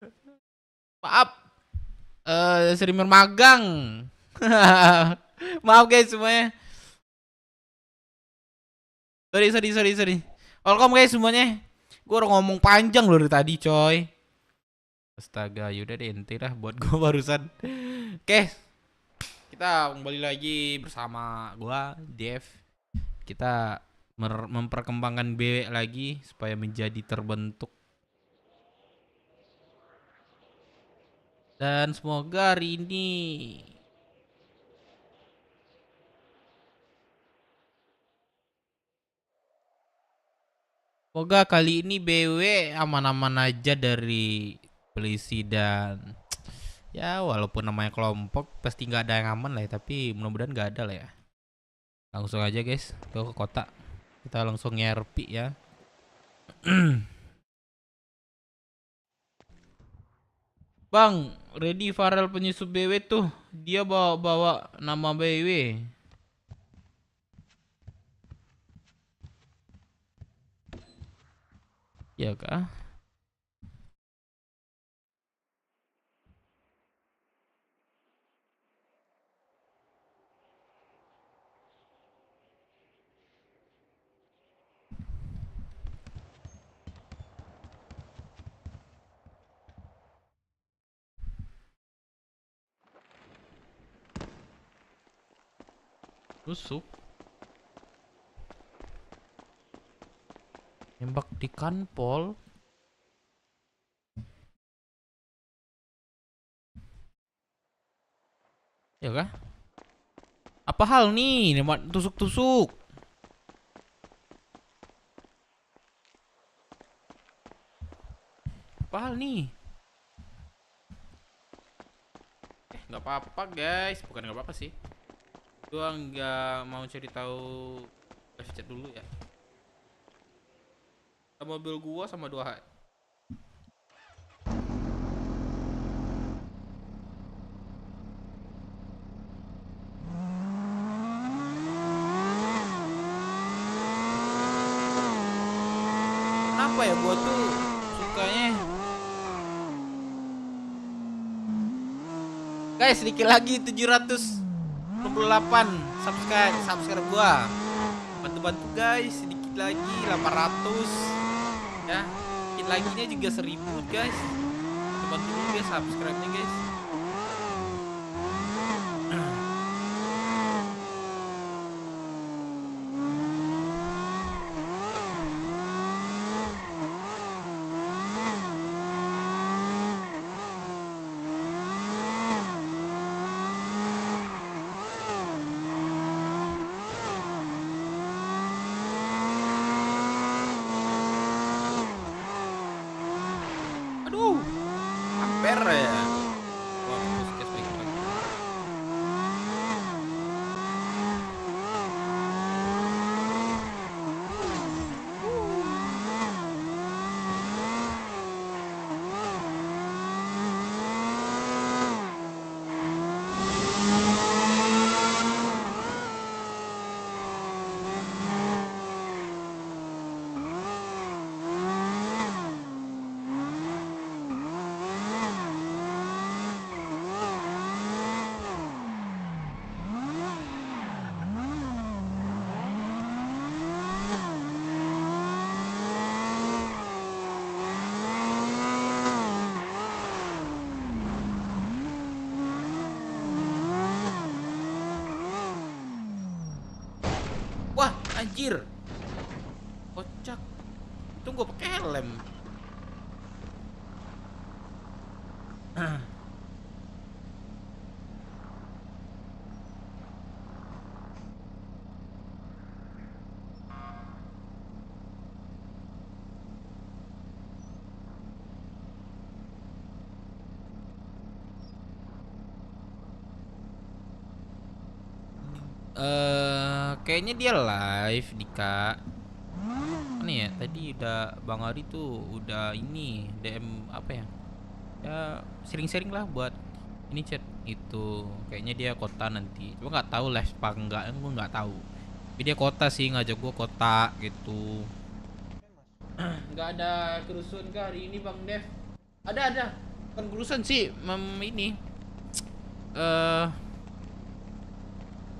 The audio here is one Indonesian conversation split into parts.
Maaf, streamer magang. Maaf guys semuanya. Sorry. Welcome guys semuanya. Gue udah ngomong panjang loh dari tadi coy. Astaga, yaudah deh ente dah buat gue barusan. Oke, kita kembali lagi bersama gue, Dev. Kita memperkembangkan BW lagi supaya menjadi terbentuk. Dan semoga hari ini semoga kali ini BW aman-aman aja dari polisi dan ya walaupun namanya kelompok pasti nggak ada yang aman lah ya, tapi mudah-mudahan nggak ada lah ya. Langsung aja guys ke kota, kita langsung nyerpi ya. Bang, ready Farel penyusup BW tuh, dia bawa nama BW. Ya kah? Tusuk nembak di kanpol. Ya kah? Apa hal nih nembak tusuk-tusuk? Apa hal nih? Nggak apa-apa guys, bukan nggak apa-apa sih. Gua nggak mau cari tahu live chat dulu ya. Mobil gua sama 2H. Kenapa ya gua tuh sukanya? Guys, sedikit lagi 768 subscribe gua. Bantu-bantu guys, sedikit lagi 800 ya. Sedikit lagi nya juga 1000 guys. Bantu dulu guys subscribe-nya guys. Aduh, amper ya. Wah, puskes baik-baik. Wah, anjir. Kocak. Itu gua pakai helm. Kayaknya dia live di Kak. Nih ya, tadi udah Bang Ari tuh udah ini DM apa ya? Ya sering-sering lah buat ini chat itu. Kayaknya dia kota nanti. Cuma nggak tahu live apa enggak, gue nggak tahu. Tapi dia kota sih, ngajak gue kota gitu. Nggak ada kerusuhan kah hari ini Bang Dev? Ada. Bukan kelulusan sih, ini eh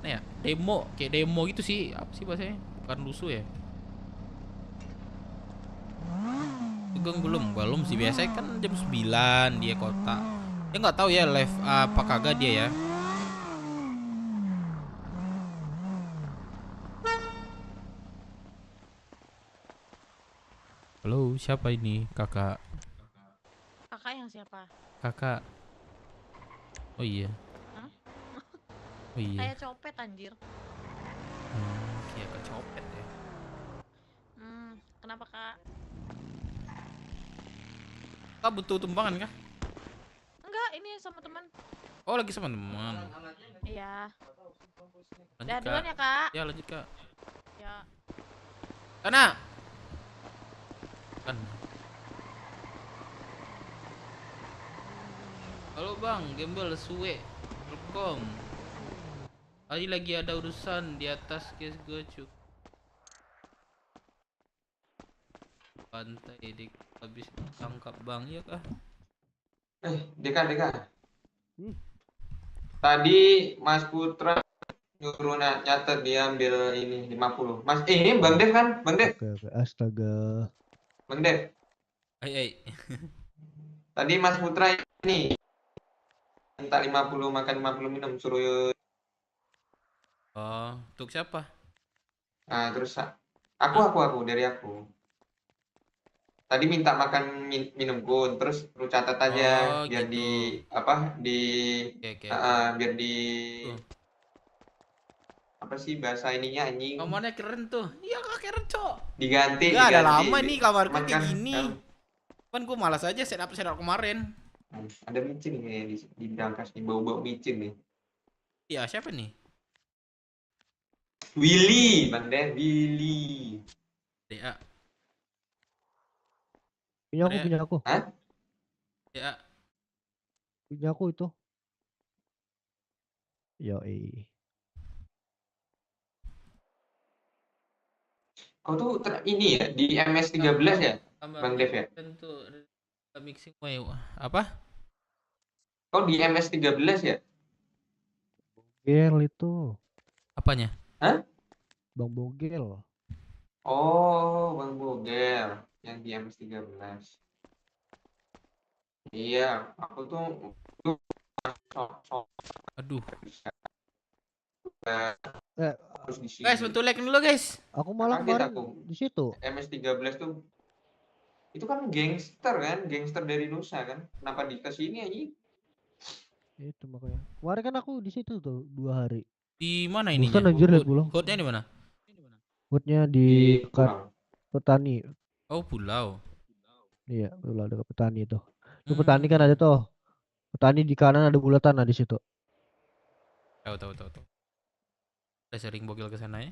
ya demo, kayak demo gitu sih, apa sih bahasanya, bukan lusuh ya. Sugeng belum, belum sih, biasanya kan jam 9 dia kota. Ya nggak tahu ya live apa kagak dia ya. Halo, siapa ini? Kakak. Kakak yang siapa? Kakak. Oh iya. Hah? Oh iya. Kayak copet anjir. Kayak kecopet ya. Kenapa kak? Kak butuh tumpangan kah? Enggak, ini sama teman. Oh lagi sama teman. Iya. Lanjut Dah kak. duluan ya kak. Ya lanjut kak. Ya. Karena kan. Halo bang, gembel suwe. Welcome. Tadi lagi ada urusan di atas guys, gue cuk. Pantai di habis tangkap bang, iya kah? Deka, Deka. Hmm. Tadi Mas Putra nyuruh nyatet dia ambil ini 50. Mas, ini Bang Dev kan? Bang Dev, Oke, oke. Astaga. Bang Dev. Ai. Tadi Mas Putra ini minta 50 makan 50 minum suruh. Oh, untuk siapa? Nah, terus Hah? aku dari aku. Tadi minta makan minumku, terus lu catat aja Oh biar di gitu. apa di Oke oke oke. biar di Tuh, apa sih bahasa ininya anjing, kamarnya keren tuh. Iya kak, keren cok. diganti Enggak, ada diganti lama nih kamarku cuman kayak kan gini. Kan gue malas aja setup kemarin. ada micin nih di berangkas nih, bau-bau micin nih. Iya, siapa nih? Willy, Bang Dev, Willy. DA. Punya aku, Korea. punya aku. Hah? DA. Punya aku itu. Yoi. Kau tuh ini ya di MS 13 ya, Tambah Bang Dev ya? mixing tuh. Mixing way. Apa? Kau di MS 13 ya? Bogel itu. Apanya? Hah? Bang Bogel. Oh, Bang Bogel yang di MS 13. Iya, aku tuh sok Aduh. Eh, terus di Guys, sini. bentuk like dulu guys. aku malah Kaget kemarin aku. di situ. MS 13 tuh itu kan gangster kan, gangster dari Nusa kan. Kenapa di kesini aja? Itu makanya. Kemarin kan aku di situ tuh 2 hari. Di mana ininya? Bosan anjir liat Hood. pulau. Hoodnya di mana? Hoodnya di Di dekat pulau. petani. Oh, pulau. Iya, pulau dekat petani itu. Itu petani kan ada Hmm. tuh. Petani di kanan ada bulatan, nah di situ. Tahu tahu tahu tahu. Udah sering bogel ke sana ya.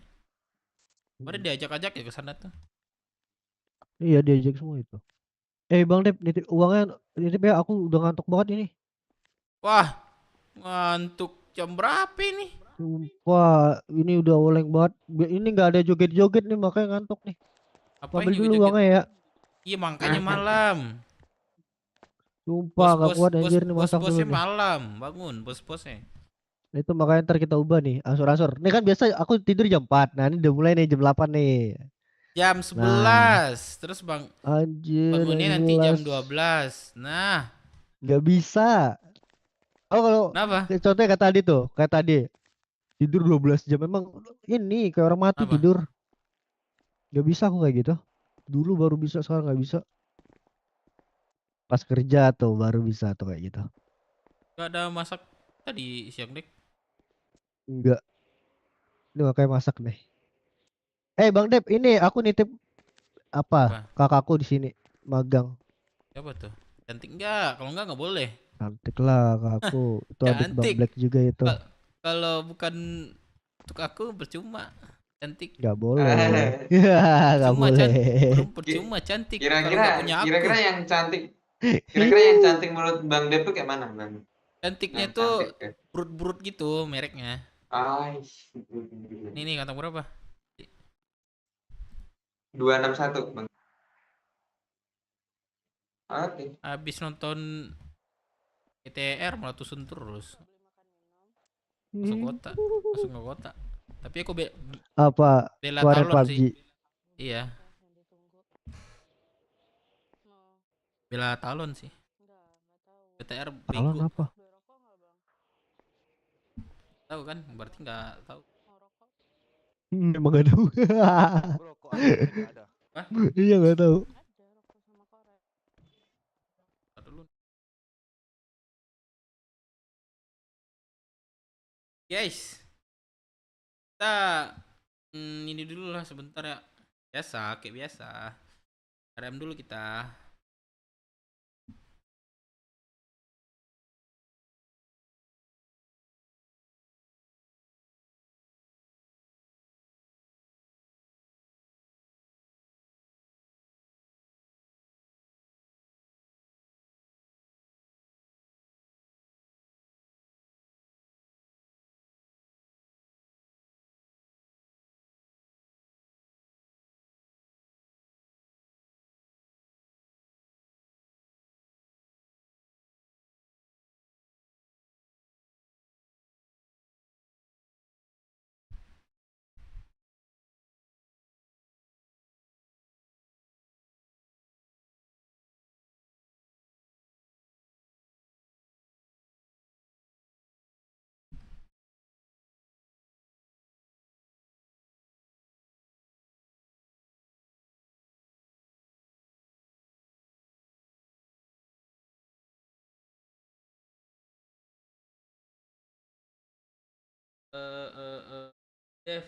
Kemarin diajak-ajak ya ke sana tuh. Iya, diajak semua itu. Bang Dep, nitip uangnya, nitip ya, aku udah ngantuk banget ini. Wah, ngantuk jam berapa ini? Sumpah, ini udah oleng banget. Ini nggak ada joget-joget nih, makanya ngantuk nih. Apa Ambil yang dulu joget-joget? uangnya ya. Iya, makanya malam. Sumpah nggak kuat anjir nih, masak dulu Bos-bosnya nih. malam. Bangun, bos-bosnya. Itu makanya ntar kita ubah nih, asur-asur. Ini kan biasa aku tidur jam 4. Nah, ini udah mulai nih jam 8 nih. Jam Nah, 11. Terus anjir jam bangunnya nanti jam 11. 12. Nah, Nggak bisa. Oh, kalau kenapa? contohnya kayak tadi tuh, kayak tadi tidur 12 jam memang ini kayak orang mati Kenapa? tidur. Nggak bisa aku kayak gitu. Dulu baru bisa, sekarang nggak bisa. Pas kerja tuh baru bisa tuh kayak gitu. Gak ada masak tadi siang dek. Enggak, ini makanya masak nih. Bang Dep, ini aku nitip apa? Apa? Kakakku di sini magang. Siapa tuh? Cantik nggak? Kalau nggak boleh. Cantik lah kakakku. Itu adik Bang Cantik. Black juga itu. Kalau bukan untuk aku percuma. Cantik. Nggak boleh. Ya, nggak Percuma boleh. belum percuma cantik kalau Kira-kira nggak punya aku. kira-kira yang cantik, kira-kira yang cantik menurut Bang Dev tuh kayak mana, Bang? Cantiknya Yang tuh cantik ya. brut-brut gitu mereknya. Ais. Ini kantong berapa? 261, Bang. Oke. Habis nonton PTR malah tusun terus. Masuk kota, masuk ke kota. Tapi aku Apa bela warnet talon PUBG? sih. Iya, bela talon sih. PTR Talon bego. apa? Tahu kan? Berarti nggak tahu. Emang gak tahu. Bro, kok ada? Iya gak tahu. Tahu dulu. Guys, kita ini dulu lah sebentar ya. Biasa, kayak biasa. Rem dulu kita. Dev,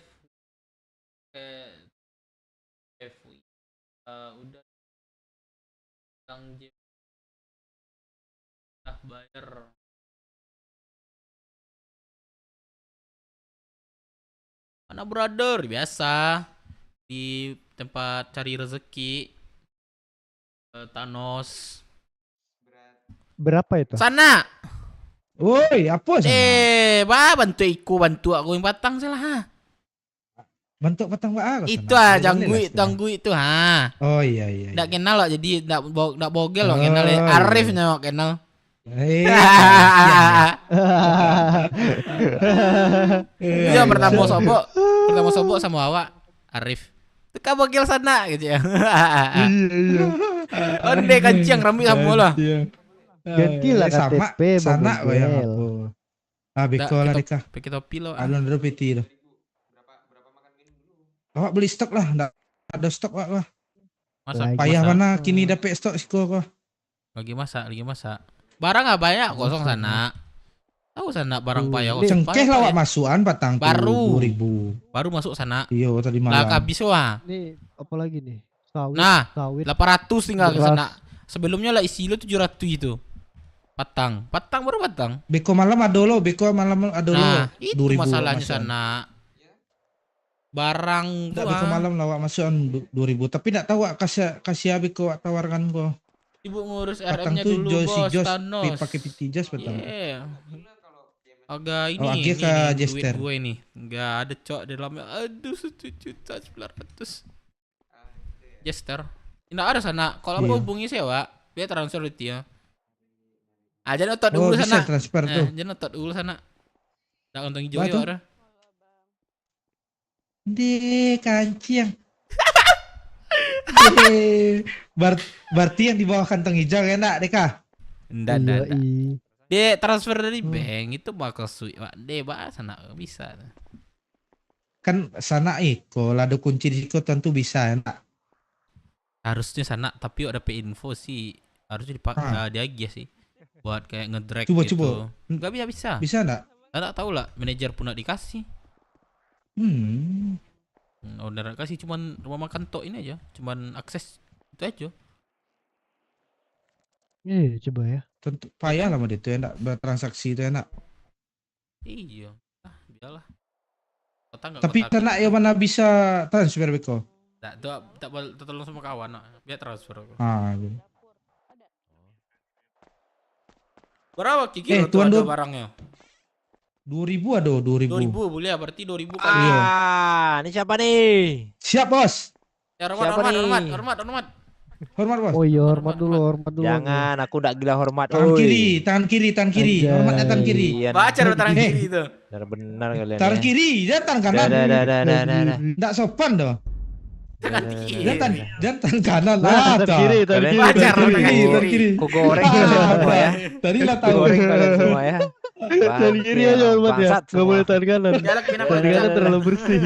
Dev, udah Kang Jeff udah bayar. Mana brother? Biasa di tempat cari rezeki. Thanos. Berapa itu? Sana. Woi, apa sana? Bantu aku yang batang salah ha. Bentuk petang apa? Itu ah janggui itu ha. Oh iya iya. Nggak kenal loh, jadi nggak bogel loh Oh, kenal. iya. Arif nyawa kenal. Iya. Iya pertama sobo sama awak Arif. Itu kan bogel sana gitu ya. Iya. Onde kancing rambut sama lah. Gantilah sama KTP, sana Bang yang Bogel. aku. Ah beko lah dika. Pakai topi lo. Alun dulu piti dah. Awak beli stok lah, ndak ada stok awak lah. Masa Lagi. Payah masa- mana kini dapat stok siko kok. lagi masak. Barang nggak banyak kosong sana. Tahu sana barang payah kosong. Cengkeh lah awak masukan batang tu Baru. 2000. Baru masuk sana. Iya tadi Lah malam. habis wah. Nih, apa lagi nih? Sawit, Nah, sawit. 800 tinggal ke Beras. sana. Sebelumnya lah isi lo 700 itu. Patang baru batang. Beko malam ada lo, beko malam ada lo. Nah, itu 2000 masalahnya masukan. sana. Barang Ndak tuh beko malam lah awak masukan 2000, tapi ndak tahu awak kasih beko awak tawarkan kok. Ibu ngurus Patang RM-nya tu dulu si bos Jos Thanos. pakai piti jas patang. Iya. Agak ini, Oh, Agi ini, ke duit Jester. gue ini. Enggak ada cok di dalamnya. Aduh 1.900.000. Jester. Tidak ada sana. Kalau Iya. mau hubungi sewa, dia transfer duit ya. Ah, jangan otot Oh dulu bisa sana. transfer tuh. Jangan otot dulu sana. Enggak untung hijau Apa ya tuh? orang. Di kancing. Berarti yang di bawah kantong hijau enak deka. Enggak, Iya, enggak. i. Dia transfer dari bank itu bakal sweet, Pak. Dia bahas sana bisa. Kan sana kalau ada kunci di situ tentu bisa enak. Harusnya sana, tapi ada info sih. Harusnya dipakai dia aja sih. Buat kayak ngedrag Coba, gitu. coba. Enggak bisa. Bisa enggak? Enggak tahu lah, manajer pun enggak dikasih. Order kasih cuman rumah makan tok ini aja, cuman akses itu aja. Coba ya. Tentu payah lah mah itu enak bertransaksi itu enak. Iya. Biarlah. Kota enggak Tapi kota. enak ya mana bisa transfer beko. Tak tolong sama kawan, nak. Biar transfer aku. Ah. Gitu. Berapa kiki Tuan ada Dut. barangnya? 2000 ada 2000. 2000 boleh ya, berarti 2000 kali. Iya. Ini siapa nih? Siap bos. Ya, Siapa nih? hormat. Hormat bos. Oh iya, Hormat, hormat dulu, hormat dulu. Jangan, aku ndak gila hormat. Tangan oi. kiri, tangan kiri, tangan kiri. Anjay. Hormatnya tangan kiri. Iya, Baca dong tangan Eh. kiri itu. benar-benar kalian Tangan ya. kiri, jangan tangan kanan. Dah. Nggak sopan doh. Tangan Dah, kiri. Jangan tangan kanan. Nah, tangan toh. kiri, tangan Kalian kiri. Wajar Tangan dong, kiri, tangan tangan kiri. kiri. Ku goreng kalian semua ya. Tadi lah Ku tahu. goreng kalian semua ya. Tangan kiri aja hormat ya. Bangsat Gak semua. boleh tangan kanan. Galak pindah Tangan kanan Jangan. terlalu bersih.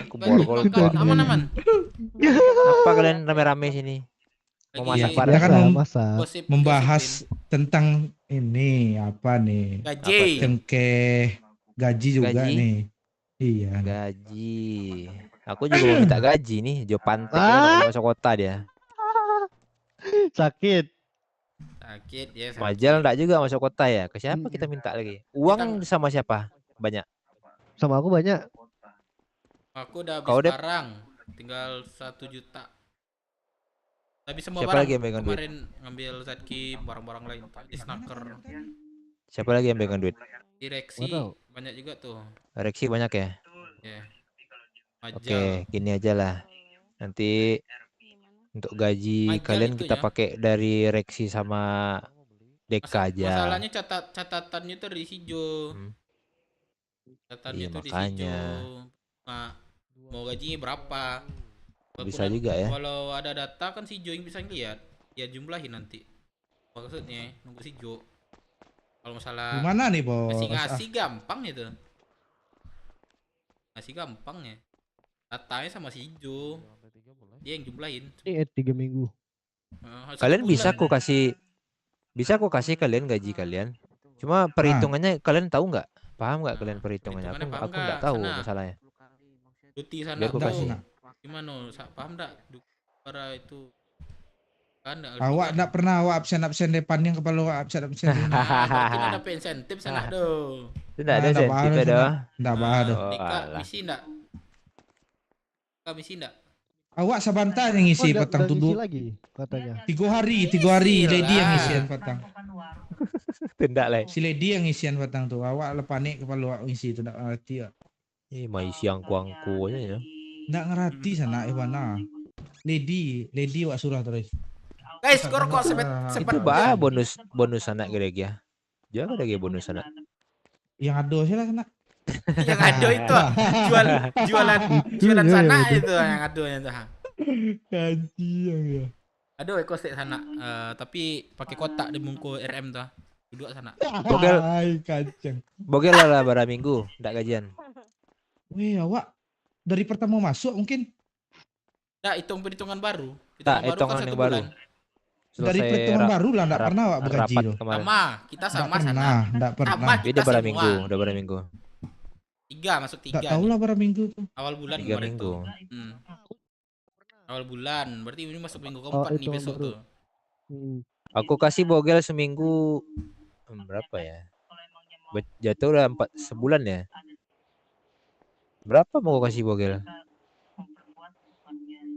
Aku borgol semua. Aman. Apa kalian rame-rame sini? Mau masak Lagi bareng? Ya kan, Masa, Om. masa. gosip- Membahas gosipin. tentang ini apa nih? gaji. Cengkeh gaji juga Gaji? nih. Iya. Gaji. Aku juga mau minta gaji nih. Jo Pantek Ah. masuk kota dia. Sakit. Sakit ya. sakit. Majal enggak juga masuk kota ya? Ke siapa kita minta lagi? Uang sama siapa? Banyak. Sama aku banyak. Aku udah habis Kau, Dep? barang. Tinggal 1 juta. Habis semua Siapa barang. lagi yang pegang duit? Kemarin ngambil Zatki, barang-barang lain. Di snacker. Siapa lagi yang pegang duit? Direksi. Nggak tahu. Banyak juga tuh. Reksi banyak ya? Ya. Majal. Oke, gini aja lah. Nanti untuk gaji Majal kalian itu kita ya. pakai dari Reksi sama Deka aja. Masalahnya catatannya tuh di Sijo. Hmm. Catatannya Iya, tuh di makanya. Sijo. Nah, mau gajinya berapa? Kalau Bisa kurang- juga ya. Kalau ada data kan Sijo yang bisa lihat. Ya jumlahin nanti. Maksudnya nunggu Sijo. Kalau masalah Gimana nih bos? ngasih gampang itu. Ngasih gampang ya. Datanya sama Sijo. Dia yang jumlahin. Ini 3 minggu. Kalian 1 bisa bulan. aku kasih kalian gaji kalian. Cuma perhitungannya kalian tahu nggak? Paham nggak kalian perhitungannya? Aku Perhitungannya paham nggak nggak? tahu Sana. masalahnya. Duti sana Biar aku tuh kasih. gimana? Paham enggak? Para itu kan Awak enggak pernah awak absen depannya kepala awak absen. berarti ada insentif sana tuh. Itu nggak ada Nggak sentif bahas ada. sana. Enggak bahas dah. Oh, Dika alah. misi enggak? Misi enggak? Awak Sabanta yang ngisi Oh, petang udah tuh ngisi lagi katanya. 3 hari Ngisi lady yang lah. ngisian petang. Tidak lah. Si lady yang ngisian petang tuh. Awak lepanik kepala awak ngisi itu enggak ngerti ya. Mai siang kuangku aja ya. Enggak ngerti sana mana. Lady awak surah terus. Guys, skor kok sempat Itu bah bonus anak gede ya. Jangan ada bonus anak. Yang ada sih lah sana. yang ada itu jualan Iya, sana iya, itu yang ada itu. Gaji ya. Aduh, ekostek sana. Tapi pakai kotak dibungkus RM tuh. Duduk sana. Bogel. Ay, kacang. Bogel lah bara minggu, ndak gajian. Weh, awak dari pertama masuk mungkin Nah, hitungan baru. Tak, Hitungan hitungan kan yang 1 baru. bulan. dari Selesai pertemuan baru lah enggak rap- pernah awak bergaji rapat tuh. kemarin. Sama, kita Enggak sama sana. enggak pernah. Sama. Beda Kita bara semua. minggu, udah bara minggu. 3 masuk 3. Enggak tahu lah berapa minggu tuh. Awal bulan 3 kemarin minggu. tuh. Awal bulan, berarti ini masuk minggu Oh, keempat nih itu besok baru. tuh. Aku kasih Bogel seminggu berapa ya? Jatuh udah 4 sebulan ya. Berapa mau gua kasih Bogel?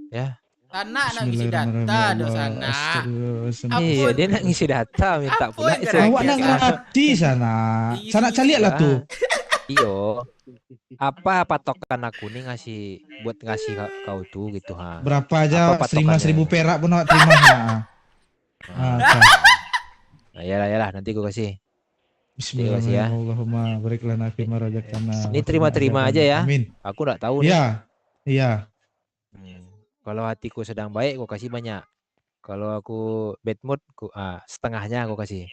Ya. Sana nak ngisi data do sana. Astagfirullahaladzim. Ampun. Iya, dia nak ngisi data minta Ampun, pula gara-gara. itu. Awak nak ngerti sana. Isi Sana caliak lah lah. tuh. Iyo. Apa patokan aku nih ngasih buat ngasih kau tuh gitu ha. Berapa aja Apa terima patokannya? 1000 perak pun awak terima sana. Apa? Nah, yalah nanti gua kasih. kasih ya. Bismillahirrahmanirrahim. Berikanlah nafi marajatana. Ini terima-terima aja ya. Amin. Aku nggak tahu nih. Iya. Iya. Kalau hatiku sedang baik, gua kasih banyak. Kalau aku bad mood, setengahnya aku kasih.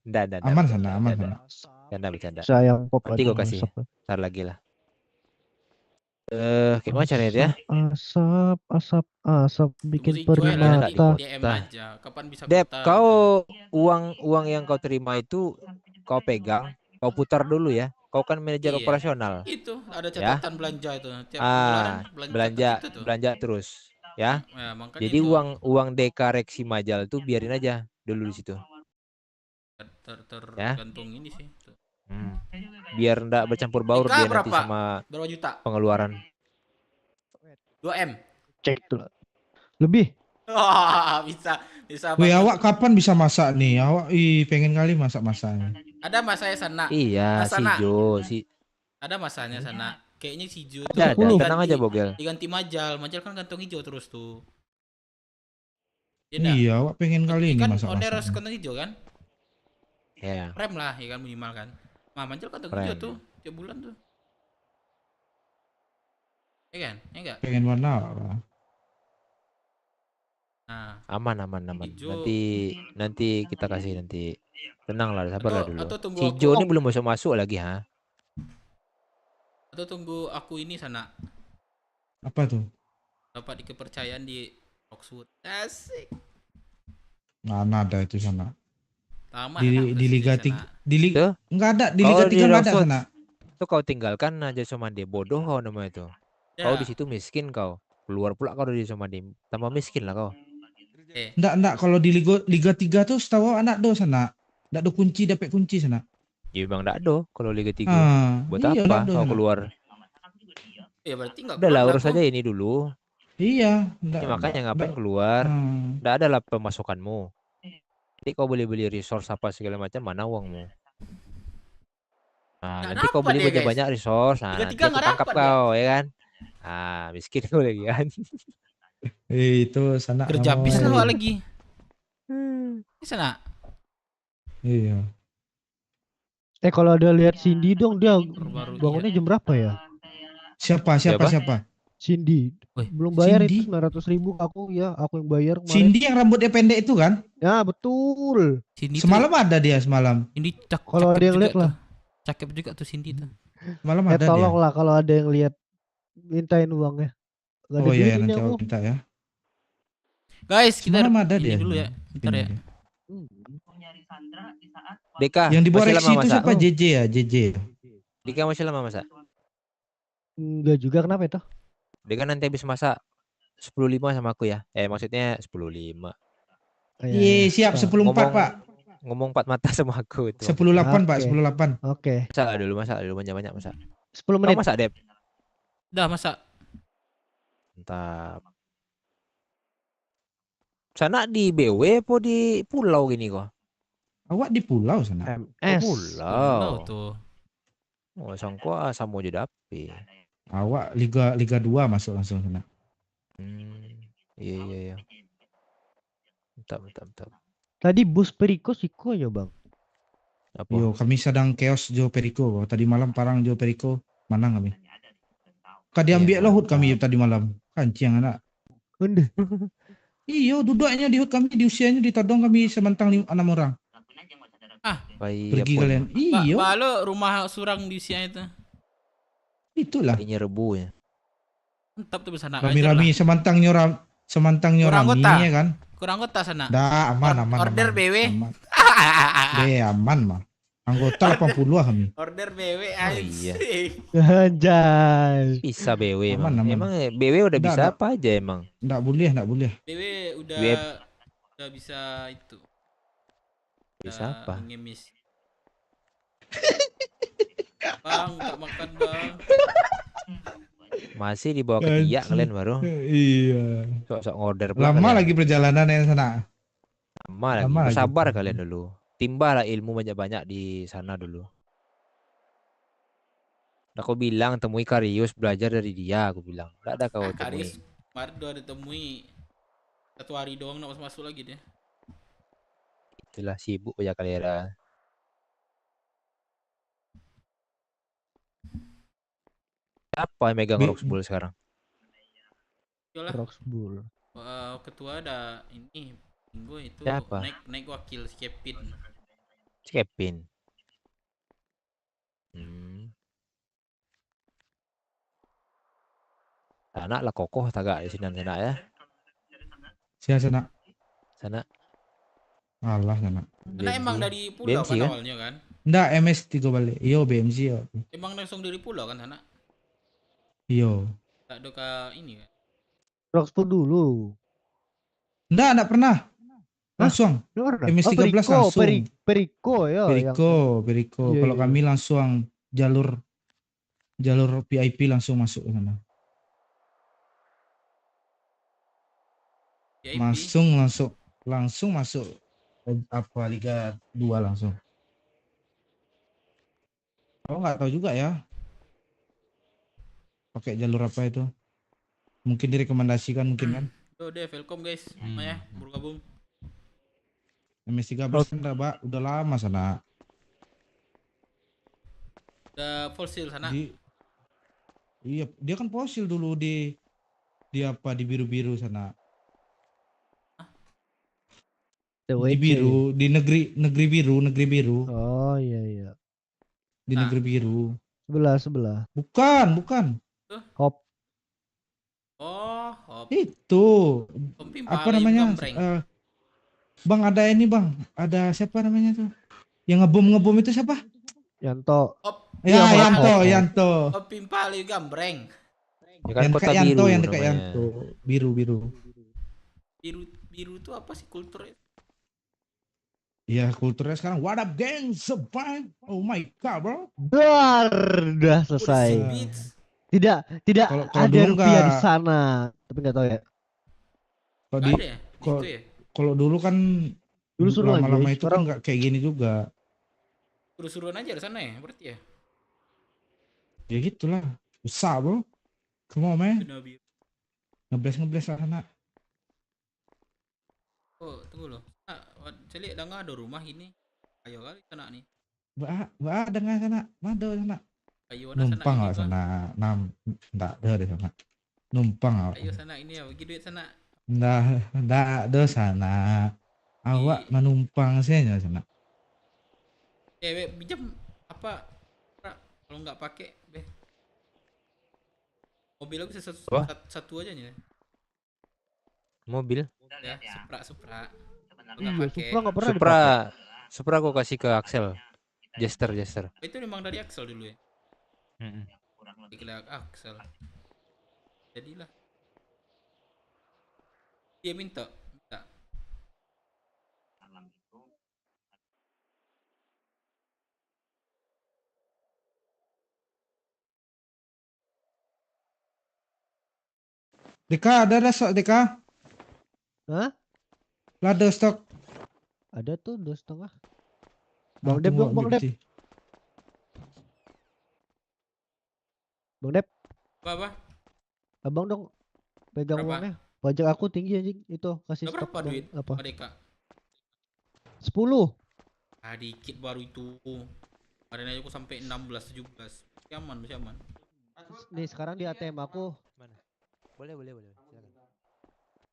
Nggak, Aman sana, aman bercanda. sana. Bercanda. Sayang pop. Nanti gua kasih. Ntar lagi lah. Gimana caranya ya? Asap bikin Tunggu si perih Joel nanti mata. DM Nah. aja. Kapan bisa Dep, kita- kau uang yang kau terima itu kau pegang, kau putar dulu ya. Kau kan manajer Iya. operasional. itu ada Ya. catatan belanja itu. Tiap bulan Belanja catat itu tuh. belanja terus ya. Ya, makanya Jadi itu uang Deka Reksi Majal itu biarin aja dulu di situ. Ya. tergantung ini sih. Tuh. Biar ndak bercampur baur Deka dia nanti berapa? sama Berapa juta? pengeluaran. 2M. Cek tuh. Lebih. Wah, bisa Weh, banget. awak kapan bisa masak nih? Awak pengen kali masak-masak. Ada masanya sana. Iya, si Sana. Jo, si Ada masanya sana. Kayaknya si Jo tuh Ada, 10. tenang aja Bogel. diganti Majal. Majal kan kantong hijau terus tuh. Iya dah. Iya, awak pengen kali ini Kan masak order masak. kantong hijau kan? Ya, Rem lah ya kan minimal kan. Nah, Majal kantong hijau Rem. tuh tiap bulan tuh. Iya kan? Ya enggak? Pengen warna apa? Nah, aman. Hijau. Nanti kita kasih nanti. Tenang lah, sabarlah dulu. atau tunggu Si aku Jo ini belum masuk lagi, ha? atau tunggu aku ini sana Apa tuh? dapat di kepercayaan di Oxford. Asik. Mana ada itu sana. Tamat Di Liga 3 di Liga Tuh. enggak ada di Kalau Liga di 3 enggak ada Oxford, sana. Tuh kau tinggalkan aja Somande, bodoh kau namanya itu. Kau di Ya. situ miskin kau. Keluar pula kau dari Somande, tambah miskin lah kau. Enggak kalau di Liga 3 tuh setahu anak do sana. Enggak ada kunci dapat kunci sana. Ya memang enggak ada kalau Liga 3. Buat iya, apa nggak ada kau sana. keluar? Ya berarti enggak Udah lah, keluar urus aku. aja ini dulu. Iya, Ya, makanya ngapain keluar? Enggak ada lah pemasukanmu. Nanti kau beli resource apa segala macam, mana uangmu? Nah, Nggak nanti kau dapat beli dia, guys. banyak resource, nah Liga nanti 3 aku nggak tangkap dapat dia. kau, ya kan? Ah, miskin kau lagi kan? Itu sana Kerja habis namanya. lah awak lagi. Di sana. Iya. Kalau ada lihat Cindy dong, dia Baru bangunnya jam berapa ya? Siapa? Cindy. Woi, Belum bayar Cindy? itu 900.000 aku yang bayar kemarin. Cindy yang rambutnya pendek itu kan? Ya betul. Cindy Semalam ada dia semalam. Cindy Kalau ada yang lihat lah. Cakep juga tuh Cindy tuh. Semalam ada dia. Tolong lah kalau ada yang lihat, mintain uangnya. Gak ada Oh iya, duit ini nanti aku. aku minta ya. Guys, kita Semalam ada ini dia. dulu ya. Bentar ya. Deka, Yang di bawah masih Rexy lama itu masak? siapa? JJ ya, JJ. Deka masih lama masak? Enggak juga, kenapa itu? Deka nanti habis masak 10.5 sama aku ya. Maksudnya 10.5. Iya, siap 10.4 Pak. Ngomong 4 mata sama aku itu. 10.8 Pak, Oke. 10.8. Oke. Masak dulu banyak-banyak masak. 10 Kau menit. masak, Dep? Udah masak. Mantap. Sana di BW apa di pulau gini kok? Awak di pulau sana. MS. Pulau. tuh. Oh, sangka sama aja dapi. Awak Liga 2 masuk langsung sana. Iya. Mantap. Tadi bus Periko Siko ya bang. Apa? Yo, kami sedang chaos Jo Perico. Tadi malam parang Jo Perico, mana kami? Kadi ambil lah hut kami tadi malam. Kancing anak. Udah. Iyo, duduknya di hut kami di usianya ditodong kami sementang 6 orang. Bayi Pergi apa? kalian. Iyo, Lo rumah surang di usia itu. itulah. Bayinya rebu ya. Mantap tuh sana. Rami-rami semantang nyoram anggota. ya kan? Kurang anggota sana. Dah aman. Order BW. Aman. Aman mah. Anggota 80 lah kami. Order BW Oh, iya. Anjay. Bisa BW emang. Aman. Emang BW udah Nggak, bisa nggak. apa aja emang? Enggak boleh. BW udah Web. udah bisa itu. Bisa apa? Ngemis. Bang, tak makan bang. Masih dibawa ke dia kalian baru. Iya. Sok-sok order pula Lama kalian. lagi perjalanan yang sana. Lama lagi. Lama lagi. Bersabar kalian dulu. Timbahlah ilmu banyak-banyak di sana dulu. Aku bilang temui Karius, belajar dari dia. Aku bilang nggak ada kau temui. Karis kemarin udah ditemui 1 hari doang nak masuk lagi dia. Itulah sibuk banyak kalian. Siapa yang megang Roxbull sekarang? Yolah, Roxbull. ketua ada ini minggu itu Siapa? naik wakil si Kevin. Si Kevin. Anak lah kokoh tagak di sini sana ya. Siapa sana? Sana. Allah sana. Karena emang dari pulau BMC kan kan? awalnya kan. Enggak, MS 3 balik. Iyo, BMC ya. Emang langsung dari pulau kan sana. Iyo. Tak ada ke ini kan. Roxbull dulu. Enggak pernah. Langsung. MS 13 langsung. Periko ya. Periko. Iya, Kalau iya. kami langsung jalur VIP langsung masuk ke sana. VIP. Langsung masuk apa Liga 2 langsung. Oh nggak tahu juga ya. pakai jalur apa itu? Mungkin direkomendasikan mungkin kan. Tuh deh, welcome guys. Ya, bergabung. MS13 kan udah lama sana. Udah full seal sana. Iya, dia kan fosil dulu di apa di biru-biru sana. Di TWC. biru, di negeri biru. Oh iya. Di Nah. negeri biru. Sebelah. Bukan. Hop. Oh, hop. Itu Pempim apa paling namanya? gambreng. Bang ada ini bang, ada siapa namanya tuh? Yang ngebom itu siapa? Yanto. Hop. Ya, Iya, Yanto. Pempim paling gambreng. Ya kan Yang kota dekat Yanto, biru yang dekat namanya. Yanto. Biru. Biru tuh apa sih kulturnya? Iya, kulturnya sekarang what up gang, survive. Oh my god, bro. Udah selesai. Beats. Tidak Kalau ada dulu rupiah di enggak. sana. Tapi nggak tahu ya. Kalau Gak di ada ya? kok- Gitu ya? kalau dulu kan Dulu suruh aja, lama-lama itu kan sekarang nggak kayak gini juga. Suruh-suruan aja di sana ya, berarti ya? Ya gitulah. Besar, bro. Come on, man. Zona biru. Ngebles lah sana. Oh, tunggu loh. Celi ada rumah ini. Ayo kali sana nih. Ba ada nggak sana? Ada sana. Ayo Numpang ini, nggak Bang. sana? Nggak ada di sana. Numpang nggak? Ayo sana ini ya, bagi duit sana. Nggak ada sana. Awak menumpang saja sana. Pinjam apa? Kalau nggak pakai, mobil aku bisa satu aja nih. Mobil. Ya, Supra. iya, Nggak pakai. Supra nggak pernah dipakai. Supra aku kasih ke Axel. Jester. Itu memang dari Axel dulu ya. Mm-mm. Dikira Axel. Jadilah. Dia minta. Deka, ada stok Deka? Hah? Ada stok. Ada tuh 2,5. Nah, Bang Dep tunggu, dong, Bang Dep. berarti. Bang Dep, Apa? abang dong pegang Berapa? uangnya. Pajak aku tinggi anjing itu kasih Udah berapa Bang. duit? Apa? Adeka. 10. Dikit baru itu. Ada aja aku sampai 16 17. Masih aman. Nih sekarang di ATM aku Mana? Boleh. Silakan.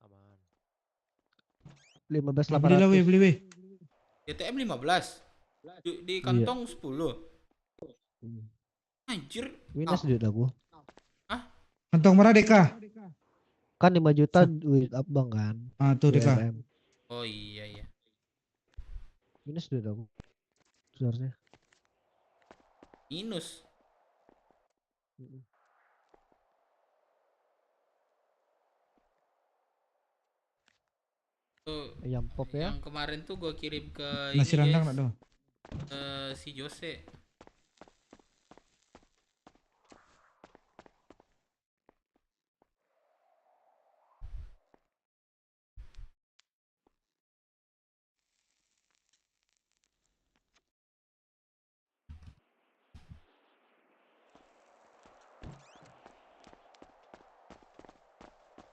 Aman. 15.800. Beli weh. DTM 15. Di kantong 10. Hmm. Anjir. Minus duit aku. Kantong merah Deka. Kan 5 juta duit abang kan. Ah, tuh Di Deka. ATM. Oh iya. Minus duit aku. Sebenarnya. Minus. Mm-mm. Tuh, Ayam pop ya. yang kemarin tuh gue kirim ke Nasi ini, rendang guys. enggak tuh? Si Jose.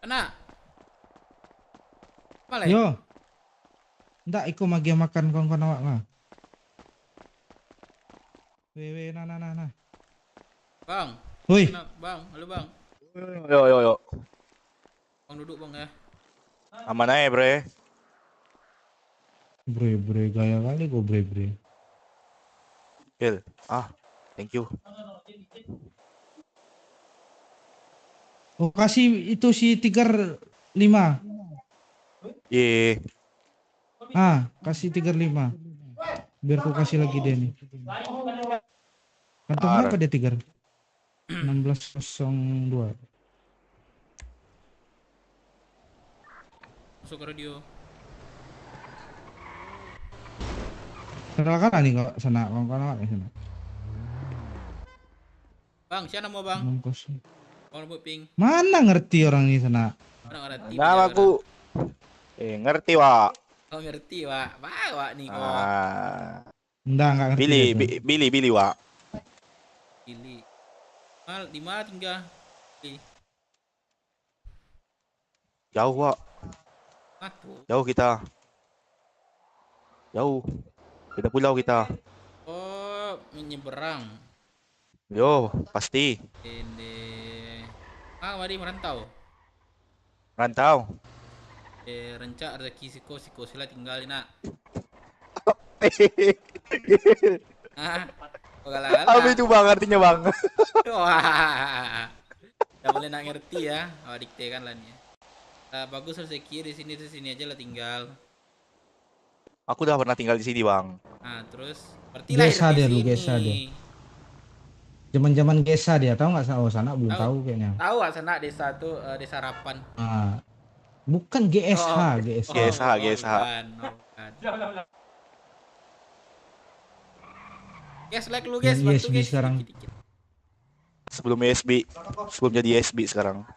Kena. Malah ya? Yo. Ndak iko magi makan kawan-kawan awak mah. Weh, nah. Bang. Woi, Kena, Bang. Halo Bang. Yo. Bang duduk Bang ya. Aman aja, Bre. bre gaya kali gua bre. Phil. Thank you. Oh, kasih itu si Tiger 5. Ye. Kasih Tiger 5. Biar ku kasih lagi dia nih. Kantong berapa dia Tiger? 1602. Masuk ke radio. Kenal nih kok sana kawan-kawan awak sana. Bang, siapa nama Bang? 60. Bang rambut pink. Mana ngerti orang ini sana? Mana ngerti? Nama aku. Ngerti, Wak. Oh ngerti Wak. Wak nih kok. Enggak ngerti. dia tuh. Billy, Wak. Pilih. Mal di mana tinggal? Jauh, Wak. Aku. Jauh kita. Jauh. Beda pulau kita. Oh, menyeberang. Yo, pasti. Ini. Mari merantau. Rantau. Rencak rezeki siko sila tinggalin nak. Gala-gala. Apa itu bang artinya bang? Wah. Gak boleh nak ngerti ya. Dikte kan lah nih. Bagus rezeki di sini aja lah tinggal. Aku udah pernah tinggal di sini bang. Nah, terus berarti lahir Gesa di dia sini. lu, Gesa dia. Zaman-zaman Gesa dia, tahu nggak? Oh, sana belum Tahu. tahu kayaknya. Tahu gak sana desa tuh desa Harapan. Ah, bukan GSH, GSH. GSH. Bukan. Guys, like lu Yang guys, bantu ISB guys. sekarang. Dikit-dikit. Sebelum ISB. Sebelum jadi ISB sekarang.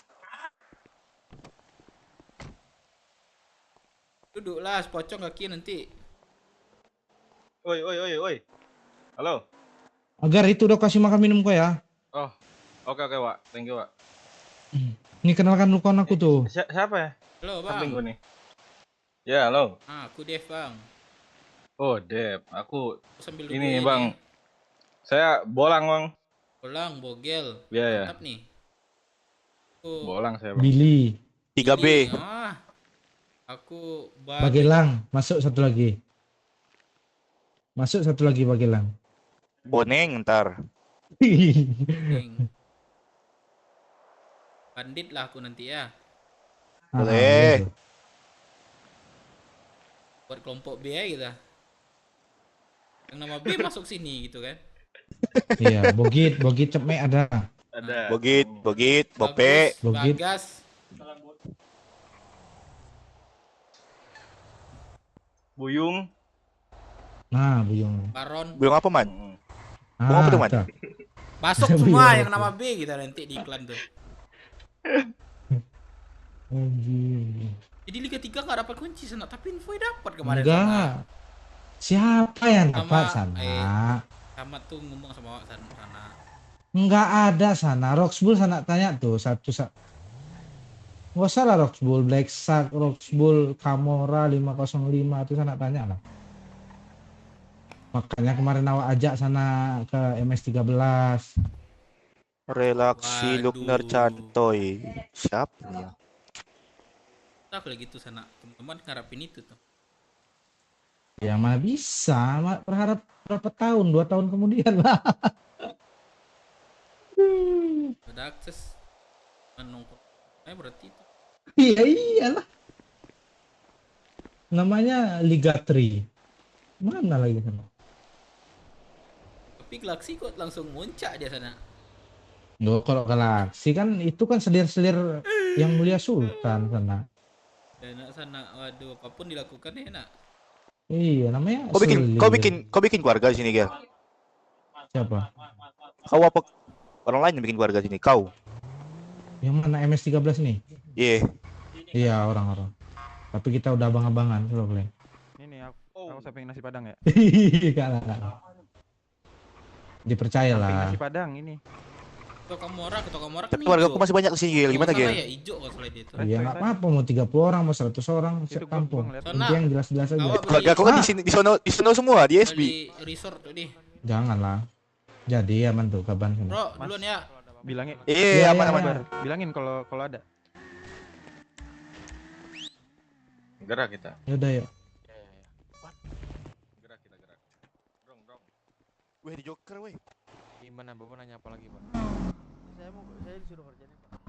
Duduklah, sepocong kaki nanti. Oi. Halo. Agar itu udah kasih makan minum kau ya. Oh, oke, Wak. Thank you, Wak. Ini kenalkan lu kawan aku tuh. Siapa ya? Halo, Samping Bang. gua nih. Ya, halo. Aku Dev, Bang. Oh, Dep. Aku Aku sambil duduk ini, Bang. Saya bolang, Bang. Bolang, bogel. Iya, ya. Mantap nih. Aku Bolang saya, Bang. Billy, 3B. Aku Bagelang, masuk satu lagi. Masuk satu lagi Bagelang. Boneng ntar. Bageng. Bandit lah aku nanti ya. Boleh. tuh. Buat kelompok B aja kita. Yang nama B masuk sini gitu kan. Iya, Bogit Cepmek ada. Ada. Bogit, Bope. Bagus, Bogit. Bagas. Buyung. Nah, Buyung. Baron. Belum apa man? Bunga apa tuh, Man? tuh. Masuk Buyung semua apa yang tuh? nama B kita nanti di iklan tuh. Anjir. Jadi Liga 3 gak dapat kunci sana, tapi info dapat kemarin. Enggak. Siapa yang Sama, dapat sana? Sama tuh ngomong sama sana. Enggak ada sana. Roxbull sana tanya tuh satu. Nggak salah Roxbull, Black Shark, Roxbull, Camora 505 itu sana tanya lah. Makanya kemarin awak ajak sana ke MS13. Relaksi Waduh. Lukner Cantoy. Siapa nih? Tak kalau gitu sana, teman-teman ngarapin itu tuh. Ya mana bisa, berharap berapa tahun, 2 tahun kemudian lah. Ada akses menongkrong. Berarti itu. Iya iyalah. Namanya Liga 3. Mana lagi sana? Tapi Galaxy kok langsung muncak dia sana. Loh, kalau Galaxy kan itu kan selir-selir yang mulia Sultan sana. Enak sana, waduh, apapun dilakukan enak. Iya, namanya Kau selir. bikin keluarga di sini, Gel? Siapa? Kau apa? Orang lain yang bikin keluarga di sini. Kau? Yang mana MS13 nih? Iya. Iya, orang-orang. Tapi kita udah abang-abangan, coba boleh. Ini aku samping nasi padang ya. Kalah. Dipercaya Samping lah. nasi padang ini. Ketua Kamora kan Tapi keluarga aku masih banyak di sini, Gel. Gimana, Gel? Gel? Ya hijau kalau salah dia itu. Iya nggak apa-apa, mau 30 orang, mau 100 orang, Itu siap gua kampung. ngeliat. Sana. Intinya yang jelas-jelas aja. Awak Keluarga aku kan di sini, di sono semua, di SB. Beli resort tuh di. Janganlah. Jadi aman tuh kaban sana. Bro, duluan ya. Bilangin. Iya, Iya, aman. iya. Bilangin kalau ada. Gerak kita. Yaudah ya. Gerak kita. Dong. Weh, di Joker, weh. Gimana Bapak nanya apa lagi, Pak? Saya disuruh kerjanya, Pak.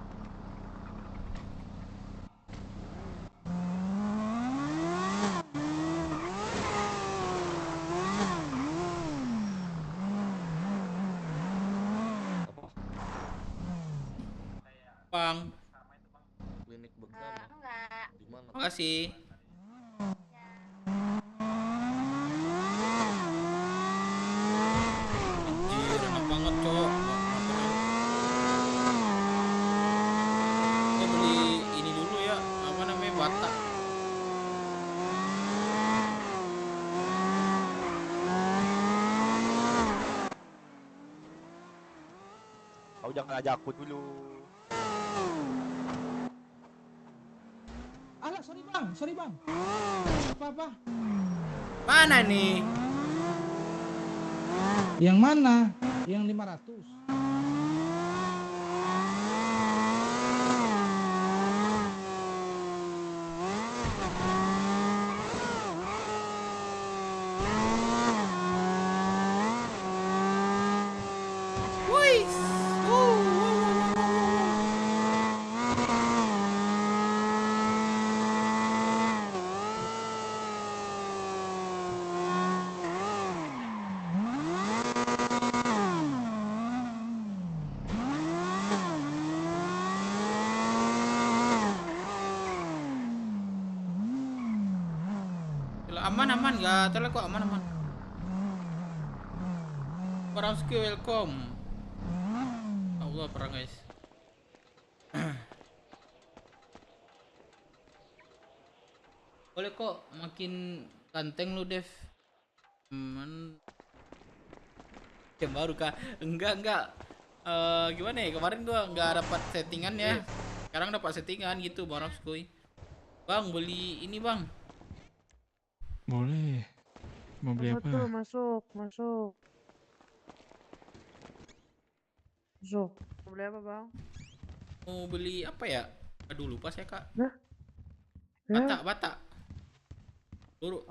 Bang, Enggak. makasih. Anjir, enak banget, Cok. Kita beli ini dulu ya, apa namanya, Batak. Kau jangan ajak aku dulu. sorry bang. Apa-apa? Mana nih? Yang mana? Yang 500. Wih. Aman nggak terlalu kok aman. Baramski welcome. Allah perang guys. Boleh kok makin ganteng lu Dev. Yang baru kah? Enggak. Gimana ya? Kemarin gua nggak dapat settingan ya. Sekarang dapat settingan gitu Baramski. Bang beli ini bang. Boleh. Mau beli apa? Tuh, masuk. Masuk. Mau beli apa, Bang? Mau beli apa ya? Aduh lupa saya kak. Nah. Bata. Buru.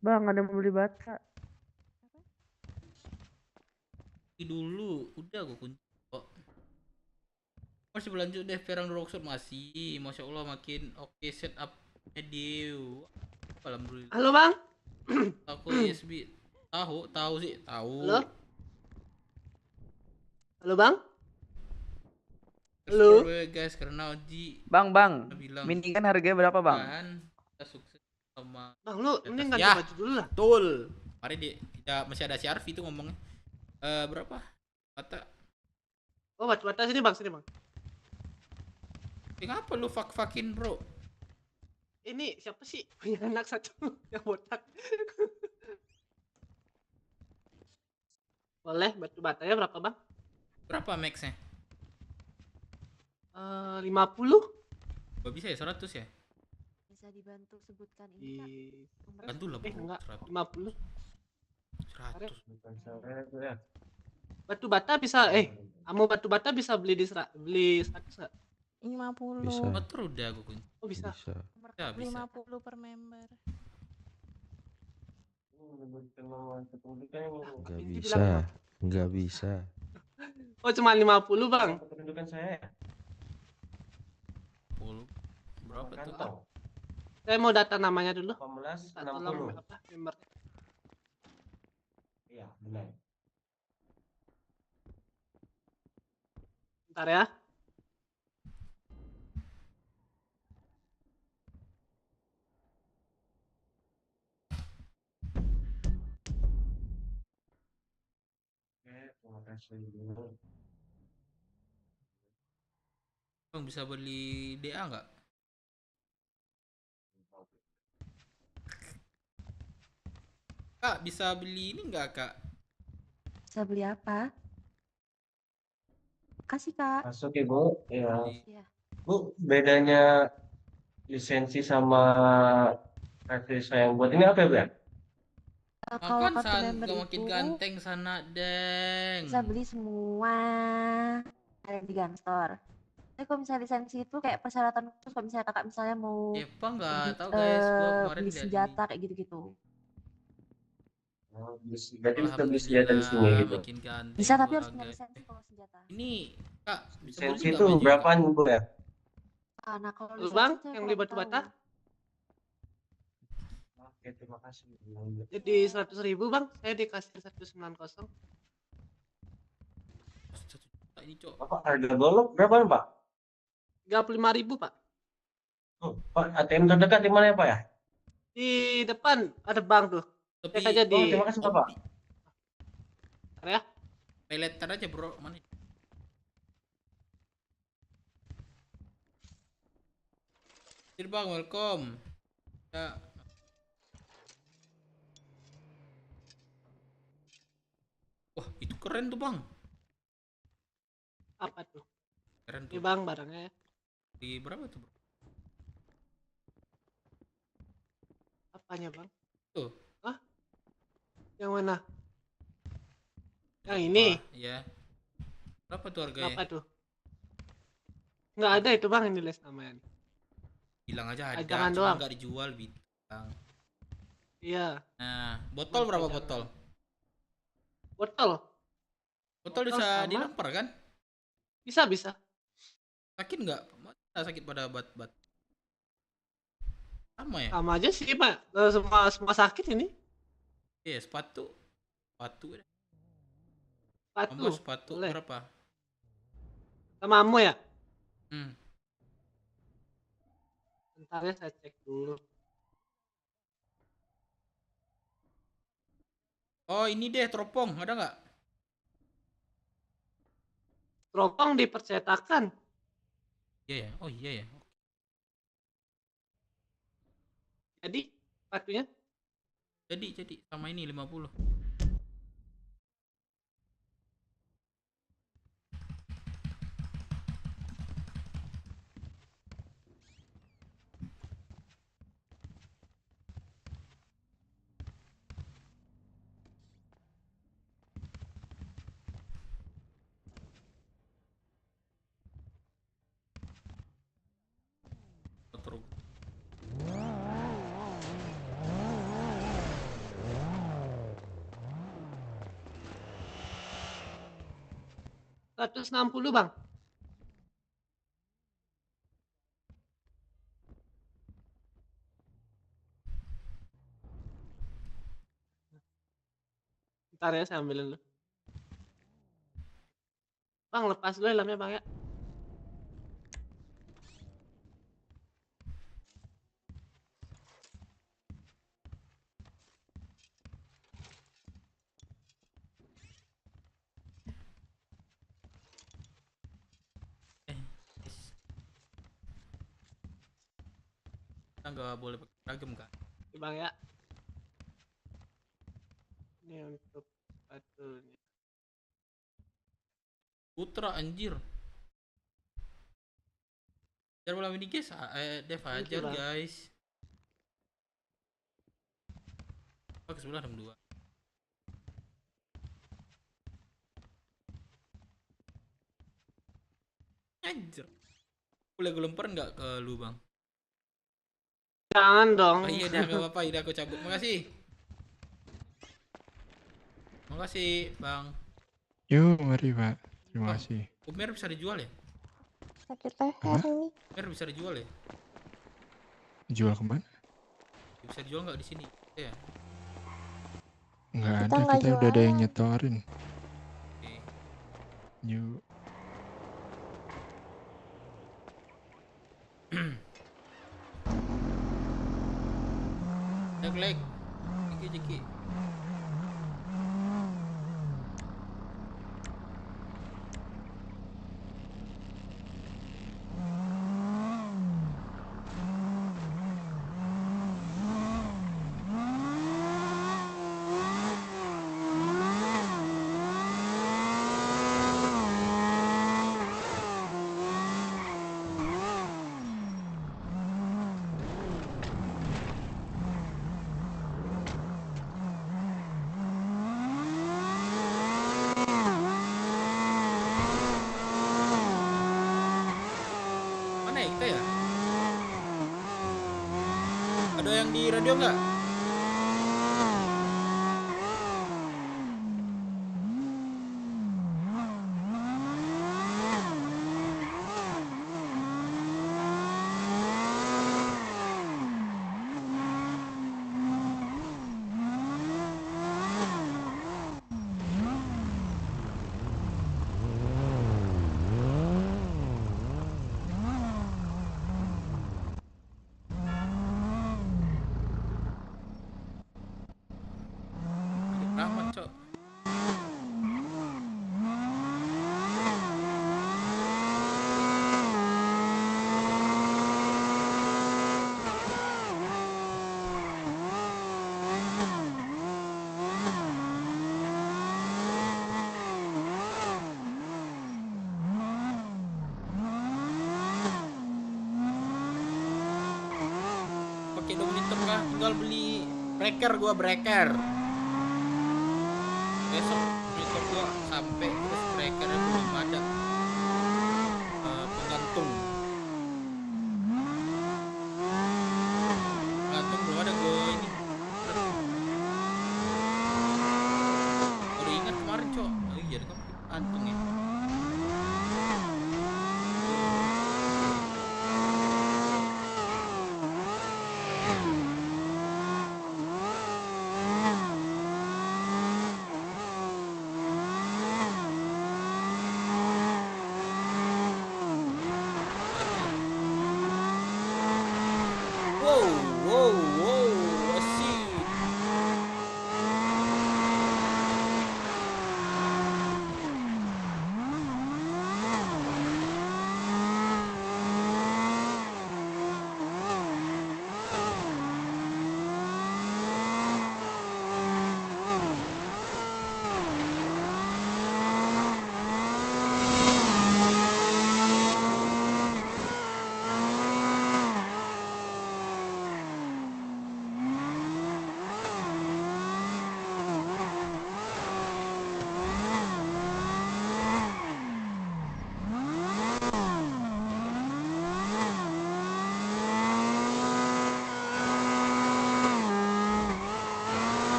Bang, ada yang mau beli bata. Dulu udah gue kunci kok. Masih berlanjut deh perang Rockshot masih. Masya Allah makin oke setup video. Alhamdulillah. Halo bang. Aku USB tahu sih tahu. Halo. Halo bang. Halo. Guys karena Oji. Bang, bilang, mini kan harganya berapa bang? Kan kita sukses sama. Bang lu mending ganti ya, baju dulu lah. Betul. Mari masih ada si Arfi itu ngomongnya. Berapa? Bata. Oh batu-bata sini bang. Ngapa lu fuck-fuckin bro? Ini siapa sih punya anak satu yang botak? Boleh batu batanya berapa bang? Berapa maxnya? 50. Gak bisa ya 100 ya? Bisa dibantu sebutkan ini, Kak. Bantu lah bro. Enggak, 100. 50. 100. Batu bata bisa kamu batu bata bisa beli 100 enggak? 50. Bisa. Motor udah gue kunci. Oh bisa. Ya, bisa. 50 per member. Nggak bisa. Oh cuma 50 bang. Kependudukan saya. 10. Berapa tuh? Saya mau data namanya dulu. 1860. Apa member? Iya, benar. Bentar ya. Terima kasih dulu. Bang bisa beli DA nggak? Kak bisa beli ini nggak kak? Bisa beli apa? Kasih, Kak. Masuk ya Bu. Ya. Iya. Bu, bedanya lisensi sama kartu yang buat ini apa ya Bu ya? Kalau Makan kartu member gak makin itu ganteng sana deng. bisa beli semua ada di Gangstore. Tapi kalau misalnya lisensi itu kayak persyaratan khusus kalau misalnya kakak misalnya mau Epa nggak tahu guys, gua kemarin beli lihat senjata kayak gitu-gitu. Oh, berarti bisa beli senjata di sini gitu. Makin ganteng. Bisa tapi gua harus punya guys. lisensi kalau senjata. Ini kak bisa beli Lisensi nggak itu baju, berapaan Bu ya? Nah kalau Lu lisensi bang tuh yang kurang beli batu bata? tahu. Oke, terima kasih. Jadi 100.000 bang. Saya dikasih 190. Ini cok. Bapak harga golok berapa Pak? 35.000 pak. Oh, Pak, ATM terdekat di mana ya Pak ya? Di depan ada bank tuh. Tapi Cek aja di. Oh, terima kasih Bapak. Bentar ya. pay letter aja bro, mana? Sir bang, welcome. Ya. Wah, itu keren tuh bang. Apa tuh? Keren Ini tuh. bang barangnya. Di berapa tuh bro? apanya bang? Tuh. Hah? Yang mana? Yang ini? Iya. Berapa tuh harganya? Berapa tuh? Nggak ada itu bang ini les namanya. Bilang aja ada, Ajangan cuma doang. nggak dijual bintang. Iya. Nah, botol Cuma berapa ajangan. botol? Botol? Botol bisa sama. dilempar kan? Bisa. Sakit nggak? Nggak sakit pada bat. Sama ya? Sama aja sih pak. Semua sakit ini. Iya, sepatu. Sepatu. Sepatu. Ambo sepatu Boleh. berapa? Sama Amo ya? Hmm. Bentar ya saya cek dulu. Oh ini deh teropong, ada nggak? Teropong dipercetakan. Iya ya, oh iya ya. Jadi sepatunya Jadi sama ini 50. Motor 160 bang. Ntar ya saya ambilin dulu. Bang lepas dulu helmnya bang ya. kita nggak boleh pakai seragam kan? Oke, bang ya. Ini untuk sepatunya. Putra anjir. Ajar malam ini guys, Dev Thank you, ajar Bang. guys. Ke sebelah 62. Anjir. Boleh gue lempar nggak ke lu bang? Jangan dong. Oh iya dah, gak apa-apa, udah aku cabut. Makasih. Makasih bang. Yuk, mari Pak. Terima Bang, kasih. Umer bisa dijual ya? Sakit leher Apa? ini. Umer bisa dijual ya? Jual kemana? Bisa dijual nggak di sini? Ya. Nggak Kita ada, nggak kita udah ada yang jualan. nyetorin. Oke. Yuk. Leg. Jeki. Mana ya kita ya? Ada yang di radio nggak? Ada Rahmat cok. Pakai dominator kah? Tinggal beli breaker. Besok motor gua sampai terus breakernya belum ada. Penggantung belum ada gua ini. Baru ingat kemarin, Cok. Oh iya, ada kantung ya. Wow, asik.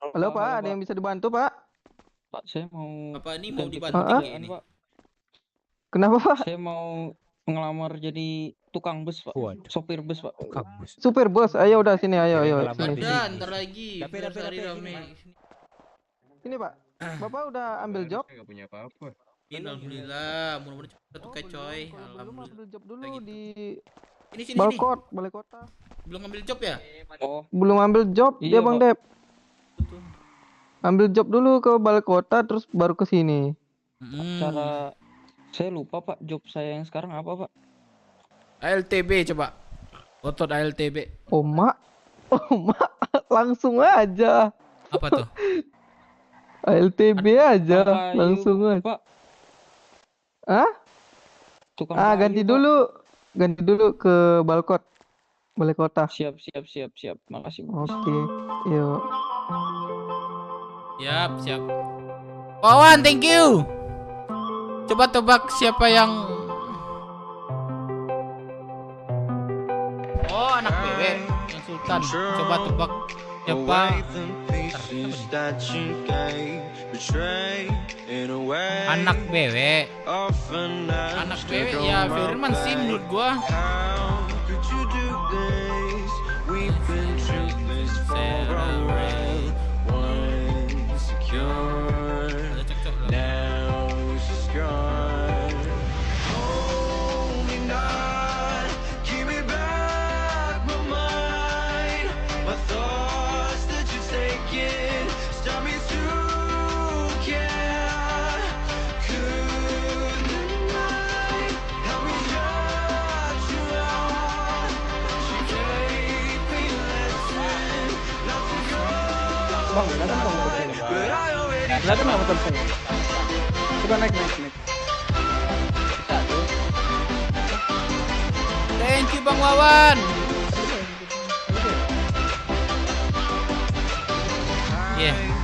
Halo Pak, ada yang bisa dibantu Pak? Pak, saya mau Apa ini mau ganti dibanting pekerjaan, ini? Pak. Kenapa Pak? Saya mau ngelamar jadi tukang bus, Pak. Waduh. Sopir bus, Pak. Tukang bus. Supir bos, ayo udah sini, ayo Ngelamar sini. di- Ada, ntar lagi. Dape, biar dape, sehari dape, rame. Sini Pak. Bapak udah ambil job? Nggak punya apa-apa. Alhamdulillah, mudah-mudahan cepet tuh kayak coy. Belum Alhamdulillah. ambil job dulu Kayak gitu. di Sini. Balai Kota. Belum ngambil job ya? Oh, Belum ambil job Iya, dia Bang Pak. Dep. Ambil job dulu ke Balai Kota terus baru ke sini. cara saya lupa, Pak. Job saya yang sekarang apa, Pak? ALTB coba. Otot ALTB. Oh mak, langsung aja. Apa tuh? ALTB aja, Kayu, langsung aja. Pak. Hah? Tukang Ah, kayu, ganti Pak. dulu ke Balai Kota. Siap. Makasih, Pak. Oke, yuk. Siap. Wawan, thank you. Coba tebak siapa yang Oh, anak bebek yang Sultan. Coba tebak siapa? Anak bebek. Anak bebek ya Firman sih menurut gua. Ada cekcok loh. Bang, datang dong motor sini. Datang dong motor sini. Coba naik. Thank you Bang Wawan.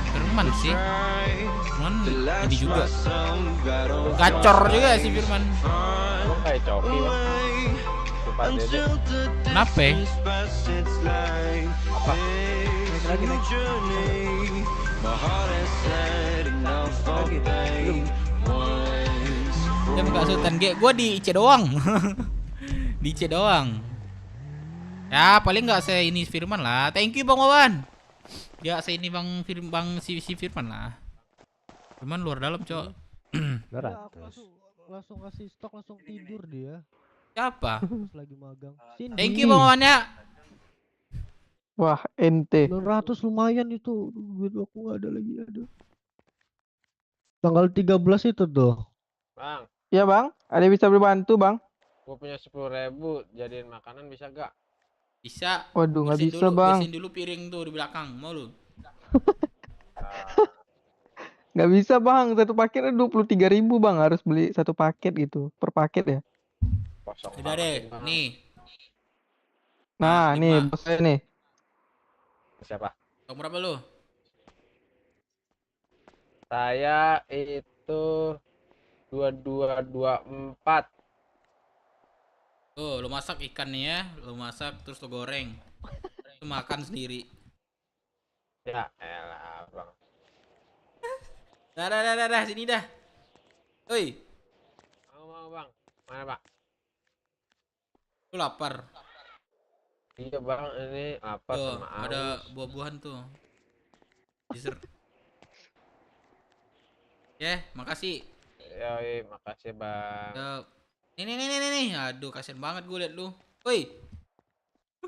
Firman sih. Firman ini juga. Gacor juga si Firman. Kayak coki, Bang. Sumpah dede. Kenapa? Apa? Naik. Jam gak Sultan G. Gua di IC doang. Di IC doang. Ya paling nggak saya ini Firman lah. Thank you Bang Wawan. Ya saya ini Bang si Firman lah. Firman luar dalam cok. Ya, aku langsung kasih stok langsung tidur dia. Siapa? Terus lagi magang. Cindy. Thank you Bang Wawan ya. Wah, ente. 900 lumayan itu. Duit aku nggak ada lagi, aduh. Tanggal 13 itu tuh. Bang, Ya Bang, ada yang bisa dibantu Bang? gua punya 10.000 jadiin makanan bisa gak? Bisa. Waduh, nggak Bersihin bisa, dulu, Bang. bersihin dulu piring tuh di belakang. Mau lu? Nggak bisa, Bang. Satu paketnya 23.000, Bang. Harus beli satu paket gitu. Per paket ya. Kosong Udah banget deh, ini, Bang. nih. Nah, nih 5. bos saya nih. Siapa? Tong berapa lu? Saya itu 2224. Tuh, lu masak ikannya ya, lu masak terus lu goreng. Lu makan sendiri. Ya elah, Bang. Dah, sini dah. Oi, Mau, Bang. Mana, Pak? lu lapar. Iya, Bang. Ini apa Tuh, sama ada aus. buah-buahan tuh. Dessert. Ya, makasih. Yoi, makasih, Bang. Ya. Nih. Aduh, kasihan banget gue liat lu. Woi,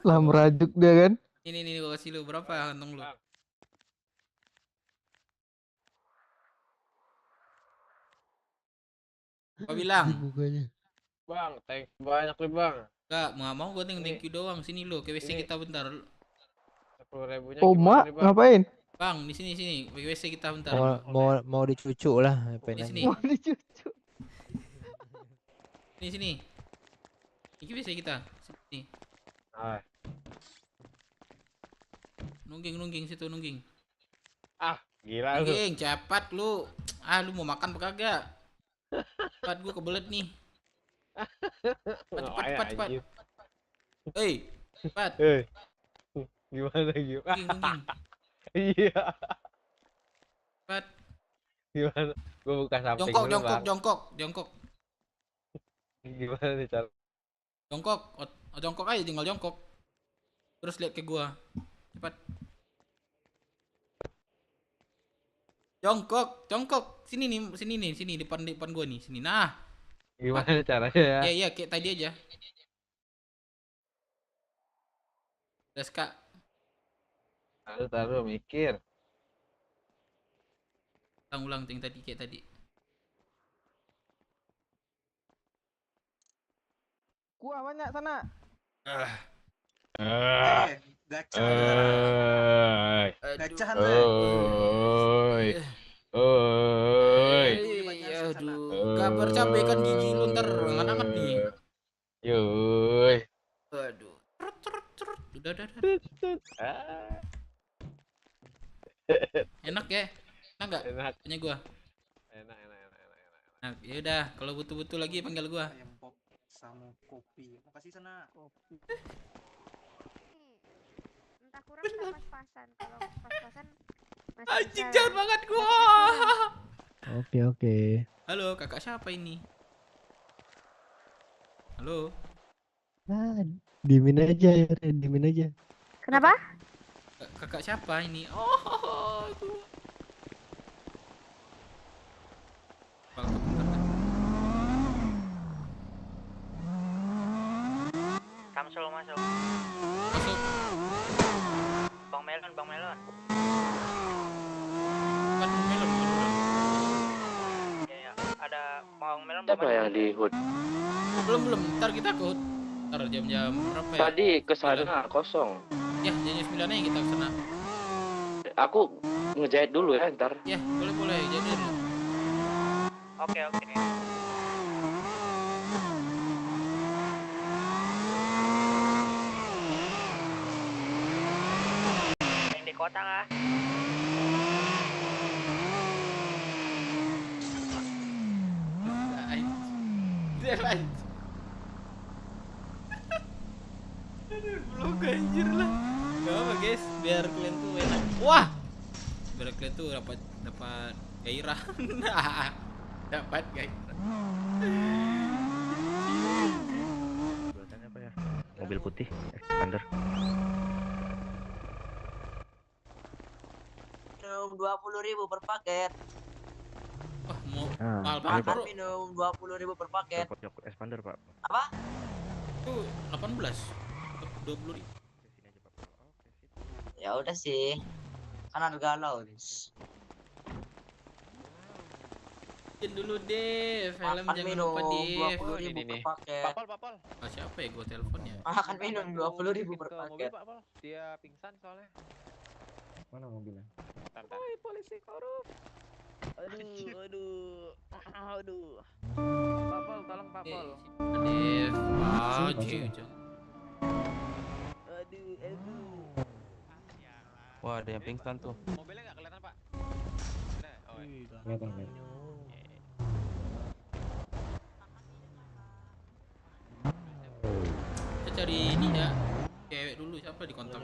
Lah merajuk dia kan. nih gue kasih lu berapa kantong lu? Bang. Apa bilang? Bukannya. Bang, thanks banyak nih, Bang. Enggak, mau gue thank you doang. Sini lu, ke WC Ini- kita bentar. 10.000-nya Oh, gimana Mak, nih, Bang? ngapain? Bang, di sini ke WC kita bentar. Mau dicucuk lah, apa Di sini. Mau dicucu. Sini. Ini ke WC kita. Sini. Ah, Nungging situ nungging. gila lu. Nungging, cepat lu. Ah, lu mau makan apa kagak? Cepat gue kebelet nih. Cepat. Anjir. Hei, cepat. Gimana? Nungging. Iya. Cepat. Gimana? Gue buka samping dulu, Bang. Jongkok. Gimana nih, cara? Jongkok. Jongkok aja, tinggal jongkok. Terus lihat ke gua. Cepat. Jongkok. Sini nih, depan gua nih, sini. Nah. Gimana caranya ya? Iya, kayak tadi aja. Terus Kak. Taruh mikir. Ulang yang tadi kayak tadi. Kuah banyak sana. Gacha. Gacahan Aduh, kabar cabai kan gigi lu ntar anget-anget nih. Yoi. Aduh. Udah. Enak ya? Enak enggak? Enak. Punya gua. Enak. Nah, ya udah, kalau butuh-butuh lagi panggil gua. Ayam pop sama kopi. Makasih sana. Kopi. Entah kurang entah pas-pasan. Kalau pas-pasan masih Anjing bisa jauh lah. banget gua. Oke. Halo, kakak siapa ini? Halo. Ah, diemin aja ya, diemin aja. Kenapa? Kakak siapa ini? Oh, itu. Kamsul masuk. Masuk. Bang Melon. Bukan melon. Iya. Ada Bang Melon. Siapa yang di HUD? Belum. Ntar kita ke HUD. Ntar jam-jam berapa ya? Tadi ke sana kosong. Ya, jam 9 aja kita ke sana. Aku ngejahit dulu ya ntar. Ya, boleh. Jadi dulu. Oke. Yang di kota kah? Aduh, belum anjir lah. Gak apa guys, biar kalian tuh enak. Wah, biar kalian tuh dapat gairah. Dapat gairah. Buatannya apa ya? Mobil putih, expander. 20.000 per paket. Wah, mau Nah, mahal banget bro. Minum 20.000 per paket. Expander, Pak. Apa? Itu 18. 20 ribu. Ya udah sih. Kan harga galau, guys. dulu Dev, helm Makan jangan minum lupa Dev. 20.000 per paket. Papal, papal. Oh, siapa ya gue teleponnya? Makan minum 20.000 per Ke mobil, paket. Pak, Pal. Dia pingsan soalnya. Mana mobilnya? Woi, polisi korup. Aduh. Papal, tolong Papal. Dev, aja. Aduh. Wah, ada yang pingsan tuh. Mobilnya nggak kelihatan, Pak. Oh, Kelihatan. Kita cari ini ya. Cewek dulu siapa di kontak?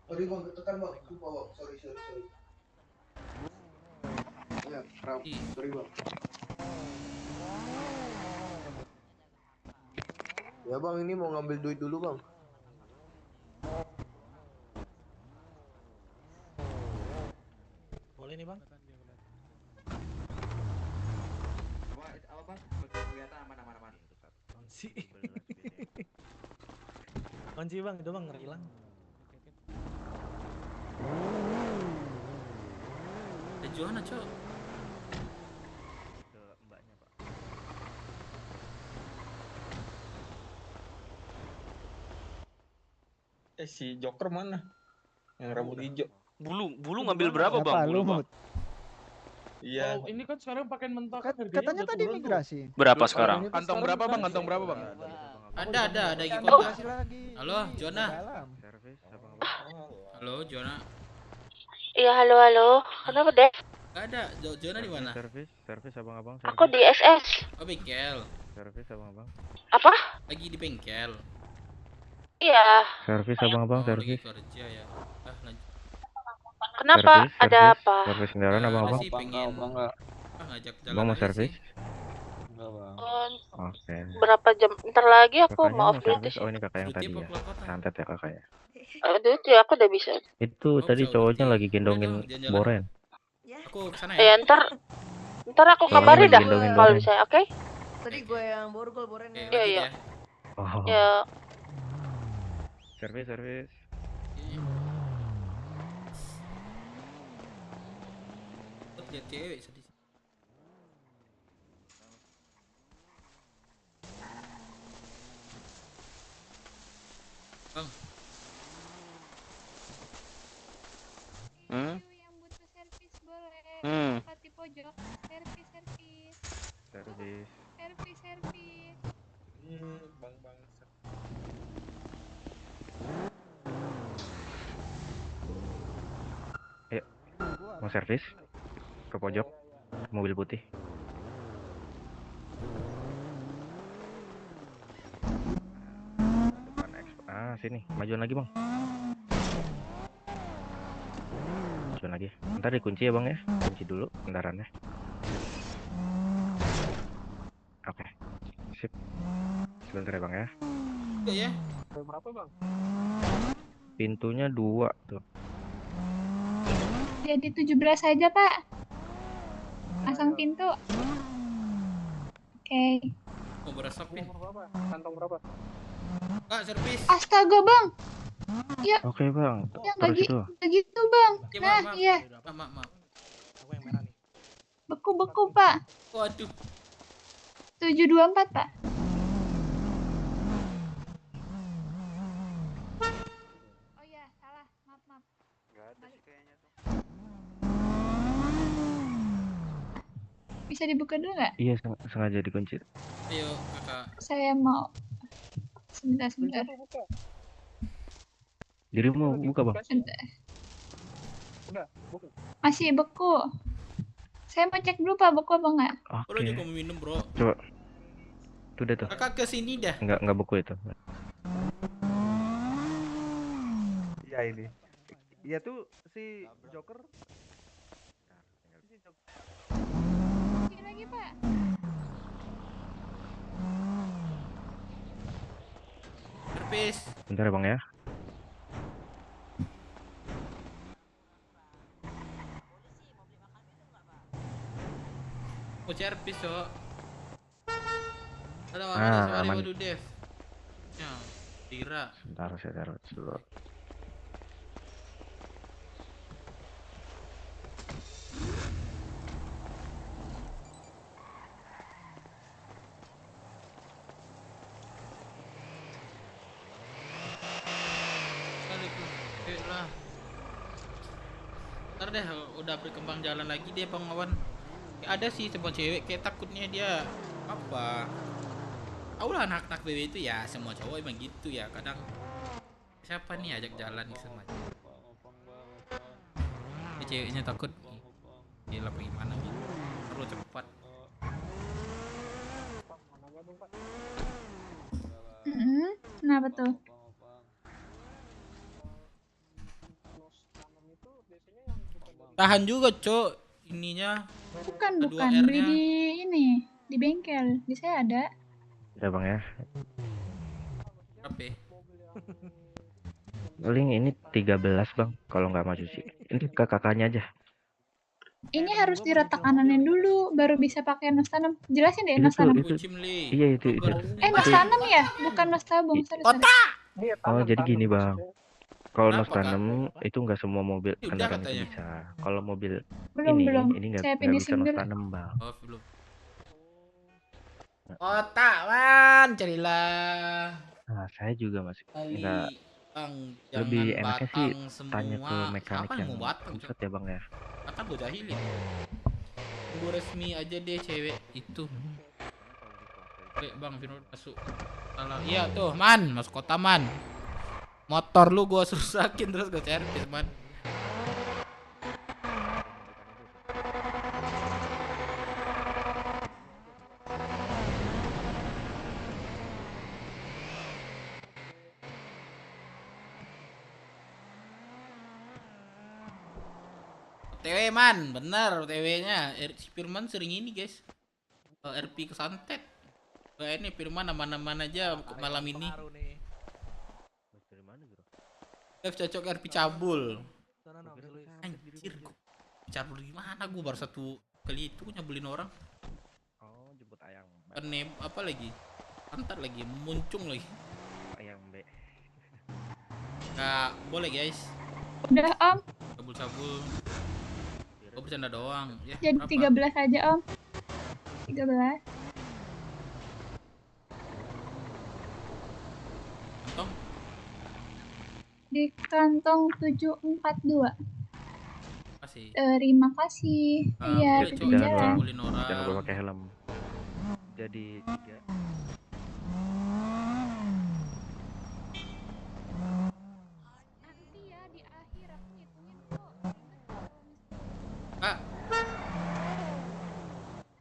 Sorry bang, tekan bang. Lupa bang. Sorry. Ya, sorry bang. Ya bang, ini mau ngambil duit dulu bang. Boleh nih bang. Apa bang? Kelihatan aman. Kunci bang, itu bang hilang. Ada Johanna, Cok. ke mbaknya, Pak. Si Joker mana? Yang rambut hijau. Bulu ngambil berapa, Bang? Apa lu Bulu, Bang? Mut? Iya. Oh, ini kan sekarang pakai mentah. Katanya tadi migrasi. Berapa sekarang? Kantong berapa bang? Kantong berapa bang? Ada di Kan kontak. migrasi lagi. Halo, Jona. Dalam. Servis, abang-abang. Halo, Jona. Iya, halo. Kenapa, Dek? Gak ada. Jona di mana? Servis abang-abang. Aku di SS. Oh, bengkel. Servis abang-abang. Apa? Lagi di bengkel. Iya. Servis abang-abang, Oh, lagi servis. kerja ya. Lanjut. Kenapa? Ada apa? Servis kendaraan Ada abang-abang. sih pengen ngajak jalan Bang mau aja servis? sih. Oh, Oke. berapa jam? Ntar lagi aku Kakaknya mau mau off duty servis? sih. Oh ini kakak yang Duty tadi apa ya. keluar kota? Santet ya kakaknya. Duty aku udah bisa. Itu Oh, tadi bisa cowoknya duty. lagi gendongin Udah, jalan-jalan. Boren. Aku kesana Ya, ya. ntar aku Cowoknya kabarin lagi dah gendongin kalau Boren. bisa, oke? Tadi gue yang borgol borennya. Oke, lanjut iya. ya. Oh. Ya, Servis. Lihat cewek sedih. Bang, yang butuh servis boleh. Tempat di pojok. Servis. Bang. Ayo. Mau servis? Ke pojok. Mobil putih. Depan sini. Majuan lagi, Bang. Majuan lagi. Ntar dikunci ya, Bang ya. Kunci dulu kendaraannya. Oke. Sip. Sebentar ya, Bang ya. enggak ya? Berapa bang? Pintunya 2 tuh. Jadi 17 aja, Pak. Pasang pintu. Oke. Mau berasapin. Kantong berapa? Kak, servis. Astaga, Bang. Ya, Oke, Bang. ya Terus itu. gitu, Bang. Ya, Nah, maaf. iya. Maaf. Aku yang merah nih. Beku, Pak. Waduh. 724, Pak. Oh iya, salah. Maaf. Enggak ada sih kayaknya tuh. Bisa dibuka dulu nggak? Iya, sengaja dikunci. Ayo, Kakak. Saya mau. Sebentar. Dirimu buka, Bang. Sebentar. Udah, buka. Masih beku. Saya mau cek dulu, Pak, beku apa nggak? Bro, dia mau minum, Bro. Coba. Tuh udah tuh. Kakak ke sini dah. Enggak beku itu. Iya ini. Iya tuh si Joker. Sini lagi, Pak. Servis. Bentar ya, Bang ya. Mau servis, Cok. Halo, Ah, sorry, aman. waduh, Dev. Ya, Kira. Bentar saya taruh dulu. Kali lah. Ntar deh udah berkembang jalan lagi deh pengawan. Ada sih semua cewek kayak takutnya dia apa? Tahu lah anak-anak BW itu ya semua cowok emang gitu ya kadang siapa nih ajak jalan sama ceweknya takut gila gimana gitu terlalu cepat. Kenapa tuh? Tahan juga cok ininya. Bukan kedua beli R-nya. di ini di bengkel. Di saya ada. Ya bang ya. Berapa? Link ini 13 bang. Kalau nggak maju sih. Ini ke kakaknya aja. Ini harus diretak kanannya dulu baru bisa pakai nos tanam. Jelasin deh Itu nos tanam. itu. Iya itu. Nos tanam ya, bukan nos tabung. Sorry. Oh jadi gini bang. Kalau nos Kenapa, Kak? tanam itu nggak semua mobil Udah kendaraan katanya. itu bisa. Kalau mobil Belum. ini Saya nggak bisa finishing nos dulu. tanam bang. Oh belum. Otak man carilah. Nah saya juga masih Kali nggak. bang Lebih jangan enaknya sih batang semua. tanya ke mekanik Siapa yang mau batang cok? pusat ya bang ya. Akan gue jahilin. Gue resmi aja deh cewek itu. Oke bang Vino masuk. Salah. Iya tuh man masuk kota man. Motor lu gue rusakin terus gue servis man. OTW man, bener OTW-nya. Si Firman sering ini guys. RP kesantet. Ini Firman aman-aman aja malam ini. Dev cocok RP cabul. Anjir, cabul gimana? Gue baru satu kali itu nyabulin orang. Oh jemput ayam. Penem apa lagi? Antar lagi, muncung lagi. Ayam B. Nggak boleh guys. Udah om, Cabul-cabul. Gue bercanda doang. Ya, jadi berapa? 13 aja om. 13. Kantong? Di kantong 742. Kasih. Terima kasih. Iya, boleh, kita Cok. di Jangan jalan. Cabulin orang. Jangan lupa pakai helm. Jadi 3. Nanti ya di akhir aku hitungin kok. Kak,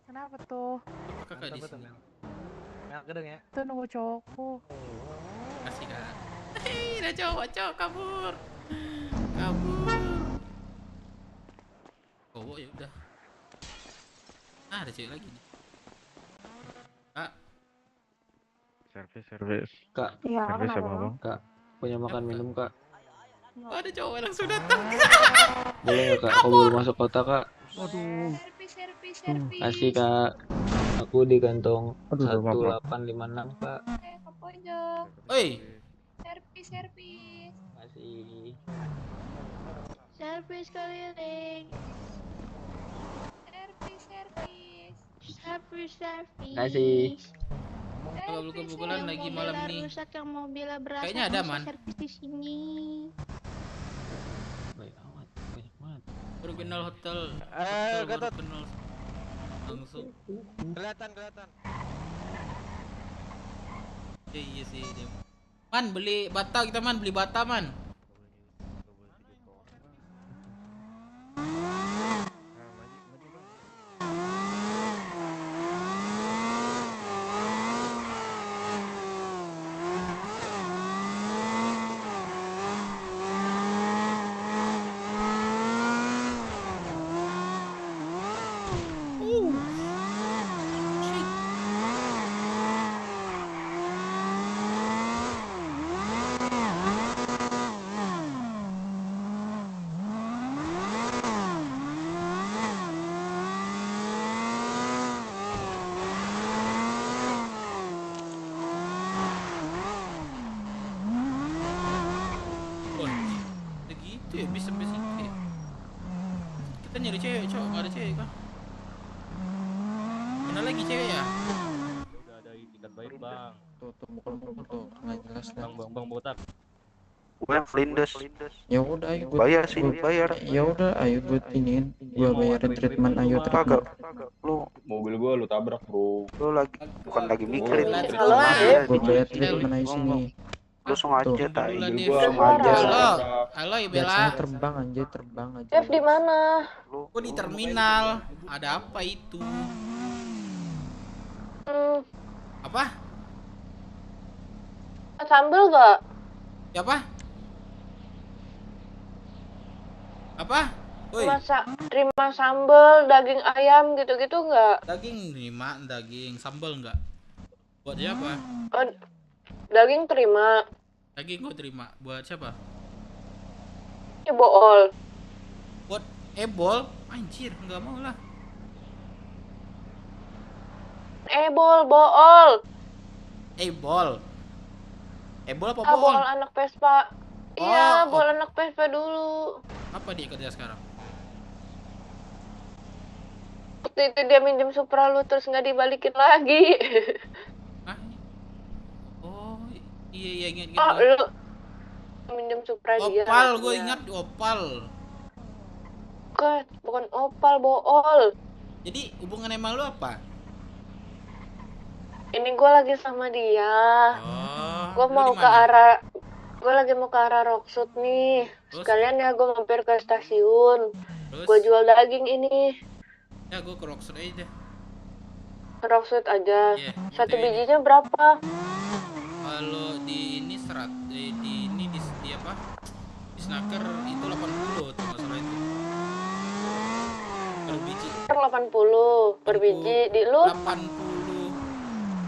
Kenapa tuh? kakak di sini. Mel gedeng ya. Tuh nunggu cowokku. Kasih kak. Hei, ada cowok kabur. Kabur. Cowok ya udah. Ah, ada cewek lagi nih. Kak, Servis. Kak, Iya, Servis kenapa, sama Bang? bang. Kak, punya makan minum kak. oh, ada cowok langsung datang. Boleh nggak kak? Kau baru masuk kota kak? Servis. Kasih kak. Aku di kantong Aduh, maaf, 1856 kak. Ke pojok. Oi, Servis. Kasih. Servis keliling. Servis. Kasih. kalau lu kebetulan lagi malam nih. Rusak yang mobilnya berasa. Kayaknya ada, Man. Servis di sini. Baik amat, banyak banget. Baru kenal hotel. Baru kenal langsung. Kelihatan. Iya sih dia. Man beli bata kita man, beli bata man. habis ini. Kita nyari cewek, cowok nggak ada cewek kah? Mana lagi cewek ya? Udah ada itikat baik bang. Tuh mukul tuh nggak jelas dah. Bang botak. Gue yang Flindes. Ya udah ayo gue Bayar sih, bayar. Ya udah ayo gue iniin. Gue bayarin treatment ayo Kagak. treatment. Lu Mobil gua lu tabrak bro. lu lagi bukan lagi mikirin. Halo, Adit. Gue bayar treatment ayo sini. Langsung aja tai. Dulu, Adit. Langsung aja. Halo ya Bella. Biasanya terbang anjay terbang aja. Dev di mana? Gua di terminal. Ada apa itu? Apa? Sambel gak? Siapa? Apa? Woi, Terima sambel, daging ayam gitu-gitu nggak? daging terima, daging sambal enggak? Buat siapa? Oh, daging terima. Daging gua terima. Buat siapa? Ya bool. Buat ebol? Anjir, enggak mau lah. Bool. Ebol. Ebol apa Bool bool? anak Vespa. Iya, Oh, bool anak Vespa dulu. Apa dia kerja sekarang? Waktu itu dia minjem Supra lu terus nggak dibalikin lagi. Hah? Oh, iya ingat Oh, gitu. lu minjem Supra dia. Opal, gue Iya. ingat Opal. Bukan Opal, bool. Jadi hubungan emang lu apa? Ini gue lagi sama dia. Gue lu mau di ke mana? arah, gue lagi mau ke arah Rocksud nih. Terus? Sekalian ya gue mampir ke stasiun. Terus? Gue jual daging ini. Ya gue ke Rockstar aja. Ke Rocksud aja. Iya, Satu OTW. bijinya berapa? Kalau di ini di ini di apa? Di snacker itu 80 tuh nggak salah itu. Per biji. Per 80 per biji. Di lu? 80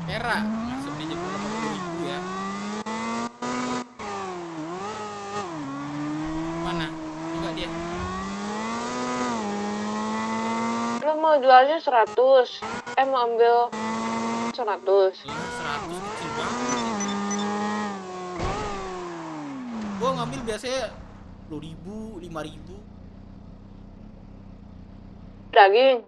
perak. Maksudnya jadi 80.000 ya. Mana? Enggak dia. Lu mau jualnya 100. Mau ambil 100. 100 kecil banget. Gua ngambil biasanya 10.000, 5.000. Daging.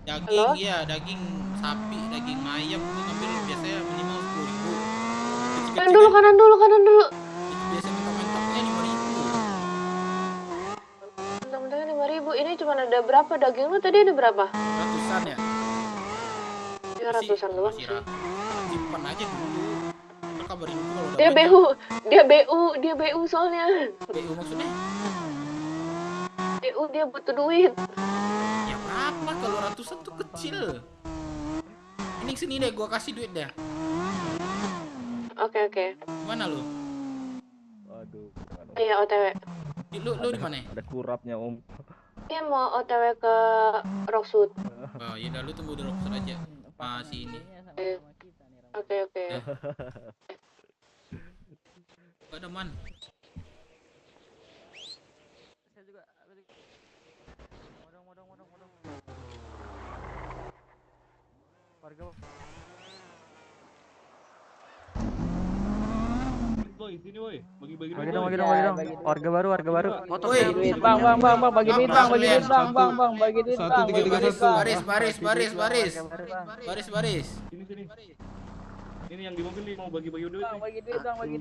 Daging, Halo? iya, daging sapi, daging ayam gua ngambil biasanya minimal 10.000. Kanan dulu. Biasanya mentok-mentoknya 5.000. Mentang-mentangnya 5.000. Ini cuma ada berapa daging lu tadi ada berapa? Ratusan ya? Ya ratusan doang Masih sih. simpan aja dulu. Ntar kabarin gua kalau udah Dia banyak. BU soalnya. BU maksudnya? BU dia butuh duit. Ya apa kalau ratusan tuh kecil. Ini sini deh, gua kasih duit deh. Oke. Gimana lu? Waduh. Iya OTW. Lu di mana? Ada kurapnya om. Iya mau OTW ke Rocksud. Oh, ya udah lu tunggu di Rockstar aja. Masih ini. Oke. Gak ada man. Woi, sini woi. Bagi-bagi Bagi dong. Warga baru. Woi, Bang, bagi duit bang, bagi duit bang. 1, 3, 3, 1. Baris. Ini yang di mobil nih mau bagi-bagi duit nih. Bagi duit bang. Bagi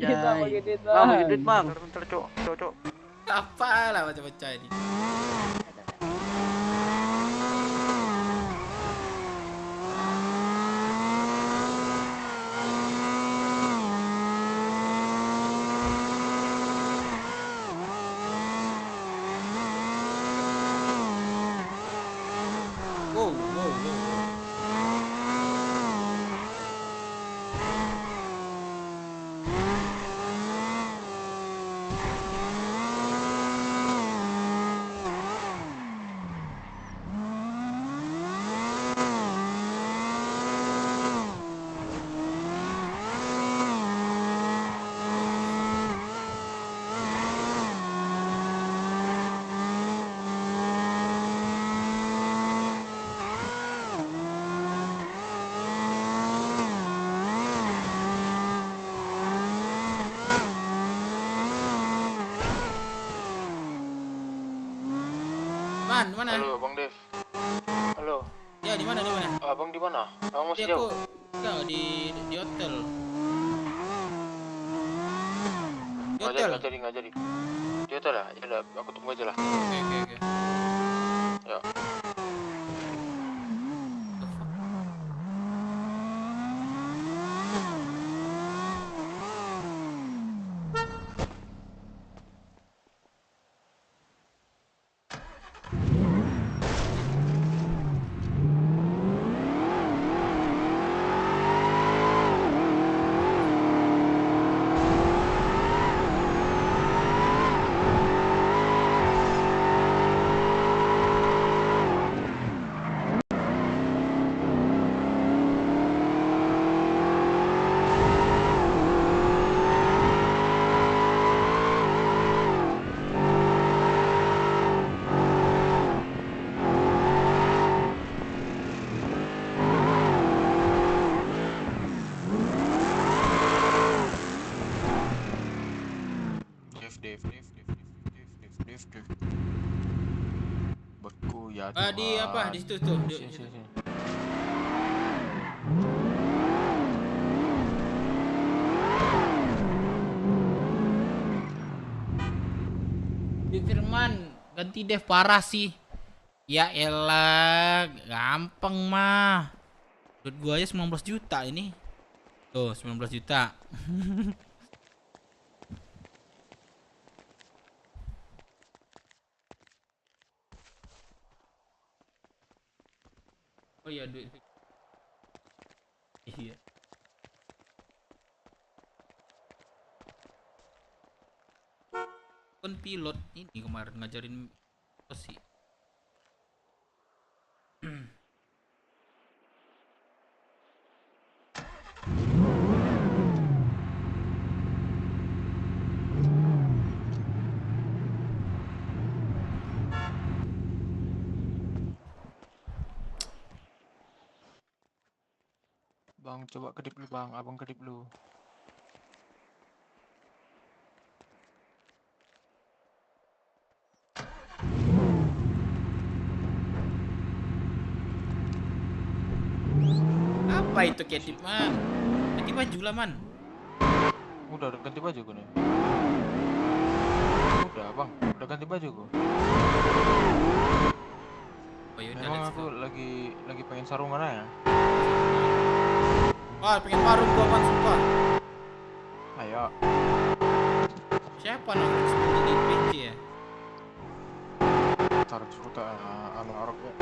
duit bang. Bentar cok. Apa lah macam-macam ini. Wow. Man, mana? Halo, Bang Dev. Halo. Ya, di mana? Abang di mana? Abang masih Ya, jauh. di hotel. Di Nggak hotel. jadi. Di hotel ya? Ya udah, aku tunggu aja lah. Oke. Ya. Dev. Beku ya. Di apa? Di situ tuh. Sini. Di Firman ganti Dev parah sih. Ya elah, gampang mah. Duit gua aja 19 juta ini. Tuh, 19 juta. Oh iya, duit. Iya. Kan pilot ini kemarin ngajarin sih. Bang, coba kedip dulu bang, abang kedip dulu. Apa itu kedip man? Ganti baju lah man. Udah ganti baju gue nih. Udah bang, udah ganti baju gue. Oh yaudah, Memang let's aku go. lagi pengen sarungan aja. Wah, pengen marung gua man, sumpah. Ayo. Siapa namanya seperti di PC ya? Taruh suruh anu arok ya.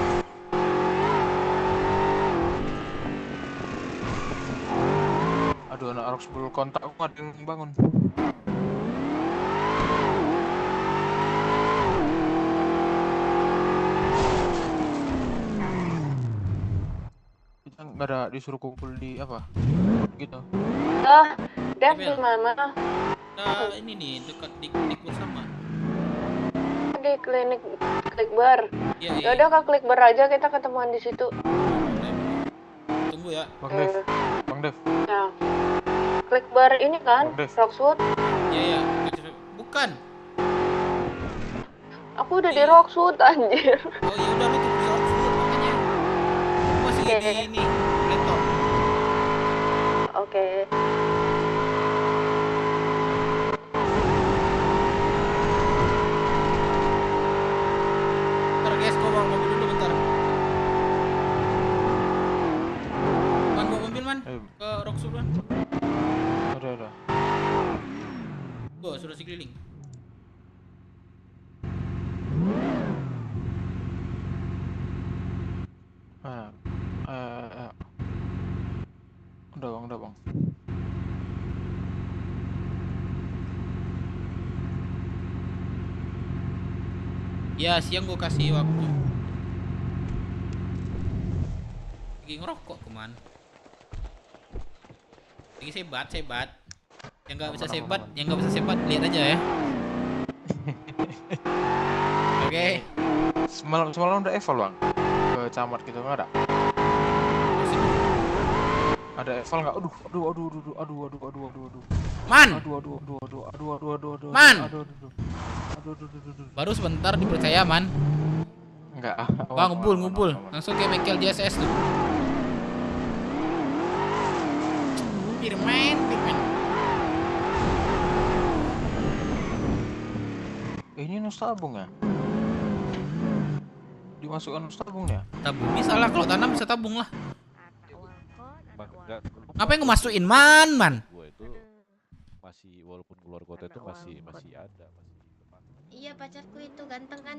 Aduh, anak arok 10 kontak aku nggak ada yang bangun. Kita nggak ada disuruh kumpul di apa? Gitu. Dev di mana? Ini nih dekat di klinik bersama. Di klinik Klikbar. Iya. Ya udah ke Klikbar aja, kita ketemuan di situ. Tunggu ya. Bang Dev. Ya. Klikbar ini kan, Roxwood. Iya. Bukan. Aku udah di Roxwood anjir. Oh ya udah lu tunggu di Roxwood makanya. Gua masih di ini laptop. Oke. Bentar guys, gua bawa mobil dulu bentar. Man, bawa mobil man ke Roxwood man. Udah. Gua sudah sekeliling. Udah bang. Ya siang gua kasih waktu. Lagi ngerokok kuman. Lagi sebat. Yang nggak bisa sebat, lihat aja ya. Oke. Semalam udah eval bang ke camat gitu nggak ada? Ada eval nggak? Aduh. Man. Aduh. Man. Baru sebentar dipercaya man. Enggak. Bang, ngumpul. Langsung kayak bengkel JSS tuh. Firman. Ini nus tabung ya? Dimasukkan nus tabung ya? Tabung bisa lah, kalau tanam bisa tabung lah. Enggak. Ngapain ngemasukin man? Gua itu masih walaupun keluar kota itu masih ada, Iya, pacarku itu ganteng kan?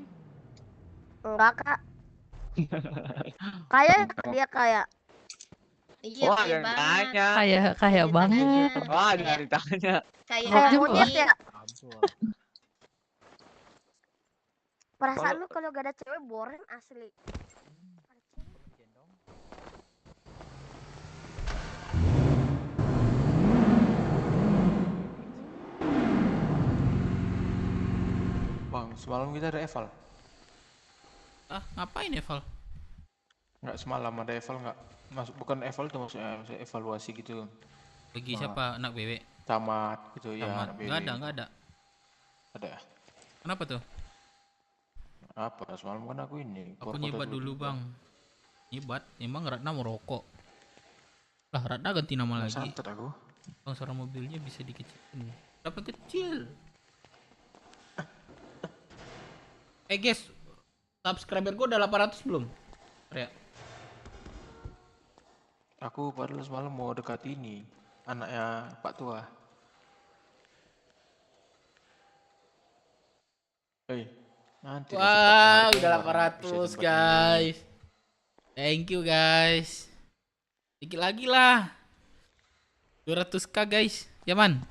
Enggak, Kak. Kayak dia kayak. Iya, Wah, kayak yang banget. tanya. Kayak banget. Wah, jangan ditanya. Kayak monyet ya. Perasaan lu kalau gak ada cewek boring asli. Bang, semalam kita ada eval. Ah, ngapain eval? Enggak, semalam ada eval enggak? Bukan eval itu maksudnya evaluasi gitu. Bagi siapa? Anak bebek? Camat gitu ya. Tamat. Nggak ada. Ada ya? Kenapa tuh? Apa? Semalam kan aku ini. Aku nyibat dulu bang. Nyibat? Emang Ratna merokok? Lah Ratna ganti nama lagi. Santet aku. Bang, suara mobilnya bisa dikecilin. Berapa kecil? Guys, subscriber gue udah 800 belum? Rea. Aku padahal semalam mau dekat ini, anaknya Pak Tua. Nanti. Wah, udah 800 guys. Thank you guys. Dikit lagi lah. 200k guys. Ya man.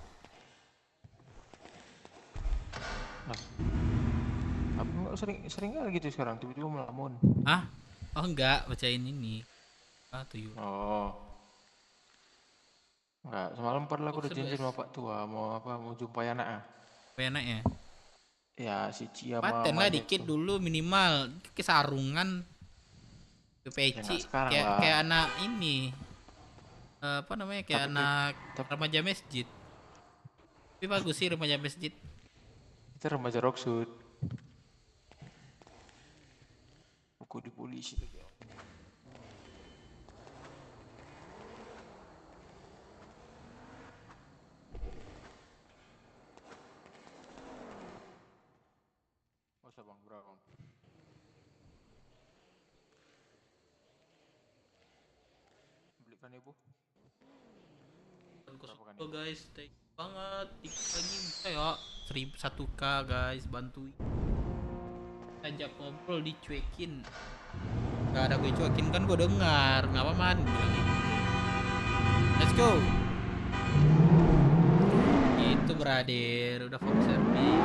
Aku sering kali gitu sekarang, tiba-tiba melamun. Hah? Oh enggak, bacain ini. Tuh. Oh. Enggak, semalam padahal aku udah janji sama Pak Tua mau jumpai anaknya. Jumpai anaknya? Ya, si Cia paten lah dikit itu. Dulu minimal ke sarungan ke peci ya, kayak anak ini apa namanya kayak anak remaja masjid. Tapi bagus sih remaja masjid. Itu remaja Rocksud. Aku di polisi lagi. Bang, berapa? Belikan ibu. Oh guys, thank you banget. Dikit lagi bisa ya 1k guys, bantuin. Ajak ngobrol dicuekin. Gak ada gue cuekin kan gue dengar. Ngapa man bilang gitu. Let's go. Itu brother, udah fokus serving.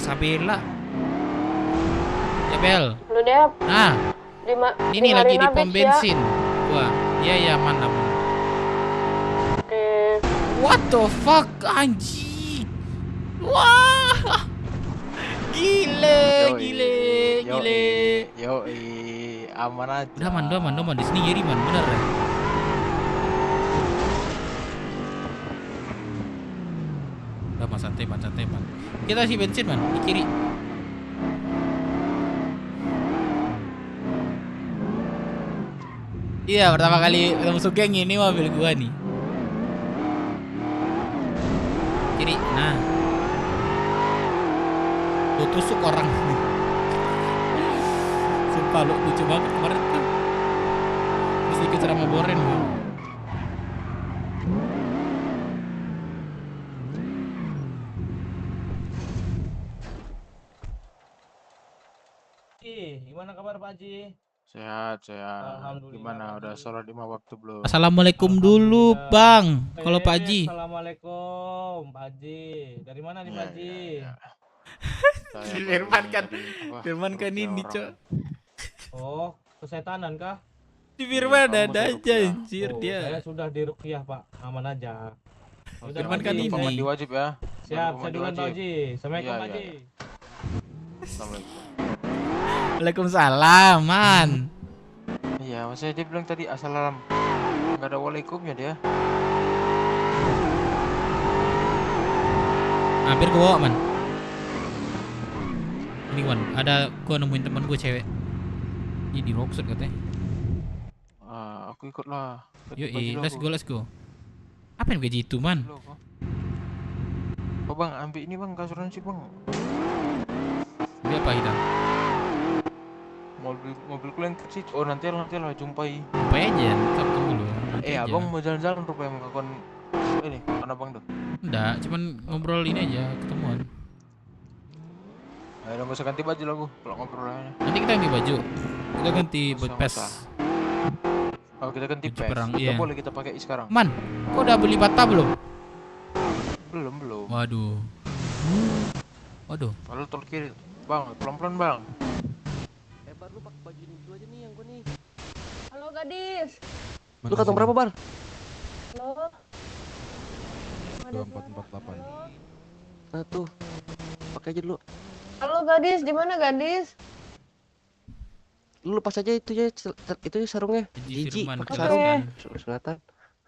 Isabella. Ya Bel. Lu deh. Nah. Ini lagi di pom bensin. Wah, iya mana. What the fuck anjing. Wah. Gile. Aman aja. Udah aman. Di sini kiri man, bener ya. Udah man, santai man. Kita isi bensin man, di kiri. Iya, pertama kali masuk geng ini mobil gua nih. Kiri, nah. Lu tusuk orang. Sumpah lu lucu banget kemarin tuh. Terus dikejar sama Boren gua. Gimana kabar Pak Haji? Sehat. Alhamdulillah, Gimana? Pak Udah Haji. sholat 5 waktu belum? Assalamualaikum dulu, Bang. Kalau Pak Haji. Assalamualaikum Pak Haji. Dari mana nih Pak Haji? Si Firman kan ini, Cok. Oh, kesetanan kah? Si Firman ada aja anjir dia. Saya sudah diruqyah Pak, aman aja. Udah, Firman kan ini. Mandi wajib ya. Siap, saya duluan Pak Haji. Assalamualaikum Pak Haji. Assalamualaikum. Waalaikumsalam, man. Iya, maksudnya dia bilang tadi assalam. Enggak ada waalaikumnya dia. Hampir gua bawa, man. Ini Wan, ada gua nemuin teman gua cewek. Ini di Rockset katanya. Aku ikut lah. Yoi, let's go. Apa yang gaji itu, man? Oh bang, ambil ini bang, asuransi bang. Dia apa Hidang? Mobilku yang kecil. Oh nanti lah jumpai. Jumpai aja, tunggu dulu. Abang mau jalan-jalan rupanya melakukan ini, mana bang tuh? Enggak, cuman ngobrol ini aja, ketemuan. Ayo nggak usah ganti baju lah gua, kalau ngobrol aja. Nanti kita ganti baju. Kita ganti pes. Oh kita ganti Baju pes. perang, Nggak iya. boleh kita pakai sekarang. Man, kok udah beli bata belum? Belum. Waduh. Lalu tol kiri, bang, pelan-pelan bang. Bar lu pakai baju ini dulu aja nih yang gua nih. Halo gadis. Lu kantong berapa, Bar? Halo. 2448. Nah tuh. Pakai aja dulu. Halo gadis, di mana gadis? Lu lepas aja itu ya sarungnya. Jijik Pakai kelas sarung. kan. Sunatan.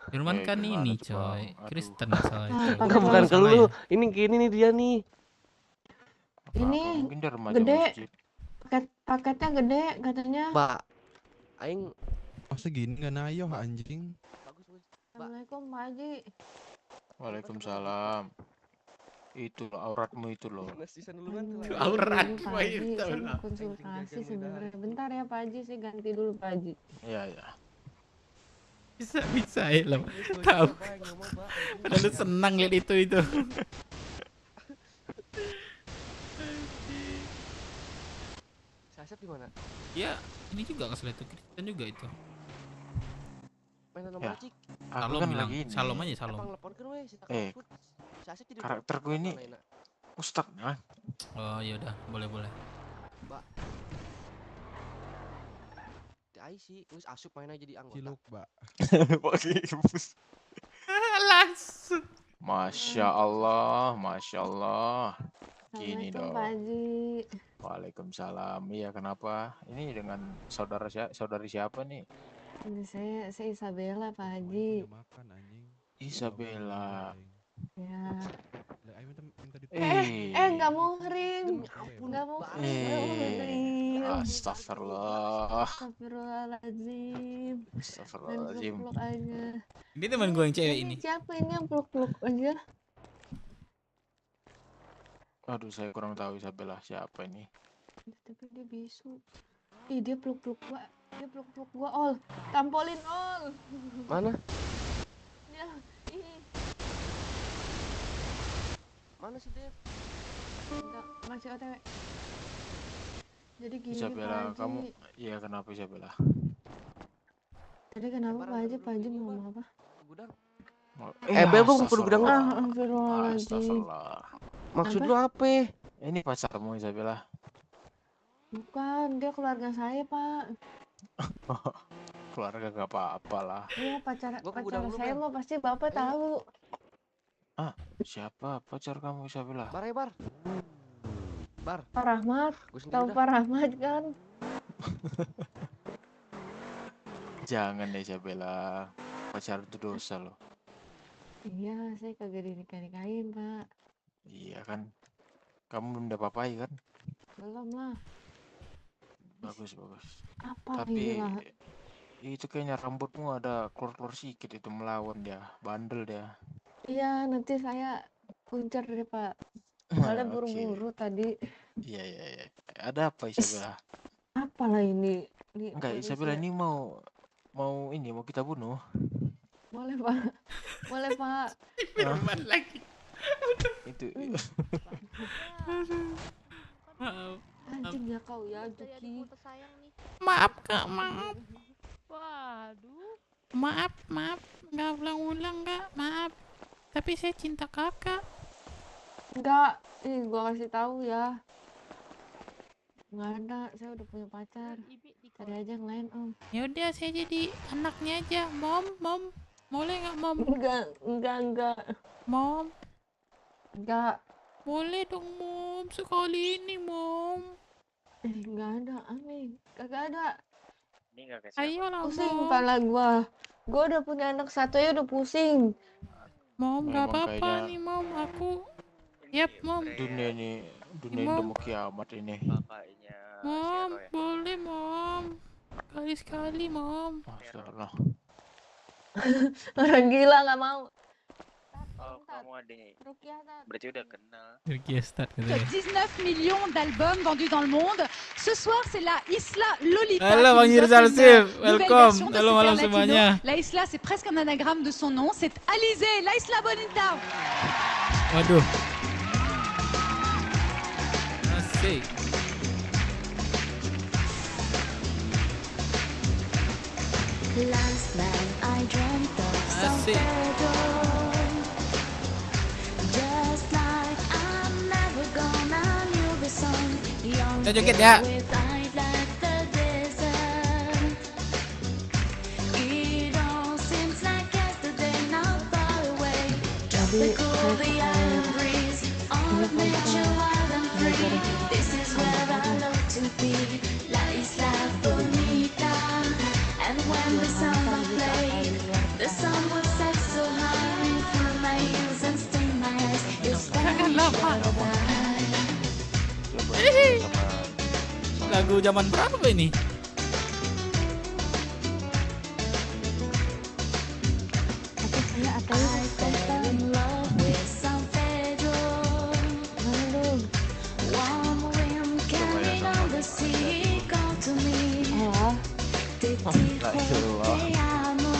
Firman kan ini coy, Kristen asal itu. Enggak bukan ke lu. Ini gini nih dia nih. Ini Mungkin dia remaja gede. masjid. Paketnya gede katanya. Mbak, aing Masa gini gak nayo anjing? Assalamualaikum Pak Haji. Waalaikumsalam. Itu loh, auratmu itu loh. Aurat Pak Haji, saya mau konsultasi sebenarnya. Bentar ya Pak Haji, saya ganti dulu Pak Haji. Iya. Bisa ya lo. Tahu. Padahal lu senang lihat itu. Asep di mana? Ya, ini juga kesulitan itu Kristen juga itu. Mainan Ya, nomor cik. Salom kan bilang, lagi ini. Salom aja Salom. Abang lepon kan weh, si tak Eh, takut. Si Asep jadi karakterku ini Ustadz kan? Oh ya udah, boleh. Mbak. Di IC, terus Asup main aja di anggota. Ciluk, Mbak. Langsung. Masya Allah. Gini Assalamualaikum dong. Pak Haji. Waalaikumsalam. Iya kenapa? Ini dengan saudari siapa nih? Ini saya Isabella Pak Haji. Isabella. Ya. Eh. Nggak muhrim. Nggak muhrim. Astagfirullah. Astagfirullahaladzim. Astagfirullahaladzim. Peluk aja. Ini teman gue yang cewek ini. Siapa ini yang peluk-peluk aja? Aduh, saya kurang tahu Isabella siapa ini. Tapi dia bisu. Ih, dia peluk-peluk gua. Ol. Tampolin ol. Mana? Dia. Ih. Mana sih Dev? Enggak, masih OTW. Jadi gini Isabella, Pak Haji. kamu iya kenapa Isabella? Tadi kenapa Pak Haji mau ngomong apa? Gudang. Bel gua ke gudang. Astagfirullahaladzim. Maksud lu apa? Ini pacar kamu Isabella. Bukan, dia keluarga saya Pak. Keluarga gak apa-apa lah. Iya pacar gudang dulu, saya Bel. mah pasti Bapak tahu. Siapa pacar kamu Isabella? Bar. Pak Rahmat, Gue sendiri tahu dah. Pak Rahmat kan? Jangan deh Isabella. Pacaran itu dosa loh. Iya, saya kagak dinikahin Pak. Iya kan. Kamu belum ada papai kan? Belum lah. Bagus bagus. Apa Tapi ini lah? itu kayaknya rambutmu ada keluar-keluar sedikit, itu melawan dia, bandel dia. Iya, nanti saya kuncar deh Pak. Soalnya Oke. buru-buru tadi. Iya iya iya. Ada apa Isabella? Apalah ini? Enggak, Isabella ini mau kita bunuh. Boleh Pak. Boleh Pak. Firman lagi. Itu. Maaf. Anjing ya kau ya, Juki. Maaf kak, maaf. Waduh. Maaf, nggak ulang-ulang kak, maaf. Tapi saya cinta kakak. Enggak, gua kasih tahu ya. Nggak ada, saya udah punya pacar. Cari aja yang lain Om. Ya udah, saya jadi anaknya aja, mom. Boleh nggak mom? Enggak. Mom. Enggak. Boleh dong mom, sekali ini mom. Enggak ada, Amin. Kagak ada. Ayolah Pusing mom. kepala gua. Gua udah punya anak satu ya udah pusing. Mom, nggak Memang apa-apa kayaknya nih mom, aku. Yap mom. dunia ini Mom. udah mau kiamat ini. Mom, boleh mom. Sekali mom. Masalah. Orang gila nggak mau. Oh, kamu adanya. Rukiah, Tat. Berarti udah kenal. katanya. 19 millions d'albums vendus dans le monde. Ce soir, c'est la Isla Lolita. Halo, qui Bang nous Yirzal offre une Sif. nouvelle Welcome. version de Halo, Super malam Latino. semuanya. La Isla, c'est presque un anagramme de son nom. C'est Alizé, la Isla Bonita. Waduh. Asik. Last night I dreamt of San Asik. Pedro. Just like I'm never gonna knew the song. Young Kita joget ya. with eyes like the desert. It all seems like yesterday, not far away. Tropical, the island breeze. All of nature wild and free. This is where I love to be. La Isla Bonita. And when the summer played, the sun would set so high through my ears and sting my eyes. Your Spanish lullaby. Lagu zaman berapa ini? I fell in love with San Pedro. Warm wind carried on the sea, called to me. Te dijo te amo.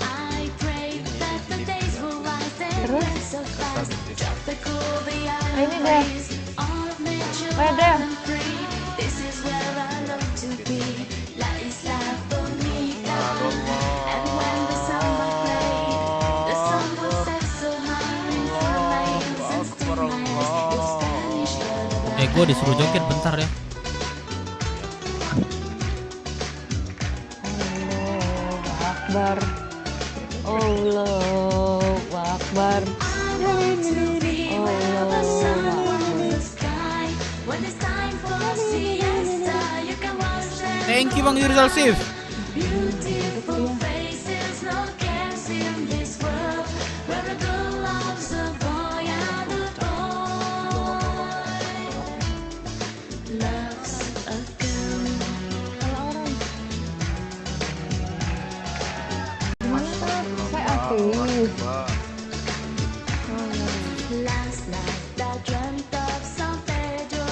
I prayed that the days will rise and went so fast. Tropical, the island breeze. All of nature wild and free. This is where I love to be. La Isla Bonita. And when the summer played, the sun would set so high through my ears and sting my eyes. Your Spanish lullaby. Gue disuruh joget bentar ya. Akbar. Allahu Akbar. When it's time for siesta, you can watch them. Thank you Bang Yirzal Sif. Beautiful faces, no cares in this world. Where a girl loves a boy and a boy loves a girl. Saya aktif. Last night I dreamt of San Pedro.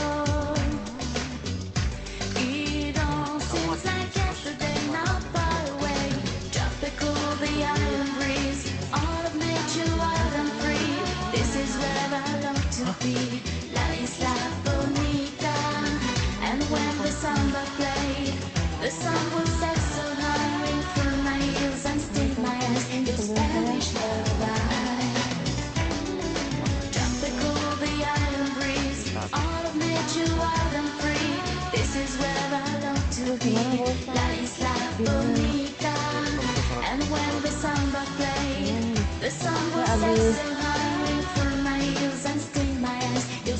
It all seems like yesterday, not far away. Tropical, the island breeze. All of nature wild and free. This is where I love to be. La Isla Bonita. And when the samba played, the sun would set so high in through my ears and sting my eyes. Your Spanish lullaby. Tropical, the island breeze. All of nature wild and free. This is where I love to be. La Isla Bonita. And when the samba played, the sun would set so high through my ears and sting my eyes. Your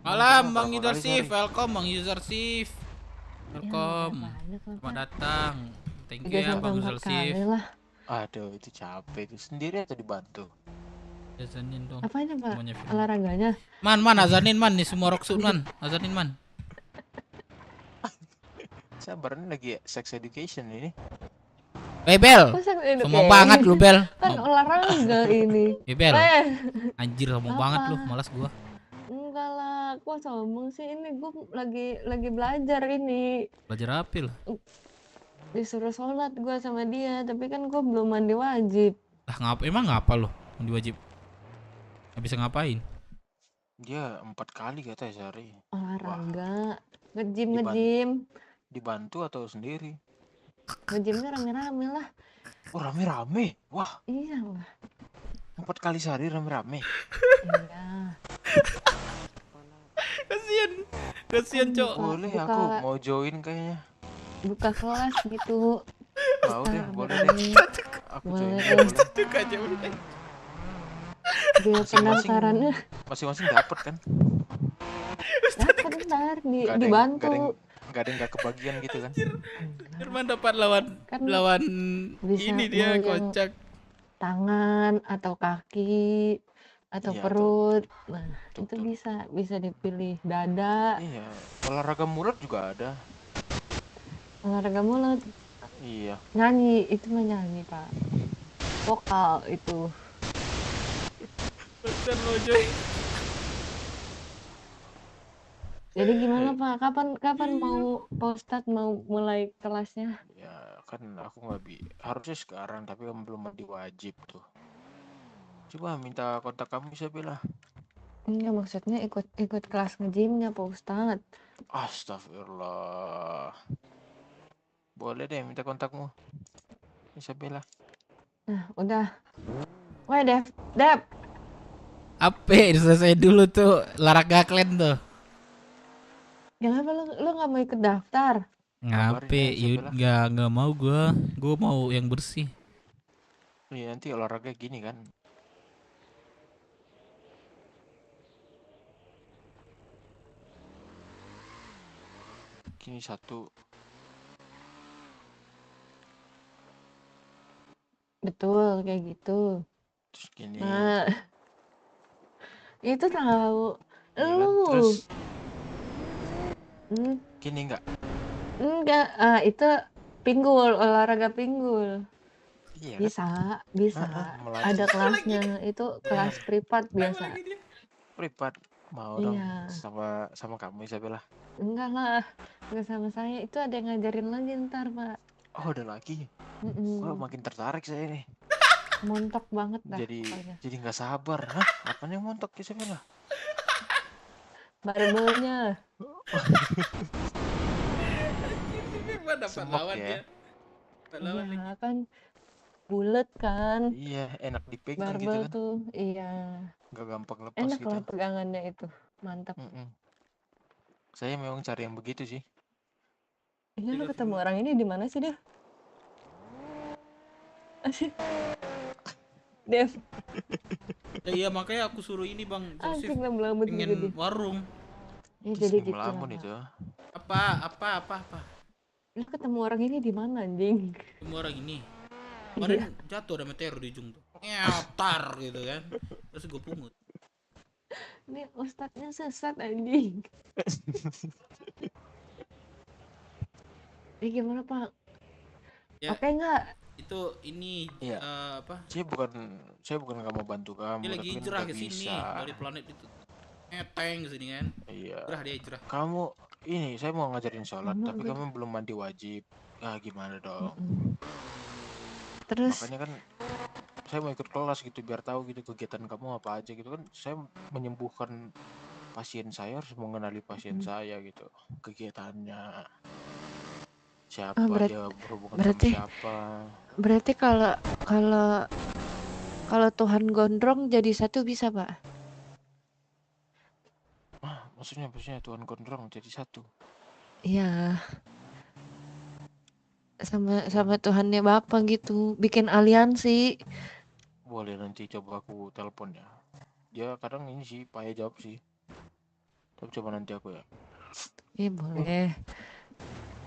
Malam Bang berapa User kali Shift, sehari? welcome Bang User Shift. Welcome. Selamat datang. Thank you ya Bang User Shift. lah. Aduh, itu capek itu. Sendiri atau dibantu? Azanin dong. Apanya Pak? Semuanya film. Olahraganya? Man, azanin man nih semua rocksud man. Azanin man. Sabar, ini lagi sex education ini. Bel. Kok sex education? Sombong banget lu Bel. Kan olahraga ini. Bel. Eh. Anjir sombong banget lu, malas gua. Enggak lah, kok sombong sih, ini gue lagi belajar ini. Belajar apa lu? Disuruh sholat gue sama dia, tapi kan gue belum mandi wajib. Lah emang ngapa lu mandi wajib? Gak bisa ngapain? Dia 4 kali katanya sehari. Olahraga, nge-gym. Dibantu atau sendiri? Nge-gymnya rame-rame lah. Oh rame-rame? Wah. Iya lah. 4 kali sehari rame-rame? Iya. Kasian cok. Boleh aku mau join kayaknya. Buka kelas gitu. Mau deh, boleh deh. Aku join boleh. Biar pendaftarannya Masing-masing dapat kan? dapat ntar dibantu. Gak ada yang gak kebagian gitu kan? Firman dapat lawan Bisa ini dia mau yang kocak. tangan atau kaki atau Iya, perut. Nah, itu bisa dipilih. Dada, Iya, olahraga mulut juga ada. olahraga mulut, Iya. nyanyi, itu mah nyanyi, Pak. Vokal itu. Pesan lo Joy. Jadi gimana, Pak? Kapan mau Pak Ustadz mau mulai kelasnya? Ya kan aku harusnya sekarang tapi kan belum mandi wajib tuh. Coba minta kontak kamu Isabella. Enggak, maksudnya ikut kelas nge-gymnya Pak Ustadz. Astagfirullah. Boleh deh minta kontakmu Isabella. Nah, udah. Woi, Dev. Apa? Selesai dulu tuh olahraga kalian tuh. Kenapa lu nggak mau ikut daftar? Ngape? Nggak mau gua mau yang bersih. Iya nanti olahraga gini kan. Gini satu. Betul, kayak gitu. Terus gini. Nah, itu tahu. Iya kan? Lu. Terus gini enggak? Enggak, itu pinggul, olahraga pinggul. Iya kan? Bisa. melatih. Ada kelasnya. Itu kelas privat biasa. Privat. Mau dong Iya. sama kamu Isabella. Enggak lah, enggak sama saya. Itu ada yang ngajarin lagi ntar, Pak. Oh, ada lagi. Wah, makin tertarik saya nih. Montok banget dah Jadi pokoknya. nggak sabar. Hah? Apanya yang montok Isabella? Barbelnya. Dapat lawan ya. Iya kan, bulat kan. Iya, enak dipegang gitu Barbel kan. tuh, iya. Nggak gampang lepas Enak gitu. lah pegangannya itu, mantap. Saya memang cari yang begitu sih. Ini lu ketemu orang ini di mana sih, Dev? Dev. Ya, iya makanya aku suruh ini Bang Joseph. Anjing lah melamun Pengen begini. warung. Ya jadi gitu lah, Melamun Pak. itu. Apa? Lu ketemu orang ini di mana, anjing? Semua orang ini. Iya. Kemarin jatuh ada meteor di ujung tuh. Ngetar gitu kan. Terus gue pungut. Ini ustadznya sesat, anjing. Ini gimana, Pak? Ya, Oke nggak? Itu ini Iya. apa? Saya bukan nggak mau bantu kamu. Dia lagi tapi kan hijrah nggak ke sini bisa. dari planet itu. Ngeteng ke sini kan. Iya. Hijrah dia hijrah. Kamu ini saya mau ngajarin sholat Lama tapi gue. kamu belum mandi wajib. Ah gimana dong? Terus Makanya kan saya mau ikut kelas gitu biar tahu gitu kegiatan kamu apa aja gitu kan. Saya menyembuhkan pasien saya harus mengenali pasien saya gitu. Kegiatannya siapa dia berhubungan berarti- sama siapa. berarti kalau Tuhan gondrong jadi satu bisa, Pak? Maksudnya Tuhan gondrong jadi satu. Iya. Sama Tuhannya Bapak gitu, bikin aliansi. Boleh nanti coba aku telepon ya. Dia kadang ini sih payah jawab sih. Tapi coba nanti aku ya. Iya boleh.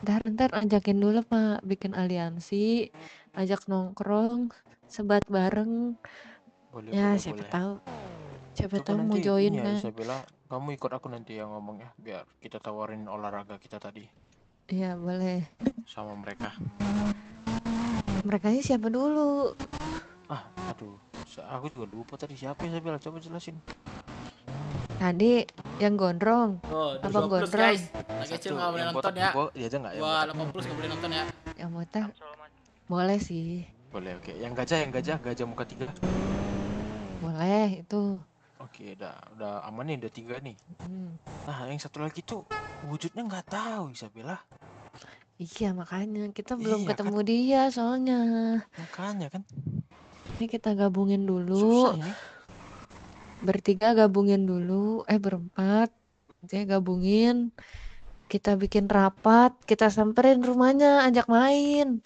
Ntar ajakin dulu Pak, bikin aliansi, ajak nongkrong, sebat bareng. Boleh, Ya boleh, siapa boleh. tahu, siapa Coba tahu mau nanti join ini ya kan. Isabella, kamu ikut aku nanti yang ngomong ya, biar kita tawarin olahraga kita tadi Iya boleh. sama mereka. Merekanya siapa dulu? Aduh, aku juga lupa tadi siapa Isabella, coba jelasin. Tadi yang gondrong, Oh, abang 20 gondrong. guys. Lagi kecil Satu, nggak boleh yang nonton botak ya. dia aja nggak? Yang Gua botak. 80 nggak boleh nonton ya. Yang botak boleh sih, Boleh, oke. Yang gajah muka 3. boleh itu. Oke, udah aman nih, udah 3 nih. Hmm. Nah, yang satu lagi tuh wujudnya nggak tahu Isabella. Iya makanya kita belum Iya ketemu dia soalnya. Makanya kan. Ini kita gabungin dulu. Susah ini. Bertiga gabungin dulu, berempat. Saya gabungin. Kita bikin rapat, kita samperin rumahnya, ajak main.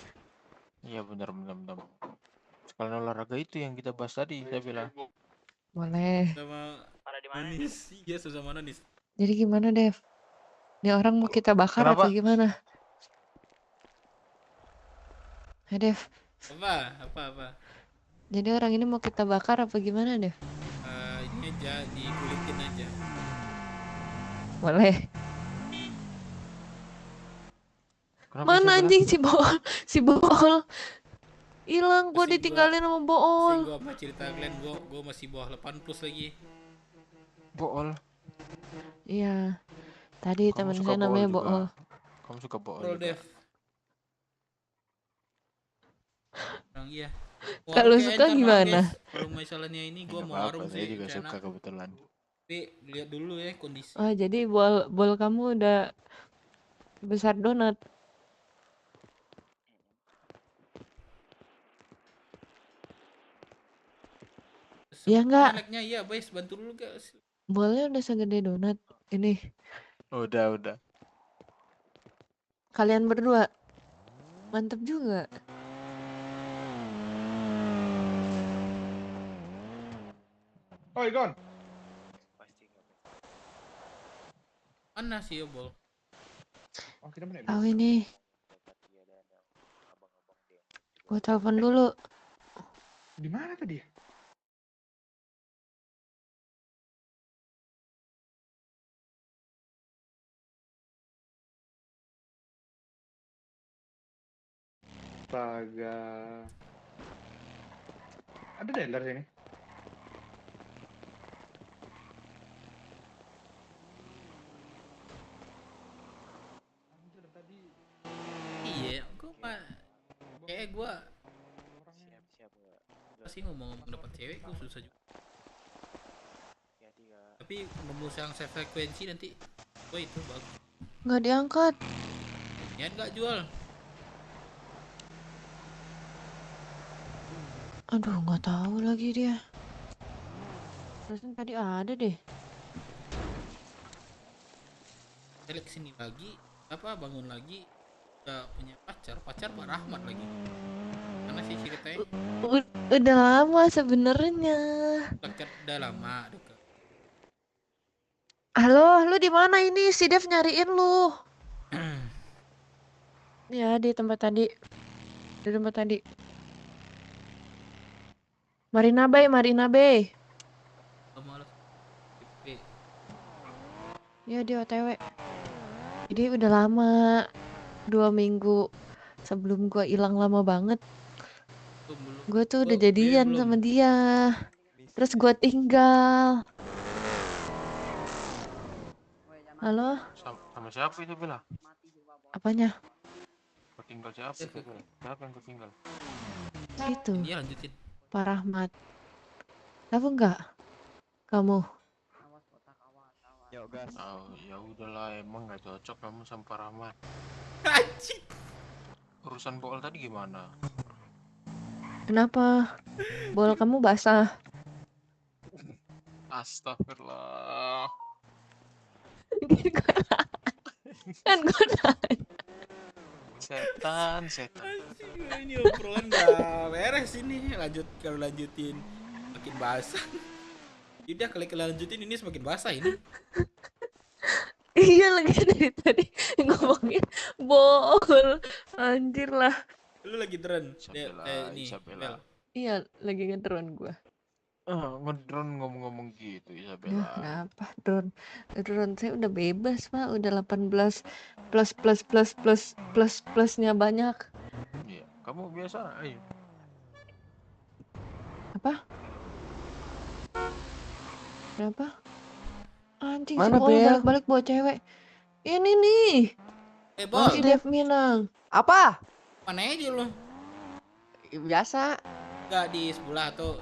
Iya benar. Sekalian olahraga itu yang kita bahas tadi Isabella. Boleh. Sama Nonis. Iya, sama Nonis. Jadi gimana, Dev? Ini orang mau kita bakar Kenapa? apa gimana? Dev. Apa? Jadi orang ini mau kita bakar apa gimana, Dev? Ini aja dikulitin aja. Boleh. Kenapa Mana Isabella? anjing si Bool? Hilang, gua ditinggalin sama Bool. Gua apa cerita kalian, gua masih bawah 8 plus lagi. Bool. Iya. Tadi Kamu teman suka saya namanya juga. Bool. Kamu suka bool Bro juga. Dev. Iya. Kalau Oke, suka ntar malam, gimana? guys. Kalau misalnya ini gua Nggak mau apa-apa, warung saya sih juga rencana. suka kebetulan. Tapi lihat dulu ya kondisi. Oh, jadi bol kamu udah besar donat. Iya enggak? Meleknya iya, guys, bantu dulu guys. Bolnya udah segede donat. Ini Udah. kalian berdua. Mantep juga. Oi, Gon. Mana sih ya, Bol? Oh, kita mana? Tahu ini. Gua telepon dulu. Di mana tadi? Astaga. Ada dealer sini. Iya, gua pasti ngomong dapat cewek gua susah juga. Tapi nemu yang sefrekuensi nanti gua itu bagus. Nggak diangkat. Ya nggak jual. Aduh, nggak tahu lagi dia. Rasanya tadi ada deh. Balik sini lagi, bangun lagi, udah punya pacar Pak Rahmat lagi. Mana sih ceritanya? Udah lama sebenarnya. Dekat udah lama dekat. Halo, lu di mana ini? Si Dev nyariin lu. Ya, di tempat tadi. Di tempat tadi. Marina Bay. Ya, dia OTW. Jadi udah lama. 2 minggu sebelum gua hilang lama banget. Gua tuh udah jadian sama dia. Terus gua tinggal. Halo? Sama siapa itu Bella? Apanya? Kau tinggal siapa itu Bella? Siapa yang kau tinggal? Itu. Iya, lanjutin. Pak Rahmat. Tahu nggak? Kamu? Yuk gas. Oh, ya udahlah, emang nggak cocok kamu sama Pak Rahmat. Anjing. Urusan bool tadi gimana? Kenapa? Bol kamu basah. Astagfirullah. Kan gue nanya. Setan. Ini obrolan nggak beres ini. Kalau lanjutin makin basah. Udah kali lanjutin ini semakin basah ini. Iya lagi dari tadi ngomongin bool. Anjir lah. Lu lagi drone. Isabella, Ini, Isabella. Bel. Iya lagi ngedrone gua. Ngedrone ngomong-ngomong gitu, Ya Isabella. kenapa drone? Drone saya udah bebas Pak, udah 18 plusnya banyak. Iya, kamu biasa, ayo. Apa? Kenapa? Anjing si Mana, Bol Bel? balik-balik bawa cewek. Ini nih. Bol. Si Dev Minang. Apa? Mana aja lu? Biasa. Enggak di sebelah atau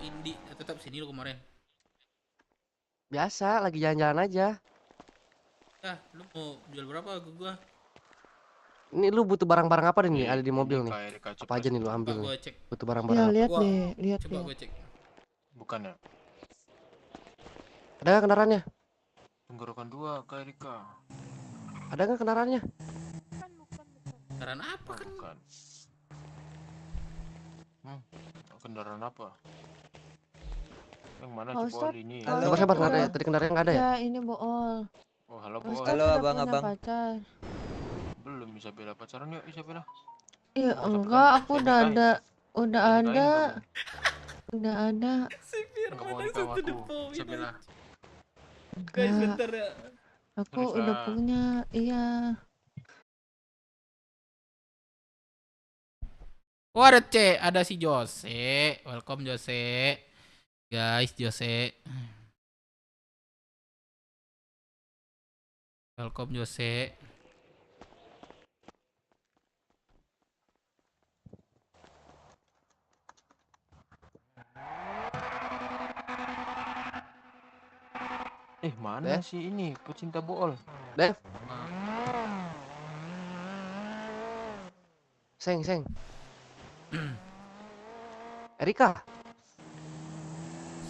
tetap sini lu kemarin? Biasa, lagi jalan-jalan aja. Dah, lu mau jual berapa ke gua? Ini lu butuh barang-barang apa nih ada di mobil nih? KRK Apa aja nih lu Coba ambil gua nih? cek. Butuh Ya barang-barang apa? lihat deh, lihat Coba deh. gua cek. Bukan ya? Ada nggak kendaraannya? Tenggorokan 2 KRK. Ada nggak kendaraannya? Kendaraan apa kan? Bukan. Kendaraan apa? Yang mana Pak coba Ustadz, ini? Sabar sabar, nggak ada ya? Tadi kendaraan nggak ada ya? Ya ini bool. Oh, halo Pak Bool. Ustadz Halo, udah punya pacar. Belum Isabella, pacaran yuk Isabella. Iya Mau enggak, pacaran? aku Saya udah nikahin. ada, udah Saya nikahin ada, kamu. udah ada. Nggak mau nikah sama aku, Isabella. Guys, Enggak, bentar ya. aku Terus, udah punya, iya. Oh ada C, ada si Jose. Welcome Jose. Guys, Jose. Welcome Jose. Mana sih ini pecinta Bool? Dev. Seng. Erika.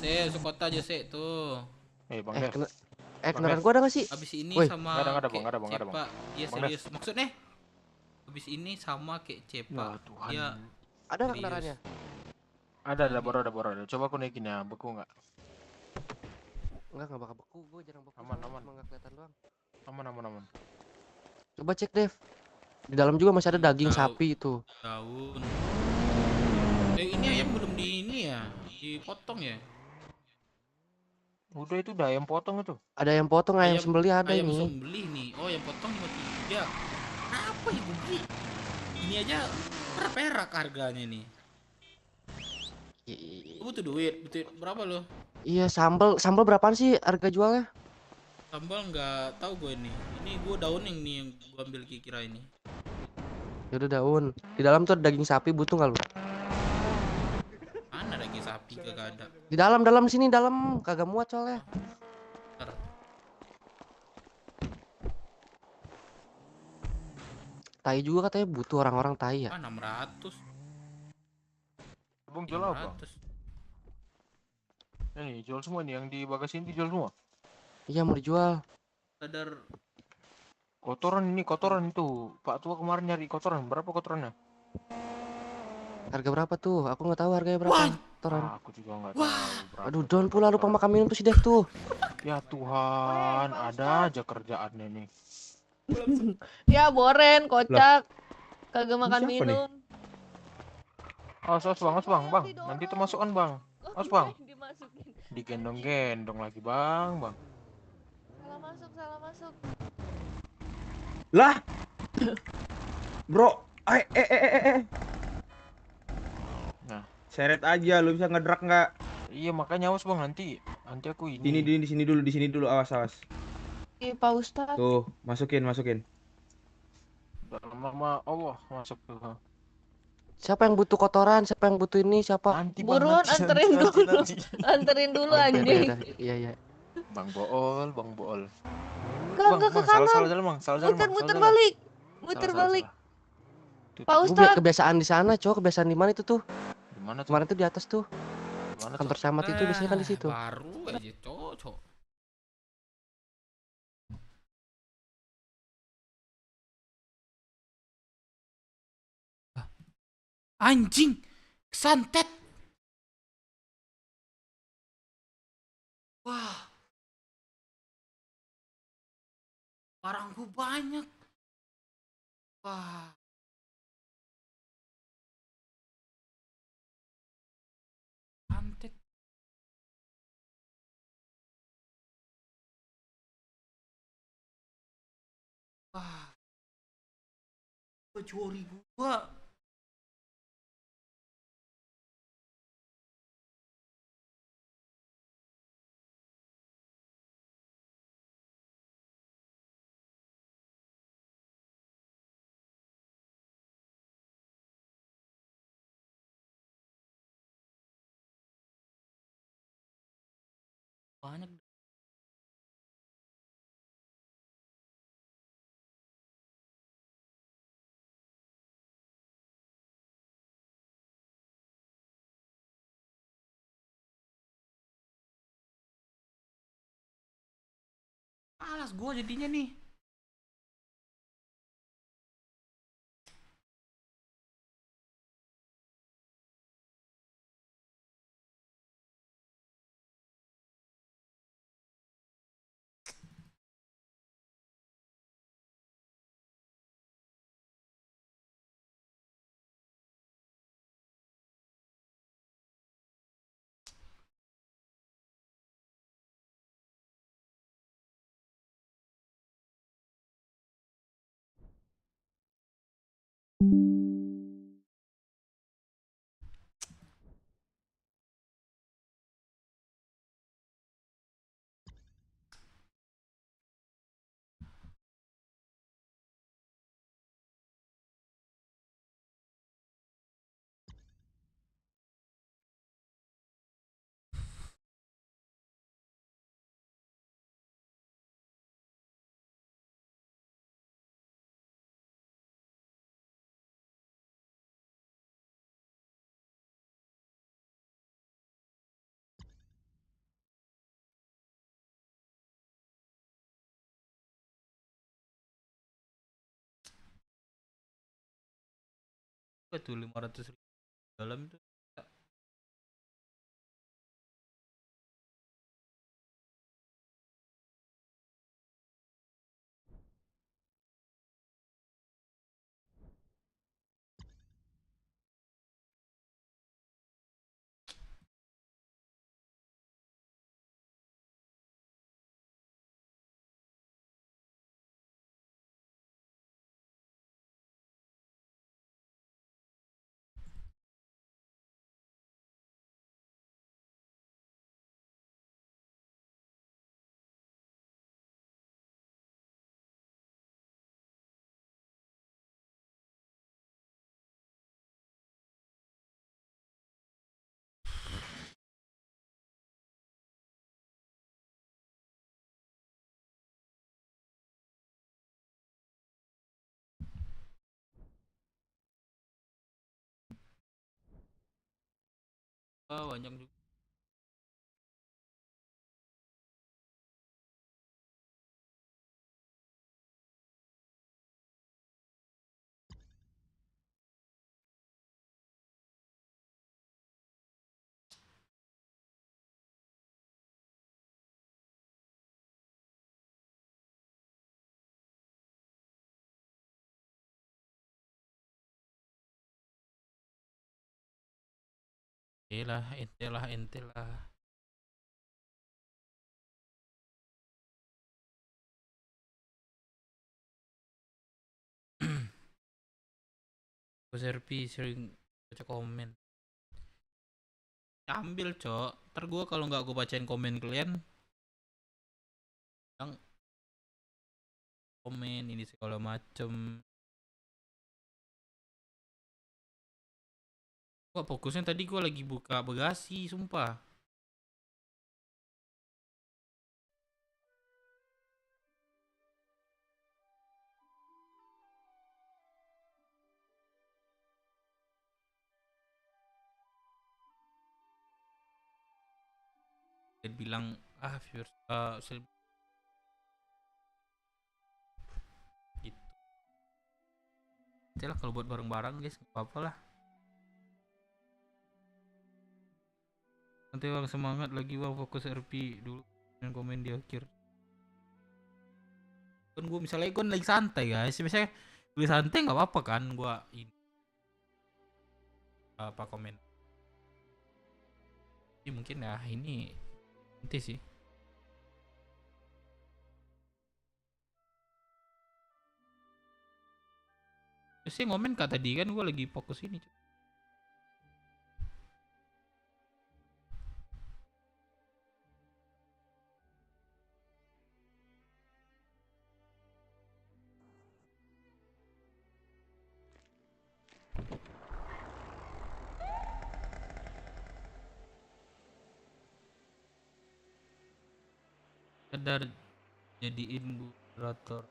Sekota Jose tuh. Bang Dev. Kendaraan gua ada nggak sih? Abis ini Woi. sama Nggak ada, Bang. kayak Nggak ada, Cepa. Bang. Iya Bang serius. Maksudnya abis ini sama kayak Cepa. Tuhan. Iya. Ada nggak kendaraannya? Ada, baru ada. Coba aku naikin ya, beku nggak? Nggak bakal beku, gua jarang beku. Aman. Cuma nggak kelihatan doang. Aman. Coba cek Dev. Di dalam juga masih ada daging sapi itu. Daun. Ini ayam belum di ini ya? Dipotong ya? Udah itu udah ayam potong itu. Ada ayam potong, ayam sembelih ada ayam ini. sembelih nih. Oh, yang potong 53. Apa ya gue beli? Ini aja perak harganya nih. Lu butuh duit berapa lo? Iya, sambal berapaan sih harga jualnya? Sambal nggak tahu gue ini. Ini gue downing nih yang gue ambil kira ini. Ya udah daun. Di dalam tuh ada daging sapi, butuh nggak lu? Mana daging sapi kagak ada. Di dalam sini kagak muat soalnya. Ntar. Tai juga katanya butuh orang-orang tai ya. 600. Bang jual apa? Ini jual semua nih yang di bagasi ini dijual semua. Iya mau dijual. Sadar kotoran itu. Pak tua kemarin nyari kotoran. Berapa kotorannya? Harga berapa tuh? Aku nggak tahu harganya berapa. Kotoran. Aku juga nggak tahu. Berapa. Aduh, Don pula lupa makan minum tuh si Dev tuh. Ya Tuhan, ada aja kerjaannya nih. Ya boren, kocak. Kagak makan siapa nih? minum. Awas bang. Nanti itu masukkan bang. Awas bang. Dimasukin. Digendong-gendong lagi bang. Salah masuk. Lah. Bro, Nah, seret aja, lu bisa ngedrak nggak? iya makanya awas bang, nanti aku ini. Di sini dulu, awas. Ih, Pak Ustadz. Tuh, masukin. Dalam nama Allah masuk tuh. Siapa yang butuh kotoran? Siapa yang butuh ini? Siapa? Buruan anterin dulu. Anterin dulu anjing. Iya. Bang Bool. Enggak ke kanan. Salah jalan bang. Muter balik. Muter balik. Pak Gua Ustadz. kebiasaan di sana, Cok. Kebiasaan di mana itu tuh? Di mana tuh? Kemarin tuh di atas tuh. Mana Kantor camat itu biasanya kan di situ. Baru aja cocok. Anjing, santet. Wah. Barangku banyak. Wah. Antet. Wah. Curi gua. Banyak. Malas gua jadinya nih. Tuh 500.000 dalam itu. Banyak juga. Ente lah. Gue serpi sering baca komen. Ambil cok. Ntar gue kalau nggak gue bacain komen kalian, yang komen ini segala macem. Gua fokusnya tadi gue lagi buka bagasi, sumpah. Dia bilang viewers gitu. Itulah kalau buat bareng-bareng guys, nggak apa-apa lah. Nanti bang semangat lagi bang, fokus RP dulu dan komen di akhir. Kan gue misalnya gue lagi santai guys, biasanya gue santai nggak apa-apa kan gue ini apa komen. Ini mungkin ya ini nanti sih. Terus sih ngomen kak tadi kan gue lagi fokus ini. Sadar jadiin moderator.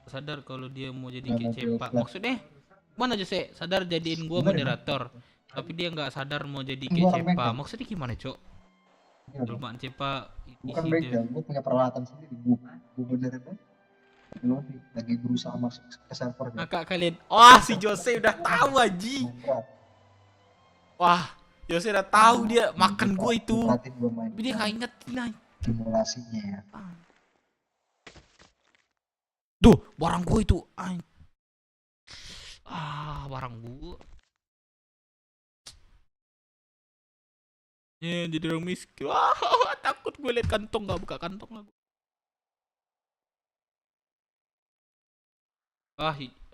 Sadar kalau dia mau jadi kecepa. Maksudnya mana aja sih sadar jadiin gua moderator. Tapi dia nggak sadar mau jadi kecepa. Maksudnya gimana, Cok? Lumayan cepa Bukan bengkel, gue punya peralatan sendiri. Gue benerin aja. Lagi berusaha masuk ke server. Kakak kalian. Wah, si Jose udah tahu aji. Wah, Jose udah tahu dia makan gue itu. Tapi dia nggak inget lah. Simulasinya ya. Duh, barang gue itu. Barang gue. Ya, jadi orang miskin. Wah, takut gue liat kantong, nggak buka kantong lah.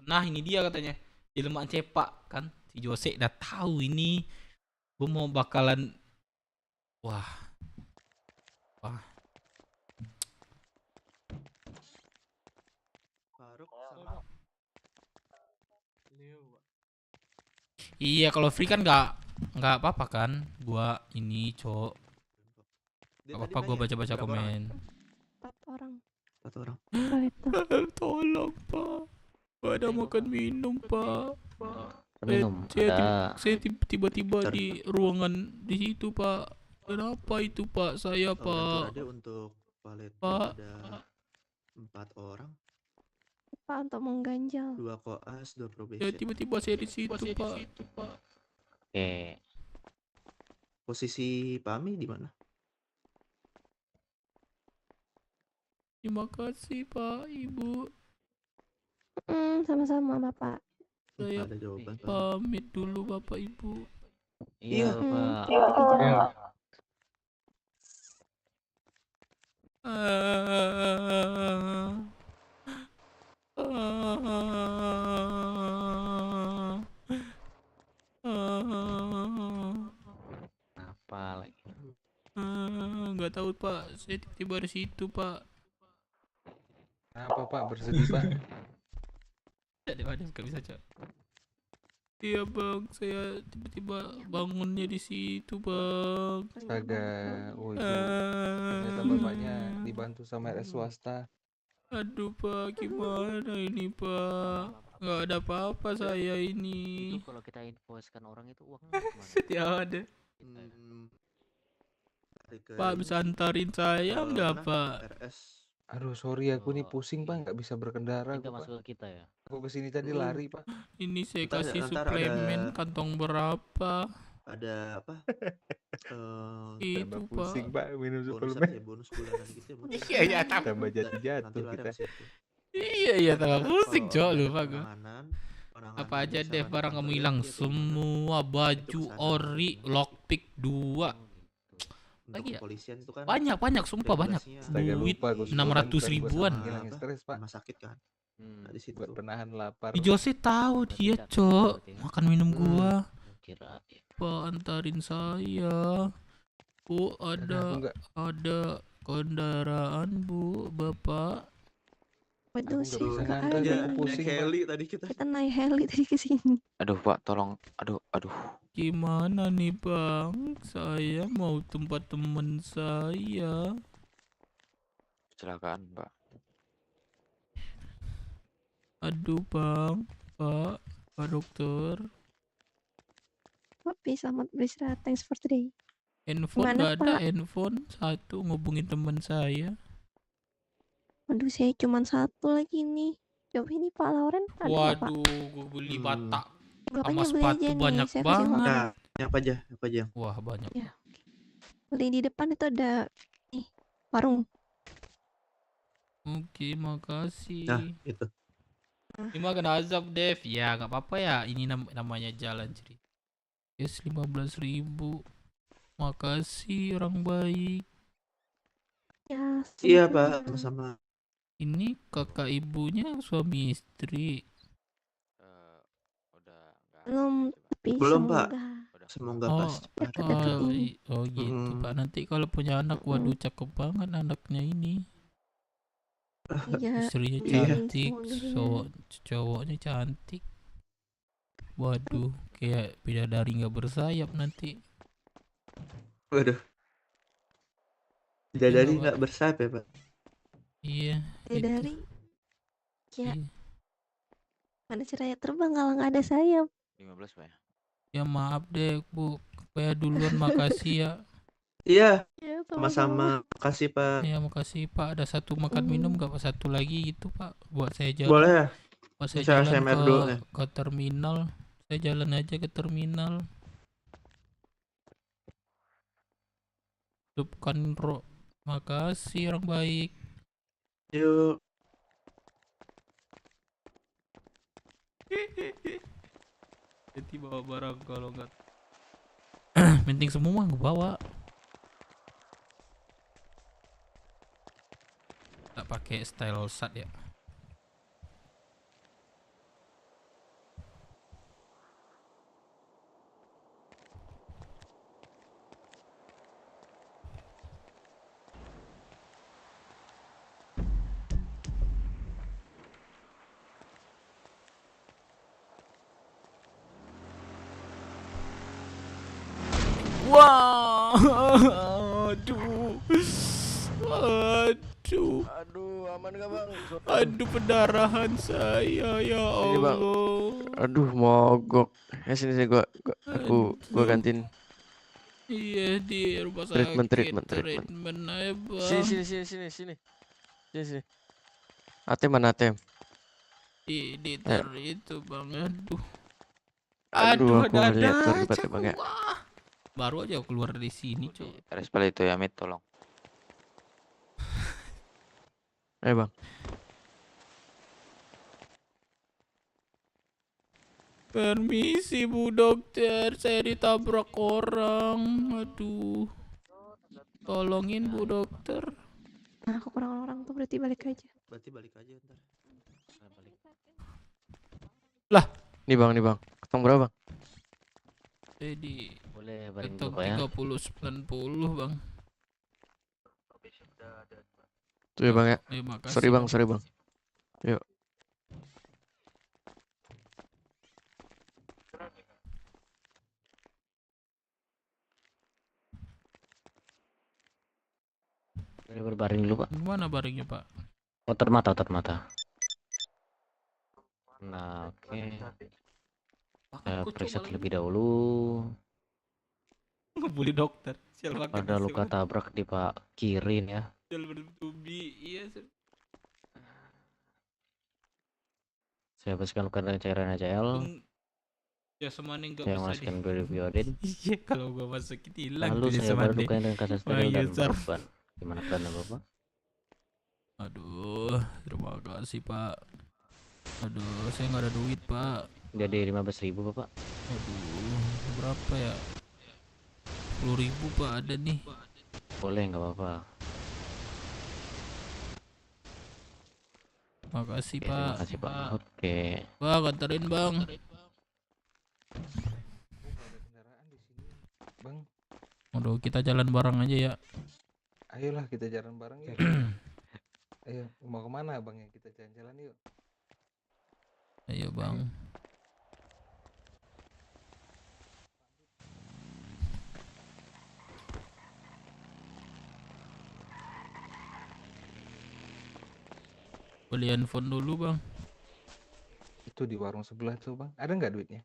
Nah ini dia katanya. Jelmaan cepak kan. Si Jose udah tahu ini. Gue mau bakalan. Wah. Iya kalau free kan nggak apa-apa kan. Gua ini Cok. Gak apa-apa gua baca-baca komen. 4 orang. Tolong Pak. Ada makan minum Pak. Minum. Saya tiba-tiba di ruangan di situ Pak. Kenapa itu Pak? Saya Pak. Ada untuk palet Pak. ada 4 orang. Pak untuk mengganjal. 2 koas, 2 Ya probation. tiba-tiba saya di situ Pak. Oke. Posisi Pak Ami di mana? Terima kasih Pak, Ibu. Sama-sama Bapak. Saya Ada jawaban Pak. pamit dulu Bapak Ibu. Iya, Pak. Apa lagi? Nggak tahu Pak, saya tiba-tiba di situ Pak. Apa Pak bersedih Pak? Ada nggak bisa Cok. Iya Bang, saya tiba-tiba bangunnya di situ Bang. Astaga, oh itu ternyata bapaknya dibantu sama RS swasta. Aduh Pak, gimana ini Pak? Nggak ada apa-apa saya ini. Itu kalau kita invoicekan orang itu uangnya kemana? Tidak ada. Pak bisa antarin saya nggak Pak? Aduh sorry aku nih pusing Pak, nggak bisa berkendara. Kita Pak. masuk ke kita ya. Aku kesini tadi lari Pak. Ini saya Ntar- kasih ntar suplemen ada- kantong berapa? Ada apa? Itu Tambah Pak. pusing Pak minum bonus suplemen. apa ya? Bonus bulanan gitu ya. mungkin. Iya iya tapi. Tambah jatuh-jatuh Nanti kita. lari ke situ. Iya tambah pusing Cok lupa gue. Penanganan Apa aja deh barang kamu hilang semua baju ori lockpick 2. Lagi ya? Kepolisian itu kan Banyak sumpah banyak. Astaga, Duit lupa, gua 600 sudah ribuan. ngilangin stres Pak. rumah sakit kan. Nah, di situ. Buat penahan lapar. Di Jose tahu dia Cok makan minum gua. Kira Pak antarin saya. Bu aku ada kendaraan Bu Bapak. Waduh nggak sih bisa nggak nganter, ada. aku pusing, Pak. Heli tadi kita. Kita naik heli tadi ke sini. Aduh Pak, tolong. Aduh. Gimana nih Bang? Saya mau tempat teman saya. Kecelakaan Pak. Aduh Bang, Pak dokter. Papi selamat beristirahat. Thanks for today. Handphone Gimana, nggak ada, Pak? handphone satu ngubungin teman saya. Waduh saya cuma 1 lagi nih. Coba ini Pak Lauren ada nggak, Pak? Waduh, gue beli bata Bapaknya sama beli sepatu aja nih, banyak saya kasih uang. banget. Nah, apa aja? Wah banyak. Ya, Beli di depan itu ada nih warung. Oke, makasih. Nah, itu. Ini mah kena azab, Dev. Ya, nggak apa-apa ya. Ini namanya jalan, jadi. Yes, 15.000. Makasih orang baik. Ya, Iya, sama-sama. Pak, sama. Ini kakak ibunya suami istri. Belum, tapi Belum, Pak. semoga. Semoga Oh, pas cepat. Dekat-dekat ini. oh gitu, Pak. Nanti kalau punya anak, waduh cakep banget anaknya ini. Iya, Istrinya iya, cantik, semoga ya. cowoknya cantik. Waduh, kayak bidadari nggak bersayap nanti. Waduh. Bidadari nggak bersayap ya, Pak? Iya. Bidadari. Ya, Iya. mana caranya terbang kalau nggak ada sayap? 15 Pak ya? Ya maaf deh, Bu. Saya duluan, makasih ya. Iya. Ya, Sama-sama. Makasih, Pak. Ya, makasih Pak. Ada satu makan minum nggak Pak? Satu lagi gitu Pak. Buat saya jalan. Boleh ya? Buat saya Bisa jalan SMR dulu ya? ke terminal. Saya jalan aja ke terminal. Hidupkan roh. Makasih orang baik. Yuk. Jadi bawa barang kalau nggak penting semua gue bawa. Tak pakai style sat ya. Wah, aduh, aduh, Aduh, aman gak bang? aduh pendarahan saya ya Ini bang. Allah. Aduh, mogok. Ya sini aku gantiin. Iya di rumah Treatment, sakit. treatment. Aja bang. Sini. ATM mana ATM? Di itu bang, aduh. Aduh, aku ada ngeliat aja terlibat ya bang ya. gua. Baru aja keluar dari sini coy. Respal itu ya, Mit, tolong. Bang. Permisi Bu Dokter, saya ditabrak orang. Aduh. Tolongin Bu Dokter. Nah, aku kurang orang tuh berarti balik aja. Berarti balik aja ntar. Lah, Nih bang. Ketong berapa bang? jadi Boleh bareng ketong dulu Pak ya. 30-90 bang. Tuh ya bang ya. Makasih. Sorry bang. Yuk. Boleh berbaring dulu Pak. Gimana baringnya Pak? Otot mata. Nah, oke. Saya periksa terlebih dahulu. Ngebully dokter. Sial banget Ada sih, luka Bang. tabrak di Pak kiri nih ya. Sial bertubi. Iya. Saya bersihkan luka dengan cairan HCl. Ya semane enggak Saya bisa masukkan biobiodin. Iya, kalau gua masukin hilang Lalu tuh saya semane. baru lukain dengan kasus steril dan berban. Gimana keadaan Bapak? Aduh, terima kasih Pak. Aduh, saya nggak ada duit Pak. Jadi 15.000 Bapak. Aduh, berapa ya? 10.000 Pak ada nih. Boleh nggak apa-apa. Makasih Oke, Pak. terima kasih Pak. Oke. Bang, anterin Bang. Bang, Aduh, kita jalan bareng aja ya. ayolah kita jalan bareng yuk. Ayo, mau kemana bang ya? Kita jalan-jalan yuk. Ayo Bang. Beli handphone dulu Bang. Itu di warung sebelah tuh bang. Ada nggak duitnya?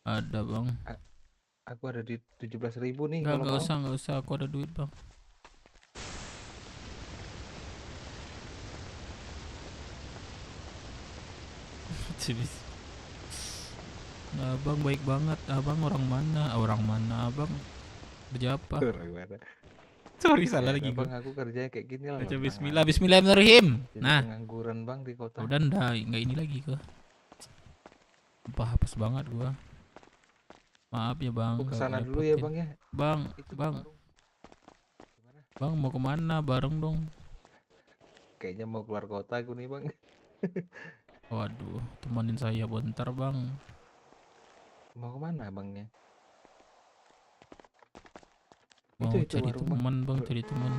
Ada Bang. Aku ada di 17.000 nih. Enggak, kalau mau. enggak usah, aku ada duit Bang. Nah, Abang baik banget. Abang orang mana? Orang mana Abang? Kerja apa? Gimana? Sorry salah Ya, lagi bang, gue. aku kerjanya kayak gini lah. Baca Bang. bismillah, bismillahirrahmanirrahim. Jadi Nah, pengangguran bang di kota. udah nggak ini lagi ke. Sumpah hapus banget gua. Maaf ya bang. Aku kalau kesana dulu ya ngerepotin. bang ya. Bang, Itu bang, baru. bang mau kemana? Bareng dong. Kayaknya mau keluar kota aku nih bang. Waduh, temenin saya bentar bang. Mau kemana bangnya? Mau Itu cari warung bang. teman bang, cari teman.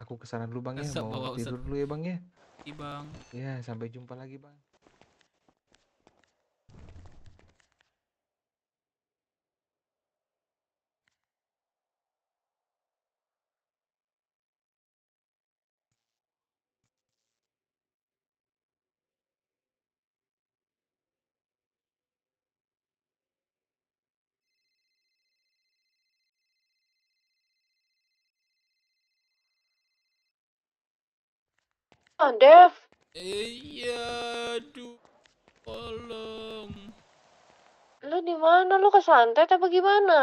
Aku kesana dulu bang ya. Kesel Mau bawa tidur Ustaz. dulu ya bang ya. Iya bang. Ya sampai jumpa lagi bang. Ah, Dev, Iya, aduh, tolong. lu di mana? Lu kesantet apa gimana?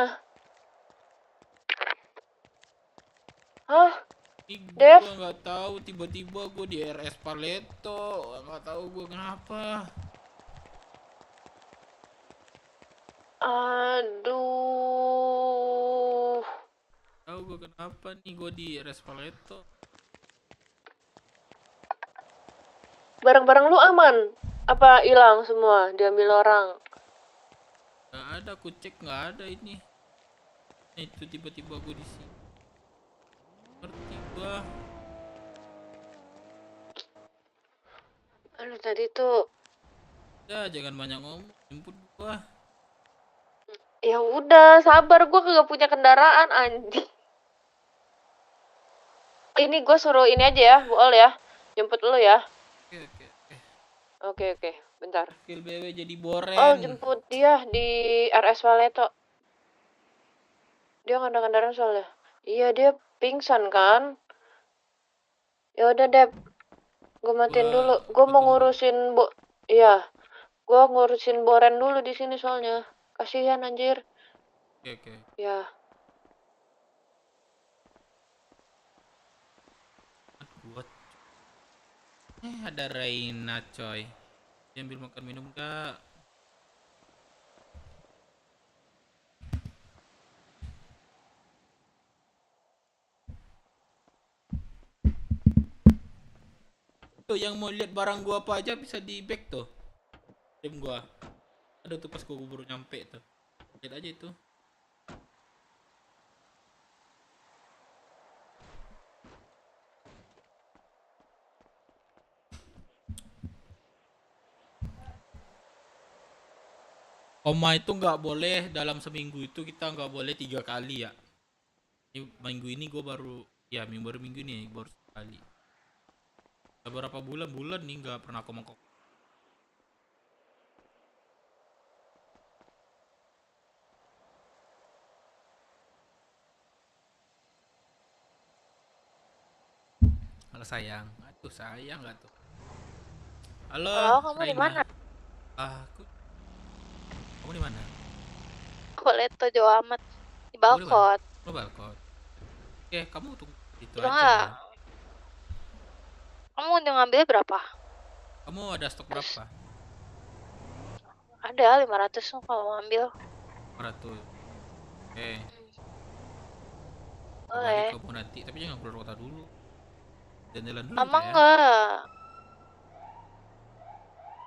Hah? Dev? Gue nggak tahu, tiba-tiba gue di RS Paleto, nggak tahu gue kenapa. Aduh. Tahu gue kenapa nih gue di RS Paleto. Barang-barang lu aman? Apa hilang semua? Diambil orang? Nggak ada, aku cek nggak ada ini. Itu tiba-tiba gue di sini. Ngerti gue. Aduh, tadi tuh. Udah, jangan banyak ngomong, jemput gue. Ya udah, sabar, gua kagak punya kendaraan anjing. Ini gue suruh ini aja ya, Bu Ol ya. Jemput lu ya. Oke, bentar. Kill BW jadi boren. Oh, jemput dia di RS Waleto. Dia nggak ada kendaraan soalnya. Iya, dia pingsan kan. Ya udah, Dep. Gue matiin dulu. Gue mau ngurusin Iya. Gue ngurusin boren dulu di sini soalnya. Kasihan anjir. Oke. Ya. Ada Reina coy. Dia ambil makan minum gak? Tuh yang mau lihat barang gua apa aja bisa di back tuh. Tim gua. Ada tuh pas gua baru nyampe tuh. Lihat aja itu. Koma itu nggak boleh dalam seminggu itu kita nggak boleh 3 kali ya. Minggu ini gue baru minggu ini baru sekali. Beberapa bulan nih nggak pernah koma. Halo sayang, aduh sayang nggak tuh. Halo, kamu di mana? Kamu di mana? Waleto jauh amat. Di balkon. Lo balkon. Oke, kamu tunggu itu Udah aja. nggak? Kamu udah ngambil berapa? Kamu ada stok berapa? Ada 500 tuh kalau mau ambil. 400. Oke. Boleh. Kamu nanti, tapi jangan keluar kota dulu. Jalan-jalan dulu Lama ya.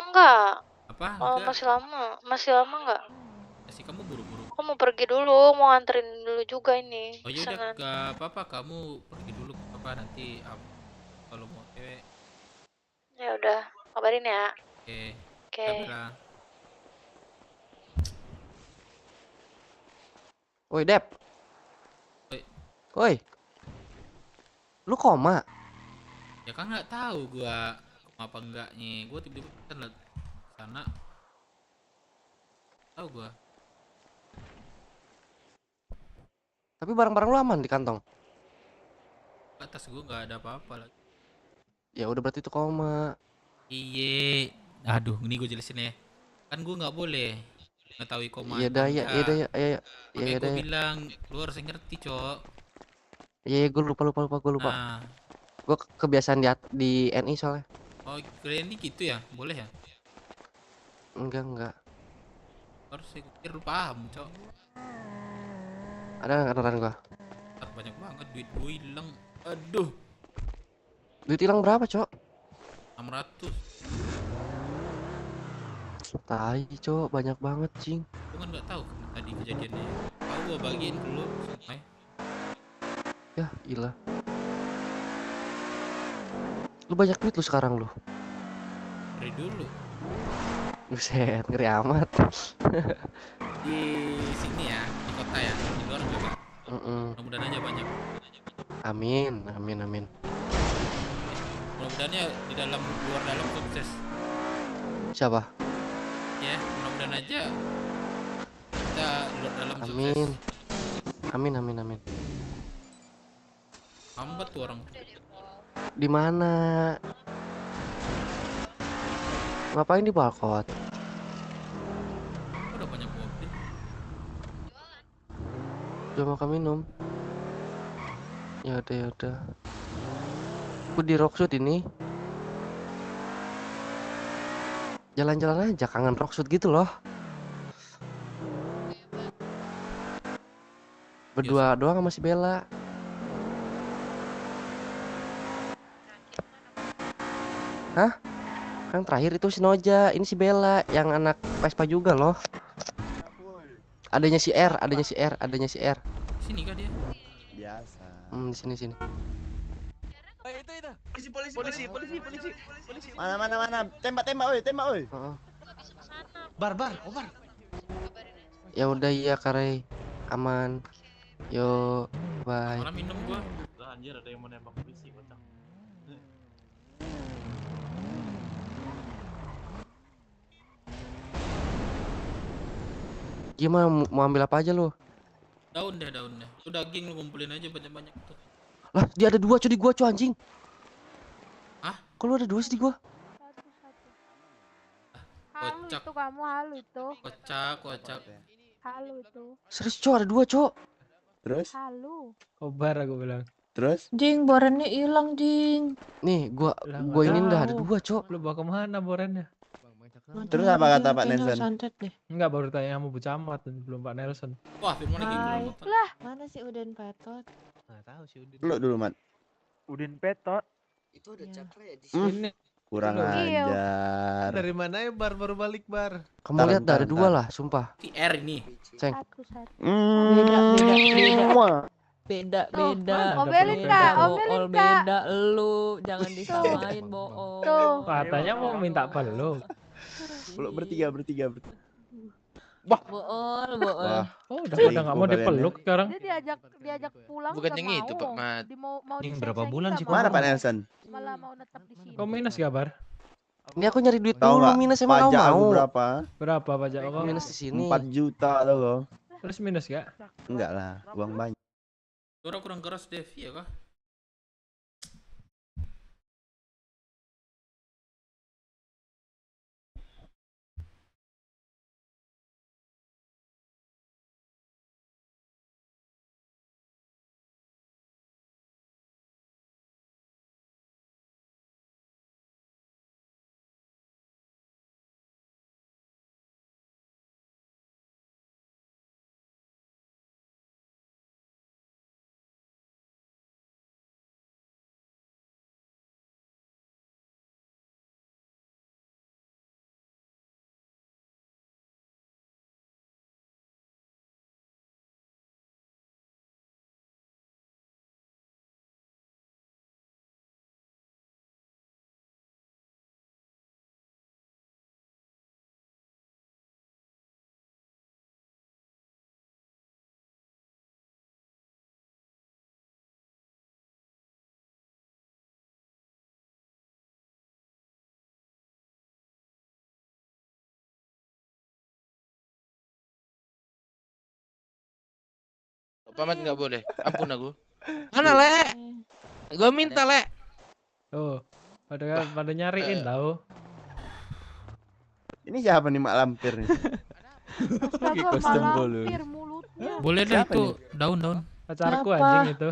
Enggak. Apa? Oh, Enggak. masih lama enggak? Masih kamu buru-buru. Aku mau pergi dulu, mau nganterin dulu juga ini. Oh yaudah, pesanan. gak apa-apa, kamu pergi dulu apa nanti kalau mau cewek. Ya udah, kabarin ya. Oke. Oke. Dadah. Woi, Dep. Woi. Lu koma? Ya kan nggak tahu gua koma apa enggaknya. Gua tiba-tiba kan liat sana. Tahu gua. Tapi barang-barang lu aman di kantong. Atas gua nggak ada apa-apa lagi. Ya udah berarti itu koma. Iye. Aduh, ini gue jelasin ya. Kan gue nggak boleh mengetahui koma Iya atau dah, ya, iya dah, enggak. ya, ya, ya, Makanya ya gue dah, ya. bilang, lu harus ngerti, Cok. Iya, gue lupa, gue lupa. Nah, Gue kebiasaan di NI soalnya. oh kalian ini gitu ya? Boleh ya? Enggak. Harus saya pikir lu paham, Cok. Ada nggak catatan gue? Banyak banget duit gue hilang. Aduh, Duit hilang berapa, Cok? 600. Tai, Cok, banyak banget, cing. Gue kan nggak tahu tadi kejadiannya. Tahu gue bagiin ke lu, sampai. Ya, gila. Lu banyak duit lu sekarang lu. Dari dulu. Buset, ngeri amat. Di sini ya, di kota ya, di luar juga. Mudah-mudahan aja banyak. Amin. Mudah-mudahannya di dalam luar dalam sukses. Siapa? Ya, mudah-mudahan aja kita luar dalam sukses. Amin. Lambat tuh orang. Di mana? Ngapain di balkon? Udah banyak mobil. Udah makan minum. Ya udah. Aku di Rockshoot ini. Jalan-jalan aja, kangen Rockshoot gitu loh. Berdua doang sama si Bella. Hah? Kan terakhir itu si Noja, ini si Bella yang anak Vespa juga loh. Adanya si R. Sini kah dia? Biasa. Di sini. Polisi. Mana. Tembak, oi. Bar. Ya udah iya Kare. Aman. Yo, bye. Orang minum gua. Lah anjir ada yang mau nembak polisi kocak. Gimana mau ambil apa aja lu? Daun deh. Lu daging lu kumpulin aja banyak-banyak tuh. Lah, dia ada 2 di gua, anjing. Hah? Kok lu ada 2 sih di gua? Halu itu kamu halu itu. Kocak. Halu itu. Serius, ada 2, Terus? Halu. Kobar aku bilang. Terus? Jing, borannya hilang, Jing. Nih, gua Lah, ini nggak udah ada tahu. 2, Lu bawa kemana borannya? Terus apa kata Pak Nelson? Santet deh. Enggak, baru tanya sama Bu Camat, belum Pak Nelson. Wah, Firman lagi Hai. belum. Lah, Mana sih Udin Petot? Nggak tahu sih Udin. Lu dulu, Mat. Udin Petot. Itu udah cakra ya di Ini Kurang ajar. Dari mana ya Bar baru balik Bar? Kamu lihat dah ada 2 lah, sumpah. Si R ini. Ceng. Beda. Omelin Kak. Beda lu, jangan disamain bohong. Tuh. katanya mau minta peluk. Peluk bertiga. Bool. Oh, udah pada nggak mau dipeluk sekarang. Dia diajak pulang Bukan nggak yang itu, mau. Pak Mat. Mau Ini disayang-sayang berapa bulan nggak sih, mau. Mana Pak Nelson? Malah mau netap di sini. Kau minus gak, Bar? Ini aku nyari duit Tahu dulu, nggak? minus emang kamu Pajak aku mau. berapa? Berapa pajak kau? Minus di sini. 4 juta tuh kok. Terus minus gak? Enggak lah, uang banyak. Suara kurang keras Dev, ya kah? Pamat nggak boleh. Ampun aku. Mana, Le? Gua minta, Le. Tuh. Pada nyariin tahu. Ini siapa nih Mak Lampir nih? Astaga, kostum malah bolu. hampir mulutnya. Boleh dah Siapa itu nih? daun-daun. Pacarku Kenapa? anjing itu.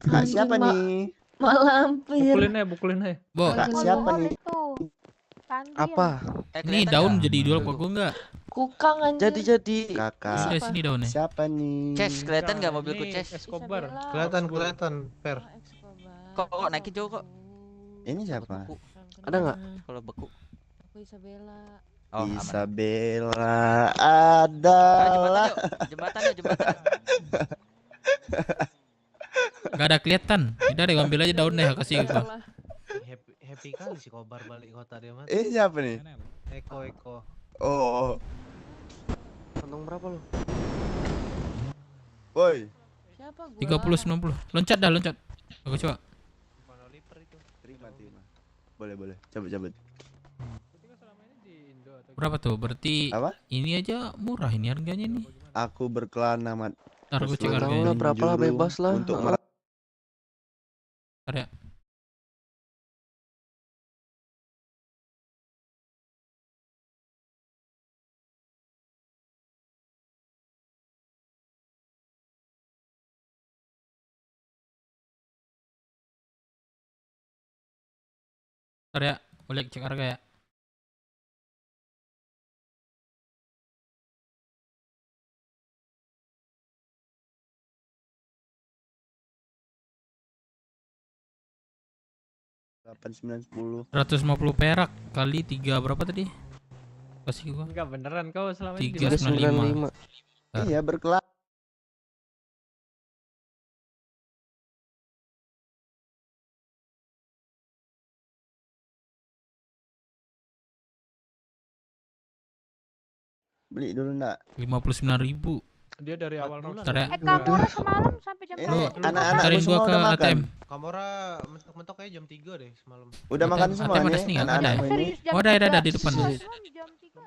Kak siapa Anjing, Mak. nih? Mak Lampir. Pukulin aja. Bo, Kak siapa nih? Itu. Kandi Apa? ini daun jadi idol kok gue enggak. Kukang anjir. Jadi. Kakak. Udah sini daunnya. Siapa nih? Ces, kelihatan nggak mobilku Ini Ces? Escobar. Kelihatan, Per. Kok naikin jauh kok? Ini siapa? Ada nggak? Kalau beku. Aku Isabella. Oh, aman. Isabella adalah Jembatan yuk, jembatan. Gak ada kelihatan. Udah deh ambil aja daun deh kasih ke gua. Happy kali si Kobar balik kota dia mah. siapa nih? Eko. Oh, Kantong berapa lo? woi. Siapa gua? 30 90. Loncat dah loncat. Aku coba. Terima. Boleh. Cabut. Berapa tuh? Berarti Apa? ini aja murah ini harganya nih. Aku berkelana mat. Ntar gue cek Nggak tahu harganya. lah berapa lah, bebas lah. Untuk Ntar ya. Ntar ya, boleh cek harga ya. Delapan 9 10. 150 perak kali 3 berapa tadi? Kasih gua. Enggak beneran kau selama ini. 395. Iya berkelana. Beli dulu ndak? 59.000. Dia dari awal Ntar ya. Kamora semalam sampai jam Ini berapa? anak-anak Tarik semua gua ke udah makan. ATM. Kamora mentok-mentok kayak jam 3 deh semalam. Udah makan semua ATM ada nih sini nggak? Ada anak-anak ya? ini. Serius jam Oh, ada 3. di depan. Jam 3.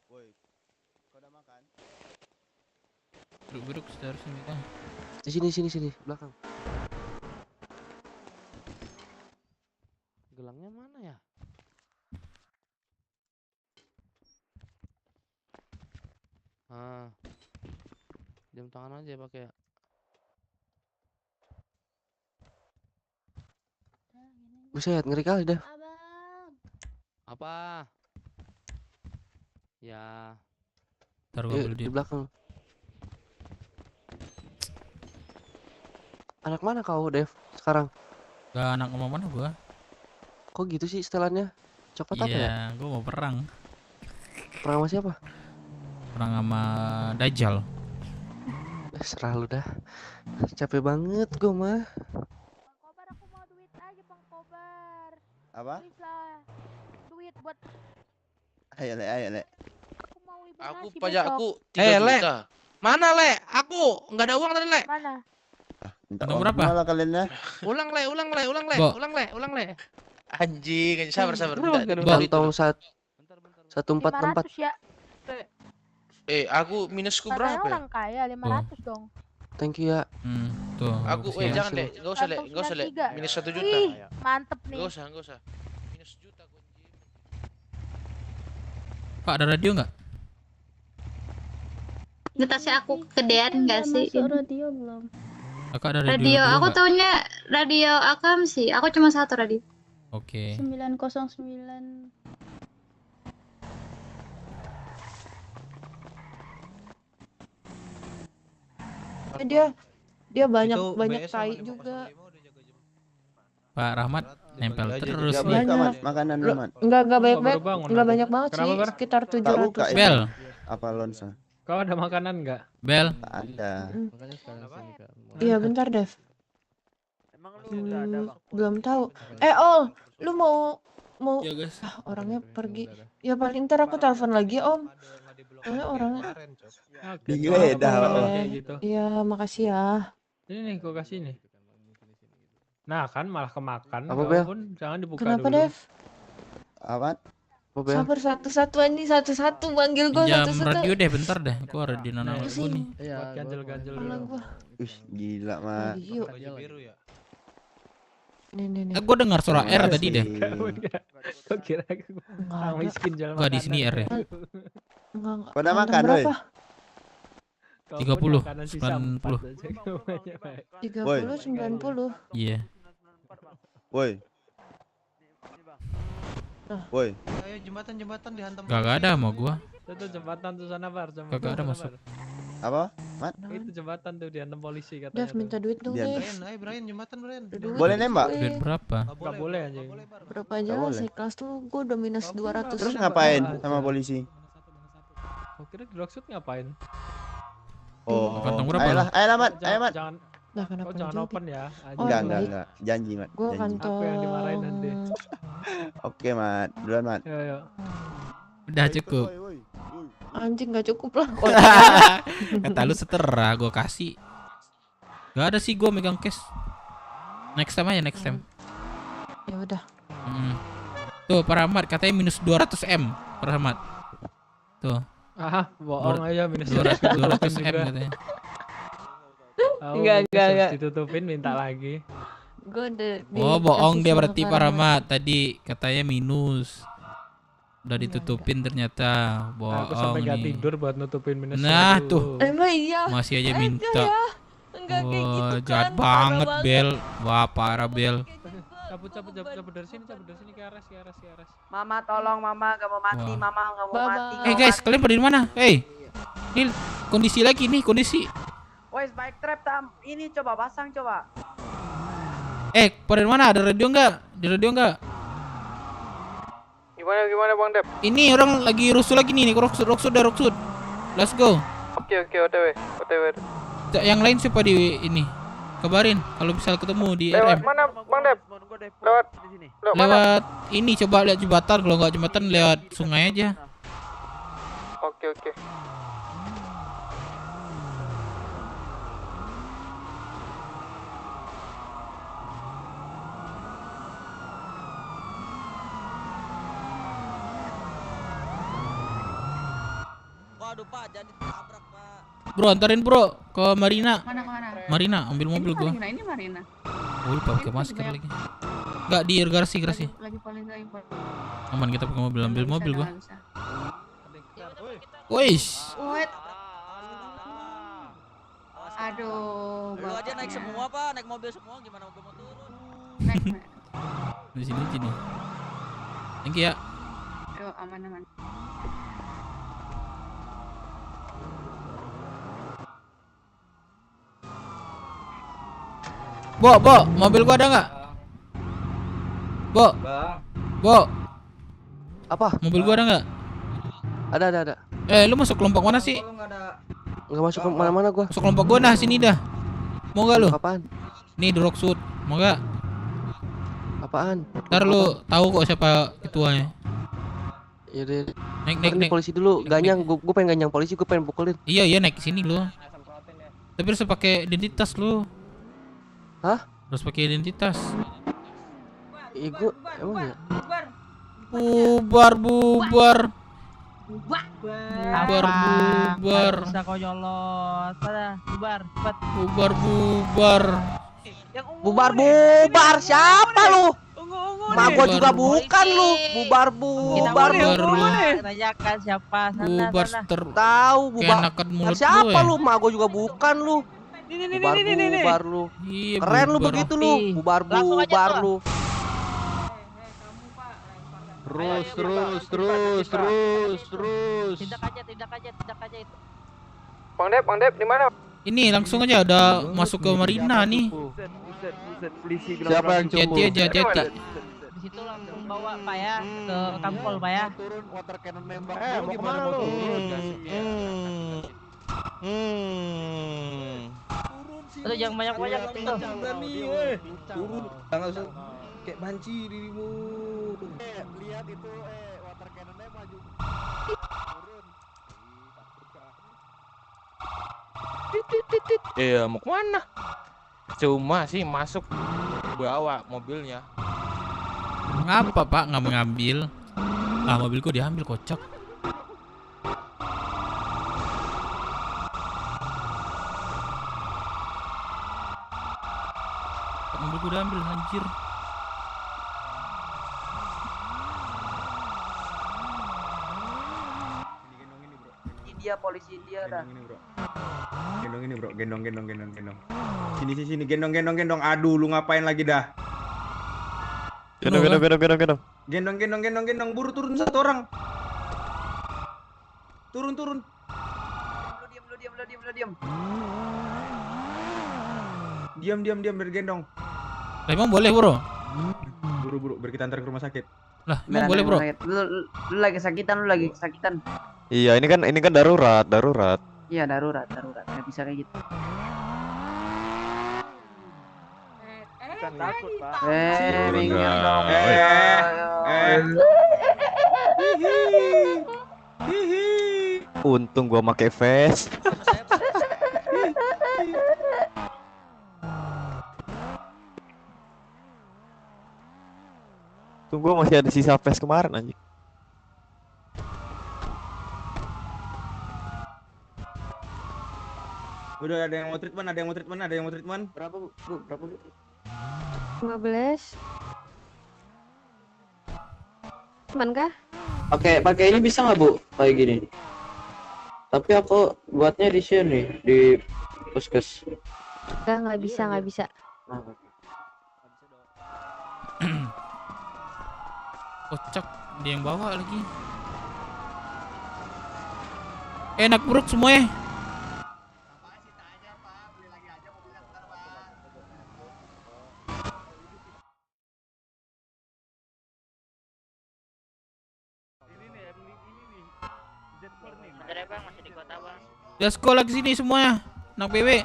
Woi. Kau udah makan? Duduk seharusnya kita. Di sini belakang. Gelangnya mana ya? Jam tangan aja pakai ya. Buset, ngeri kali dah. Apa? Ya. Ntar gua beli Di dia. belakang. Anak mana kau, Dev? Sekarang? Gak anak ngomong mana gua? Kok gitu sih setelannya? Copot apa ya? Iya, gua mau perang. Perang sama siapa? Perang sama Dajjal. Serah lu dah. Capek banget gua mah. Bang Kobar, aku mau duit aja Bang Kobar. Apa? Please lah. Duit buat Ayo le. aku mau ibu Aku nasi pajakku besok. 3 Le. juta. Mana Le? Aku nggak ada uang tadi Le. Mana? Minta Tanggal uang berapa? malah kalian ya. Ulang Le. Bo. Ulang Le. Anjing, sabar. Ulang, Minta ulang. duit Kantong dulu. 144. 500 ya. Aku minusku Katanya berapa ya? orang kaya 500 dong. Thank you ya. Tuh. Aku makasih ya. jangan Le, enggak usah Le, enggak usah Le. 193. Minus 1 juta. Wih, mantep nih. Enggak usah. Minus juta gua anjing. Pak, ada radio nggak? Ngetasi aku kegedean nggak sih? Masuk radio belum? Kakak ada radio. Radio, dulu aku nggak? taunya radio Akam sih. Aku cuma satu radio. Oke. 909. Dia banyak Itu banyak BS sama tai 505 juga. udah jaga jam. Pak Rahmat nempel aja terus Gak nih. buka mat makanan lu mat. Enggak Gua banyak baru bangun enggak aku. banyak banget Kenapa, sih, Bar? sekitar Tak buka 700. ya. Bel, Apa Lonsa? Kau ada makanan nggak? Bel. Tak ada. Makanya sekarang sini Kak. Iya, bentar, Dev. Emang lu udah ada Bang? Belum tahu. Lu mau Ya guys. orangnya pergi. Ya paling ntar aku telepon lagi, Om. Soalnya orangnya. Digeledah, Oke. Kayak gitu. Iya, makasih ya. Ini nih gua kasih nih. Nah kan malah kemakan. Apa, Kau Bel? pun jangan dibuka Kenapa, dulu. Dev? Apa? Bel. Sabar satu-satu anjing, satu-satu manggil gua Jam satu-satu. radio deh bentar deh. Gua ada di nana gua Pusing. nih. Iya, ganjel-ganjel Kepala dulu. gua. Wih, gila, Mat. Radio. Baju biru ya. Nih. Gua dengar suara R Makasih. tadi deh. Kok kira Enggak orang ada. miskin jual Gua di sini R ya. Enggak. Pada Random makan, woi. berapa? 30, 90. 30, 90. Iya. Woi. Woi. Ayo jembatan dihantam. Kagak ada sama gua. Itu jembatan tuh sana Bar. Kagak ada masuk. Apa? Mat? Itu jembatan tuh dihantam polisi katanya. Dev minta duit dong, Biar- Dev. Brian, ayo Brian jembatan Brian. Duit, Boleh nembak? duit. Duit berapa? Gak boleh anjing. Berapa aja Nggak lah, boleh. sekelas tuh gua udah minus 200. Terus ngapain sama polisi? Kok kira di Rockshoot ngapain? Oh. Kantong berapa Ayolah, ayolah, Mat. Ayo, Mat. Jangan Lah kenapa kau jangan jadi? open ya. Oh, Enggak. Janji, Mat. Gua Janji. kantong. Aku yang dimarahin nanti. Oke, Mat. Duluan, Mat. Yo. Udah cukup. Anjing nggak cukup lah. Kata lu setera gua kasih. Gak ada sih gua megang cash. Next time aja next time. Ya udah. Tuh para Ahmad katanya minus 200 M para Ahmad. Tuh. Ah, bohong aja minus 200 M katanya. Enggak. Ditutupin minta lagi. Gua udah Oh bohong dikasih dia sama berarti Farah. para Ahmad. Tadi katanya minus. Udah ditutupin ternyata. Aku sampai Bohong gak nih. tidur buat nutupin minus. Nah, satu. tuh. Emang iya. Masih aja Enggak minta. ya. Enggak kayak gitu Wah, kan. jahat parah banget Bel. Wah, parah Bel. Cabut dari sini ke RS. Mama tolong mama gak mau mati, Wah. mama gak mau Bye-bye. mati. Eh guys, kalian pada di mana? Hey. Ini kondisi lagi nih, kondisi. Wes bike trap tam, ini coba pasang coba. Pada di mana? Ada radio enggak? Di radio enggak? Gimana Bang Dep? Ini orang lagi rusuh lagi nih, roksud. Let's go. Oke OTW. Yang lain siapa di ini? Kabarin kalau misal ketemu di Lewat RM. mana Bang Dep? Lewat Lewat ini coba lihat jembatan, kalau nggak jembatan lewat sungai aja. Oke. Waduh Pak, jadi tabrak Pak. Bro, antarin bro ke Marina. Mana? Marina, ambil mobil gua. Ini Marina. Oh, lupa pakai masker lagi. Enggak di garasi. Lagi paling import. Aman kita pakai mobil, ambil mobil gua. Bisa. Wish. Wait. Aduh. Lu aja naik semua Pak, naik mobil semua gimana gua mau turun? Di sini. Thank you ya. Ayo aman. Bo, mobil gua ada nggak? Bo. Apa? Mobil gua ada nggak? Ada. Lu masuk kelompok mana sih? Enggak masuk ke mana-mana gua. Masuk kelompok gua nah, sini dah. Mau gak lu? Apaan? Nih di Rockshoot. Mau gak? Apaan? Ntar lu tahu kok siapa ketuanya. Ya deh. Naik. Polisi dulu, ganyang. Gua pengen ganyang polisi, gua pengen pukulin. Iya naik ke sini lu. Tapi harus pakai identitas lu. Hah? Harus pakai identitas. Iya gua emang ya. Bubar. Bisa kau nyolot. Pada bubar, cepat. Bubar. Siapa lu? Mak gua juga bukan lu. Bubar. Tanyakan siapa? Bubar Tahu Keenakan mulut siapa lu lu? Mak gua juga bukan lu. Bubar lu. Iya, Keren lu bubar. begitu lu. Bubar lu. Terus. Tindak aja itu. Bang Dep di mana? Ini langsung aja udah masuk ke Marina nih. Polisi Siapa yang cukup? Hati-hati. Di situ langsung bawa Pak ya ke Kampol Pak ya. Turun water cannon nembak. Mau kemana lu? Lu jangan banyak-banyak tuh. Turun. Jangan usah kayak banci dirimu. Lihat itu water cannonnya maju. Iya, mau kemana? Cuma sih masuk bawa mobilnya. Ngapa Pak nggak mengambil? Ah, mobilku diambil, kocak. Mobilku diambil, anjir. India, polisi India dah. Gendong ini bro, gendong. Sini, gendong. Aduh, lu ngapain lagi dah? Gendong. Gendong. Buru turun satu orang. Turun. Lu diam. Diam bergendong. Emang boleh, bro? Buru, biar kita antar ke rumah sakit. Lah, emang boleh, bro? Lu lagi sakitan. Iya, ini kan darurat. Iya, darurat. Nggak bisa kayak gitu. Bukan takut, Pak. Minggir dong. Untung gua pakai vest. Tunggu, masih ada sisa vest kemarin anjing. Udah ada yang mau treatment. Berapa, Bu? 15. Aman kah? Pakai ini bisa nggak, Bu? Kayak gini. Tapi aku buatnya di sini di puskes. Nggak bisa. Kocak, dia yang bawa lagi. Enak buruk semuanya. Let's go lagi sini semuanya. Anak BW.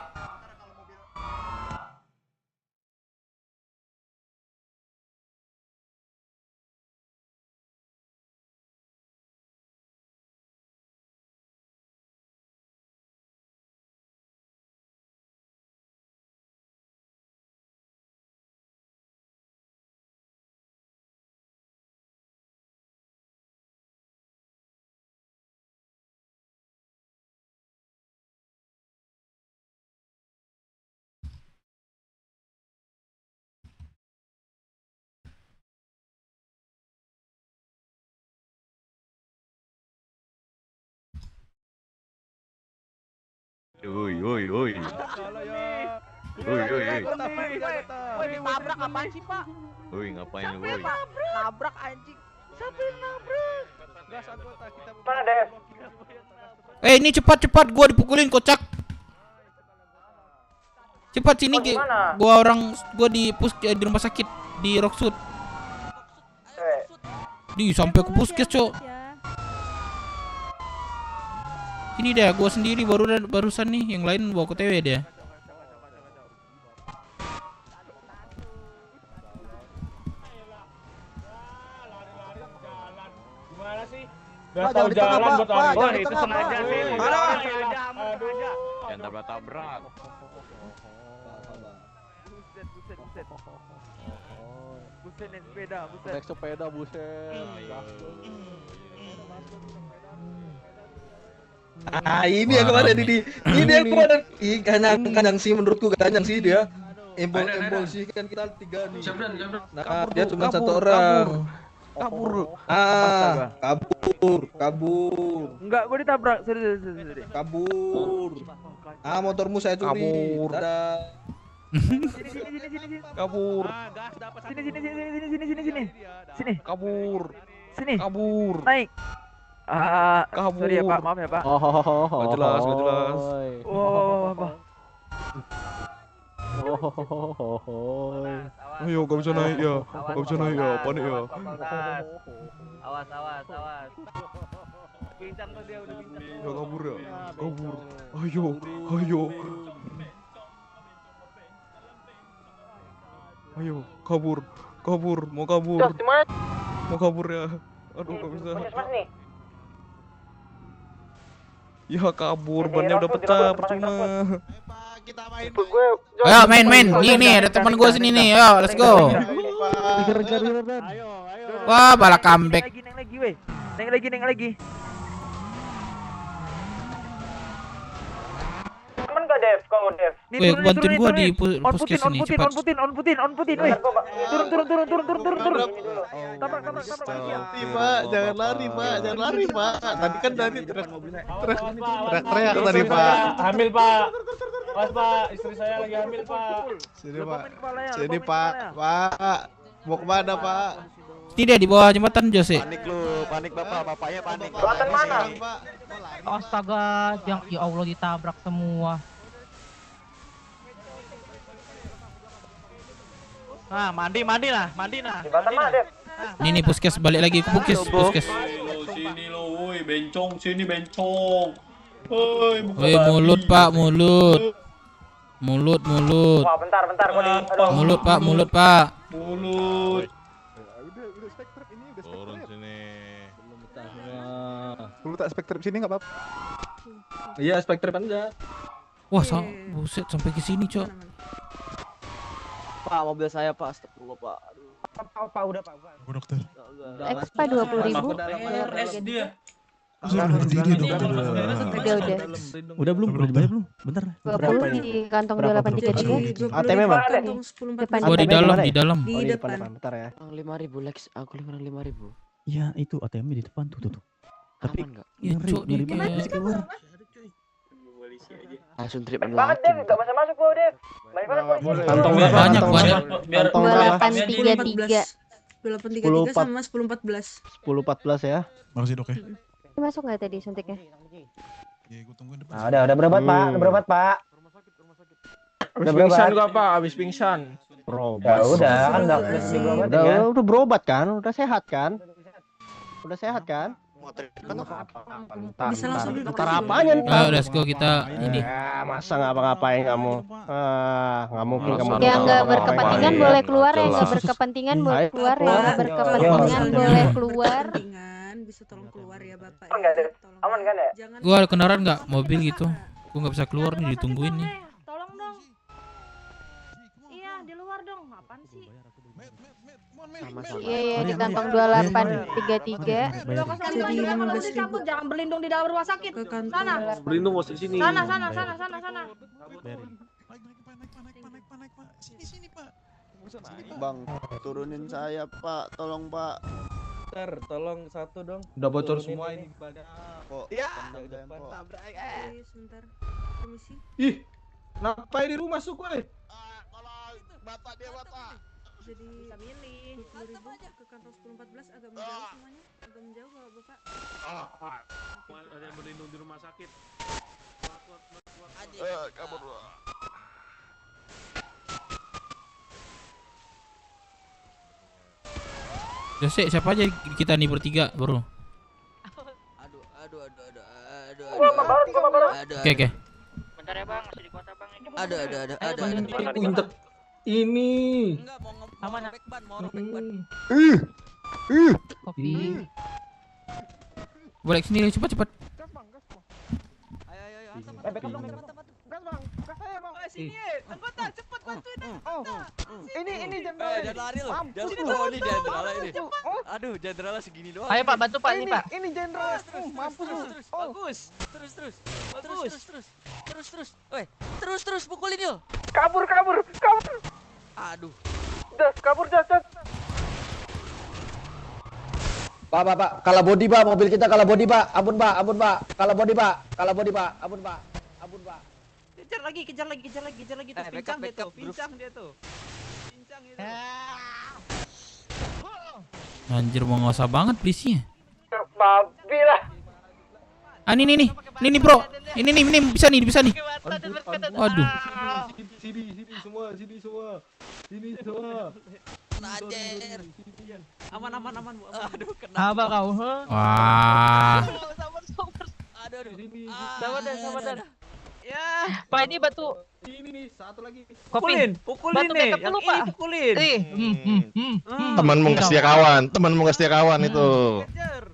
Woi. Woi, Ditabrak apaan sih, Pak? Woi, ngapain lu, woi? Nabrak anjing. Siapa yang nabrak? gas anggota kita. Mana, Dev? Ini cepat gua dipukulin, kocak. Cepat sini, gua di rumah sakit di Rocksud. Di sampai ke puskes, Cok. Ini dah, gua sendiri barusan nih, yang lain bawa ke TW dia. Gimana sih? Gak tahu jalan buat orang itu sengaja sih. Sengaja. Jangan tabrak-tabrak. Buset naik sepeda, buset. Naik sepeda, buset. Ah, ini yang kemarin ini yang kemarin kanyang sih, menurutku kanyang sih dia. Embol sih kan kita 3 nih. Nah, dia cuma 1 orang. Kabur. Enggak, gua ditabrak. Sorry. Kabur. Motormu saya curi. Dadah. Sini. Kabur. Sini. Kabur. Sini. Kabur. Naik. Kabur. Sorry ya, Pak. Maaf ya, Pak. Gak jelas. Apa? Ayo, gak bisa naik ya. Panik ya. Awas. Pincang tuh dia udah pincang. Ya kabur. Ayo, kabur. Mau kabur ya. Aduh, gak bisa. Ya kabur, bannya udah pecah, percuma. Ayo main. Ini ada teman gua sini nih. Yo, let's go. Kejar Dan. Wah, bala comeback. Neng lagi, weh. Neng lagi. Temen gak Dev? Kau Dev? Weh, bantuin gua di puskes ini cepat. On putin, weh. Turun. Tabrak. Pak, jangan lari, Pak. Tadi kan dari teriak tadi, Pak. Hamil, Pak. Mas, Pak, istri saya lagi hamil, Pak. Sini, Pak. Pak, mau kemana, Pak? Ini dia di bawah jembatan Jose. Panik bapaknya panik. Jembatan mana? Astaga, ya Allah ditabrak semua. Nah, mandi nah. Jembatan mana, Dev? Ini puskes, balik lagi ke puskes. Sini lo, woi, sini bencong. Woi, Weh, mulut Pak, mulut. Wah, bentar, kok di... Aduh. Mulut Pak. Turun sini. Lu tak spektrip sini enggak, Pak? Iya, spektrip aja. Wah, buset sampai ke sini, Cok. Pak, mobil saya Pak, astagfirullah Pak. Pak, udah Pak. Bu dokter. Expa 20.000. dia. Udah belum dibayar belum? Bentar. 20 di kantong 2833. ATM Bang. Depan. Oh, di dalam. Oh, di depan. Bentar ya. 5.000 Lex, aku 5.000. Iya, itu ATM di depan tuh. Tapi Aman enggak? Ya, Cok, dia kayak bisa keluar. Langsung trip Banget, Dev. Gak bisa masuk gua, Dev. Kantong banyak. 2833. 2833 sama 1014. 10-14 ya. Makasih, Dok ya. Masuk nggak tadi suntiknya? Iya, gua tungguin depan. Nah, udah berobat, Pak. Habis pingsan gua, Pak. Habis pingsan. Ya udah, kan enggak Udah berobat kan? Udah sehat kan? Bisa langsung duduk. Ntar apanya ntar? Ah, let's go kita ini. Masa ngapa-ngapain kamu? Nggak mungkin kamu. Yang nggak berkepentingan boleh keluar, yang nggak berkepentingan boleh keluar, yang nggak berkepentingan boleh keluar. Bisa tolong keluar ya Bapak. Aman kan ya? Gua ada kendaraan nggak? Mobil gitu. Gua nggak bisa keluar nih, ditungguin nih. Tolong dong. Iya, di luar dong. Apaan sih? Iya, di kantong 2833. Jadi 15.000. Jangan berlindung di dalam rumah sakit. Sana. Berlindung bos di sini. Sana. Sini, Pak. Bang, turunin saya, Pak. Tolong, Pak. Bentar, tolong satu dong. Udah bocor semua ini. Kok? Iya. Sebentar. Permisi. Ih, ngapain di rumah masuk gue? Jadi bisa milih 20.000 ke kantong 1014 agak menjauh semuanya. Agak menjauh kalau Bapak. Ada yang berlindung di rumah sakit. Kabur. Jose, siapa aja kita nih bertiga, bro? Aduh. Oke. Bentar ya, Bang. Masih di kota, Bang. Ada. Ini. Aman. Kopi. Boleh sini cepat. Sini, cepet bantuin. Ini Jangan lari lo. Ini jenderal ini. Aduh, jenderal segini doang. Ayo Pak, bantu Pak ini Pak. Ini jenderal. Mampus lu. Bagus. Terus. Weh, terus pukulin yuk. Kabur. Aduh. Das, kabur das. Pak, kalah body Pak, mobil kita kalah body Pak. Ampun Pak. Kalah body Pak. Ampun Pak. Kejar lagi tuh. Pincang dia tuh. Anjir, mau ngosah banget polisinya. Babi lah. Ini bro. Ini bisa nih. Waduh. Sini semua. Anjir. Aman. Aduh, kena. Apa kau? Wah. Aduh. Sabar. Ya. Pak, ini batu. Ini nih, satu lagi. Pukulin Batu nih. backup dulu, Pak. Pukulin. Temanmu nggak setia kawan itu. Kejar.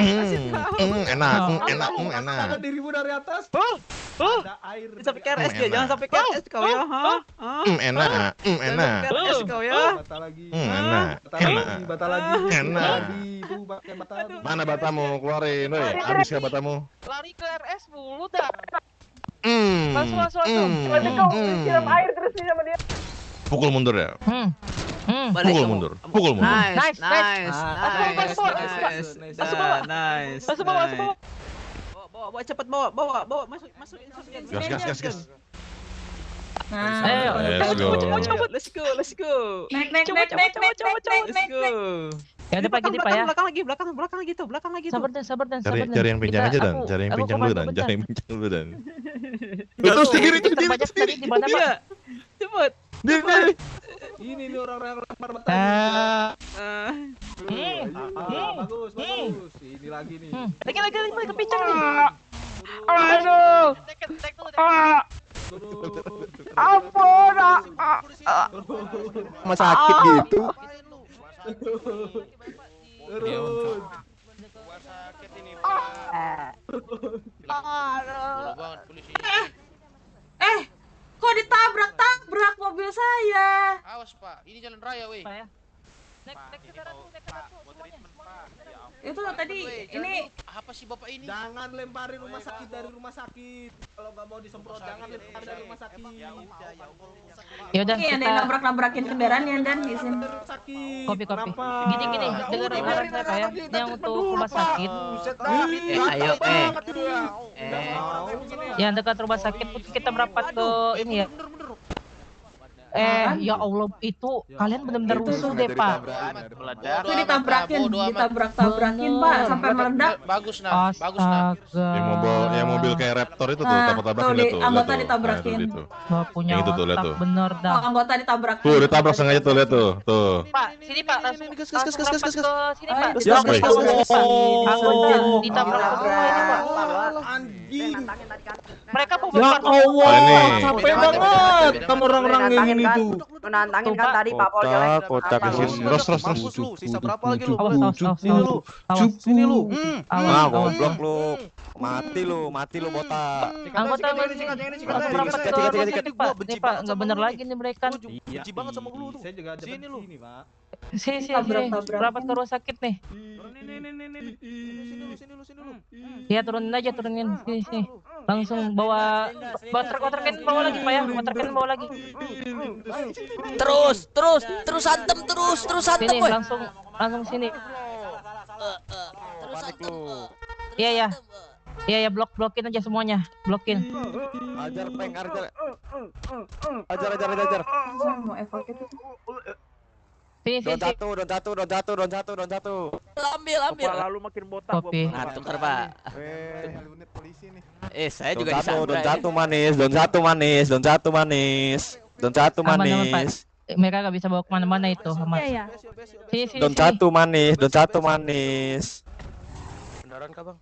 Enak. Ada dirimu dari atas. Ada air. Sampai ke RS dia, jangan sampai ke RS kau ya. Enak. Ke RS kau ya. Bata lagi. Enak. Bata lagi. Enak. Itu pakai bata. Mana batamu? Keluarin, woi. Habis ya batamu. Lari ke RS mulu dah. Hmm. Langsung. Siram air terus nih sama dia. Pukul mundur ya. Pukul mundur. Nice. Masuk bawah. Bawa cepet bawa masuk. Gas. Ayo. Let's go. Let's go. Naik. Let's go. Ya ada Pak, gini Pak ya. Belakang lagi tuh. Sabar dan. Cari yang pinjam aja dan. Cari yang pinjam dulu dan. Terus sendiri tadi di mana Pak? Cepet. Ini nih orang-orang lempar bata. Bagus. Ini lagi nih. Lagi kepincang nih. Aduh. Ampun. Mas sakit gitu. Turun. Kok ditabrak mobil saya? Awas Pak, ini jalan raya weh. Pak ya. Naik Itu tadi ini Apa sih Bapak ini? Jangan lemparin rumah sakit dari rumah sakit. Kalau nggak mau disemprot jangan lempar dari rumah sakit. Ya udah ada yang kita nabrak-nabrakin kendaraan ya dan di sini. kopi. Gini dengerin saya Pak ya. Yang untuk rumah sakit. Ayo. Yang dekat rumah sakit kita merapat ke ini ya. Ya Allah, itu kalian benar-benar rusuh deh Pak. Itu ditabrak-tabrakin Pak sampai meledak. Bagus nah. Yang mobil kayak Raptor itu tuh, tabrak-tabrakin tuh. itu. Anggota ditabrakin. Wah, punya Yang itu tuh, lihat tuh. bener dah. Anggota ditabrakin. Tuh, ditabrak sengaja tuh, lihat tuh. Pak, sini Pak, langsung ke sini Pak. Siapa ya? Anggota ditabrak semua ini Pak. Anjing. Mereka mau Ya Allah, capek banget sama orang-orang yang ini tuh. Menantangin kan tadi Pak Pol jelek. Kocak terus. Sisa berapa lagi lu? Sini lu. Goblok lu. Mati lu botak. Anggota nih Pak, nggak bener lagi nih mereka. Benci banget sama lu tuh. Saya juga ada Sini lu. sini, Pak. Sini, rapat ke rumah sakit nih. Sini lu. Ya turunin aja, sini. Langsung bawa truk-truknya bawa lagi Pak ya, truknya bawa lagi. Terus antem Sini langsung sini. Iya, blokin aja semuanya. Blokin. Ajar peng, ajar. Mau evakuasi. Sini. Don satu. Ambil. Lalu makin botak. Kopi. Bentar Pak. Polisi nih. Saya juga Don satu manis. Aman, Pak. Mereka nggak bisa bawa kemana-mana itu, aman. Sini. Don satu manis. Beneran kah Bang?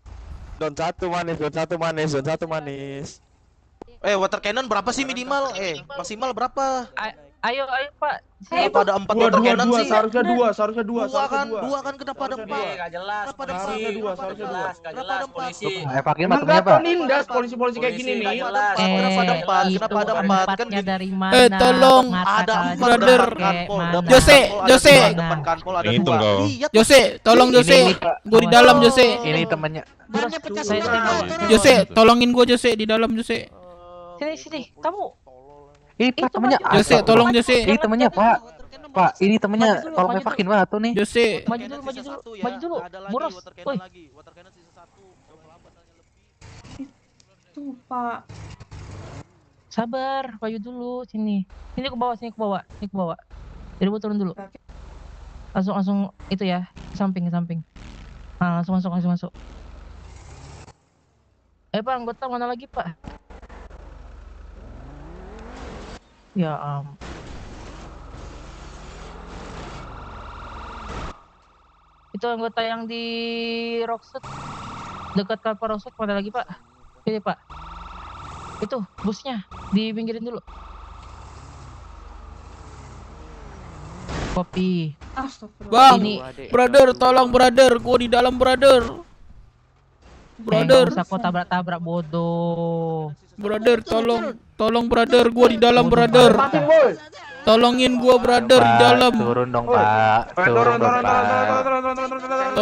Don satu manis. Water cannon berapa sih minimal? Maksimal berapa? Ayo Pak. Kenapa ada 4 water cannon sih? Seharusnya dua Kan kenapa ada 4? Enggak jelas. Kenapa ada 4? Seharusnya dua. Kenapa ada 4? Polisi. Enggak penindas polisi kayak gini nih. Kenapa ada 4? Kenapa ada 4? Kan dari mana? Tolong. ada 4 brother. Jose. Depan kanpol ada 2. Hitung kau. Jose, tolong Jose. Gue di dalam Jose. Ini temannya. Jose, tolongin gue Jose di dalam Jose. Sini. Kamu. Ini Pak temannya. Jose, tolong Jose. Ini temannya Pak. Pak, ini temannya tolong evakin banget tuh nih. Jose. Maju dulu. Boros. Woi. Tuh Pak. Sabar, maju dulu sini. Sini ke bawah. Jadi gua turun dulu. Langsung itu ya, ke samping. Nah, langsung masuk. Pak, anggota mana lagi, Pak? Ya itu anggota yang di Rockset dekat kapal Rockset mana lagi Pak? Ini Pak, itu busnya dipinggirin dulu. Kopi. Bang, brother, tolong brother, gua di dalam brother. Brother. Nggak usah kau tabrak-tabrak bodoh. Brother, tolong brother, gua di dalam brother. Tolongin gua brother di dalam. Turun dong Pak. Turun dong Pak.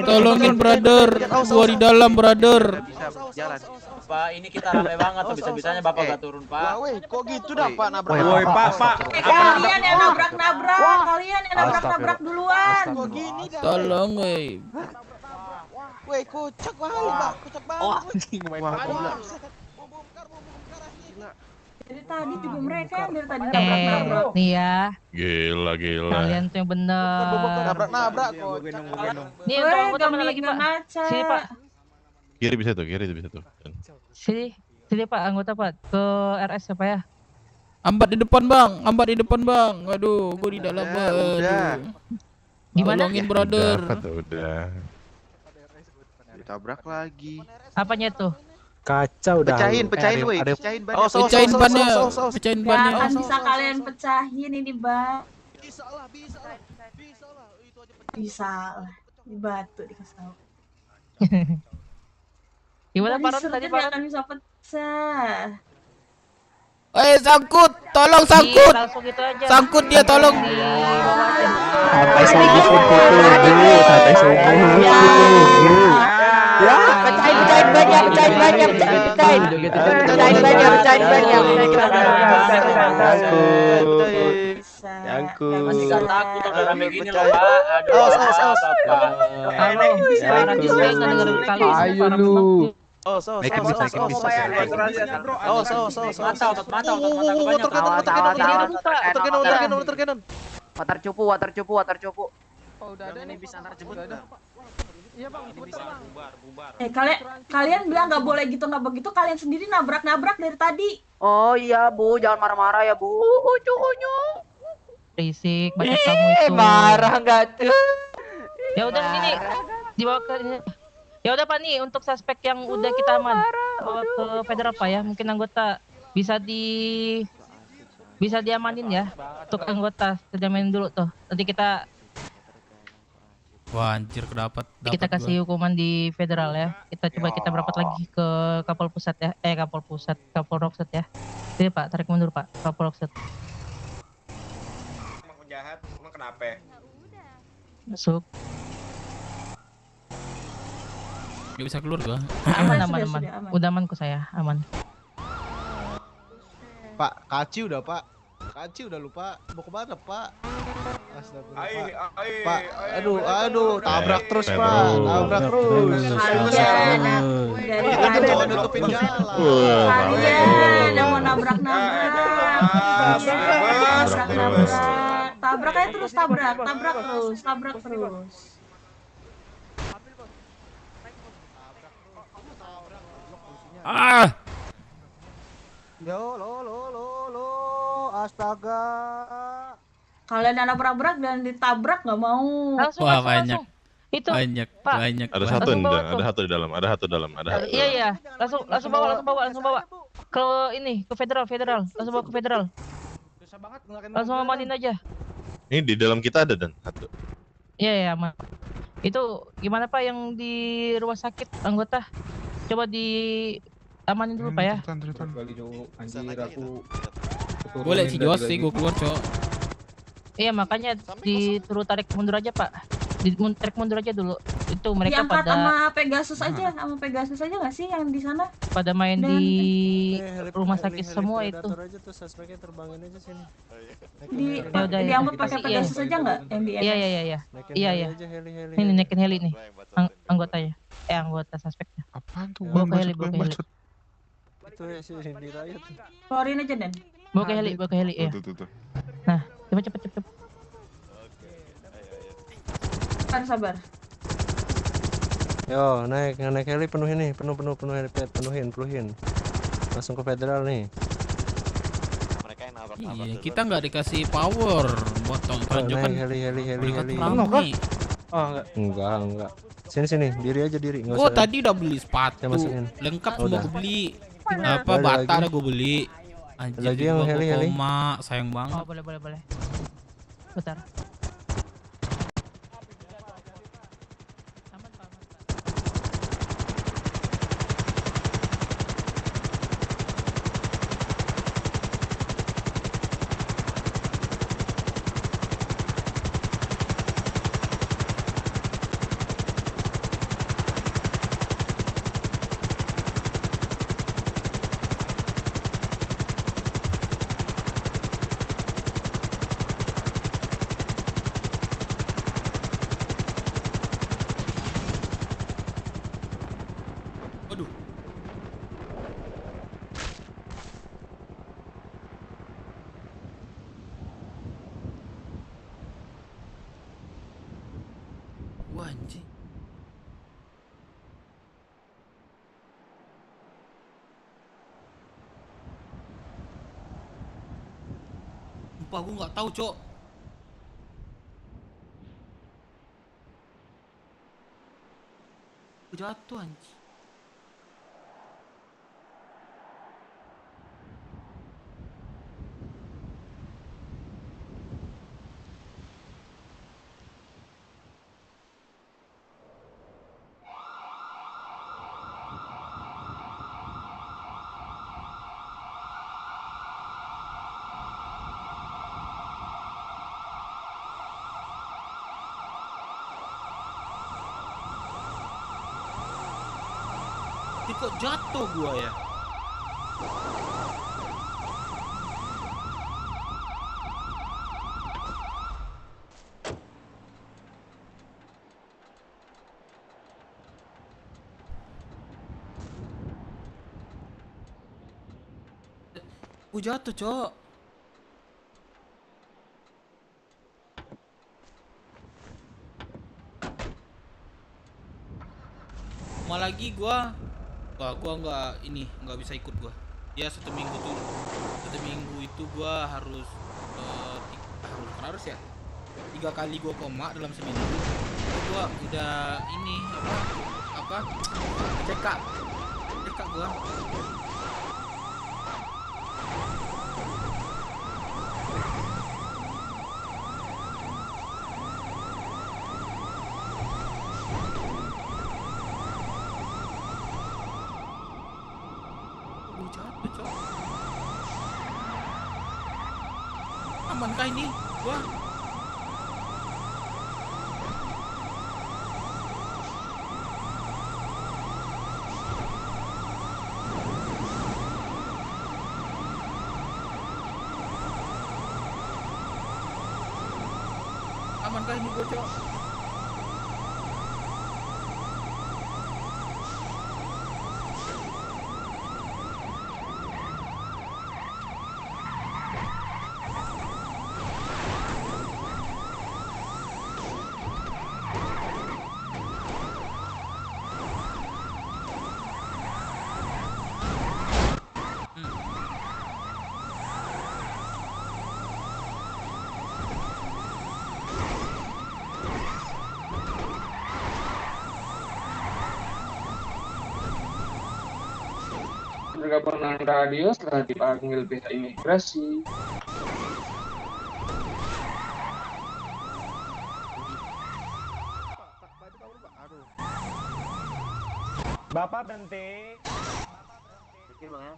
Tolongin brother, gua di dalam brother. Pak, ini kita ramai banget, bisa-bisanya Bapak gak turun, Pak. Weh, kok gitu dah Pak nabrak? Woi, Pak. Kalian yang nabrak-nabrak, kalian yang nabrak-nabrak duluan. Kok gini dah? Tolong, weh. Weh, kocak banget, Pak. Kocak banget. Anjing main bola. Dari tadi juga mereka yang dari tadi nabrak-nabrak. Nih ya, Gila. kalian tuh yang bener. Nabrak-nabrak kok. Nih untuk anggota mana lagi Pak? Sini Pak. Kiri bisa tuh. Sini Pak, anggota Pak. Ke RS apa ya? Ambat di depan bang. Aduh, gua di dalam bang. Gimana? Tolongin brother. Udah. Ditabrak lagi. Apanya tuh? Kacau dah. Pecahin weh. Pecahin bannya. Pecahin Gak bannya. akan bisa kalian pecahin ini, Bang. Bisa lah. Ini batu dikasih tahu. Gimana Pak Ron Tadi tadi tidak Pak? akan bisa pecah. Sangkut, tolong sangkut. Langsung gitu aja. Sangkut dia, tolong. Sampai subuh dulu. Sampai subuh. Ya, pecahin banyak. Masih gak takut udah rame gini loh, Pak. Aduh, Nanti saya nggak dengerin kalian. Ayo lu. Naikin bisa. Mantap. Water cupu. Oh, udah ada nih. Bisa antar jemput. Iya Bang, Bubar. Kalian bilang nggak boleh gitu, nggak begitu. Kalian sendiri nabrak-nabrak dari tadi. Oh iya, Bu, jangan marah-marah ya, Bu. Cukunya. Berisik, banyak kamu itu. Marah nggak tuh? Ya udah ini dibawa ke. Ya udah Pak nih untuk suspek yang udah kita aman bawa ke federal Pak ya. Mungkin anggota bisa diamanin ya. Untuk anggota terjamanin dulu tuh. Nanti kita Wah, anjir kedapat. kita kasih hukuman di federal ya. Kita coba kita merapat lagi ke Kapol Pusat ya. Kapol Rockset ya. Jadi Pak, tarik mundur Pak, Kapol Rockset. Emang penjahat, emang kenapa? Masuk. Gak bisa keluar gua. Aman. Udah aman kok saya, aman. Pak, kaci udah Pak. Kaci udah lupa. Mau kemana Pak? Astagfirullah Pak. Aduh, tabrak terus Pak. Tabrak terus. Kita tuh cowok nutupin jalan. Kalian yang mau nabrak-nabrak. Tabrak aja terus, tabrak terus. Yo, astaga. Kalian yang nabrak-nabrak dan ditabrak nggak mau. Wah, banyak. Itu banyak. Ada satu di dalam. Iya. Langsung bawa ke ini, ke federal. Langsung bawa ke federal. Langsung amanin aja. Ini di dalam kita ada dan satu. Iya, aman. Itu gimana Pak yang di rumah sakit anggota? Coba di amanin dulu Pak ya. Boleh si Jos sih, gua keluar cok. Iya makanya disuruh tarik mundur aja Pak. Tarik mundur aja dulu. Itu mereka Diangkat pada sama Pegasus aja nggak sih yang di sana? pada main Dan- di rumah sakit semua itu. Ya udah, ya. Diangkut pakai Iya. Pegasus aja nggak yang di Iya. Iya. Ini naikin heli nih anggotanya. Anggota suspeknya. Apaan tuh? Bawa ke heli. Itu ya si Cindy Raya tuh. Keluarin aja Den. Bawa ke heli ya. Tuh. Nah, cepet. Sabar. Yo, naik heli penuhin nih, penuhin. Langsung ke federal nih. Iya, kita nggak dikasih power buat tonton kan. Heli. Oh, Enggak. Sini, diri aja. Nggak Gua usah. tadi udah beli sepatu. masukin. Lengkap Oh, semua udah. gua beli. Ada Bata lagi. ada gua beli. Anjir, Lagi yang gua heli. koma, sayang banget. Oh, boleh. Bentar. anjing. Sumpah gue nggak tahu, Cok. Gue jatuh anjing. Ini kok jatuh gua ya? Gua jatuh, Cok. Mau lagi gua nggak bisa ikut gua. Ya satu minggu itu gua harus harus ya 3 kali gua koma dalam seminggu. Gua udah ini apa CK gua. Amankah ini? Wah. Amankah ini gue, Cok? Perkebunan radio setelah dipanggil pihak imigrasi. Bapak berhenti. Bikin bang ya.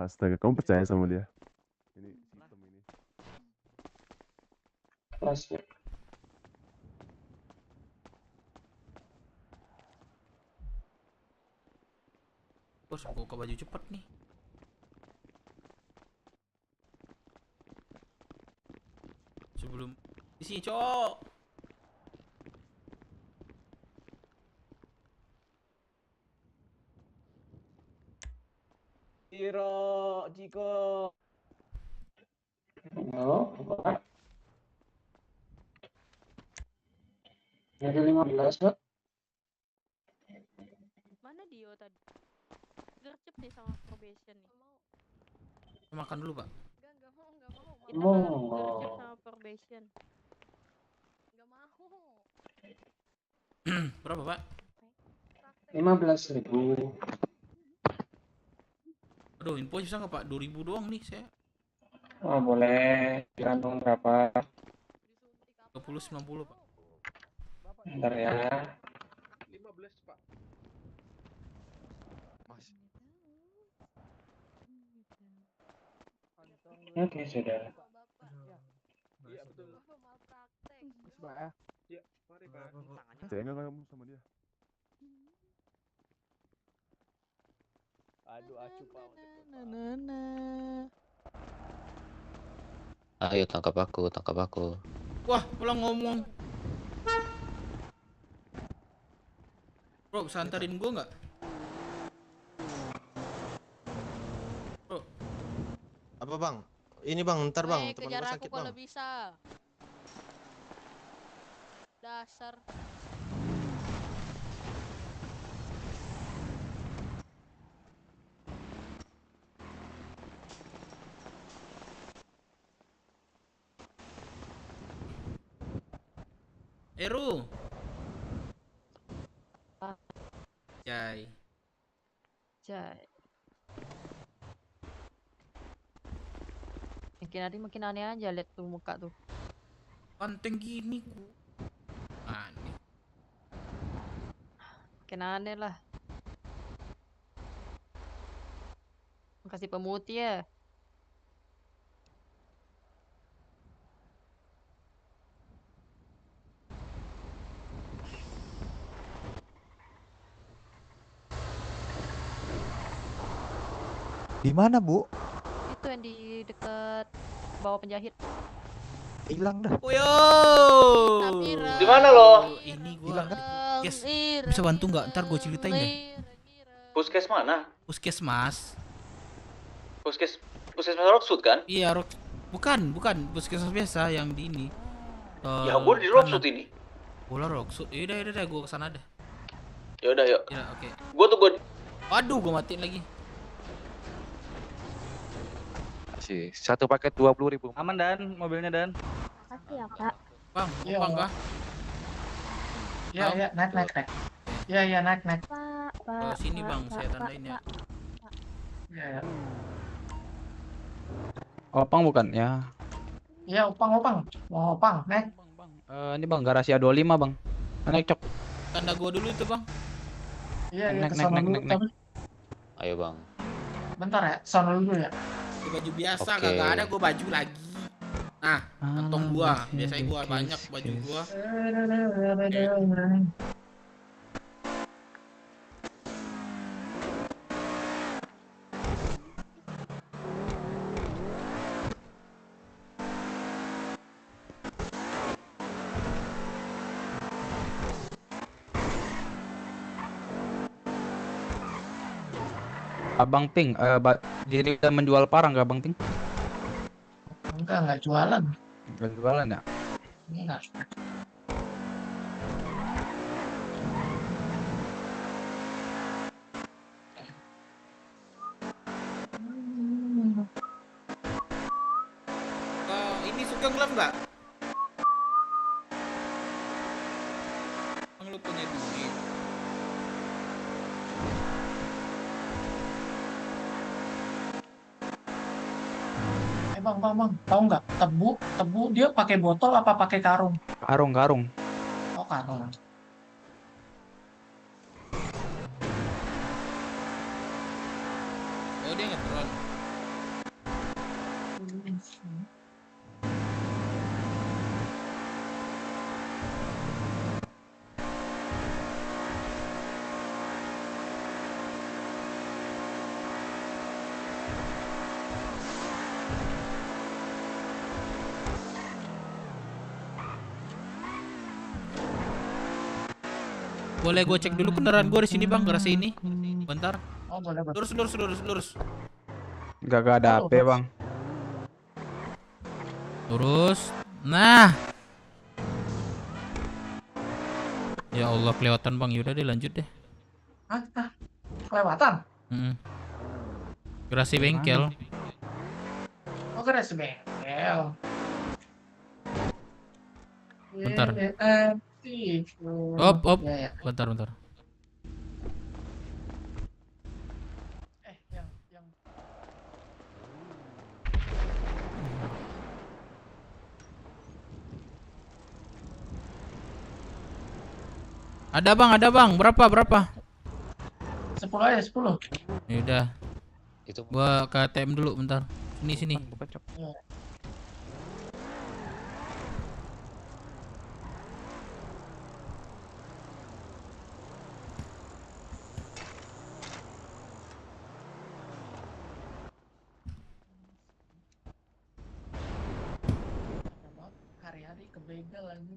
Astaga, kamu percaya sama dia? Ini sistem ini. Pasti. Bos, buka baju cepet nih. Sebelum di sini, Cok. Jiko. Halo, Pak. Jadi 15, Pak. Mana Dio tadi? Gercep nih sama probation nih. Makan dulu, Pak. Enggak mau. Kita baru gercep sama probation. Enggak mau. Berapa, Pak? 15.000. Aduh, info bisa nggak, Pak? 2.000 doang nih saya. Oh, boleh. Kantong berapa? 20.90, Pak. Bentar ya. 15, Pak. Mas. Oke, sudah. Iya, betul. Pak ya. Iya, mari, Pak. Percaya nggak kamu sama dia? Aduh, acuh pak. Ayo tangkap aku, tangkap aku. Wah, pulang ngomong. Bro, bisa antarin gua nggak? Bro. Apa bang? Ini bang, ntar bang, teman kejar gua aku sakit kalau bang. bisa. Dasar. Eru. Jai. Makin aneh aja lihat tuh muka tuh. Panteng gini ku. Aneh. Makin aneh lah. Kasih pemutih ya. Di mana, Bu? Itu yang di dekat bawah penjahit. Hilang dah. Woyo. Di mana lo? Ini gua. Yes. Bisa bantu nggak? Ntar gua ceritain deh. Puskes mana? Puskesmas. Puskesmas Rocksud kan? Iya, bukan puskesmas biasa yang di ini. Ya, gua di Rocksud ini. Bola Rocksud. Yaudah, gua kesana dah. Ya udah, yuk. Ya, oke. Gua Waduh, gua matiin lagi. satu paket 20.000. Aman Dan, mobilnya Dan. Makasih ya Pak. Bang, Bang kah? Iya, naik. Iya, naik. Pak. Sini Bang, saya tandain ya. Iya. Opang bukan ya? Iya, Opang. Mau Opang, naik. Ini Bang, garasi A25 Bang. Naik cok. Tanda gua dulu itu Bang. Iya, naik. tapi Ayo bang. bentar ya, sono dulu ya. Baju biasa Oke. kagak ada, gua baju lagi. Nah, kantong gua, biasanya gua banyak baju gua. Abang Ping, jadi udah menjual parang gak Bang Ping? Enggak jualan. Gak jualan ya? Enggak. Ini suka gelap nggak? Bang lu punya duit. Bang, tahu nggak tebu dia pakai botol apa pakai karung? Karung. Oh, karung. Oh dia ngetron. Boleh gue cek dulu kendaraan gue di sini bang, garasi ini. Bentar. Oh boleh. Lurus. Gak ada HP Bang. Lurus. Nah. Ya Allah kelewatan bang, yaudah deh lanjut deh. Kelewatan. Garasi bengkel. Oh garasi bengkel. Bentar. Op. Ya. Bentar. Yang Ada bang. Berapa? 10 aja, 10. Yaudah. Itu Gua ke ATM dulu bentar. Sini. Ya. Begal lagi.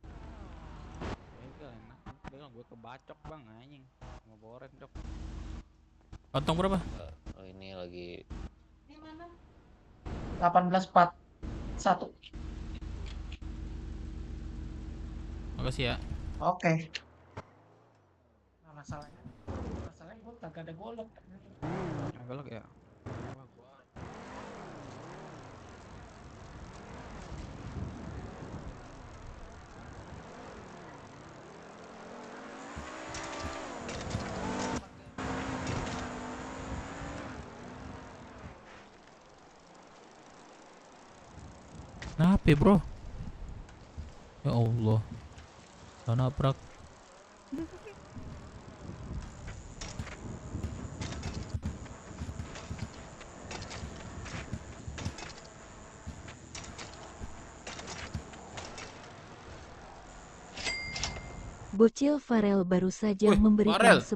Begal enak. Begal gue kebacok bang anjing. Mau boren dok. Kantong berapa? Oh ini lagi 1841. Makasih ya. Oke. Nah, masalahnya gue kagak ada golok. Golok ya. Kenapa bro? Ya Allah. Udah nabrak. Bocil Farel baru saja memberikan 10.000.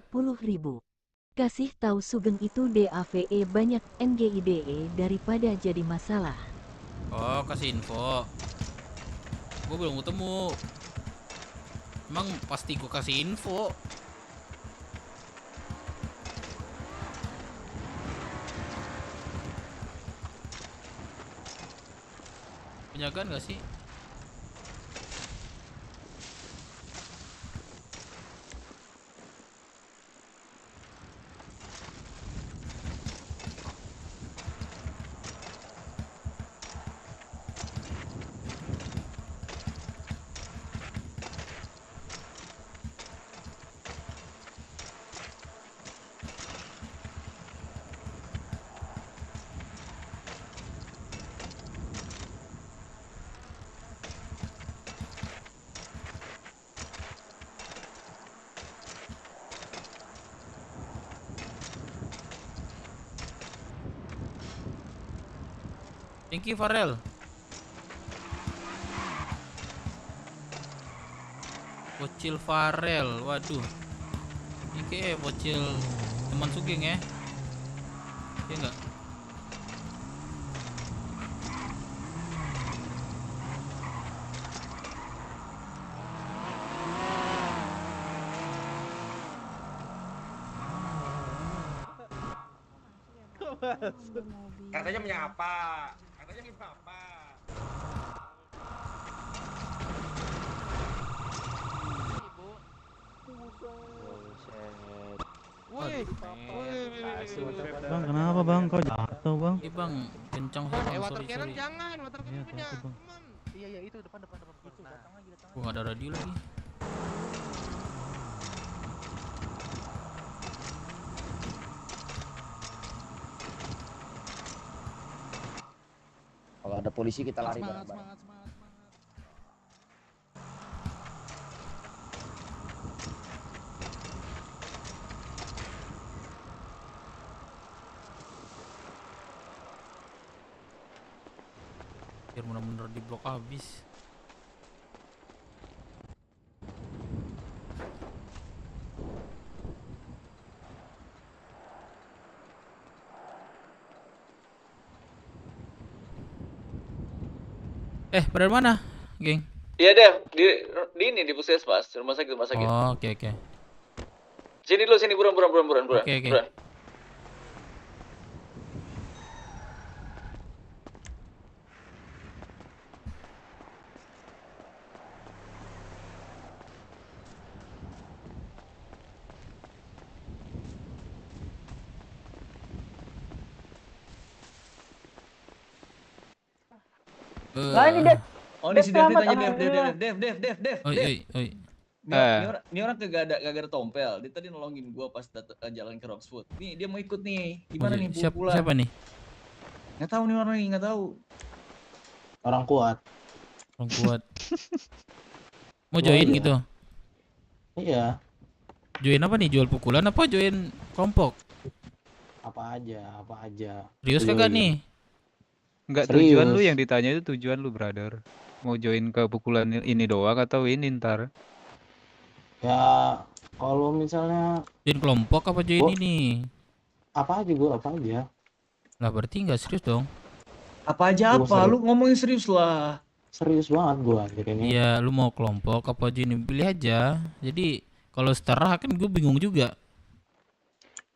Kasih tahu Sugeng itu DAVE banyak NGIDE daripada jadi masalah. Oh, kasih info. Gue belum ketemu. Emang pasti gue kasih info. Penjagaan gak sih? Thank you Farel. Bocil Farel, waduh. Ini kayak bocil teman Sugeng ya. Iya enggak? Katanya menyapa. Katanya menyapa. Bang, kenapa bang? Kau jatuh bang? Iya bang, kencang sih bang. Water Sorry, cannon sorry. jangan, water cannon punya. Iya itu depan. Gua nggak ada radio lagi. Kalau ada polisi kita lari bareng-bareng. Biar bener-bener di blok habis. Pada mana, geng? Iya Dev, di ini di puskesmas, rumah sakit. Oh, oke. Sini dulu, sini buruan. Oke. Buruan. Nah ini Dev. Oh ini si Dev selamat, ditanya alhamdulillah. Dev. Oi. Ini orang kagak ada tompel. Dia tadi nolongin gua pas jalan ke Roxwood. Nih dia mau ikut nih. Gimana nih pulang? Siapa nih? Nggak tahu nih orang nih, nggak tahu. Orang kuat. Mau join gitu? Iya. Join apa nih? Jual pukulan apa join kelompok? Apa aja. Serius kagak nih? Enggak, tujuan lu yang ditanya itu tujuan lu, brother. Mau join ke pukulan ini doang atau ini ntar? Ya, kalau misalnya join kelompok apa join ini? Apa aja. Lah berarti nggak serius dong? Apa aja apa? Lu ngomongin serius lah. Serius banget gua akhirnya. Iya, lu mau kelompok apa join pilih aja. Jadi kalau setara kan gue bingung juga.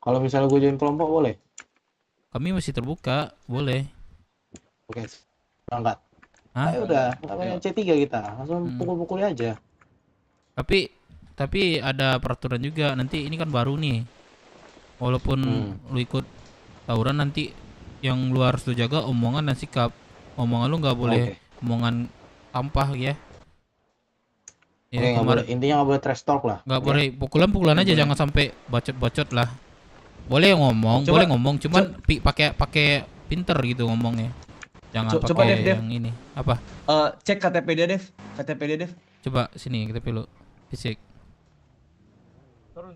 Kalau misalnya gue join kelompok boleh? Kami masih terbuka, boleh. Oke, berangkat. Hah? Ayo udah, namanya C3 kita, langsung pukul-pukul aja. Tapi ada peraturan juga. Nanti ini kan baru nih. Walaupun lu ikut tawuran, nanti yang lu harus lu jaga omongan dan sikap. Omongan lu nggak boleh omongan sampah ya. Oke, intinya nggak boleh trash talk lah. Nggak boleh pukulan aja, jangan sampai bacot-bacot lah. Boleh ngomong, boleh ngomong, cuman pakai pinter gitu ngomongnya. Jangan pakai yang ini. Apa? Cek KTP dia, Dev. KTP dia, Dev. Coba sini KTP lu. Fisik. Turun.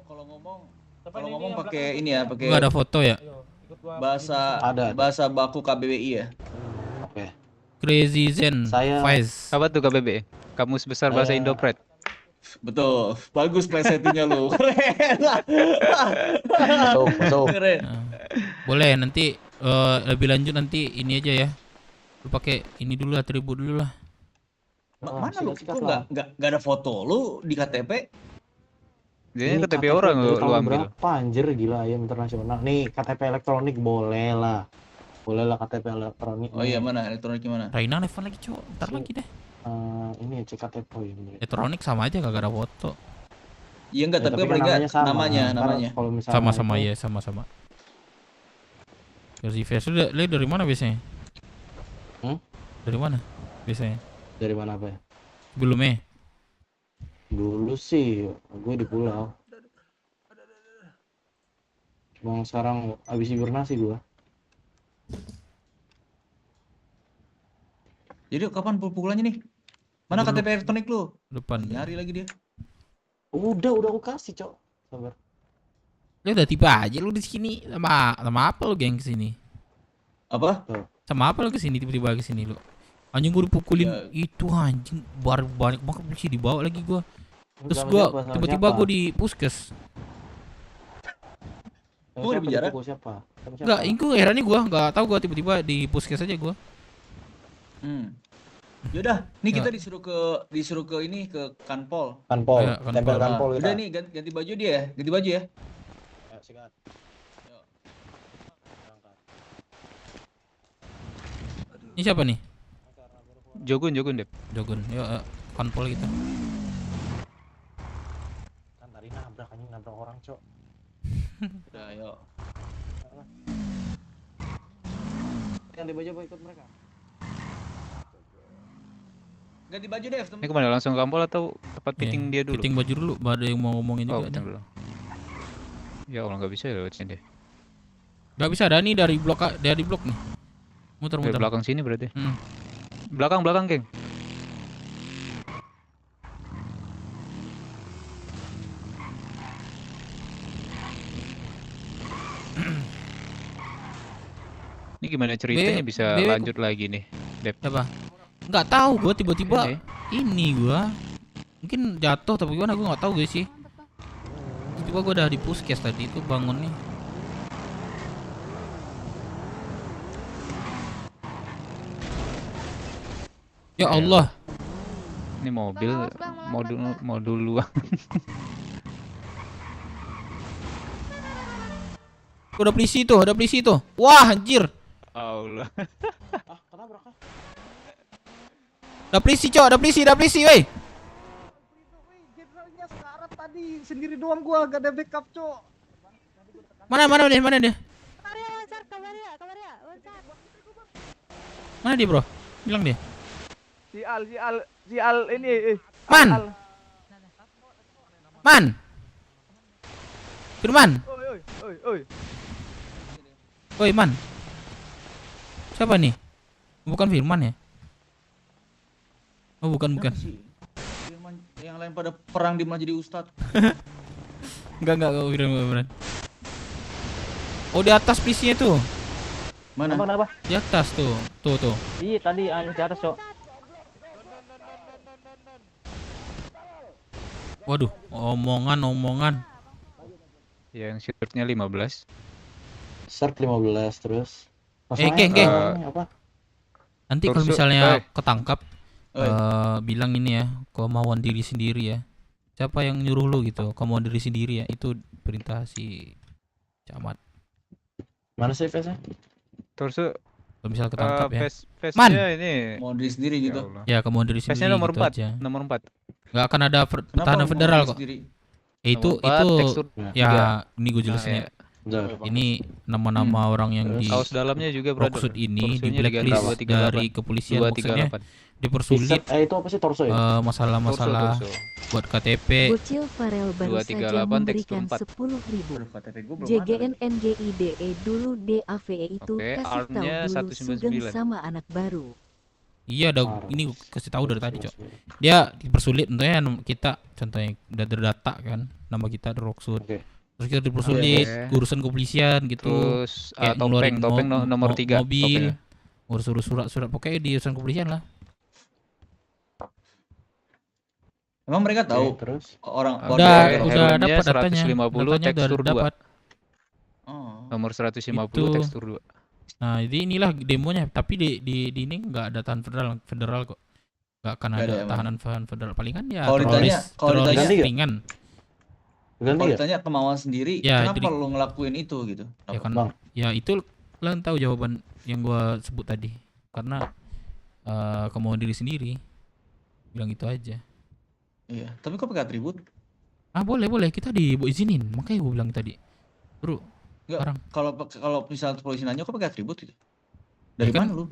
Kalau ngomong pakai ini ya, pakai Nggak ada foto ya? bahasa baku KBBI ya. Oke. Crazy Zen Faiz. Apa tuh KBBI? Kamus Besar Bahasa Indopret. Betul, bagus plesetingnya lu. Keren. Keren. Boleh nanti lebih lanjut nanti ini aja ya. Lu pakai ini dulu, atribut dulu lah. Mana lu? Kok nggak ada foto lu di KTP? Dia KTP orang lu ambil. Berapa anjir, gila ya, internasional. Nih KTP elektronik boleh lah. Boleh lah KTP elektronik. Oh iya, mana elektronik gimana? Raina nelfon lagi, Cok. Ntar lagi deh. Ini cek KTP ini. Elektronik sama aja, kagak ada foto. Iya enggak, tapi paling enggak namanya. Sama-sama ya, sama-sama. Versi face lu dari mana biasanya? Dari mana biasanya? Dari mana apa ya? Sebelumnya? Dulu sih gue di pulau. Cuma sekarang habis hibernasi gue. Jadi kapan pukulannya nih? Mana KTP elektronik lu? Depan. Nyari lagi dia. Udah aku kasih, Cok. Sabar. Lu udah tiba aja lu di sini sama apa lu geng kesini? Apa? Sama apa lu kesini tiba-tiba kesini lu? Anjing gue dipukulin itu anjing, baru banyak banget sih dibawa lagi gua. Terus gua tiba-tiba gua di puskes. Gua di penjara? Enggak, itu herannya gua enggak tahu, gua tiba-tiba di puskes aja gua. Yaudah, nih kita disuruh ke ini, ke Kanpol. Tempel Kanpol kita. Udah nih ganti baju dia ya, ganti baju ya. Sikat. Ini siapa nih? Jogun Dep. Jogun. Yuk, Kanpol kita. Kan tadi nabrak orang, Cok. Udah, yuk. Ganti baju apa ikut mereka? Ganti baju deh. Ini kemana, langsung ke Kanpol atau tempat fitting dia dulu? Fitting baju dulu, ada yang mau ngomongin juga. Dulu. Ya Allah, nggak bisa ya lewat sini deh. Nggak bisa, ada nih dari blok nih. Muter-muter. Dari belakang sini berarti. Belakang geng. Ini gimana ceritanya bisa lanjut lagi nih, Dep? Apa? Nggak tahu, gue tiba-tiba ini gua mungkin jatuh tapi gimana gue nggak tahu guys sih. Tiba-tiba gue udah di puskes tadi itu bangun nih. Ya Allah. Ini mobil modul luang. Ada polisi tuh, Wah, anjir. Allah. Kenapa? Ada polisi, woi. Jenderalnya sekarat tadi, sendiri doang gua, gak ada backup, Cok. Mana dia? Mana dia, bro? Bilang dia. Si Al ini. Man. Firman. Oi, Man. Siapa nih? Bukan Firman ya? Oh, bukan. Firman, yang lain pada perang dia malah jadi ustad. Enggak, Firman. Oh, di atas PC-nya tuh. Mana? Apa? Di atas tuh. Tuh. Iya, tadi di atas, Cok. Waduh, omongan. Yang shirtnya 15. Shirt 15 terus. Geng. Apa? Nanti kalau Torso, misalnya Oi. ketangkap, Oi. bilang ini ya, kemauan diri sendiri ya. Siapa yang nyuruh lu gitu? Kemauan diri sendiri ya. Itu perintah si camat. Mana sih face-nya? Torso. Kalau misal ketangkap ya. Man. Man. Ini. Mau diri sendiri gitu. Ya kemauan diri sendiri. Face-nya nomor gitu 4. aja. Nomor 4. Nggak akan ada pertahanan mau federal diri kok. sendiri? Itu Nomor 4, tekstur ya 3. ini gue jelasin ya. Ini nama-nama orang yang di Kaos dalamnya juga brother. Rocksud ini di Torsonya blacklist diganti 238. dari kepolisian, maksudnya 238. dipersulit Itu apa sih torso ya? masalah-masalah Torso. buat KTP. Bocil Farel baru saja 238 memberikan tekstur 10.000. JGN NGIDE dulu DAVE itu Oke, kasih tahu ARM-nya dulu Sugeng 199. sama anak baru. Iya, ini gua kasih tahu dari tadi, Cok. Dia dipersulit tentunya kita contohnya udah terdata kan nama kita The Rocksud. Terus kita dipersulit urusan kepolisian gitu. Terus Kayak topeng ngeluarin nomor 3. mobil, ngurus surat-surat pokoknya di urusan kepolisian lah. Emang mereka tahu terus orang udah dapat datanya. 150 Datanya tekstur udah 2. dapat. Nomor 150 Itu. tekstur 2. Nah, jadi inilah demonya, tapi di ini enggak ada tahan federal kok. Enggak akan Nggak ada ada, tahanan federal. Palingan ya Kalau ditanya, teroris ringan. kalau ditanya kemauan sendiri, Ya, kenapa jadi- lu ngelakuin itu gitu? Ya kan, ya itu kalian tahu jawaban yang gua sebut tadi. Karena kemauan diri sendiri. Bilang itu aja. Iya, tapi kok pakai atribut? Boleh kita diizinin, makanya gua bilang tadi. Bro, Enggak, sekarang kalau misalnya polisi nanya kok pakai atribut gitu? Dari Ya kan- mana lu?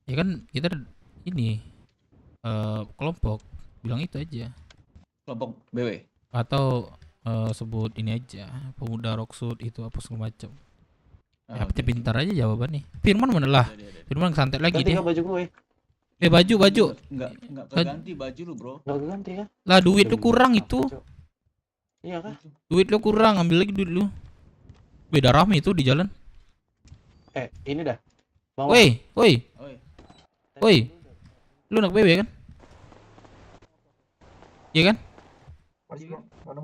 ya kan kita ini kelompok bilang itu aja. Kelompok BW. Atau sebut ini aja, pemuda Rocksud itu apa segala macam. Ya, oke. pintar aja jawabannya. Firman mana lah? Firman santet lagi Ganti dia. nggak baju gue? Baju. Enggak keganti baju lu, Bro. Nggak ganti ya? Lah duit lu kurang itu. Iya kah? Duit lu kurang, ambil lagi duit lu. Beda rame itu di jalan. Ini dah. Woi. Lu anak BW kan? Iya kan?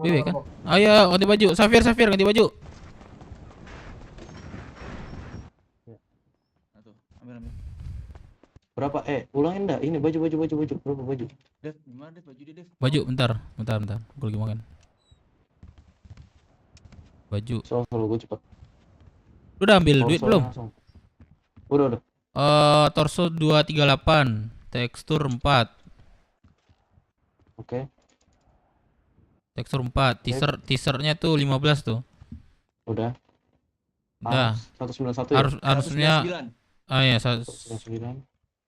BW kan? Ayo ganti baju. Safir ganti baju. Ambil. Berapa? Ulangin dah. Ini baju. Berapa baju? Dev, gimana Dev? Baju dia, Dev. Baju bentar. Gue lagi makan. Baju. Soal gue cepet. Lu udah ambil duit belum? Udah. Torso 238, tekstur 4. Oke. Tekstur 4, teasernya tuh 15 tuh. Udah. Udah. 191 Harusnya 199. ya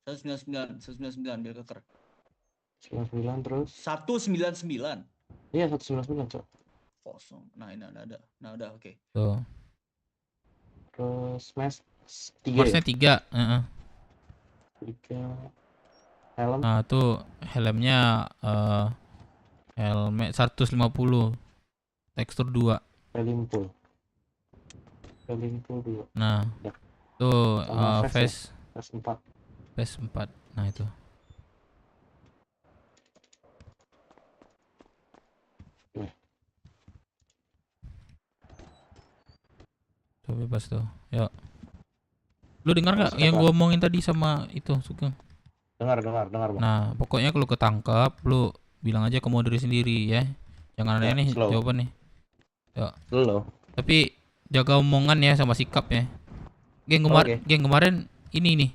199 biar keker. 99 terus 199. Iya 199 cok. Kosong. Nah, ini ada. Nah, udah oke. Tuh. Terus mes 3 Harusnya 3, 3 helm. Nah, tuh helmnya helmet 150. Tekstur 2. Pelimpul 2. Nah. Tuh Sama face 4. Face 4. Nah, itu. Tuh bebas tuh. Yuk. Lu dengar nggak yang gua omongin tadi sama itu Sugeng? Dengar Bang. Nah, pokoknya kalau ketangkap lu bilang aja kamu diri sendiri ya. Jangan Ya, aneh nih slow. jawaban nih. Yuk. Slow. Tapi jaga omongan ya sama sikap ya. Geng Oke. kemarin ini nih.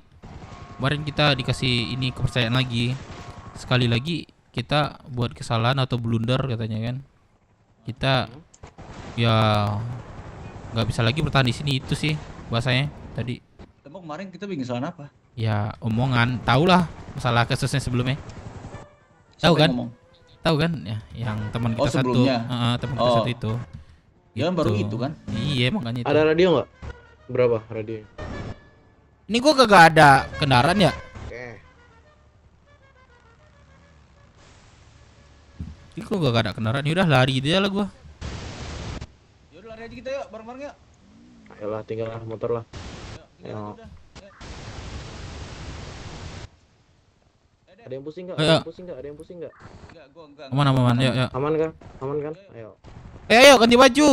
Kemarin kita dikasih ini kepercayaan lagi. Sekali lagi kita buat kesalahan atau blunder katanya kan. Kita ya nggak bisa lagi bertahan di sini, itu sih bahasanya tadi. Emang kemarin kita bikin kesalahan apa? Ya omongan, tahulah masalah kasusnya sebelumnya. Tahu Siapa yang kan? ngomong? Tahu kan ya, yang teman kita satu, sebelumnya. teman kita satu itu. Ya kan baru itu kan? Iya makanya itu. Ada radio nggak? Berapa radio? Ini gua kagak ada kendaraan ya? Oke. Ini gua kagak ada kendaraan. Ya udah lari dia lah gua. Ya udah lari aja kita yuk, bareng-bareng yuk. Ayolah tinggal motor lah. Ayo. Ada yang pusing nggak? Ayo. Ada yang pusing nggak? Ada yang pusing nggak? Enggak, gua enggak. Aman. Yuk. Aman kan? Aman kan? Ayo. Ayo ganti baju.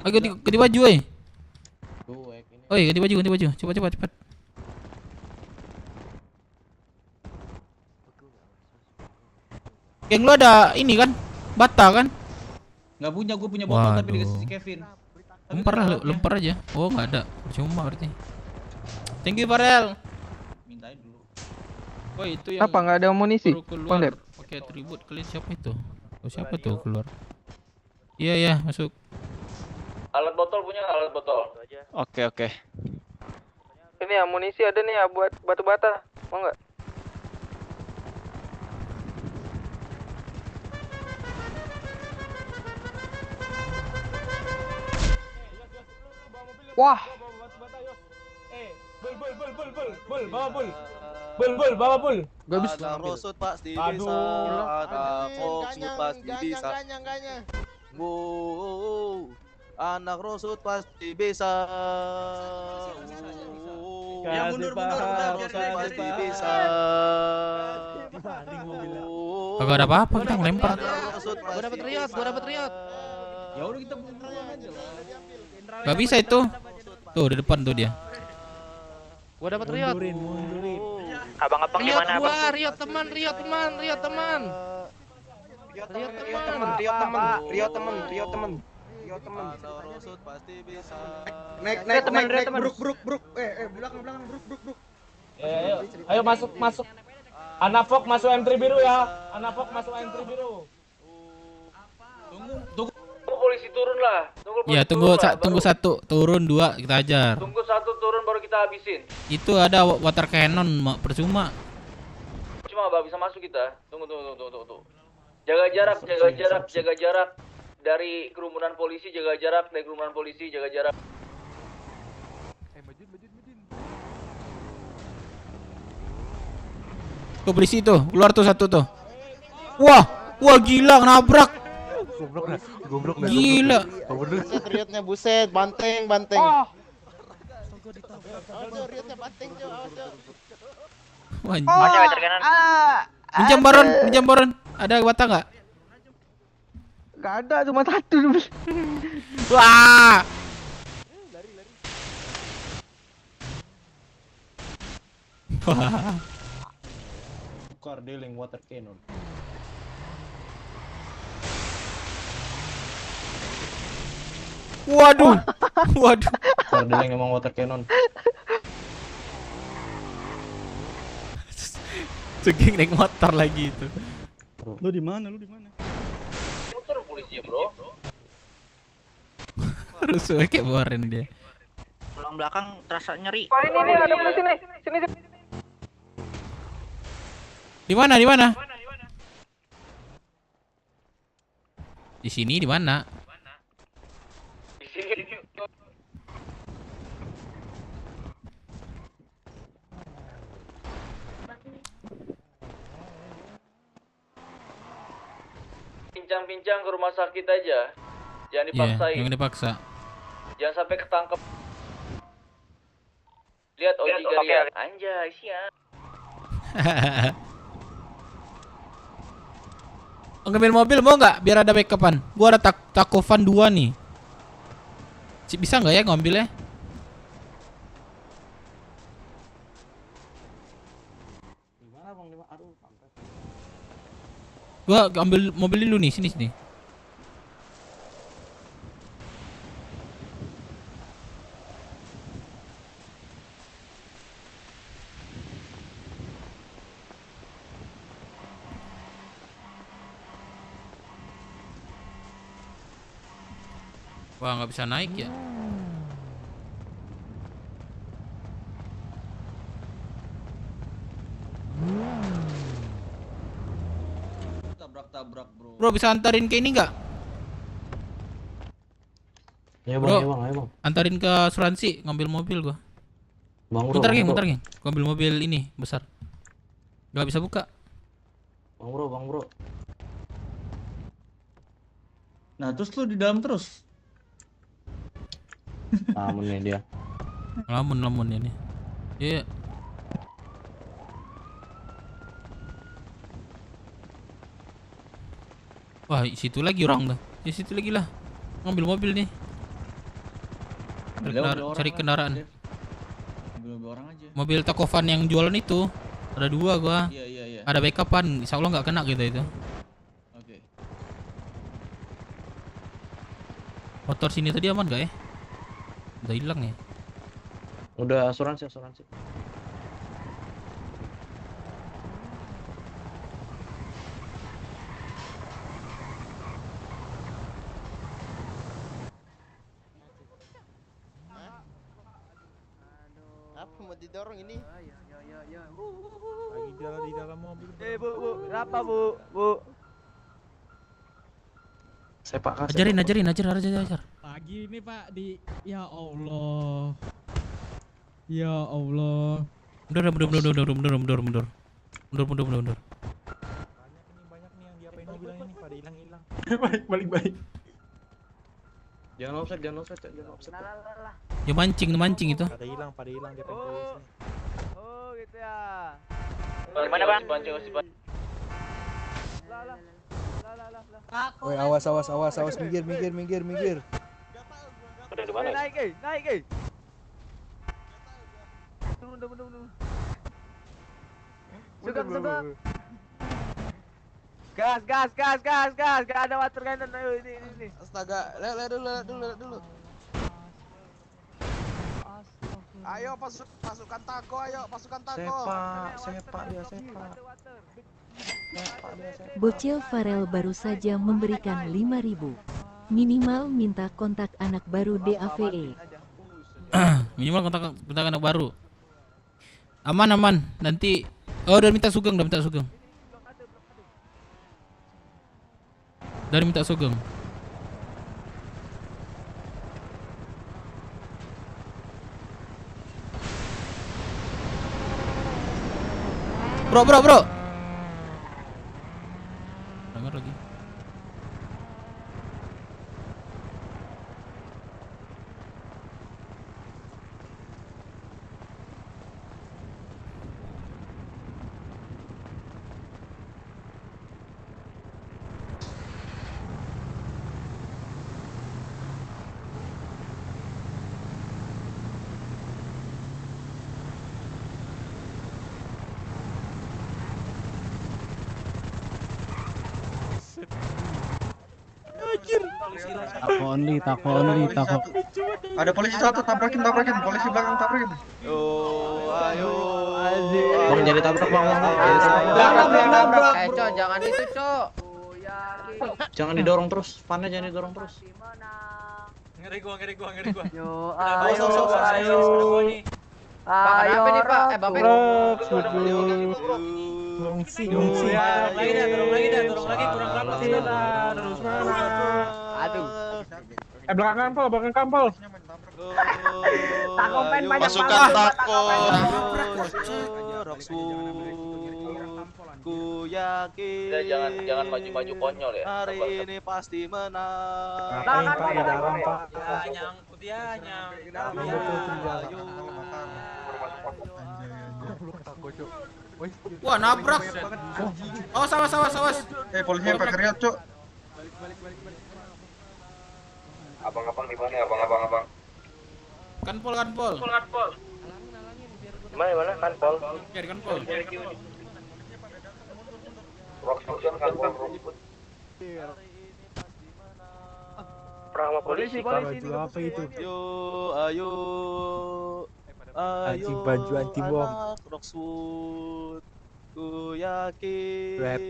Ayo ganti baju, Oi, ganti baju. Cepat. Geng lu ada ini kan? Bata kan? Nggak punya, gue punya botol tapi Waduh. dikasih si Kevin. Lempar lah, lempar aja. Oh nggak ada, cuma berarti. Thank you Farel. Mintain dulu. Woi itu yang Apa nggak ada amunisi? baru keluar Bang Dep. pakai atribut kalian siapa itu? Oh, siapa tuh keluar? Iya masuk. Alat botol punya alat botol. Oke. Ini amunisi ada nih ya buat batu bata. Mau nggak? Wah. Bul, bawa bul. Bul, bawa bul. Gak bisa. Ada rosut pasti bisa, Aduh. ada foxut pasti bisa. Wow, anak rosut pasti bisa. Ya mundur, Pasti bisa. Kagak ada apa-apa, kita ngelempar. Gua dapat riot, Ya udah kita bunuh aja lah. Gak bisa itu. Tuh di depan tuh dia. Gua dapat riot. Mundurin. Abang-abang gimana abang? Riot teman. Ada rosut pasti bisa. Naik, bruk. Belakang, bruk. Ayo masuk. Anak Fok masuk M3 biru ya. Tunggu polisi turun lah. Iya tunggu satu turun dua kita ajar. Tunggu satu turun baru kita habisin. Itu ada water cannon percuma. Cuma nggak bisa masuk kita. Tunggu. Jaga jarak dari kerumunan polisi, jaga jarak. Tuh polisi tuh, keluar tuh satu tuh. Wah gila nabrak. Goblok. Gila. Riotnya buset, banteng. Wah, minjam baron. Ada bata nggak? Gak ada, cuma satu. Wah. Tukar dealing water cannon. Waduh. Tukar dealing emang water cannon. Segeng naik motor lagi itu. Lu di mana? Motor polisi bro. Rusuh kayak boren dia. Pulang belakang terasa nyeri. Ini ada polisi nih. Sini. Di mana? Di sini di mana? Di sini. Pincang-pincang ke rumah sakit aja. Jangan dipaksain. Jangan dipaksa. Jangan sampai ketangkep. Lihat Oji kalian. Anjay, siap. Ngambil mobil mau nggak? Biar ada backupan. Gua ada Takofan 2 nih. Bisa nggak ya ngambilnya? Gua ambil mobil dulu nih, sini. Wah, nggak bisa naik ya. Tabrak bro. Bro, bisa antarin ke ini nggak? Ya Bro, bang, ayo bang. antarin ke asuransi, ngambil mobil gua. Bang bro, Bentar, bang, geng. Ngambil mobil ini besar. Nggak bisa buka. Bang bro. Nah terus lu di dalam terus. Namun nih dia. Lamun ini. Iya. Wah, situ lagi orang dah. Di situ lagi lah. Ngambil mobil nih. Cari kendaraan. Mobil orang aja. Mobil Takofan yang jualan itu. Ada 2 gua. Iya. Ada backupan. Insya Allah nggak kena kita itu. Motor sini tadi aman gak ya? Udah hilang ya? Udah asuransi. Apa mau didorong ini? Lagi jalan di dalam mobil. Bu, kenapa bu? Sepak Ajarin. Pagi ini Pak di ya Allah. Ya Allah. Mundur. Banyak nih yang diapain mobilnya ini pada hilang. Balik. Jangan offset. Ya mancing itu. Pada hilang diapain polisi. Oh gitu ya. Gimana bang? Woi, awas, minggir. Udah di mana? Naik. Turun. Sugeng. Gas. Gak ada water cannon. Ayo ini. Astaga, le dulu. Ayo pasukan tako. Sepak dia. Bocil Farel baru saja memberikan 5.000. Minimal minta kontak anak baru DAVE. Minimal kontak anak baru. Aman. Nanti udah minta sugeng. Dari minta sugeng. Bro. Dengar lagi. Tako only. Ada polisi satu, tabrakin. Polisi belakang tabrakin. Ayo. Bang jadi tabrak bang. Jangan itu, Cok. Jangan didorong terus, pannya jangan didorong terus. Ngeri gua. Yo, Ayo. Ayo nih Pak. Bapak. Gongsi. Dorong lagi, kurang dapat. Aduh. Belakang kampol. Tako pen banyak Pasukan banget. tako. Ku yakin. Udah jangan maju konyol ya. Hari ini pasti menang. Pak di dalam Pak. Nyangkut ya. Wah, nabrak. Awas. Polisinya pakai riot, Cok. Abang-abang di mana? Abang. Kanpol. Mana kanpol? Cari kanpol. Perang sama polisi. Baju apa itu? Ayo. Anjing baju anti bom. Roxwood. Ku yakin. Wer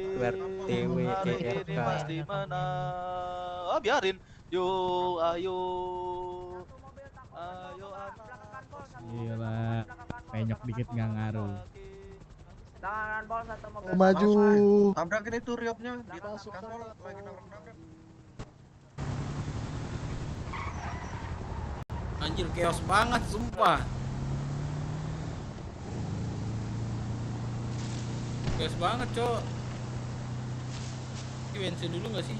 hari ini pasti menang. Biarin. Ayo Gila. Penyok dikit nggak ngaruh. Tangan bol satu mobil. Maju. Tabrakin itu riotnya di kanpol lagi nabrak. Anjir, chaos banget sumpah. Chaos banget, Cok. Ini bensin dulu nggak sih?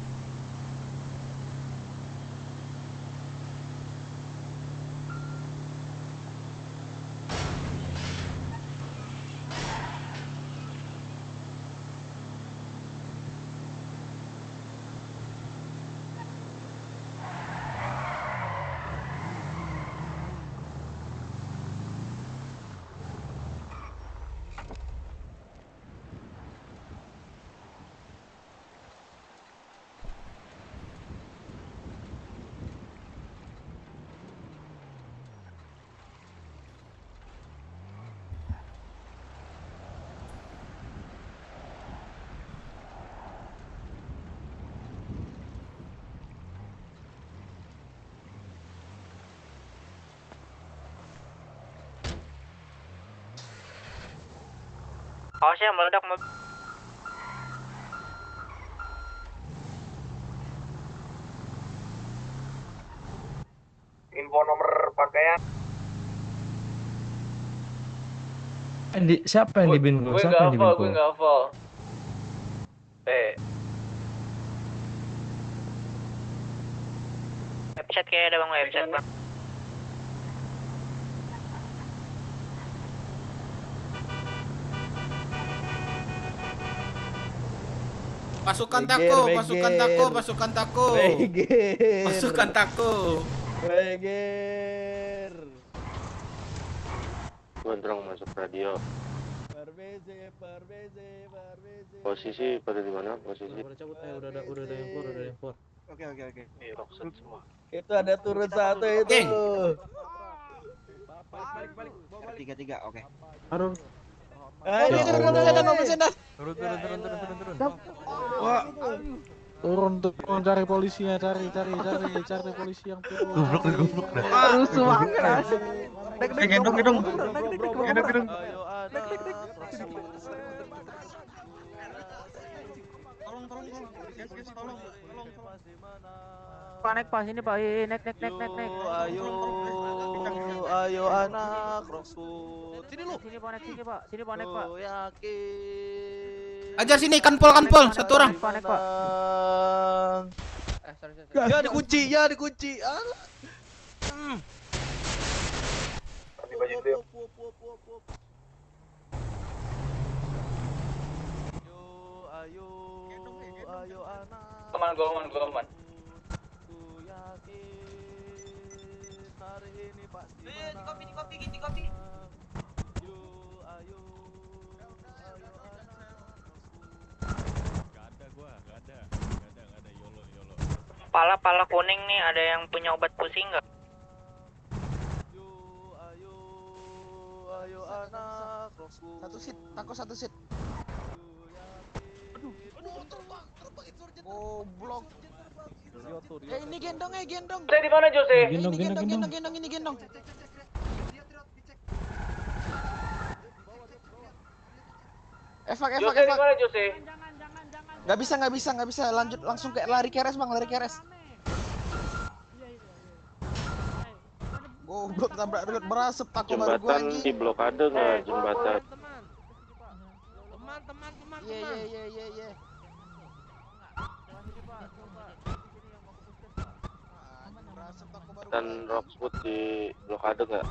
Awas ya meledak mobil. Info nomor pakaian. Siapa yang di bingo? Gue Siapa yang di bingo? nggak hafal. Website kayak ada bang, website bang. Pasukan tako, pasukan tako, pasukan tako. Pasukan tako. Reger. Gondrong masuk radio. Posisi pada di mana? Posisi. Udah ada impor. Oke. Itu ada turun satu itu. Balik. 3, oke. Aduh. Ini turun. Wah. Turun cari polisinya, cari polisi yang turun. Goblok dah. Rusuh banget. Gendong. Tolong. Pak naik pak sini pak, naik. Ayo anak Roxwood. Sini lu. Sini pak naik pak. Yakin. Ajar sini kanpol satu orang. Pak naik pak. Ya dikunci. Ayo anak. Gue aman. Hari ini pasti Di kopi. Ayo ada yolo. Pala kuning nih, ada yang punya obat pusing nggak? Ayo anak Roxwood. Satu sit. Aduh, terbang insurgen. Goblok. Ini gendong. Jose di mana Jose? Ini gendong. Evak. Jose di mana Jose? Nggak bisa. Lanjut langsung ke lari keres. Goblok tabrak relut berasap tako baru gua Jembatan lagi. di blokade nggak jembatan? Teman. Iya. Dan Roxwood di blokade nggak?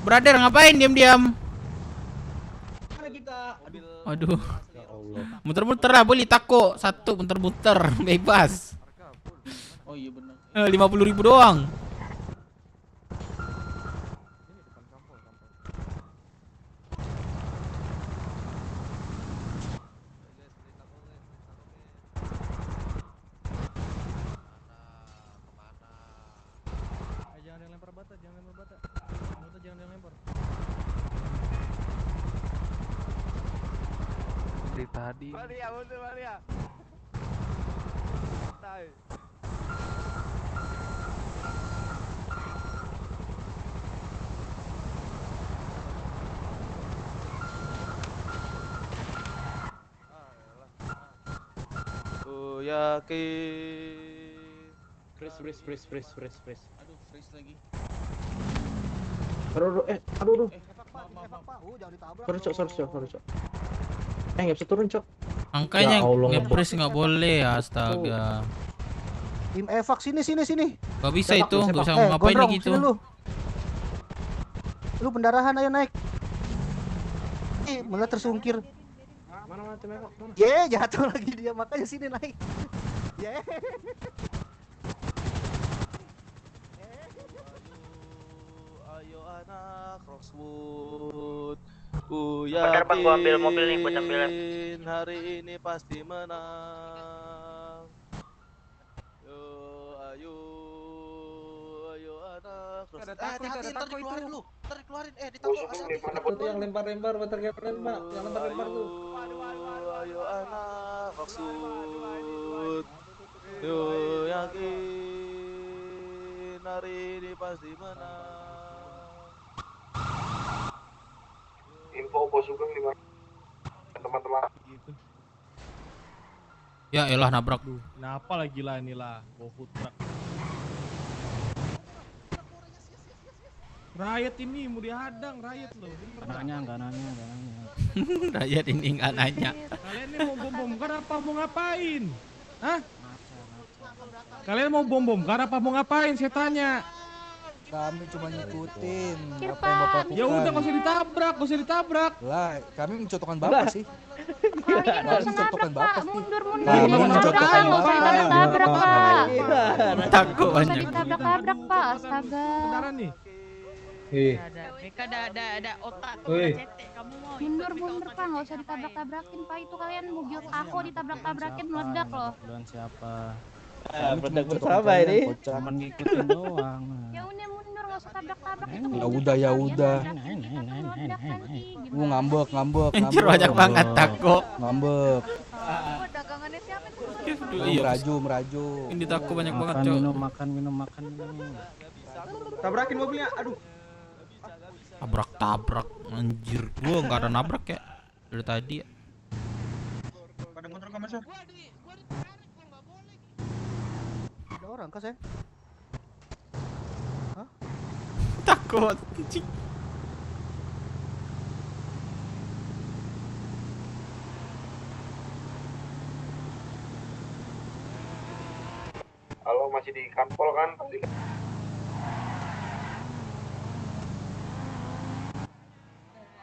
Brother ngapain diam-diam? Aduh. Muter-muter lah, boleh tako. Satu muter-muter, bebas. Oh iya benar. 50.000 doang. Jangan lempar bata. Jangan lempar. Dari tadi. Malia. Tai. Yakin. Freeze. Aduh, freeze lagi. Aduh. Sorry, Cok. Nggak bisa turun, Cok. Angkanya Ya Allah, ngepres nggak boleh, astaga. Tim evak sini. Gak bisa itu, gak bisa ngapain lagi itu. Lu pendarahan, ayo naik. Malah tersungkir. Mana tim evak? Jatuh lagi dia, makanya sini naik. Ayo anak Roxwood. Ku Bentar, Bang, gua ambil mobil nih buat ambil. yakin hari ini pasti menang. Ayo anak Roxwood. Hati-hati, ntar dikeluarin lu. Ntar dikeluarin, ditaruh asal. Itu yang lempar-lempar, Pak. Yang lempar-lempar tuh. Ayo anak Roxwood. Yo yakin hari ini pasti menang. Info Bos Sugeng di mana? Teman-teman. Ya elah nabrak. Kenapa lagi lah ini lah, bawa food truck. Rakyat ini mau dihadang, rakyat loh. Enggak nanya. Rakyat ini nggak nanya. Kalian ini mau bom kan apa mau ngapain? Hah? Kalian mau bom kan apa mau ngapain? Saya tanya. Kami cuma ngikutin apa yang Pak. Bapak Ya udah nggak usah ditabrak. Lah, kami mencontohkan Bapak sih. Kalian nggak usah mencontohkan nabrak, Bapak Pak. sih. Mundur. Kami Nggak mencontohkan usah Bapak. ditabrak-tabrak, Pak. Takut Nggak usah banyak. ditabrak-tabrak, Pak. Astaga. Kendaraan nih. Mereka ada otak, Wih. cetek. Kamu mau Mundur, Pak. Nggak usah ditabrak-tabrakin, Pak. Itu kalian mobil tako ditabrak-tabrakin meledak loh. Duluan siapa? Bedak bersama ini. Cuma ngikutin doang. Ya udah mundur, nggak usah tabrak-tabrak. Itu Ya udah. meledak nanti. Gua ngambek. Anjir banyak banget takut. Ngambek. dagangannya siapa tuh? Meraju. Ini takut banyak banget, Makan, Cok. makan minum. Tabrakin mobilnya, aduh. Tabrak anjir. Gua nggak ada nabrak ya dari tadi ya. Pada motor kamu, Mas. Ada orang kah, saya? Takut anjing. Halo, masih di kanpol kan?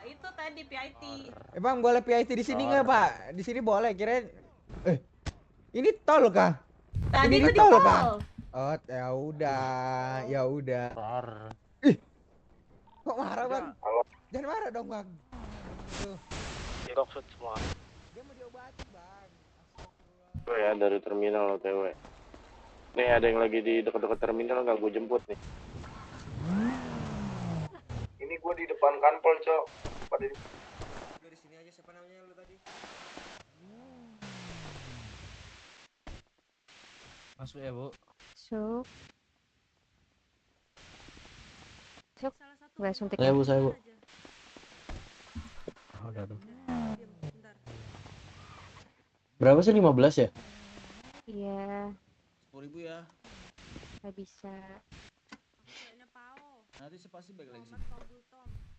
Itu tadi PIT. Bang, boleh PIT di sini nggak, Pak? Di sini boleh, kirain. Ini tol kah? Tadi Ini itu di tol tol. kah? Oh, ya udah. Ih, kok marah, Bang? Halo. Jangan marah dong, Bang. Tuh, Roksut semua. dia mau diobati, Bang. Gue ya dari terminal OTW. Nih ada yang lagi di dekat-dekat terminal, nggak gue jemput nih. Ini gue di depan kanpol, Cok. Pada di sini aja, siapa namanya lu tadi? Masuk ya, Bu. Masuk. Gue suntik. Saya, Bu. Udah tuh. Berapa sih, 15 ya? Iya, 10.000 ya. nggak bisa. Nanti saya pasti balik lagi sini.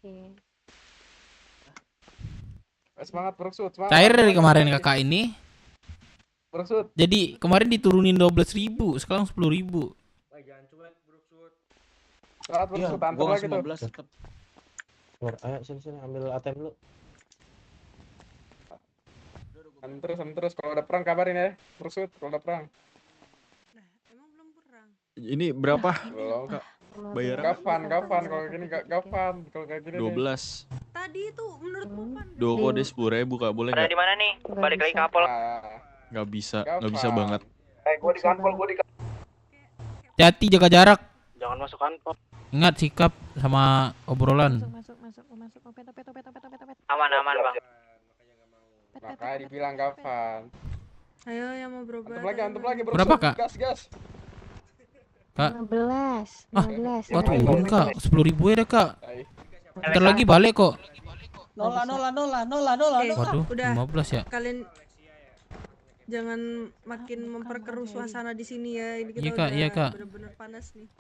Oke. Semangat Broksut, semangat. Cair dari kemarin kakak ini. Broksut. Jadi kemarin diturunin 12.000, sekarang 10.000. Jangan cuek, Broksut. Semangat Iya, Broksut, gua antar lagi tuh. 15 tetap. Ayo sini ambil ATM dulu. Am terus kalau ada perang kabarin ya, Broksut, kalau ada perang. Ini berapa? Belum. Bayar Gafan kalau gini Gafan, kalau kayak gini. 12. Tadi itu menurut Popan. Dua kode 10.000 Kak, boleh Ada nggak? di mana nih? Balik lagi ke Apol. Nggak bisa banget. Gue di kanpol, Hati jaga jarak. Jangan masuk kantor. Ingat sikap sama obrolan. Masuk. Opet. Aman, Bang. Makanya dibilang Gafan. Ayo yang mau berobat. Antum lagi Broksut. Berapa, Kak? Gas. Kak, 15. wah turun Kak, 10.000 ya deh Kak. Bentar lagi balik kok. Nola. Waduh, Udah. 15 ya. Kalian jangan makin memperkeruh suasana di sini ya. Ini kita Iya, Kak, udah iya, Kak. bener-bener panas nih.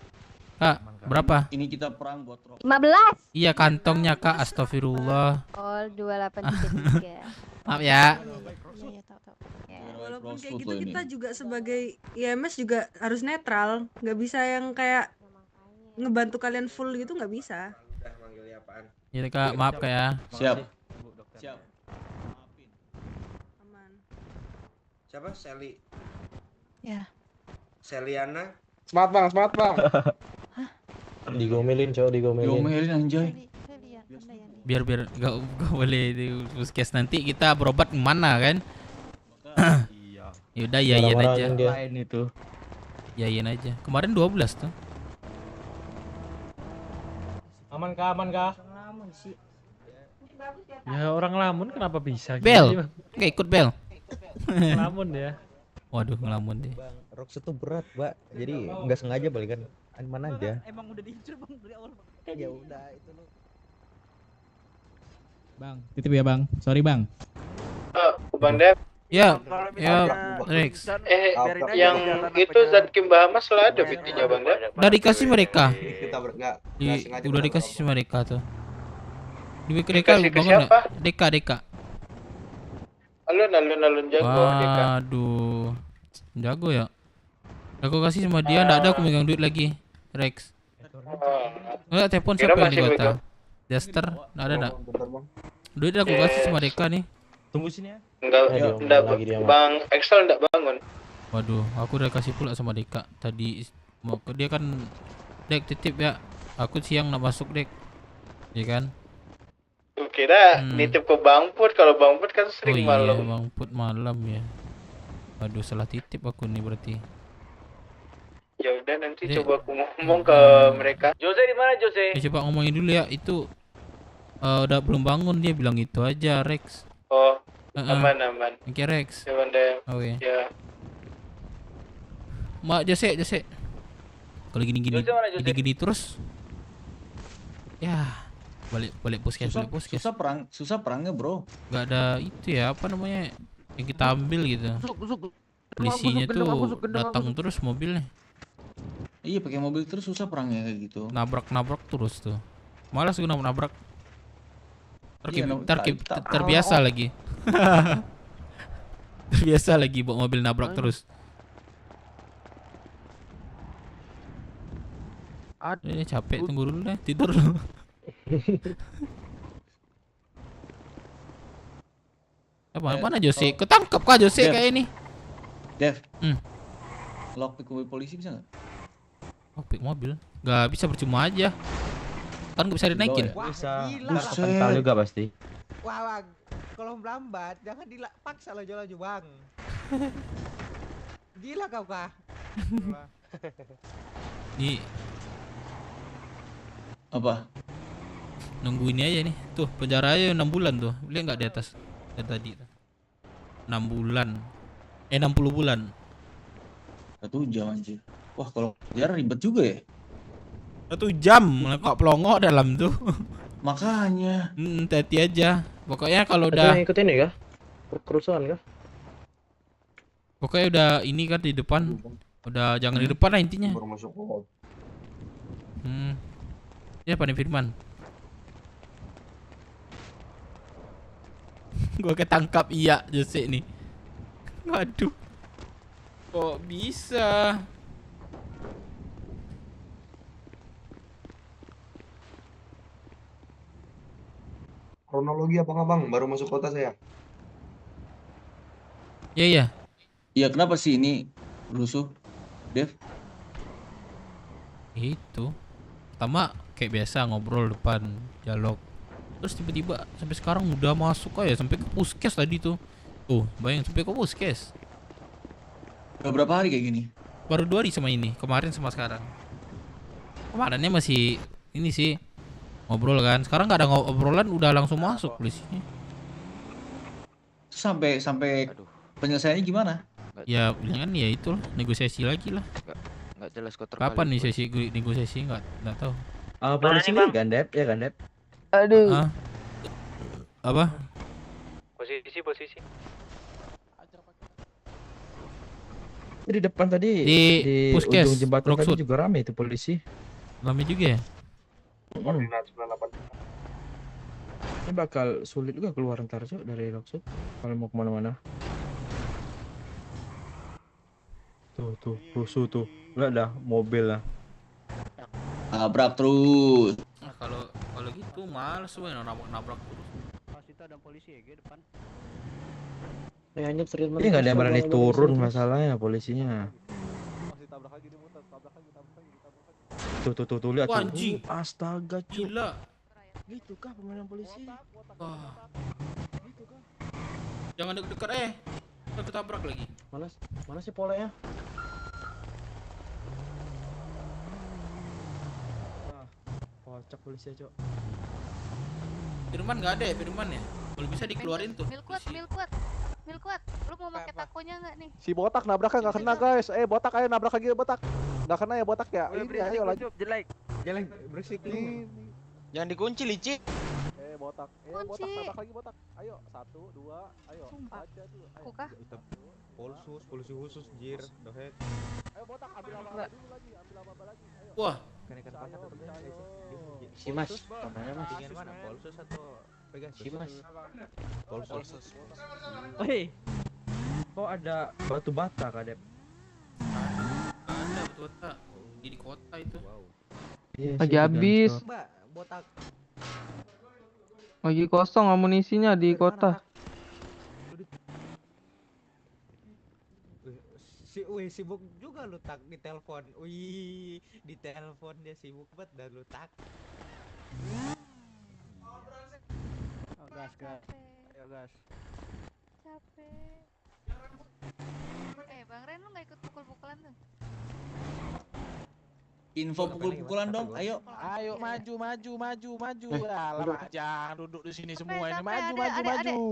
Kak, berapa? Ini kita perang buat rok. 15. Iya kantongnya Kak, astagfirullah. Oh, 2833. Maaf ya. Iya, tahu. Walaupun kayak gitu kita juga sebagai IMS juga harus netral, nggak bisa yang kayak ngebantu kalian full gitu, nggak bisa. Udah manggilnya apaan? Iya Kak, maaf Kak ya. Siap. Aman. Siapa? Seli. Ya. Seliana. Semangat bang. Digomelin, Cok, Diomelin anjay. Biar gak boleh di puskes nanti kita berobat kemana kan? Iya. Yaudah yain aja. Lain itu. Yain aja. Kemarin 12 tuh. Aman kah? Ya orang lamun kenapa bisa? Bel, nggak ikut Bel. Lamun ya. Waduh ngelamun deh. Bang, Roksut tuh berat, Mbak. Jadi nggak sengaja balikan. Aman aja. Emang udah diincer bang dari awal bang. Ya udah itu lu. Bang, titip ya bang. Sorry bang. Bang Dev. Ya, Rex. Yang itu zat Kim Bahamas lah ada buktinya Bang Dev. Udah dikasih mereka. Kita Udah dikasih mereka tuh. Dikasih ke siapa? Deka. Alun jago Deka. Waduh. Jago ya. Aku kasih sama dia, enggak ada aku megang duit lagi. Rex. Enggak, telepon siapa yang di kota? Dester, enggak ada enggak? Duit aku kasih sama Deka nih. Tunggu sini ya. Enggak Bang Excel enggak bangun. Waduh, aku udah kasih pula sama Deka. Tadi mau ke dia kan Dek titip ya. Aku siang nak masuk Dek. Iya kan? Kira nitip ke Bang Put, kalau Bang Put kan sering malam. Iya, Bang Put malam ya. Waduh, salah titip aku nih berarti. Ya udah nanti coba aku ngomong ke mereka. Jose di mana Jose? Coba ngomongin dulu ya, itu udah belum bangun dia bilang itu aja Rex. Oh, aman. Oke Rex. Ya Bang. Oke. Ya. Mak Jose. Kalau gini terus. Ya, balik puskes. Susah perangnya bro. Gak ada itu ya, apa namanya yang kita ambil gitu. Polisinya tuh datang terus mobilnya. Iya pakai mobil terus susah perangnya kayak gitu. Nabrak terus tuh. Malas gue nabrak. Terbiasa lagi. Terbiasa lagi bawa mobil nabrak terus. Ini capek, tunggu dulu deh, tidur dulu. Mana Jose? Ketangkep kah Jose kayak ini? Dev. Lockpick mobil polisi bisa nggak? Lockpick mobil? Gak bisa, percuma aja. Kan gak bisa dinaikin. Bisa. Kental juga pasti. Wah, kalau melambat jangan dipaksa lo jual bang. Gila kau kah? Nih. Apa? Nunggu ini aja nih. Tuh, penjara aja 6 bulan tuh. Lihat nggak di atas? Dari tadi. 6 bulan. 60 bulan. 1 jam anjir. Wah, kalau penjara ribet juga ya. 1 jam kok pelongo dalam tuh. Makanya. Hati aja. Pokoknya kalau udah ikut ini kah? Kerusuhan kah? Pokoknya udah ini kan di depan. Udah jangan di depan lah intinya. Baru masuk kok. Ya Pak Firman. Gua ketangkap iya Jose nih. Waduh. Kok bisa? Kronologi apa nggak bang? Baru masuk kota saya. Iya. Iya kenapa sih ini rusuh, Dev? Itu. Pertama kayak biasa ngobrol depan dialog. Terus tiba-tiba sampai sekarang udah masuk aja sampai ke puskes tadi tuh. Tuh, bayang sampai ke puskes. Udah berapa hari kayak gini? Baru 2 hari sama ini, kemarin sama sekarang. Kemarinnya masih ini sih ngobrol kan. Sekarang nggak ada ngobrolan udah langsung masuk polisinya. Sampai penyelesaiannya gimana? Ya, kan ya itu lah, negosiasi lagi lah. Nggak jelas kok. Kapan nih sesi negosiasi nggak tahu. Polisi ini Gandep ya Gandep. Aduh. Apa? Posisi. Di depan tadi di puskes ujung jembatan tadi juga rame itu polisi. Rame juga ya? Ini bakal sulit juga keluar ntar Cok dari Rockshop kalau mau kemana-mana. Tuh rusuh tuh. Lihat dah mobil lah. Nabrak terus. Nah, kalau gitu males gue nabrak terus. Masih ada polisi ya depan. Ini nggak ada yang berani turun masalahnya polisinya. Tuh lihat tuh. Astaga cuy. Gila. Gitu kah pemilihan polisi? Wah. Gitu kah? Jangan dekat-dekat kita ketabrak lagi. Mana sih polanya? Kocak polisi Cok. Firman nggak ada ya Firman ya? Kalau bisa dikeluarin tuh. Milkuat, lu mau pakai takonya nggak nih? Si botak nabraknya nggak kena guys. Botak ayo nabrak lagi botak. Nggak kena ya botak ya? Ini ayo lagi. Jelek. Jelek bersih Ini. Jangan dikunci Lici. Botak. Botak tabrak lagi botak. Ayo 1 2 ayo. Aja dulu. Ayo. Polsus, polisi khusus jir, dohet. Ayo botak ambil lama dulu lagi, ambil lama lagi. Ayo. Wah. Kenaikan pangkat atau Si Mas, mana Mas? Tinggian mana? Polsus atau Pegasus? Si Mas. Polsus. Woi. Kok ada batu bata, Kadep? Ada betul tak? Di kota itu. Lagi habis. Mbak, botak. Lagi kosong amunisinya di kota. Sibuk juga lu tak di telepon. Wih, di telepon dia sibuk banget dan lu tak. Oh, gas. Ayo gas. Capek. Bang Ren lu nggak ikut pukul-pukulan tuh? Info pukul-pukulan dong, ayo. Ayo maju. Alah, jangan duduk di sini semua ini. Maju.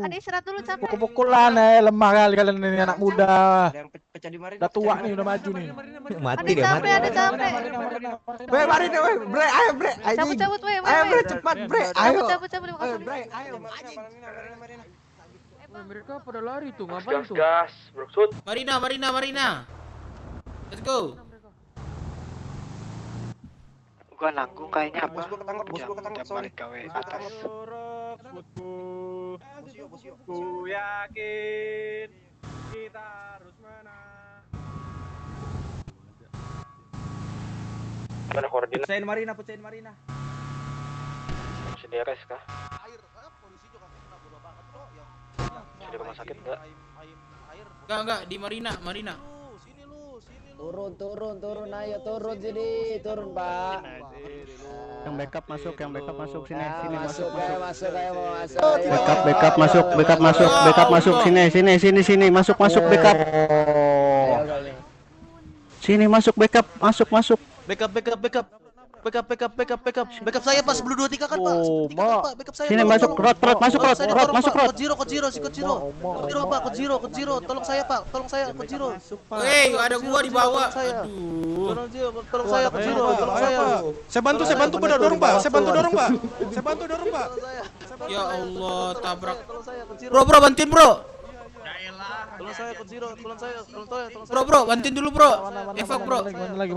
Ada istirahat dulu capek. Pukul-pukulan lemah kali kalian ini anak muda. Pecah di mari. Udah tua nih, udah maju nih. Mati dia, mati. Ada capek. Weh, mari deh, weh. Bre, ayo bre. Cabut, weh. Ayo bre, cepat bre. Ayo. Cabut. Ayo bre, ayo. Mereka pada lari tuh, ngapain tuh? Gas, Broksud. Marina. Let's go. Gua nanggung kayaknya apa? Bos gua ketangkap, sorry. Balik gawe atas. Ku yakin kita harus menang. Mana koordinat? Pecahin Marina. Masih beres kah? Masih di rumah sakit enggak? Enggak di Marina. Turun, ayo turun sini, turun Pak. Yang backup masuk sini Masuk. Backup masuk sini masuk backup. Sini masuk backup. Backup saya Pak, sebelum 23 kan Pak. Backup saya. Sini masuk rot. Kod zero. Tolong saya Pak, kod zero. Hei, ada gua di bawah. Tolong saya kod zero, tolong saya. Saya bantu dorong Pak. Saya bantu dorong Pak. Ya Allah, tabrak. Bro, bantuin bro. Tolong saya kod zero, tolong saya. Bro, bantuin dulu bro. Evak bro. Mana lagi?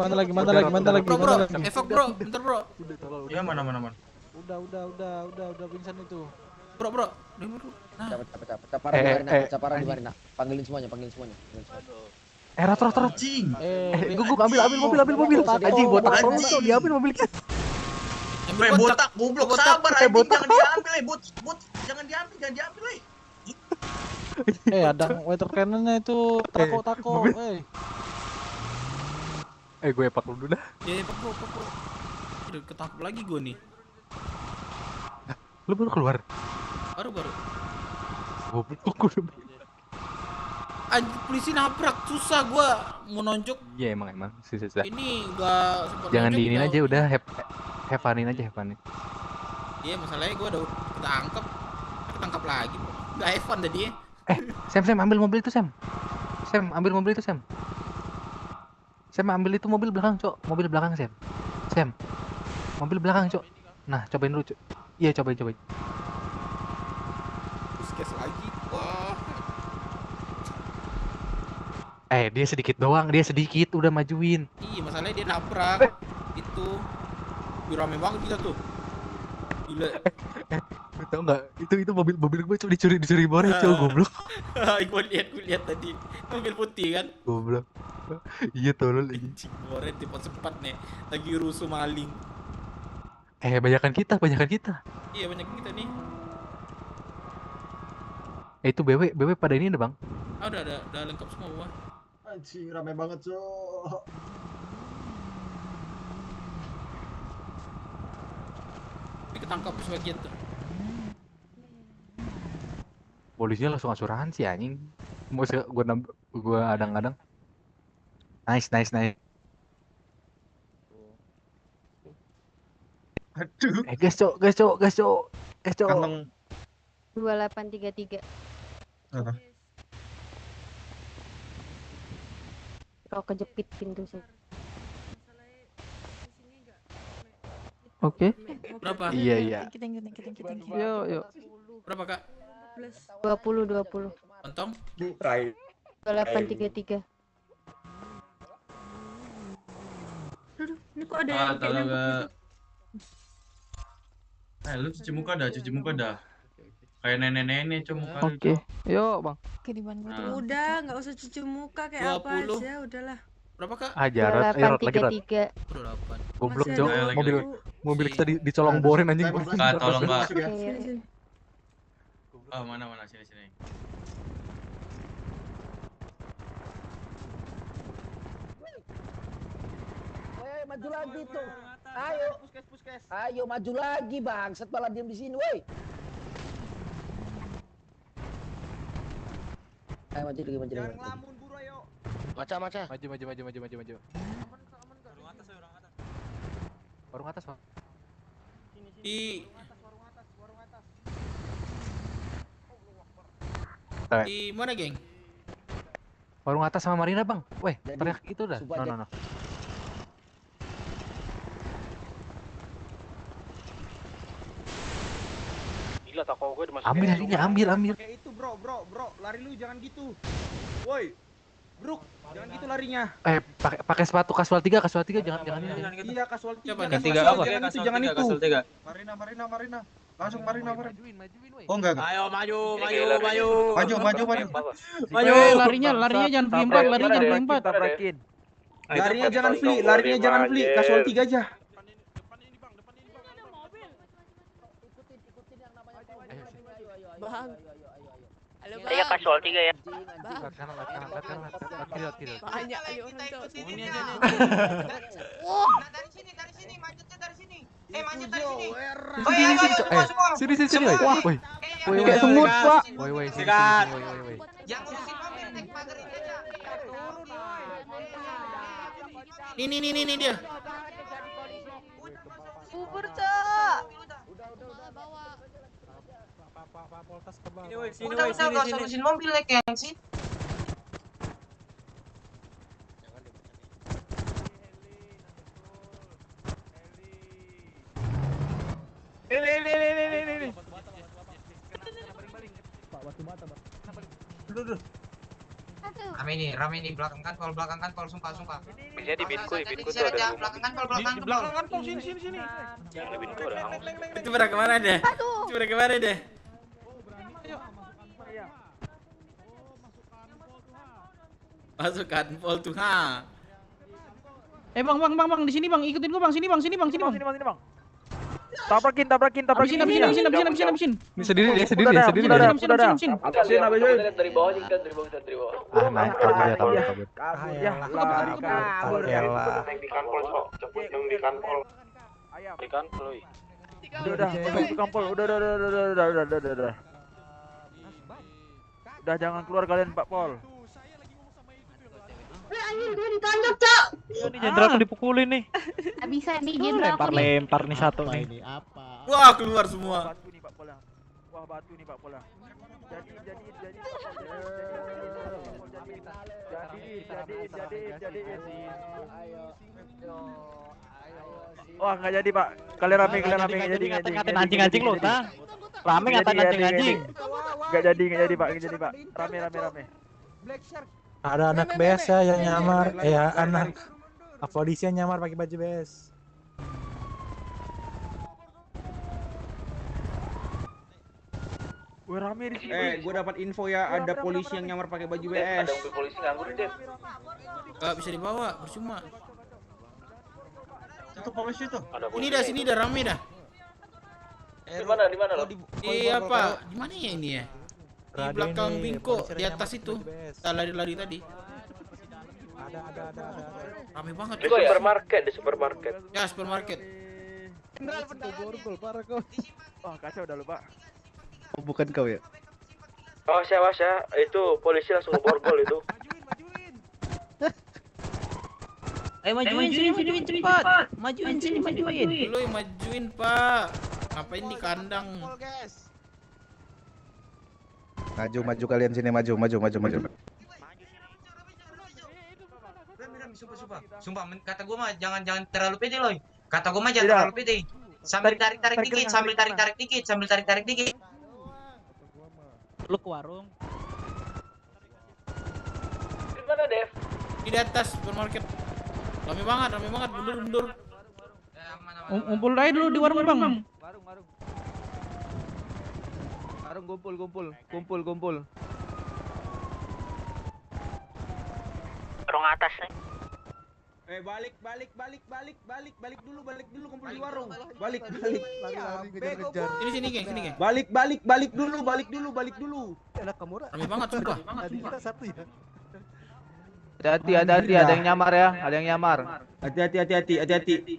Bro. Evak bro, bentar bro. Ya mana. Udah pingsan itu. Bro. Nah. Caparan di Marina. Panggilin semuanya. Rat. Gua ambil mobil. Anjing botak itu diambil mobil kita. Botak, goblok, sabar anjing, jangan diambil, bot. Jangan diambil, Ada water cannonnya itu tako. Gue epak dulu dah. Ya, epak bro. Udah ketangkep lagi gua nih. Lu baru keluar? Baru. Goblok. Anjir, polisi nabrak, susah gua mau nonjok. Iya emang susah. Ini enggak sempat Jangan nonjok, diinin udah. aja udah have funin. Iya, masalahnya gua udah ketangkap lagi. Enggak have fun tadi ya. Sam ambil mobil itu Sam. Ambil mobil itu Sam. Ambil itu mobil belakang, Cok. Mobil belakang Sam. Mobil belakang, Cok. Nah, cobain dulu, Cok. Iya, cobain. Puskes lagi. Wah. Dia sedikit doang, udah majuin. Iya, masalahnya dia nabrak. Itu. Rame banget kita tuh. Gila. Tahu nggak? Itu mobil gue cuma dicuri Bore, Cok, goblok. Gue lihat tadi. Mobil putih kan? Goblok. Iya tolol lagi. Bore tipe sempat nih. Lagi rusuh maling. Banyakan kita. Iya, banyakan kita nih. Itu BW pada ini ada, Bang. Udah lengkap semua. Anjing, rame banget, Cok. Ini ketangkap sebagian tuh. Polisinya langsung asuransi anjing. Mau gua adang-adang. Nice. Aduh. Gas, Cok. 2833. Apa? Kalau kejepit pintu sih. Oke. Berapa? Iya. Yuk, yuk. Berapa, Kak? 20. Ontong? 2833. Aduh, ini kok ada yang kayak nangkep gitu. Lu cuci muka dah. Kayak nenek-nenek cuma muka. Oke. Yuk, Bang. Udah, nggak usah cuci muka kayak apa 20. aja, udahlah. Berapa, Kak? Jarat, ayo Rod, lagi Rod. 2833. Goblok, Masih Jok. ada Mobil kita dicolong borin anjing. Kak, tolong, Kak. Sini. Oh, mana sini. Maju lagi tuh. Ayo. Ayo maju lagi, Bang. Setelah diam di sini, woi. Ayo maju lagi. Ngelamun buru ayo. Maca. Maju. Warung atas, Bang. Di mana, geng? Warung atas sama Marina, Bang. Weh, teriak itu dah. No. Gila, toko gue dimasukin. Ambil larinya, ambil. Kayak itu, bro. Lari lu jangan gitu. Woi. Bro, jangan gitu larinya. Pakai sepatu kasual 3 jangan ini. Iya, kasual 3. Yang 3 apa? Jangan itu. Kasual 3. Marina. Langsung Marina. Majuin, woi. Oh, enggak. Ayo maju. Maju, larinya jangan pelimpat, Larinya jangan flee, kasual 3 aja. Bang. Halo, Bang. Iya, kasual 3 ya. Lihat kanan. Banyak kali orang tuh. Ini aja nih. Dari sini, macetnya dari sini. Macet dari dari sini. sini. Sini, woi. Woi, kayak semut, Pak. Woi, sini. Yang ngurusin mobil naik pagar ini aja. Ini dia. Uber, Cak. Pak Poltas ke bawah. Udah, gak usah ngurusin mobil naik yang sini. Ini. Duduk. Rame nih belakang kantor sumpah. Biasanya di Binko tuh ada rumah. Belakang kantor Sini. Di Binko ada. Itu pada kemana deh? Masuk kanpol tuh, ha. Bang, di sini Bang, ikutin gua Bang, sini Bang. Tabrakin. Habisin. Ini sendiri. Dari bawah. Naik kabur. Kabur. Di kanpol, Sok. Cepet yang di kanpol. Di kanpol, woi. Udah jangan keluar kalian, Pak Pol. Anjir, gue ditonjok, Cak. Ini jenderal tuh dipukulin nih. Gak bisa nih, jenderal. Lempar nih satu nih. Ini apa? Wah, keluar semua. Batu nih Pak Pol. Wah, batu nih Pak Pol. Jadi. Wah, nggak jadi Pak. Kalian rame. Jadi ngatain anjing lo, tah. Rame ngatain anjing. Nggak jadi Pak. Rame. Black Shark. Ada anak BS ya yang nyamar, anak polisi yang nyamar pakai baju BS. Gue rame di sini. Gue dapat info ya, ada polisi yang nyamar pakai baju BS. Ada mobil polisi nganggur deh. Gak bisa dibawa, percuma. Satu polisi tuh. Sini dah rame dah. Di mana lo? Apa? Di mana ya ini ya? Di belakang Binko, di atas itu. Kita lari tadi. Ada. Rame banget. Di supermarket. Ya, supermarket. Jenderal borgol parah kau. Wah, kacau dah lu, Pak. Oh, bukan kau ya? Awas ya. Itu polisi langsung ngeborgol itu. Ayo majuin sini cepat. Majuin. Lu yang majuin, Pak. Ngapain di kandang? Maju kalian sini, maju. Sumpah, kata gue mah jangan terlalu pede loh. Kata gue mah jangan terlalu pede. Sambil tarik-tarik dikit, sambil tarik-tarik dikit, sambil tarik-tarik dikit. Lu ke warung. Di mana, Dev? Di atas supermarket. Rame banget, mundur. Ngumpul aja dulu di warung, Bang. Warung kumpul. Warung atas nih. Balik dulu kumpul di warung. Balik. Sini, geng. Balik dulu. Enak kamu. Rame banget sumpah. Tadi kita satu ya. Hati-hati, ada yang nyamar ya, Hati-hati.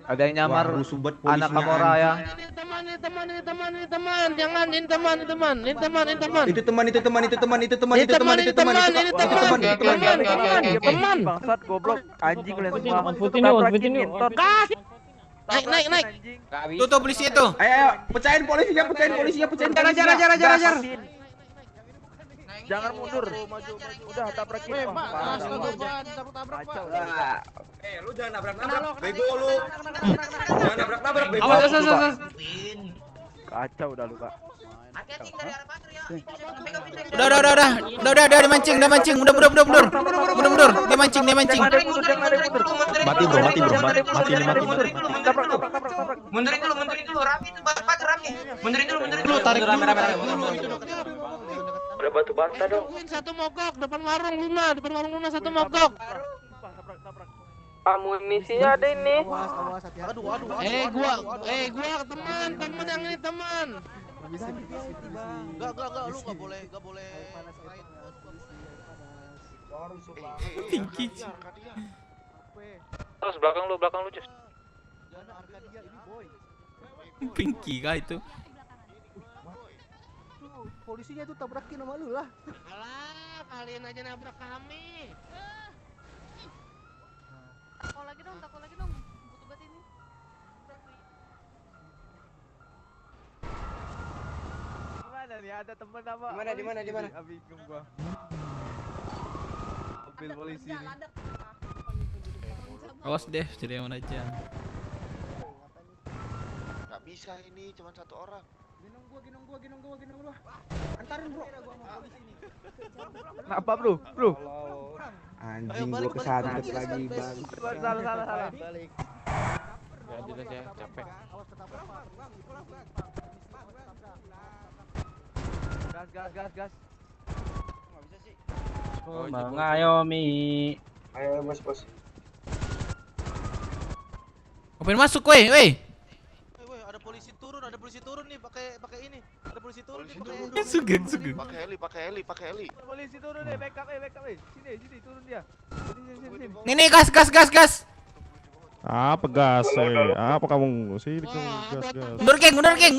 Ada yang nyamar anak Kamora ya. Teman, jangan ini teman. Itu teman. Bangsat goblok, anjing kalian semua. Putih nih. Naik. Tuh polisi itu. Ayo, pecahin polisinya. Jar. Jangan mundur. Udah tabrakin. Lu jangan nabrak-nabrak. Bego lu. Jangan nabrak-nabrak bego. Awas. Kacau udah lu, Kak. Hati-hati dari arah pagar ya. Udah dimancing. Mundur. Dia mancing. Mati bro. Mundurin dulu. Rapi itu pagar rapi. Mundurin dulu. Tarik dulu. Udah batu bata dong. Satu mogok depan warung Luna satu mogok. Amunisinya ada ini. Awas, hati-hati. Gua teman yang ini teman. Enggak, lu enggak boleh. Tinggi. Terus belakang lu, Jus. Jangan Arkadia ini, boy. Pinky kah itu? Polisinya tuh tabrakin sama lu lah. Alah, kalian aja nabrak kami. Takut lagi dong. Butuh banget ini. Gimana nih? Ada temen apa? Di mana? Bingung gua. Mobil polisi nih. Awas deh, jadi aman aja. Enggak bisa ini, cuma satu orang. Gendong gua. Antarin bro. Kenapa bro? Anjing gua kesantet lagi bang. Salah. Balik. Ya jelas ya, capek. Gas. Mengayomi. Ayo bos. Ngapain masuk, weh? Ada polisi turun nih pakai ini. Ada polisi turun nih pakai Sugeng. Pakai heli. Polisi turun deh, backup. Sini turun dia. Sini. Nih, gas. Apa gas? Apa kamu sini gas? Mundur, geng. Mundur, geng.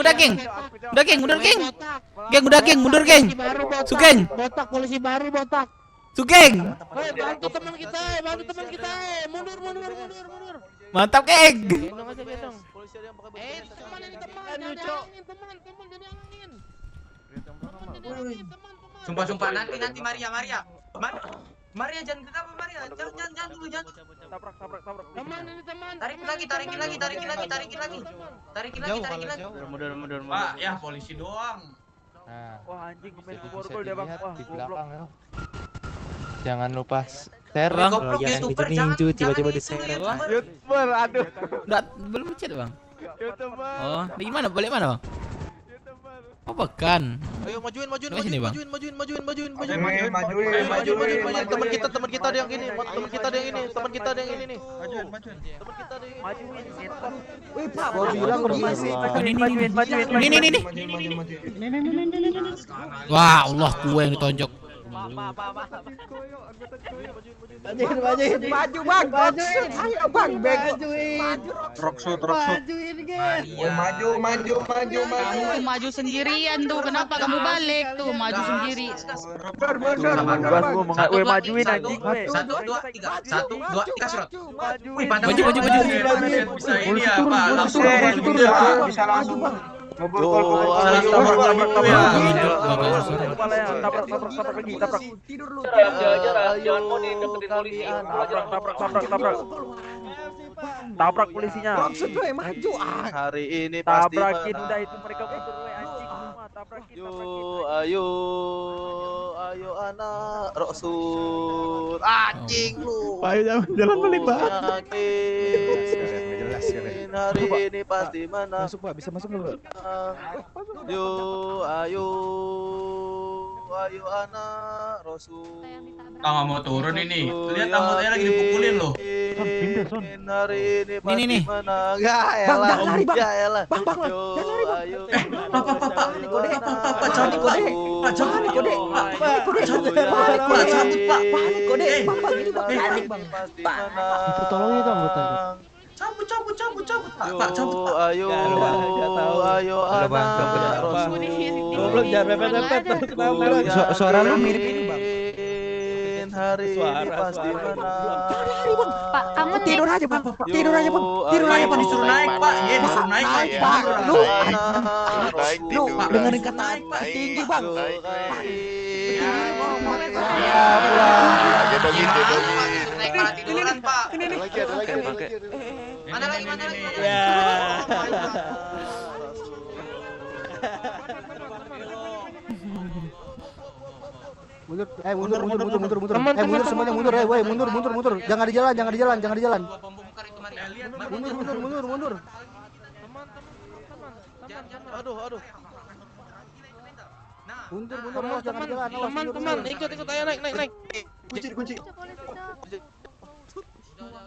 Sugeng. Polisi baru botak. Sugeng. Bantu teman kita. Mundur. Mantap, geng. Gendong aja. Polisi ada yang pakai baju. Teman ini teman jadi angin. Sumpah nanti Maria. Maria jangan kenapa Maria? Jangan dulu. Tabrak. Teman ini teman. Tarikin lagi. Mundur. Pak, ya polisi doang. Wah anjing main borgol dia bang. Wah goblok. Jangan lupa share Bang. kalau yang itu ninju tiba-tiba di share. YouTuber, aduh. Belum chat, Bang. YouTuber. Oh, di mana? Balik mana, Bang? Oh, bukan. Ayo majuin. Sini, Bang. Majuin. Teman kita ada yang ini. Teman kita ada yang ini nih. Majuin. Wih, Pak, Gua bilang masih Ini. Wah, Allah, gue yang ditonjok. Maju bang. Ayo bang, Roksut. Maju sendirian tuh. Kenapa kamu balik tuh? Maju sendiri. Majuin anjing. 1, 2, 3 serot. Wih, Maju. Bisa ini ya, Pak. Langsung Bisa langsung bang. Tabrak. Tidur lu. Jangan mau deketin polisi. Tabrak. Tabrak polisinya. Rockset weh maju ah. Hari ini pasti Tabrakin menang. udah itu mereka mundur weh anjing semua tabrakin. Ayo anak Rasul. Anjing lu. Ayo jalan balik Pak. Jelas hari ini pasti menang. Masuk Pak, bisa masuk dulu. Ayo anak Rasul. Nggak mau turun ini. Lihat anggotanya lagi dipukulin loh. Hari ini pasti nih. menang. Ya Bang, elah. jangan lari, Bang. Ya elah. Bang, jangan lari, Bang. Ayo. Pak, kode. Pak, jangan kode. Pak, jangan kode. Pak, kode. Pak, satu, Pak. Panik kode. Pak, gini Bang. Panik Bang. Itu tolongin dong anggotanya. Cabut. Pak, cabut, Pak. Ayo anak Rasul. Goblok jangan mepet-mepet. Suara lu mirip ini Bang. Hari ini pasti menang. Jangan lari Bang. Pak, kamu Tidur aja Bang. Tidur aja Bang. Tidur aja Bang. Disuruh naik Pak. Iya disuruh naik Pak. Pak, lu Naik Pak dengerin kata Pak tinggi Bang. Gedongin. Naik malah tiduran Pak. Ada lagi. Mana lagi? Ya. Mundur, mundur semuanya mundur, woi, mundur. Jangan di jalan. Mundur. Aduh. Mundur, jangan di jalan. Teman, ikut ayo naik. Kunci.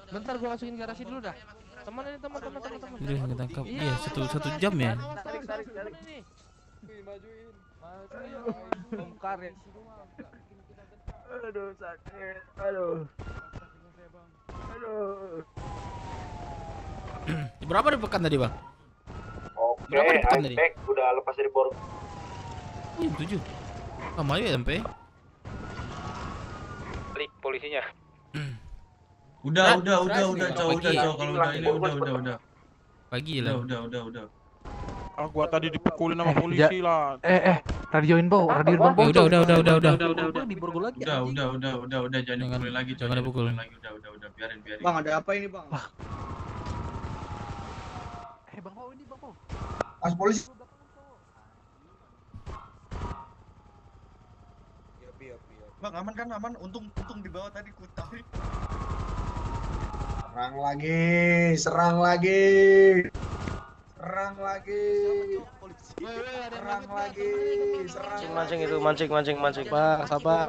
Bentar gua masukin garasi dulu dah. Teman. Udah ketangkap. Iya, satu jam ya. Tarik. Bongkar ya. Aduh sakit. Aduh. Berapa dipekan tadi, Bang? Oke, Berapa dipekan tadi? udah lepas dari bor. Jam 7. Lama ya sampai. Balik polisinya. Udah, jauh. Kalau udah ini udah. Pagi lah. Udah. Gua tadi dipukulin sama polisi lah. Radioin bau. Udah. Di borgol lagi. Udah, jangan dipukulin lagi. Jangan dipukulin lagi. Udah, biarin. Bang, ada apa ini, Bang? Bang Pau ini, Bang Pau. As polisi. Bang, aman kan? Untung di bawah tadi ku tarik. Serang lagi. Mancing itu, mancing. Pak, sabar.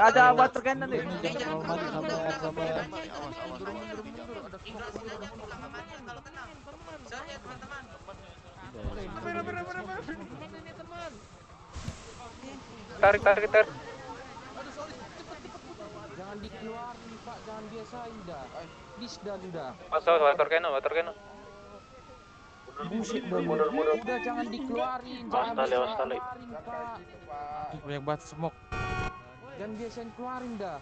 Ada water cannon nih. Jangan terlalu maju, sabar. Tarik. Jangan dikeluarin Pak, jangan biasain dah. Please dah udah. Masuk water cannon. Buset udah jangan dikeluarin. Jangan Awas tali. Pak. Banyak banget smoke. Jangan biasain keluarin dah.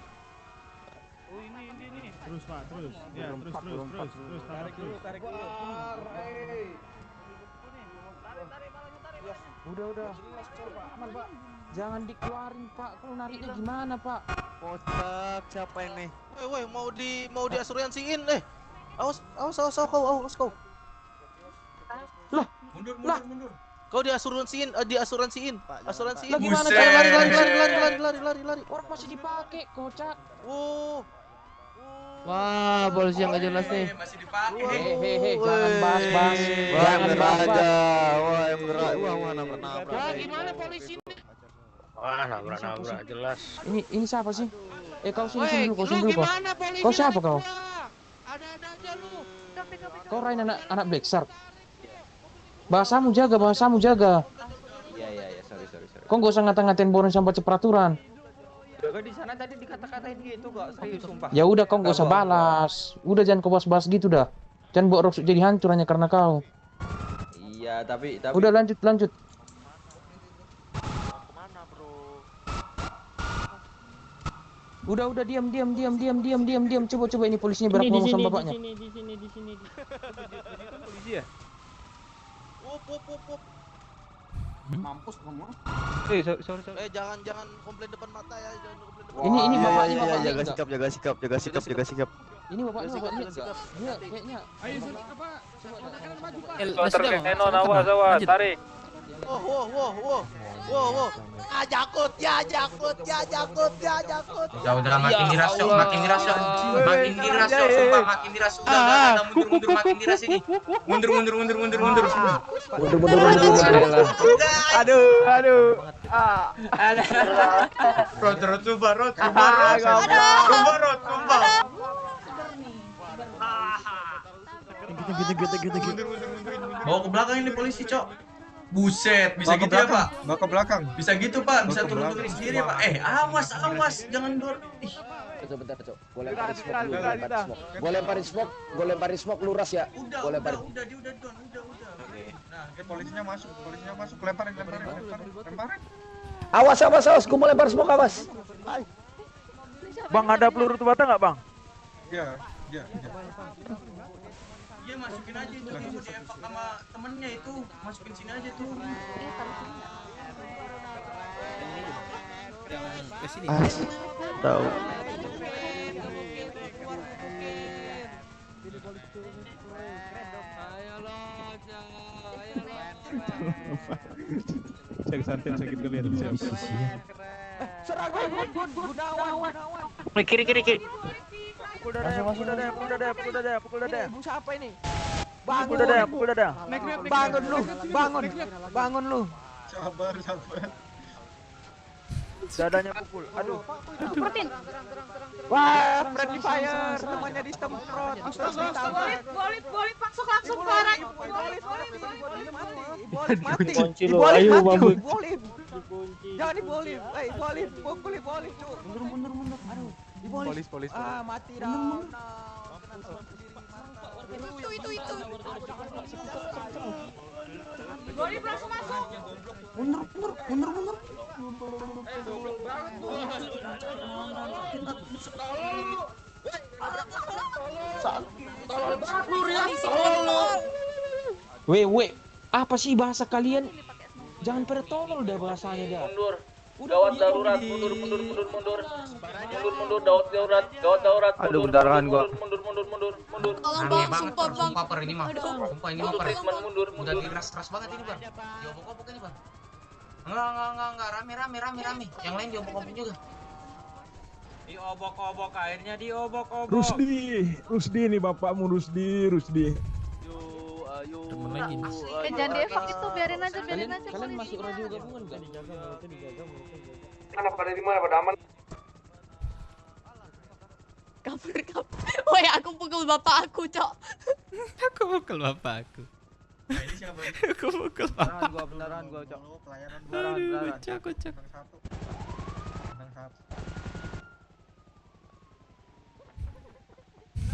Oh ini. Terus, Pak, terus. Ya, terus. Tarik dulu. Udah. Aman, Pak. Jangan dikeluarin, Pak. Kalau nariknya gimana, Pak? Kocak, siapa ini? Woi, mau diasuransiin. Awas kau. Lah, Mundur. Kau diasuransiin. Asuransiin. Lah gimana Buset. Lari. Orang masih dipakai, kocak. Wow. Wah, polisi yang gak jelas nih. Masih dipakai. Hehehe, jangan bahas. Jangan bahas. Wah, yang gerak. Wah, nabrak. Wah, gimana polisi ini? Wah, nabrak jelas. Ini siapa sih? Kau sini dulu, kau. Kau siapa kau? Ada aja lu. Kau Rain anak Black Shark. Bahasamu jaga. Iya, sorry. Kau gak usah ngata-ngatain boron sampai peraturan. Jaga di sana tadi dikata-katain gitu kok, serius sumpah. Ya udah kau gak usah balas. Udah jangan kau bahas gitu dah. Jangan buat Roxy jadi hancur hanya karena kau. Iya, tapi Udah lanjut. Kemana, bro? Udah diam. Coba ini polisinya berak ngomong sama bapaknya. Di sini. Polisi ya? Wop. Mampus kamu. Sorry. Jangan komplain depan mata ya, jangan komplain depan. Ini bapaknya. Jaga sikap. Ini bapaknya Sikat, lihat sikat. nggak? Dia kayaknya. Ayo apa? Maju Pak. Terkena awas, tarik. Wow. Ah, jakut, ya. Udah makin miras, sumpah, makin miras. Udah, mundur, makin miras ini. Mundur. Aduh. Rot, sumpah. Bawa ke belakang ini polisi, Cok. Buset, bisa gitu ya, Pak? Bawa ke belakang. Bisa gitu, Pak. Bisa turun-turunin sendiri ya, Pak. Awas, jangan dor. Bentar, Cok. Gue lemparin smoke, lu ras ya. Gue lemparin. Udah, Don. Nah, polisinya masuk, lemparin. Awas, gue mau lempar smoke, awas. Bang, ada peluru tuh bata nggak, Bang? Iya. Iya, masukin aja itu yang mau dievak sama temennya itu. Masukin sini aja tuh. Tahu. Sakit kalian siapa? Serang gue, Gunawan. Kiri. Pukul dada. Bus apa ini? Pukul dada. Bangun lu. Sabar. Dadanya pukul. Aduh. Sepertin. Wah, friendly fire. Temannya disemprot. Bolip masuk langsung ke arah. Bolip mati. Kunci lu, ayo Bambun. Bolip. Jangan dibolip. Bolip, pukul bolip, Cuk. Mundur. Aduh. Polis. Ah, mati dah. Itu. Bolip langsung masuk. Mundur. Weh, apa sih bahasa kalian? Jangan pada tolol dah bahasanya dah. Mundur. Gawat darurat, mundur. Gawat darurat. Aduh, bentaran gua. Mundur. Tolong bang, sumpah Per ini mah. Sumpah ini mah per. Mundur. Udah keras banget ini, Bang. Diobok-obok ini, Bang. Enggak, rame. Yang lain diobok-obok juga. Diobok-obok, airnya diobok-obok. Rusdi nih bapakmu Rusdi. Temen lagi nih. Jangan dievak itu, biarin aja. Kalian masuk radio gabungan kan? Pada di mana? Pada aman. kabur. Woi, aku pukul bapak aku, Cok. Aku pukul bapak aku. Ini siapa? Aku pukul bapak. Beneran gua, Cok. Aduh, kocak.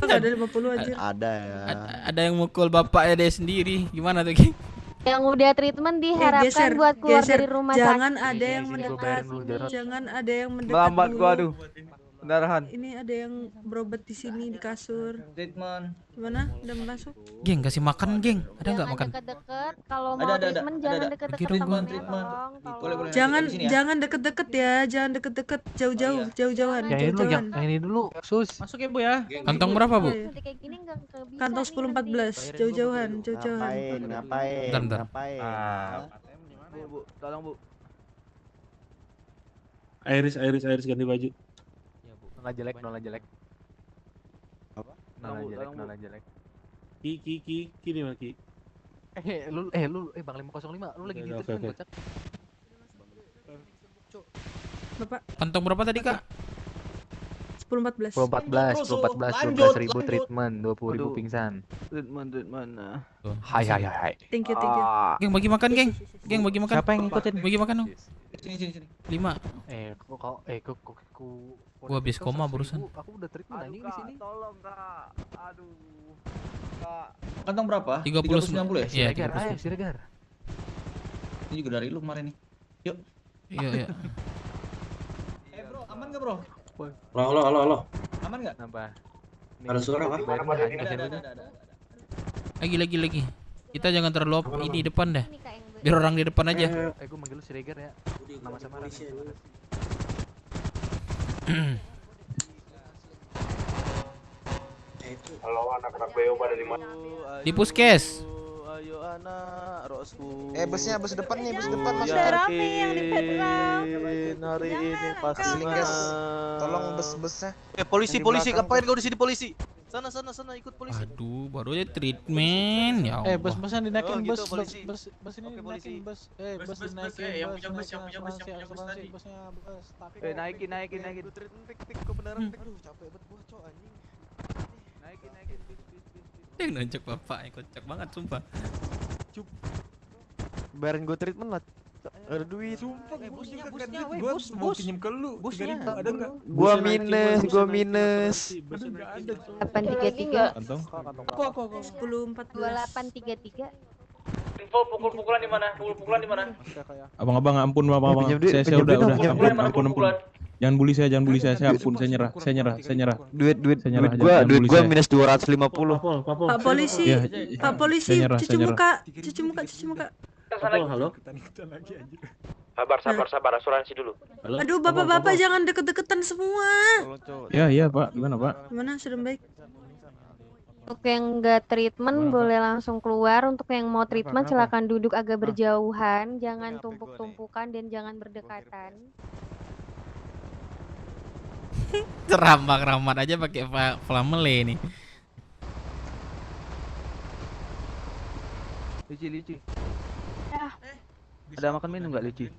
Ada 50 aja. Ada ya. Ada yang mukul bapaknya dia sendiri. Gimana tuh, Ki? Yang udah treatment diharapkan buat keluar dari rumah Jangan sakit. ada yang mendekat. Jangan ada yang mendekat. Melambat dulu. gua, aduh. Beneran. Ini ada yang berobat di sini di kasur. Treatment. Gimana? Udah masuk? Geng, kasih makan, geng. Ada nggak Jangan makan? deket-deket. Kalau mau treatment jangan deket-deket Treatment. sama tolong. Jangan deket-deket ya. Jangan deket-deket. Jauh-jauh. Jauh-jauhan. Yang ini dulu, sus. Masuk ya, Bu ya. Kantong berapa, Bu? Nanti kayak gini nggak bisa Kantong nih 10-14. Jauh-jauhan. Ngapain? Bentar. Bu, tolong, Bu. Iris ganti baju. Nolak jelek. Apa? Nolak jelek. Ki nih Maki. Lu Bang 505, lu lagi di Oke, treatment, oke. bocah. Bapak, Kantong berapa tadi, Kak? 10-14. 12.000 treatment, 20.000 pingsan. Treatment. Hai. Thank you. Geng, bagi makan, geng. Geng, bagi makan. Siapa yang ngikutin? Bagi makan dong. Sini. 5. Gua habis koma barusan. Aku udah treatment anjing di sini. Tolong, Kak. Aduh. Kantong berapa? 30 ya? Iya, Siregar, ayo Siregar. Ini juga dari lu kemarin nih. Yuk. Iya. Bro, aman enggak, Bro? Halo. Aman enggak? Nambah. Ada suara apa? Lagi. Kita jangan terlalu ini depan dah. Biar orang di depan aja. Gue manggil lu Siregar ya. Nama samaran. Halo anak-anak BO pada di mana? Di puskes. Ayo anak Rosku. Busnya bus depan nih, bus depan masuk. Rame yang di federal. Hari ini pasti menang. Tolong bus-busnya. Polisi, ngapain kau di sini polisi? Sana ikut polisi. Aduh, baru aja treatment ya Allah. Bus-busan dinaikin, Oh, gitu, bus polisi. bus ini Oke, polisi. dinaikin, bus. Bus, dinaikin, yang punya bus, yang punya bus, asuransi, yang punya bus asuransi, tadi. busnya, bus. Tapi Naikin. Treatment tik kebenaran. Aduh, capek banget gua, cok anjing. Naikin. Yang nonjok bapaknya kocak banget sumpah. Bayarin gue treatment lah. Ada duit. Sumpah, busnya, gua mau pinjem ke lu. Busnya. 3.000 ada enggak? Gua minus. Aduh, enggak ada. 833 Kantong. 2833. Info pukul-pukulan di mana? Pukul-pukulan di mana? Abang, ampun abang. Saya udah. Ampun. Jangan bully saya, ampun, saya nyerah. Duit gua minus 250. Pak polisi, Iya, Pak polisi, saya nyerah, cuci muka. Halo. Sabar, asuransi dulu. Aduh, bapak-bapak jangan deket-deketan semua. Iya, Pak. Gimana, Pak? Gimana, sudah baik? Untuk yang enggak treatment boleh langsung keluar. Untuk yang mau treatment silakan duduk agak berjauhan, jangan tumpuk-tumpukan dan jangan berdekatan. Ramah aja pakai flamele nih. Lici. Ya. Ada makan minum nggak Lici?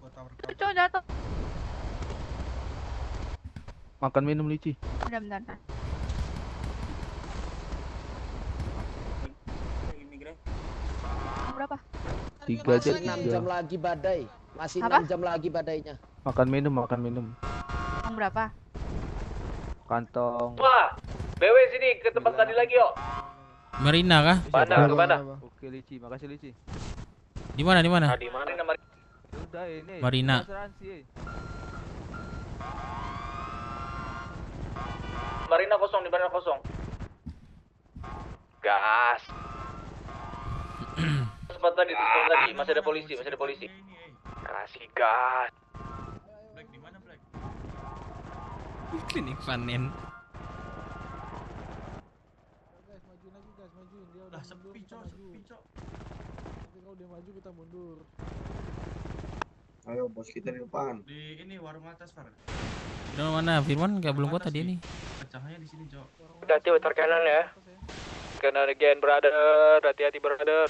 Cok jatuh. Makan minum Lici. Bentar. Berapa? 3 Masih 6 jam lagi badai. Masih 6 jam lagi badainya. Makan minum. Yang berapa? Kantong. Wah, BW sini ke tempat tadi lagi yuk. Marina kah? Mana? Oke Lici, makasih Lici. Di mana? Di mana? Udah ini. Marina. Asuransi. Marina kosong, di Marina kosong. Gas. Tempat tadi, masih ada polisi. Kasih gas. Black di mana, Black? Klinik panen. guys, majuin lagi guys, majuin. Dia udah Lah sepi, Cok. Tapi kalau dia maju kita mundur. Ayo bos kita di depan. Di ini warung atas, Far. Udah mana? Firman nggak belum kota dia nih. Pecahannya di sini, Cok. Hati-hati putar kanan ya. Kanan again, brother. Hati-hati, brother.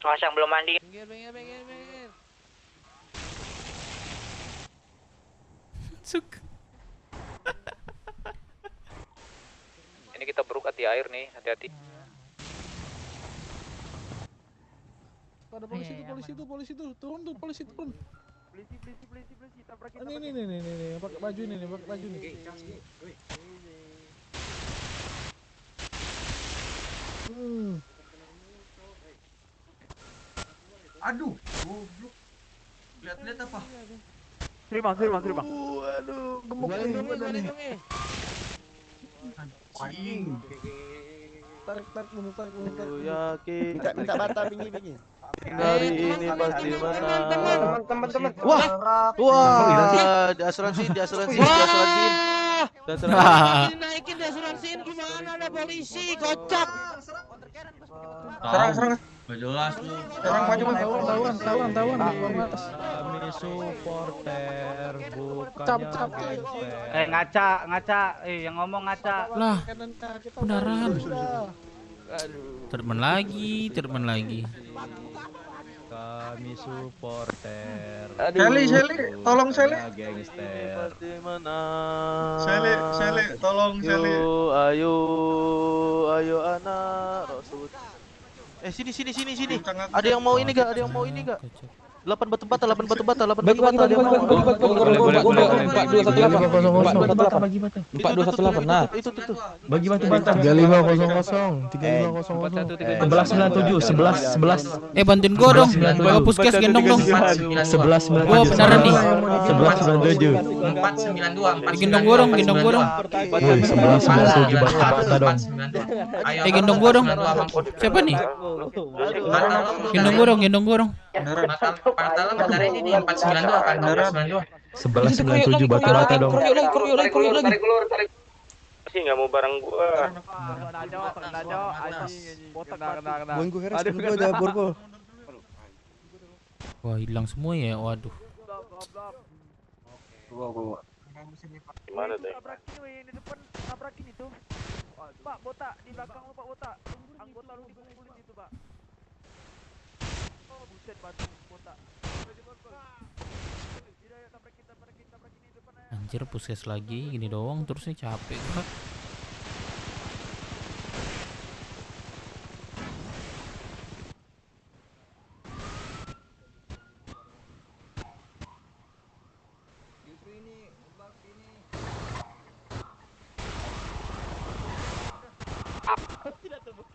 Mas yang belum mandi. Pinggir. Ini kita beruk hati air nih, hati-hati. Ada polisi tuh, turun. Polisi. Tabrakin. Nih, pakai baju nih, Aduh, goblok. Lihat apa? Terima. Aduh, gemuk nih. Anjing. Tarik mundur. Yakin. Minta bata pinggir. Hari ini pasti menang. Teman-teman. Wah, di asuransi. Dinaikin di asuransiin gimana ada polisi, kocak. Serang. Gak jelas lu. Serang maju tawuran. Kami supporter bukan Cap. ngaca. Yang ngomong ngaca. Lah, beneran. Treatment lagi. Kami supporter. Shelly, tolong Shelly. Gangster. Shelly, tolong Shelly. Ayo anak Rasul. Sini. Ada yang mau ini gak? 8 batu bata. Ada yang mau. Bagi batu. 4218. Nah. Itu. Bagi batu bata. 3500. 1197. Bantuin gua dong. Gua puskes gendong dong. 1197. Gua beneran nih. 492. Gendong gua dong. Woi, 1197 bata dong. Gendong gua dong. Siapa nih? Gendong gua dong. Pangkalan bentar ini 492 kan. 492. 1197 bata dong. Tarik ulur. Sih nggak mau barang gua. Boin gue heres, gue ada borgol. Wah, hilang semua ya. Waduh. Gimana deh? Nabrakin itu. Pak, botak di belakang lu, Pak, botak. Anggota lu dipukulin itu, Pak. Oh, buset batu botak. Anjir, puskes lagi gini doang terusnya capek gua.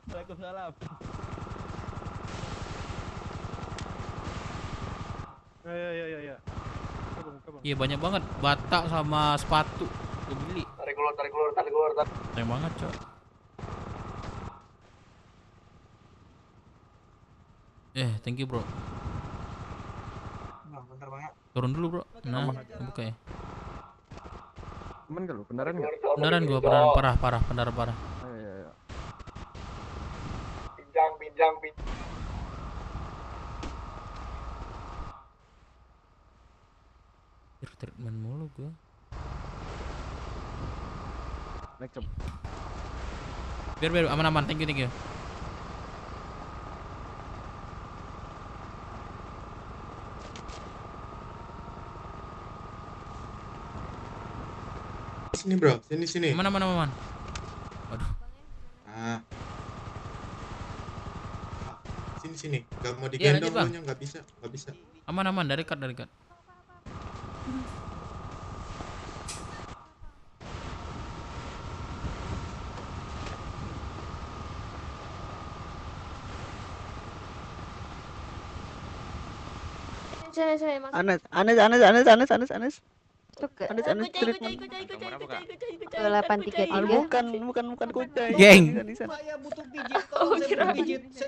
Waalaikumsalam. Ya. Iya banyak banget batak sama sepatu. Gue beli. Tarik keluar. Sayang banget, Cok. Thank you, Bro. Bentar banget. Turun dulu, Bro. Nah, buka ya. Aman gak lu? Beneran gak? Beneran gua, parah, beneran parah. Iya. Pinjang. Treatment mulu gua. Naik cep. Biar aman, thank you. Sini bro, sini. Aman. Waduh. Sini. Gak mau digendong Bang. lu nya, nggak bisa. Aman, dari cut. Anes. Suka. Anes. 2833. Bukan kucai. Geng. Saya butuh pijit, tolong saya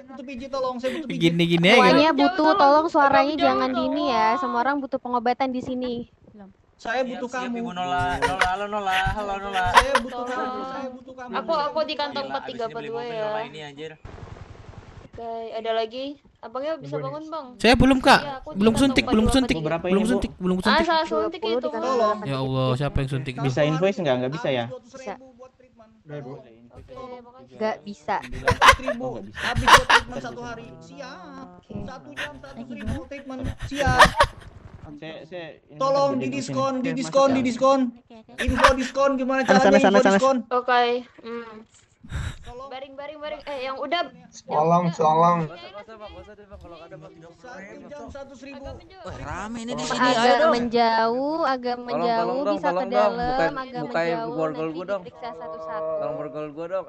butuh pijit, tolong saya butuh pijit. Gini aja. Semuanya butuh, tolong suaranya jangan dini ya. Semua orang butuh pengobatan di sini. Saya butuh kamu. Nola. Saya butuh kamu. Aku di kantong 4342 ya. Ini anjir. Oke, ada lagi. Abangnya bisa bangun, Bang. Saya belum, Kak. Iya, aku di Belum kantong suntik. 4243. Belum suntik. Salah suntik itu. Tolong. Ya Allah, siapa yang suntik? Bisa invoice nggak bisa ya? Bisa. Makasih. Gak bisa. 100.000 habis buat treatment 1 hari. Siap. 1 jam 100.000 treatment. Siap. Tolong di diskon. Info diskon gimana caranya info diskon? Oke. Baring. Yang udah. Tolong. 1 jam 100.000. Rame ini di Agak sini. Ayo dong. agak menjauh, bisa ke dalam, agak menjauh. borgol gua dong. Diperiksa satu-satu. Tolong borgol gua dong.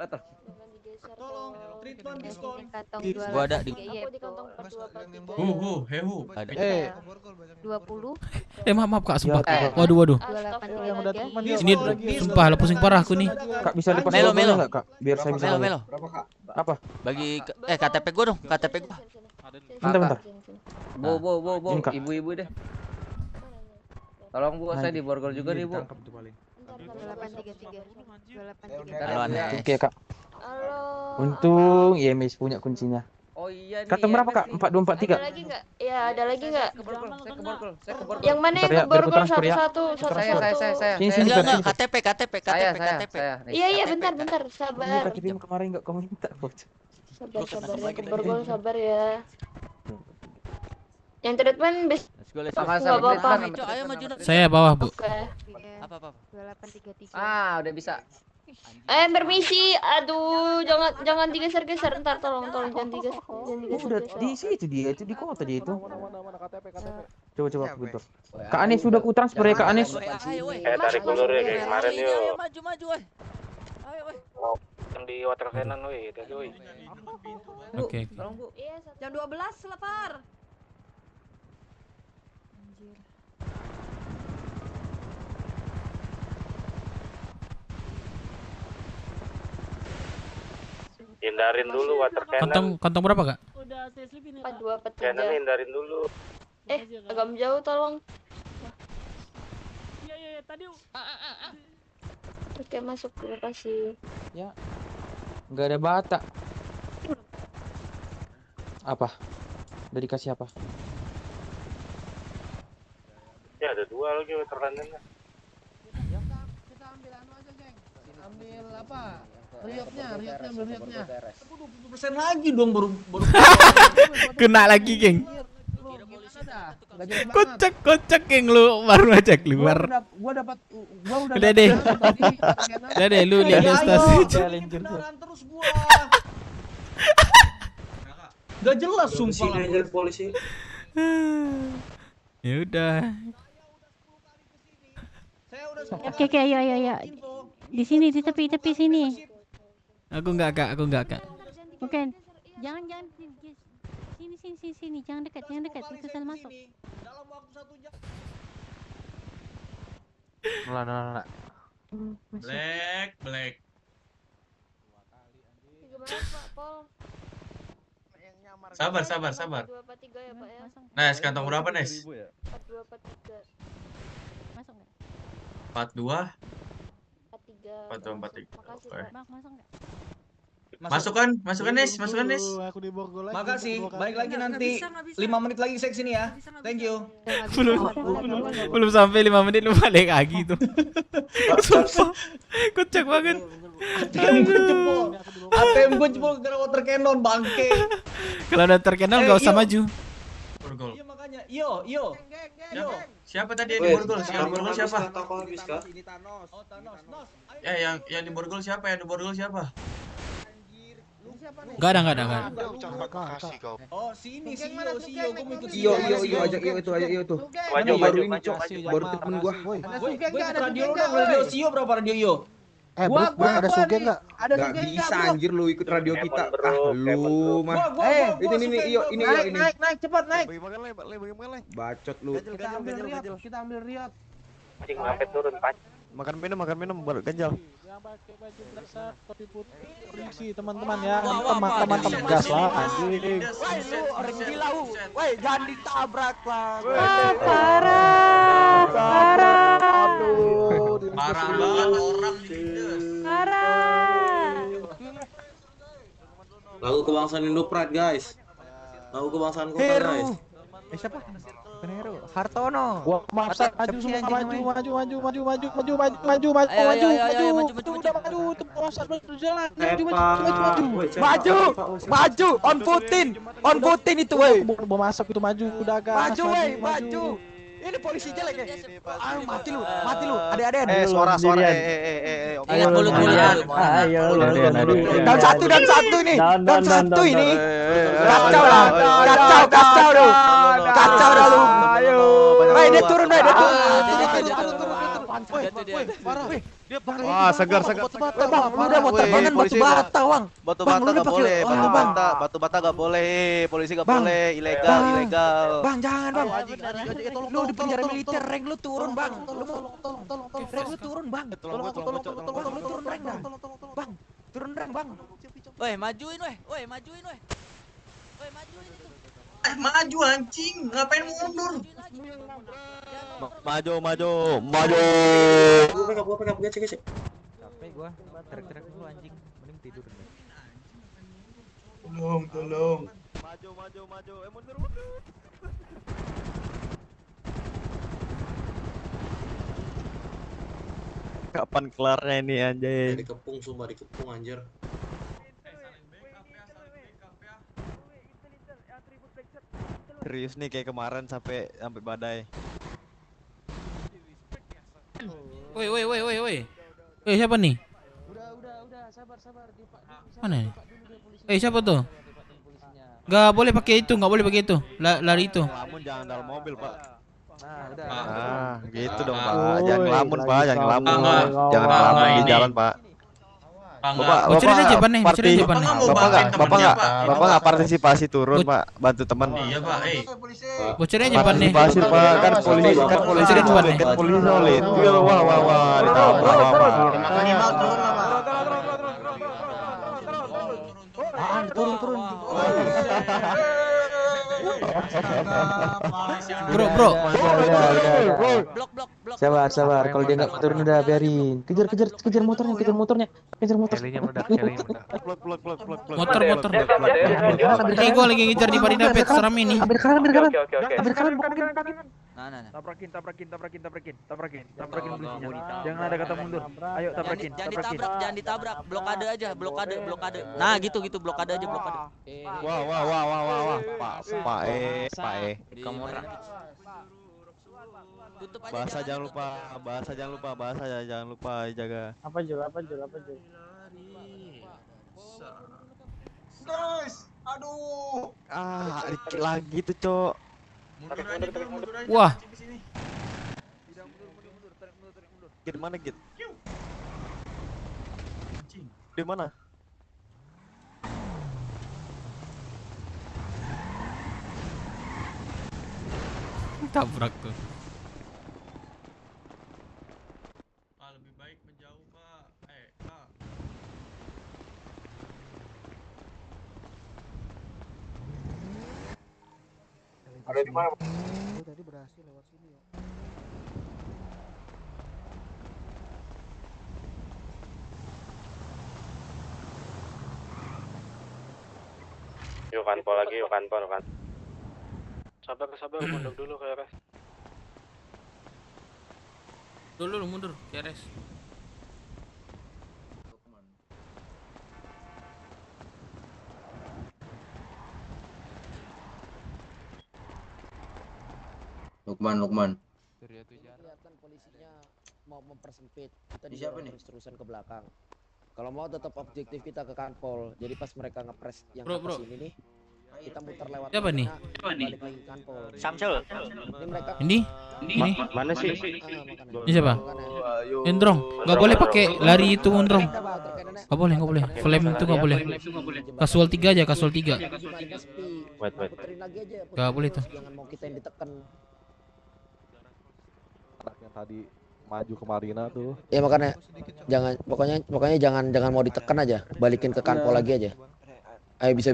Tolong treatment diskon. Kantong Gua ada di. Iya, Aku di kantong 4243. Hehu. Ada. 20. Maaf, Kak, sumpah. Waduh. 2833. Ini sumpah lah pusing parah aku nih. Kak bisa lepas Melo. nggak Kak? Biar saya bisa. Melo. Berapa kak? Apa? Bagi KTP gua dong. KTP gua. Bentar. Bu, Ini, Kak. ibu deh. Tolong Bu, saya di borgol juga nih, Bu. 2833. 2833. Halo, Anda. Oke, Kak. Halo. Untung IMS punya kuncinya. Oh iya nih. Kata berapa, Kak? 4243. Ada lagi nggak? Ya, ada lagi nggak? Saya ke borgol. Yang mana yang Bentar ya, ke borgol biar aku transfer ya. satu-satu? Saya. Sini, Enggak, Fer. KTP. Iya, bentar. Sabar. KTP kemarin nggak kau minta, Bos. Sabar. Yang ke borgol sabar ya. Yang treatment bis. Sama-sama. Ayo maju. Saya bawah, Bu. Oke. Apa? 2833. Udah bisa. Permisi. Aduh, jangan digeser-geser. Ntar tolong jangan digeser. Udah di situ dia, itu di kota dia itu. Coba bentar. Kak Anis sudah ku transfer ya, Kak Anis. Tarik ulur ya kayak kemarin yuk. Maju, weh. Ayo, weh. Yang di water cannon weh, itu weh. Oke. Tolong, Bu. Jam 12 lapar. Hindarin dulu water cannon. Kantong berapa, Kak? Udah saya slip ini. 4243. Cannon hindarin dulu. Agak menjauh tolong. Iya, tadi. Oke, masuk. Terima kasih. Ya. Nggak ada bata. Apa? Udah dikasih apa? Ya ada 2 lagi veterannya. Kita ambil anu aja, geng. Ambil apa? Riotnya ambil riotnya. 20% lagi dong baru Kena lagi, geng. Kocak, geng, lu baru aja keluar. Gua udah Udah deh. Udah deh, lu lihat stasi. terus gua. Gak jelas sumpah lah. Polisi. Ya udah. Oke, ayo. Di sini, di tepi sini. Aku enggak, Kak. Oke. Jangan sini. Jangan dekat. Itu salah masuk. Dalam waktu 1 jam. Nolak. Black. Sabar. Nes, kantong berapa, Nes? 4243. Masuk enggak? 42 43. 42 43. Makasih, Oke. Bang. Masuk enggak? Masukkan, Nes. Aku di borgol lagi. Makasih. Balik lagi nanti. 5 menit lagi saya kesini ya. Thank you. Belum sampai 5 menit lu balik lagi tuh. Sumpah. Kocak banget. ATM gue jebol gara water cannon bangke. Kalau udah terkenal gak usah maju. Borgol. Iya makanya. Yo. Siapa tadi yang di borgol? Yang di borgol siapa? Ini Thanos. Oh, Thanos. Yang di borgol siapa? Enggak ada. Oh, sini si Yo, gua mau ikut Iyo ajak Iyo itu, ajak Iyo tuh. Maju. Baru temen gua. Gue ikut radio lu dong, radio si Yo berapa radio Yo? Bro, ada Sugeng enggak? Ada Enggak Sugeng bisa nggak, bro? anjir lu ikut radio kita. Lu mah. Ini Iyo, ini. Naik, cepat naik. Bacot lu. Kita ambil riot. Anjing sampai turun, Pak. Makan minum baru ganjal. Yang pakai baju dasar topi putih polisi teman-teman ya. Teman-teman tegas lah anjing. Woi, lu orang gila lu. Woi, jangan ditabrak lah. Parah. Aduh, Parah banget orang ditindas. Lagu kebangsaan Indoprat, guys. Lagu kebangsaan kota, guys. Siapa? Bukan Hero, Hartono. Gua maksa maju semua, maju. Maju. On Putin itu, woi. Mau masuk itu maju udah gas. Maju. Ini polisi jelek ya. Mati lu. Ada. Suara. Ingat mulut-mulut. Ayo. Dan satu ini. Kacau lah. Kacau lu. Ayo. Woi, dia turun. Wah, segar. Bang, lu udah mau terbangan batu bata, Bang. Batu bata gak boleh, batu bata gak boleh, polisi gak boleh, ilegal. Bang, jangan, Bang. Lu di penjara militer, rank lu turun, Bang. Rank lu turun, Bang. Tolong, lu turun rank dah. Bang, turun rank, Bang. Woi, majuin itu. Maju anjing, ngapain mundur? Maju. Gua pegang, cek. Capek gua. Teriak-teriak dulu anjing. Mending tidur. Tolong. Maju. Mundur. Kapan kelarnya ini anjay? Dikepung anjir. Serius nih kayak kemarin sampai badai. Woi. Siapa nih? Udah, sabar. Mana nih? Siapa tuh? Gak boleh pakai itu, lari itu. Ngelamun jangan dalam mobil, Pak. Nah, udah. Nah, gitu dong, Pak. Jangan ngelamun, Pak. Jangan ngelamun di jalan, Pak. Bapak nggak partisipasi turun, Pak, bantu teman. Iya, Pak. Bocorin aja Pan nih. Partisipasi, Pak, kan polisi solid. Wah, ditambah. Turun. Bro. Blok. Sabar. Kalau dia nggak turun udah biarin. Kejar motornya. Motor. Ini gue lagi ngejar di Marina Pet, seram ini. Hampir kanan. Tabrakin polisinya. Jangan ada kata mundur. Ayo tabrakin. Jangan ditabrak, blokade aja. Nah, gitu blokade aja. Wah. Pak E. Tutup aja. Bahasa jangan lupa jaga. Apa Jul? Guys, aduh. Dikit lagi tuh, Cok. Mundur aja. Wah. Git mana, Git? Di mana? Tabrak tuh. Lebih baik menjauh, Pak. Ada di mana? Tadi berhasil lewat sini ya. Yuk kanpol lagi. Sabar, mundur dulu ke RS. Dulu mundur, KRS. Lukman. Kelihatan polisinya mau mempersempit. Kita terus-terusan ke belakang. Kalau mau tetap objektif kita ke kanpol. Jadi pas mereka ngepres yang ke sini nih, kita muter lewat. Siapa nih? Balik lagi ke kanpol. Samsul. Ini mereka. Ini? Mana sih? Ini siapa? Endrong. Nggak boleh pakai lari itu, Endrong. Nggak boleh. Flame itu nggak boleh. Casual 3 aja, casual 3. Wait. Nggak boleh tuh. Jangan mau kita yang ditekan. Yang tadi maju ke Marina tuh. Ya makanya pokoknya jangan mau ditekan aja. Balikin ke kanpol lagi aja. Ayo bisa.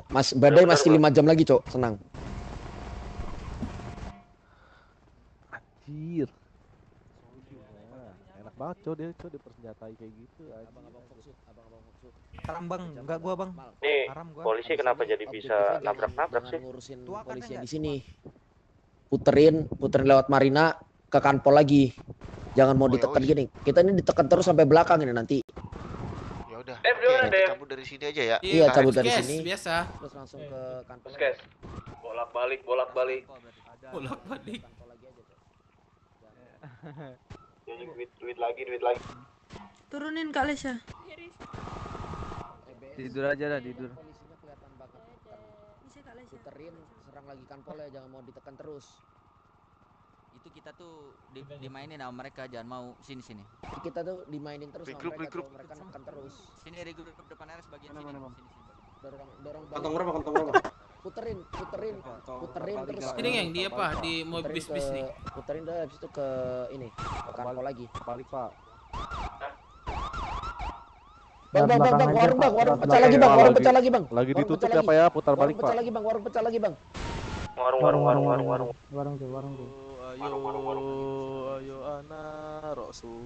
Mas badai masih 5 jam lagi, Cok. Senang. Anjir. Enak banget, Cok, dia dipersenjatai kayak gitu. Abang-abang fokus. Haram bang, enggak gua bang. Nih, Haram gua. polisi kenapa jadi bisa nabrak-nabrak sih? Ngurusin polisi di sini. Puterin lewat Marina ke kanpol lagi. Jangan mau ditekan gini. Kita ini ditekan terus sampai belakang ini nanti. Ya udah. Dep. Cabut dari sini aja ya. Iya, cabut dari sini. Biasa. Terus langsung ke kanpol. Guys. Bolak-balik. Jadi duit lagi. Turunin Kak Lesya. Tidur aja dah, tidur. Polisinya kelihatan banget. Bisa Kak Lesya. Puterin, serang lagi kanpol ya, jangan mau ditekan terus. Itu kita tuh dimainin sama mereka, jangan mau sini. Kita tuh dimainin terus sama mereka, mereka nekan terus. Sini dari grup depan RS bagian sini. Dorong Kantong berapa? Puterin terus. Ini yang dia apa? Di mobil bis nih. Puterin dah habis itu ke ini, ke kanpol lagi. Balik, Pak. Bang, warung pecah lagi, Bang. Lagi ditutup ya, Pak ya, putar balik, Pak. Warung pecah lagi, Bang. Warung tuh. Ayo anak Rasul.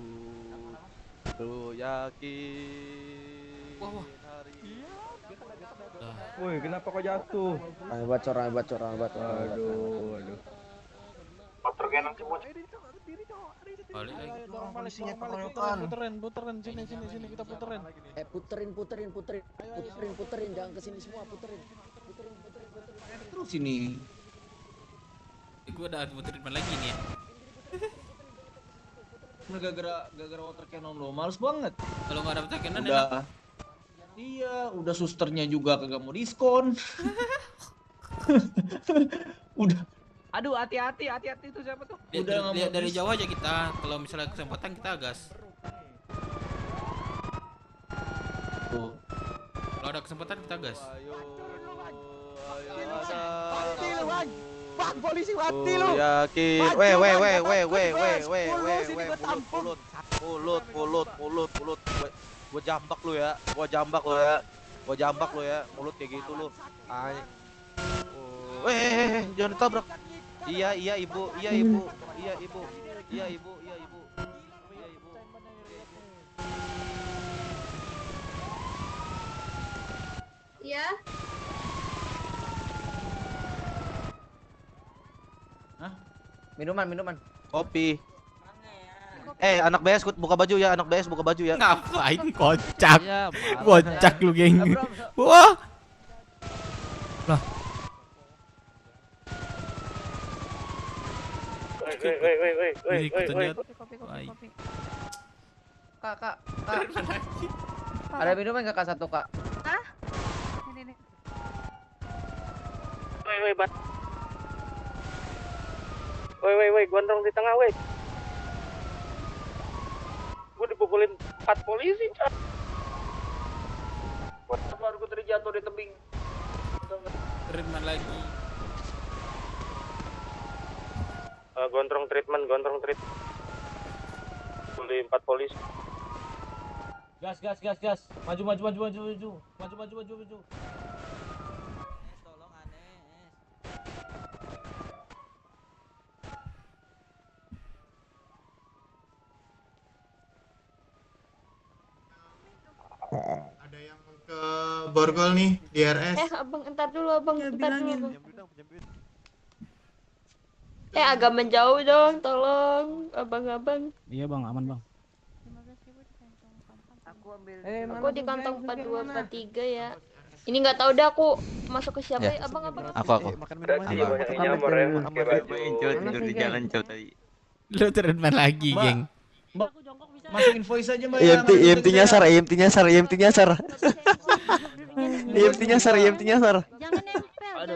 Lu yakin. Wah. Woi, kenapa kok jatuh? Bacor. Aduh. Motor genang semua. Balik lagi. Dorong polisinya keroyokan. Puterin sini kita puterin. Puterin, jangan ke sini semua, puterin. Terus ini. Gue udah muterin mana lagi nih ya. Gara-gara water cannon lo, males banget. Kalau nggak ada water cannon Udah. Iya, udah susternya juga kagak mau diskon. Udah. Aduh, hati-hati itu siapa tuh? Lihat dari jauh aja kita. Kalau misalnya kesempatan kita gas. Tuh. Kalau ada kesempatan kita gas. Bang, polisi mati lu. Yakin. Mulut. Gua jambak lu ya. Mulut kayak gitu lu. Jangan ditabrak. Iya, ibu. Iya. Minuman. Kopi. Anak BS buka baju ya, anak BS buka baju ya. Ngapain kocak? Ya, Kocak lu, geng. Wah. Lah. Woi. Baik. Kak. Ada minuman nggak Kak, satu Kak? Hah? Woi, Bat. Woi, gondrong di tengah, woi. Gue dipukulin 4 polisi, Cak. Baru gue terjatuh di tebing. Treatment lagi. Gondrong treatment. Beli 4 polisi. Gas. Maju. Ada yang ke Borgol nih di RS. Abang, entar dulu abang. Agak menjauh dong, tolong abang-abang. Iya bang, aman bang. Aku di kantong 42 43 ya. Ini nggak tahu dah aku masuk ke siapa ya, abang-abang. Aku. Tidur di jalan cow tadi. Lu treatment lagi, geng. Masukin voice aja Mbak. EMT nyasar. EMT nyasar. Jangan nempel.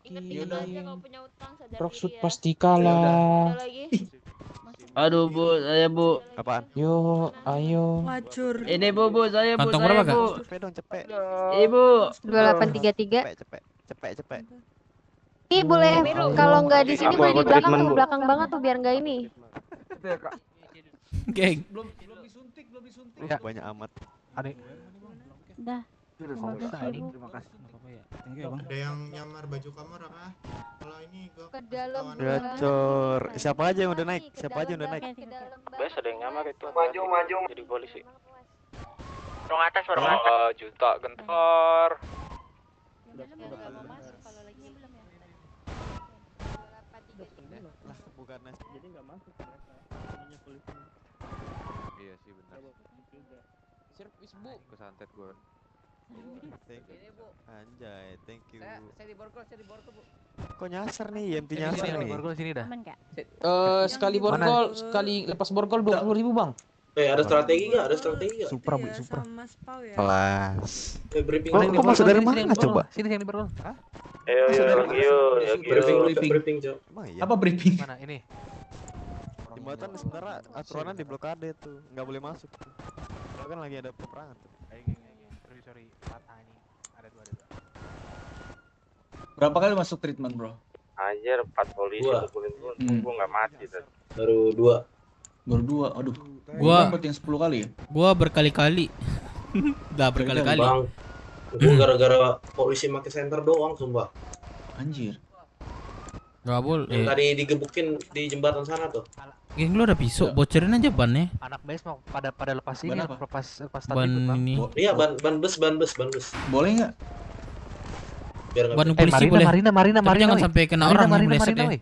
Ingat aja kalau punya utang sadar Rocksud diri ya. pasti kalah. Udah lagi. Aduh Bu, saya Bu. Apaan? Yo, ayo. Wacur. Ini Bu, saya Bu. Kantong berapa, Kak? Cepet dong, cepet. Ibu. 2833. Cepet. Ini boleh kalau nggak di sini boleh di belakang tuh, belakang banget tuh biar nggak ini. Geng. Belum disuntik. Ya, banyak amat. Adek. Dah. Terima kasih. Ada yang nyamar baju kamar apa? Kalau ini gua Ke dalam. Gacor. Siapa aja yang udah naik? Bes ada yang nyamar itu. Maju. Jadi polisi. Orang atas. Juta gentor. Lah, bukan nasi. Jadi enggak masuk mereka. Polisi. Iya sih benar. Servis Bu. Kesantet gua. Ini Bu. Anjay, thank you. Saya di borgol Bu. Kok nyasar nih? EMT nyasar nih. Borgol sini dah. Aman Kak? Sekali borgol, sekali lepas borgol 20.000 bang. Ada strategi nggak? Supra bu, Iya, supra. sama Spau ya. Kelas. Briefing. Kok masuk dari mana coba? Sini yang di borgol. Briefing, Cok. Emang iya? Apa briefing? Mana ini? Jembatan sebenarnya aturannya di blokade tuh, nggak boleh masuk. Soalnya kan lagi ada peperangan tuh. Sorry, patah ini. Ada dua. Berapa kali masuk treatment, Bro? Anjir, 4 polisi pukulin gua enggak mati tadi. Baru 2. Aduh. Gua dapat yang 10 kali ya? Gua berkali-kali. Udah berkali-kali. Bang. Gua gara-gara polisi pakai senter doang, sumpah. Anjir. Gak boleh. Yang tadi digebukin di jembatan sana tuh. Geng, lu ada pisau, bocorin aja bannya. Anak base mau pada lepas ini, Ban apa? lepas Ban ini. Iya, ban bus. Boleh nggak? Biar nggak Ban bisa- polisi boleh. Marina, Tapi jangan sampai kena orang yang meleset ya.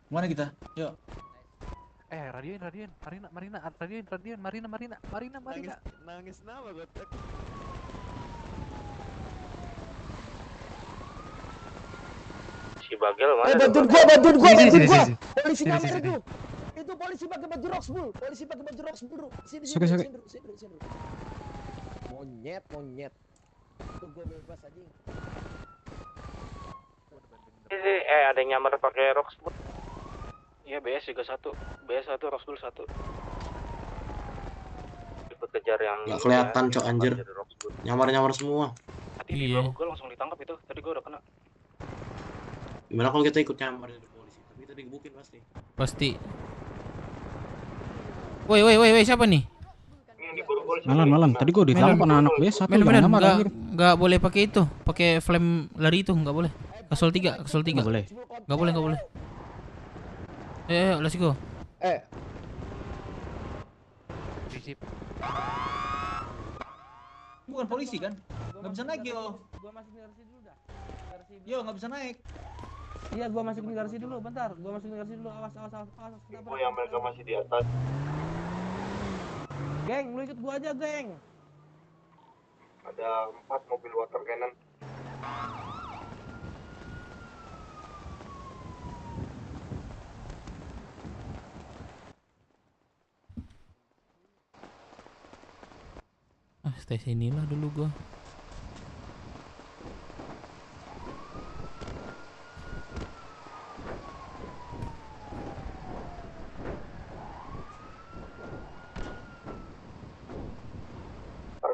Mana kita? Yuk. Radian, Marina. Nangis nama gue. Si Bagel mana? Bantuin gua. Polisi kamar itu. Itu polisi pakai baju Roxbull. Sini. Monyet. Tuh gua bebas aja. Ada yang nyamar pakai Roxbull. Iya, BS juga 1. BS 1, Roxbull 1. Kejar yang Nggak kelihatan, Cok, anjir. Nyamar semua. Tadi di belakang gua langsung ditangkap itu. Tadi gua udah kena. Gimana kalau kita ikut nyamar di polisi? Tapi kita digebukin pasti. Pasti. Woi, siapa nih? Malam. Tadi gua ditangkap anak base satu yang Men, nyamar anjir. enggak boleh pakai itu. Pakai flame lari itu enggak boleh. Kasol 3. Enggak boleh. Enggak boleh. sip. Bukan polisi kan? Nggak bisa naik yo. Gua masukin garasi dulu dah. Yo nggak bisa naik. Iya, gua masukin garasi dulu, bentar. Gua masukin garasi dulu. Awas. Info yang mereka masih di atas. Geng, lu ikut gua aja, geng. Ada 4 mobil water cannon. Stay sinilah dulu gua.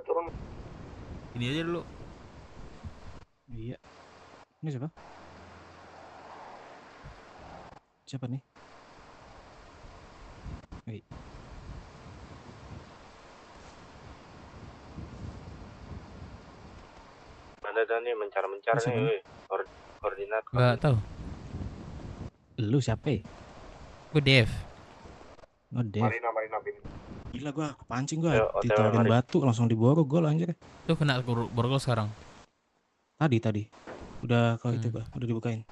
Turun. Ini aja dulu. Iya. Ini siapa? Siapa nih? Wait. Ada nih mencar-mencar Siapa nih, nih? weh. Koordinat. Nggak tahu. Lu siapa? Gue Dev. Oh, Dev. Marina bin. Gila gua kepancing gua, Ayo, OTW, ditawarin mari. batu langsung diborgol gua anjir. Tuh kena borgol sekarang. Tadi. Udah kalau itu gua, udah dibukain.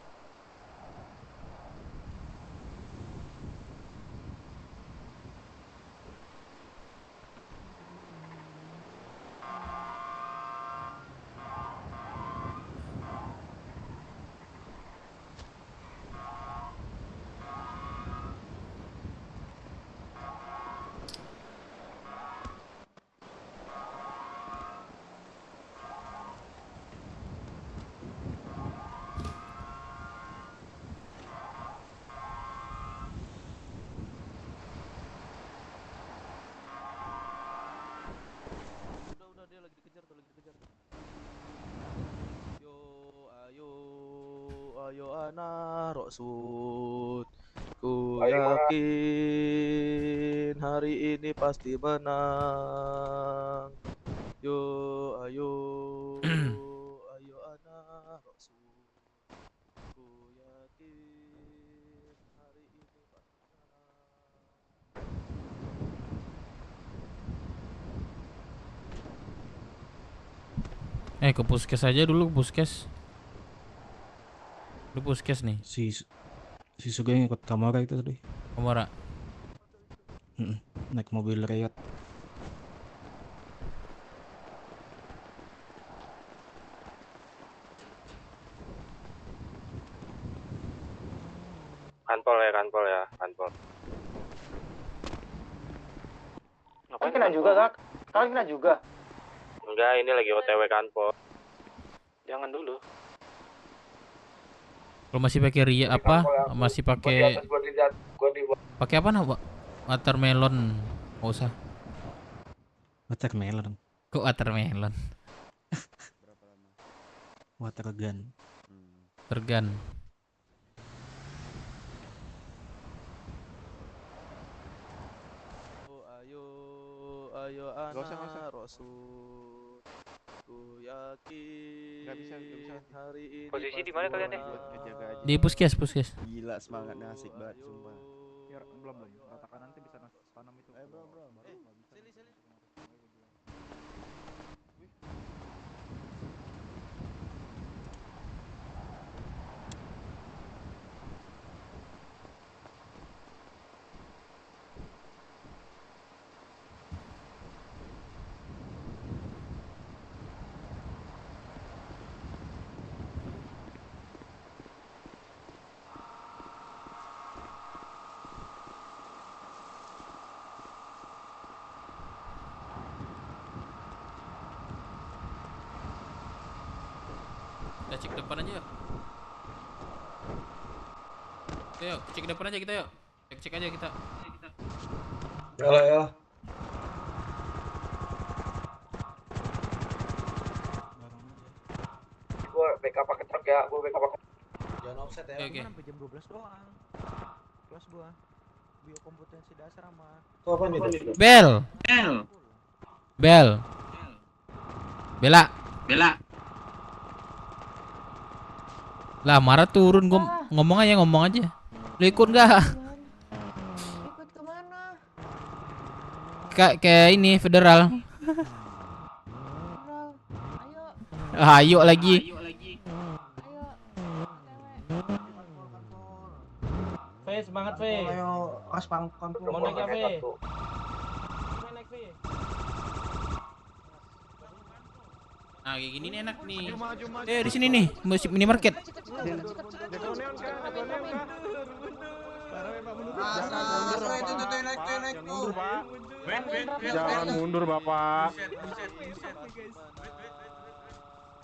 Udah dia lagi dikejar. Ayo anak Roksud. Ku yakin hari ini pasti menang. Ayo anak Roksud. Ku yakin hari ini pasti Ke puskes aja dulu, puskes. Lu puskes nih. Si Sugeng ikut Kamara itu tadi. Kamara. Naik mobil Riot. Kanpol ya. Ngapain kena juga, Kak? Kalian kena juga. Enggak, ini lagi OTW kanpol. Jangan dulu. Kalau masih pakai ria apa? Masih pakai pakai apa nak, Pak? Watermelon. Enggak usah. Watermelon. Kok watermelon? Watergun. Tergan. Ayo anak Roksud. Ku yakin hari ini. Posisi di mana kalian nih? Di puskes. Gila semangatnya asik banget sumpah. Belum. Ratakan nanti bisa tanam itu. Bro. Sili. Kita cek depan aja yuk. Yuk, cek depan aja kita yuk. Cek aja kita. Ya. Gue backup pakai truk ya, Jangan offset ya. Oke. Sampai jam 12 doang. Kelas gua. Biokompetensi dasar sama. Itu apa nih? Bella. Lah marah turun, gua ngomong aja. Lu ikut nggak? Ikut kemana? kayak ini federal. Ayo lagi. Semangat, Fe. Ayo, pas pangkon. Mau naik ya, Fe? Nah, kayak gini nih enak nih. Di sini nih, minimarket. Jangan mundur, Bapak.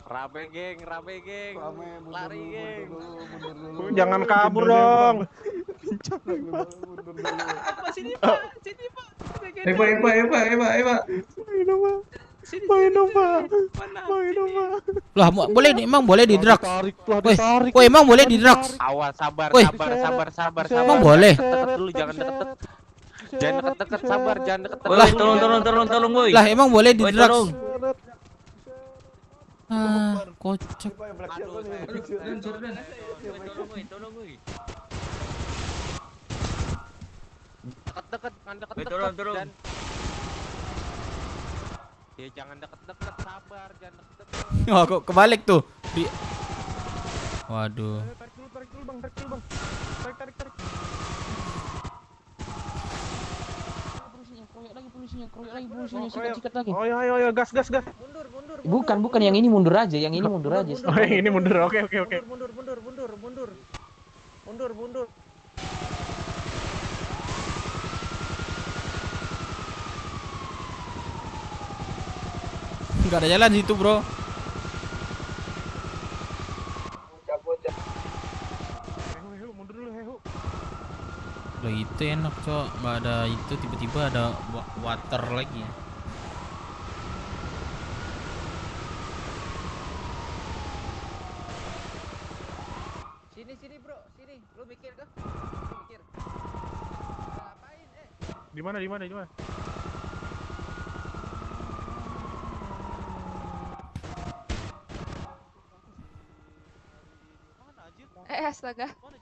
Rame geng, lari geng. Jangan kabur dong. Sini Pak. Main dong, Pak. Lah, emang boleh di drugs. Woi, emang boleh di drugs. Awas, sabar. Emang boleh. Deket dulu, jangan deket. Jangan deket-deket, sabar, jangan deket. Lah, tolong, woi. Lah, emang boleh di drugs. Ah, kocak. Deket-deket. Turun. Ya jangan deket-deket, sabar, jangan deket-deket. Oh, kok kebalik tuh. Waduh. Tarik dulu, Bang. Tarik. Polisinya, sikat lagi. Oh, ayo, gas. Bukan yang ini mundur aja, Oh, yang ini mundur. Oke. Mundur. Enggak ada jalan situ, bro. Mundur dulu, Hehu. Loh, itu enak, Cok. Enggak ada itu, tiba-tiba ada water lagi. Sini, bro. Sini. Lu mikir kah? Ngapain, Di mana? Astaga. Mana,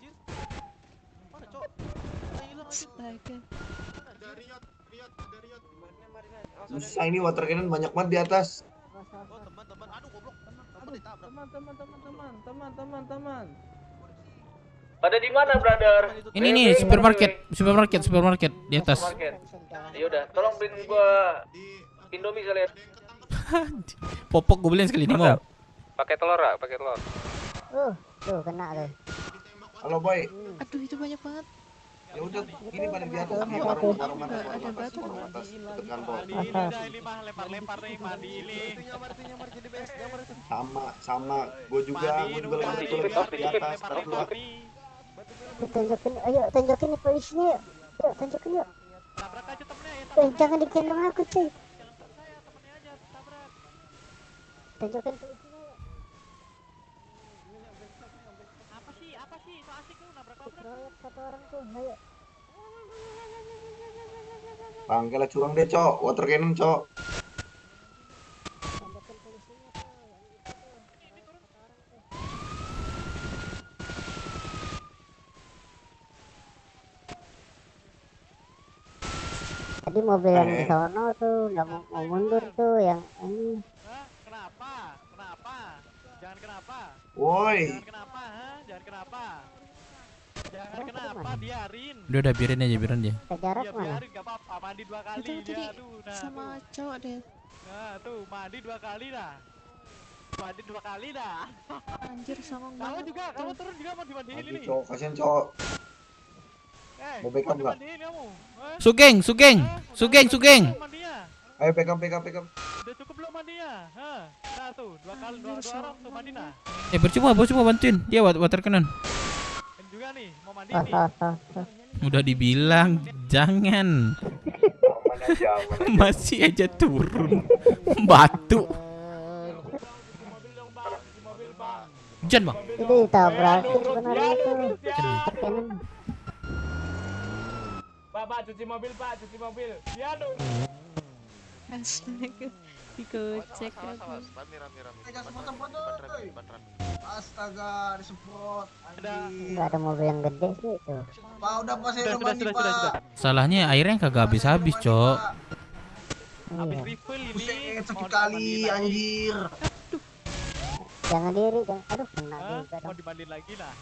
Cok? Astaga. Susah ini water cannon banyak banget di atas. Teman-teman. Aduh, goblok. Teman. Pada di mana, brother? Ini nih, supermarket di atas. Ya udah, tolong beliin gua Indomie sekalian. Popok gue beliin sekali nih mau. Pakai telur, pakai telur. Tuh kena tuh. Halo, boy. Aduh, itu banyak banget. Ya udah, gini balik di atas. Ada batu. Tekan bawah. Lempar nih, mandi ini. Sama. Gue juga lagi di atas. Taruh dulu. Tunjukin nih polisinya yuk. Tunjukin yuk. Tabrak aja temennya ya. Jangan digendong aku cuy. Tunjukin polisinya yuk. Apa sih? So asik lu nabrak-nabrak. Satu orang tuh, ayo. Bangke curang deh, Cok. Water cannon, Cok. Tunjukin polisinya tuh. Tadi mobil yang di sono tuh nggak mau mundur tuh, yang ini. Kenapa? Jangan kenapa? Woi. Jangan kenapa? Biarin. Udah biarin aja. Jarak mana? Biarin, gak apa-apa. Mandi 2 kali. Itu tadi Nah, sama cowok deh. Nah, tuh mandi 2 kali dah. Anjir, sama Kamu turun juga mau dimandiin Aduh, ini. Cok. Kasian, Cok. Mau backup nggak? Dimandiin kamu. Sugeng. Mandinya. Ayo backup. Udah cukup belum mandinya? Nah tuh, 2 kali, 2 orang tuh mandi nah. Percuma bantuin dia water cannon. Dan juga nih, mau mandi nih. Udah dibilang jangan. Masih aja turun. Batu. Hujan, Bang. Itu ditabrakin sebenarnya tuh. Terkenan. Pak, cuci mobil. Ya dong. Astaga, dikocek lagi. Astaga, disemprot. Nggak ada mobil yang gede sih itu. Pak, udah pas saya mandi, Pak. Salahnya airnya kagak habis-habis, Cok. Habis refill ini. Buset, sakit kali anjir. Jangan diri, jangan. Aduh, kena Hah? juga Mau dong. dimandiin lagi nah.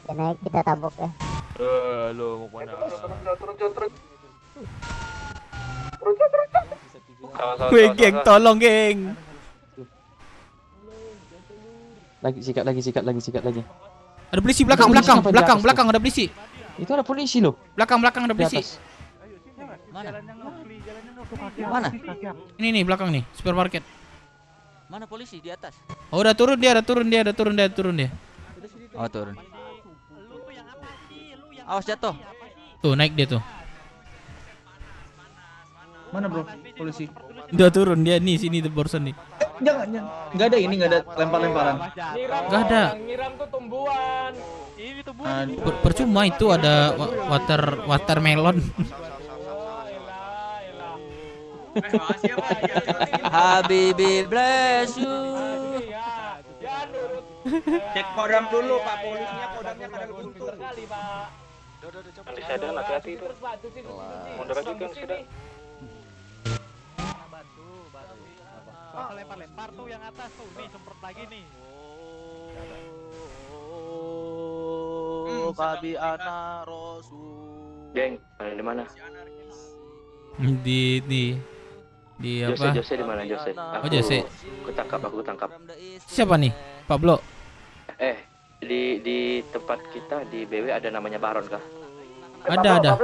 Ya naik kita tabok ya. Lo mau mana? Weh, geng, tolong, geng. Lagi sikat lagi. Ada polisi belakang, Polisi belakang, sampai di belakang, atas belakang ada polisi. Itu ada polisi loh. Belakang, belakang ada Di polisi. atas. Mana? Ini nih belakang nih, supermarket. Mana polisi di atas? Oh, udah turun dia. Oh, turun. Awas jatuh. Tuh, naik dia tuh. Mana bro? Polisi. Udah turun dia nih, sini tuh barusan nih. Jangan. Enggak ada ini, enggak ada lempar-lemparan. Gak ada. Nyiram tuh tumbuhan. Ini tumbuhan. Percuma itu ada watermelon. Habibi bless you. Cek kodam dulu Pak, polisinya kodamnya kadang buntu. Nanti saya dengan hati-hati itu. Mundur aja kan sudah. Lempar tuh yang atas tuh. Nih semprot lagi nih. Babi ana rasul. Geng, di mana? Di apa? Jose di mana Jose? Oh, Jose. Aku tangkap. Siapa nih? Pablo. Di tempat kita di BW ada namanya Baron kah? Ada.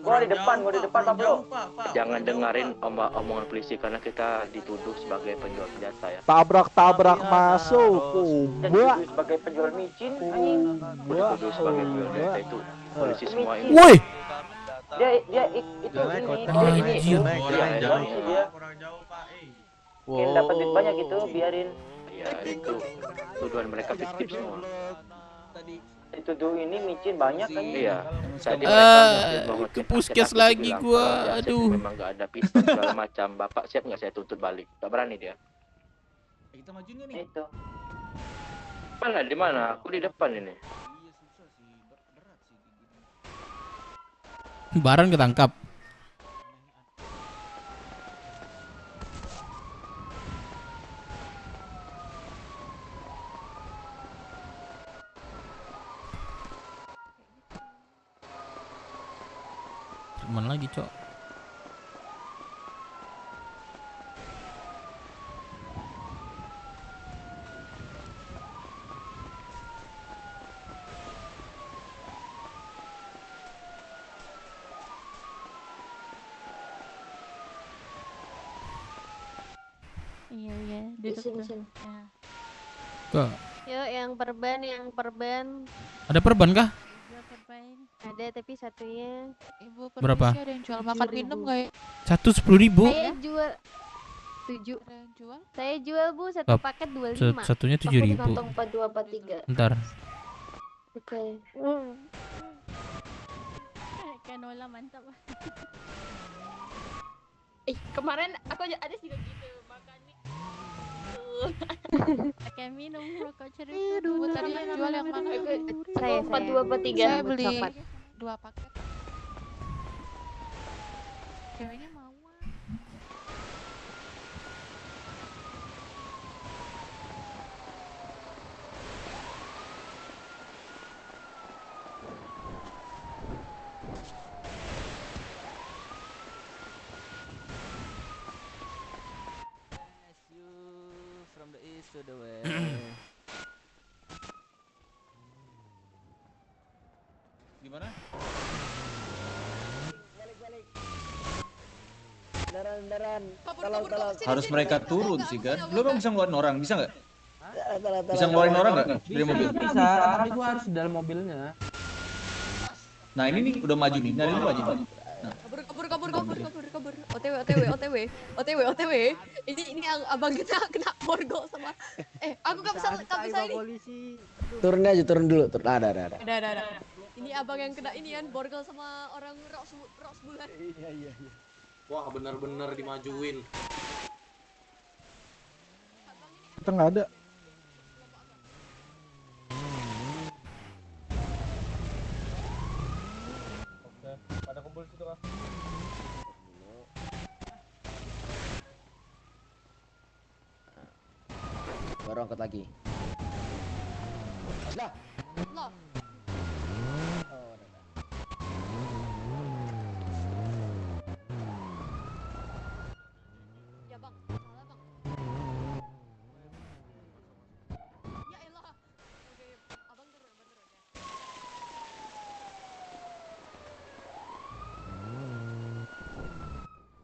Gua di depan Pablo. Jangan dengerin omongan polisi karena kita dituduh sebagai penjual senjata ya. Tabrak masuk. Buah. Sebagai penjual micin anjing. Dituduh sebagai penjual senjata itu polisi semua ini. Woi. Dia itu ini dia. Mungkin dapat duit banyak gitu, biarin. Ya itu tuduhan mereka fiktif semua. Dituduh ini micin banyak kan? Iya. Tadi ke puskes lagi gua. Aduh. Memang nggak ada pistol segala macam. Bapak siap nggak saya tuntut balik? Gak berani dia. Kita majuin nih. Itu. Mana di mana? Aku di depan ini. Baron ketangkap. Teman lagi, Cok. Iya, Di duduk sini. tuh. Ya. Kok Yuk, yang perban. ada perban kah? Ada tapi satunya. Ibu Berapa? Ada yang jual makan minum nggak ya? 10.000. Saya jual 7. Ada yang jual? Saya jual Bu, satu Oh, paket 25. satunya 7.000. Kantong 42 43. Ntar. Oke. Canola mantap. Kemarin aku ada sih gitu makan nih. Pakai minum rokok cerita dulu. Tadi yang jual yang mana? Saya 42 43. Saya beli 2 paket. Ceweknya mau. From the east to the west. Gimana? Daran. Harus mereka turun sih kan? Lu emang bisa ngeluarin orang, bisa nggak? Bisa ngeluarin orang nggak dari mobil? Bisa, tapi gua harus di dalam mobilnya. Nah ini nih udah maju nih, dari lu aja. Nah. Kabur. OTW. Ini abang kita kena borgol sama. Aku gak bisa ini. Turun dulu. Ada. Ini abang yang kena ini kan borgol sama orang Rox bulan. Iya. Wah, benar-benar dimajuin. Kita nggak ada. Baru angkat lagi. Sudah. Loh. Oh, udah. Ya bang, salah bang. Ya elah. Oke, abang turun ya.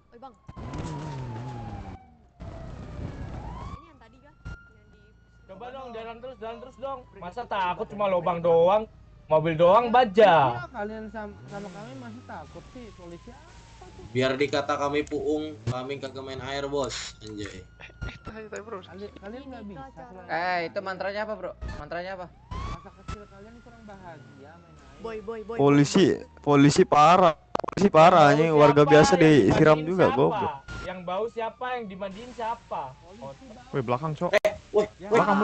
Oi bang. Ini yang tadi kah? Yang di Coba dong jalan terus dong. Masa takut cuma lubang doang, mobil doang baja. Kalian sama kami masih takut sih polisi. Biar dikata kami puung, kami kagak main air bos, anjay. Kalian nggak bisa. Itu mantranya apa bro? Mantranya apa? Masa kecil kalian kurang bahagia main air. boy. Polisi parah. Polisi parah nih, warga biasa disiram juga goblok. Yang bau siapa? Yang dimandiin siapa? Wih, belakang, Cok. Belakang.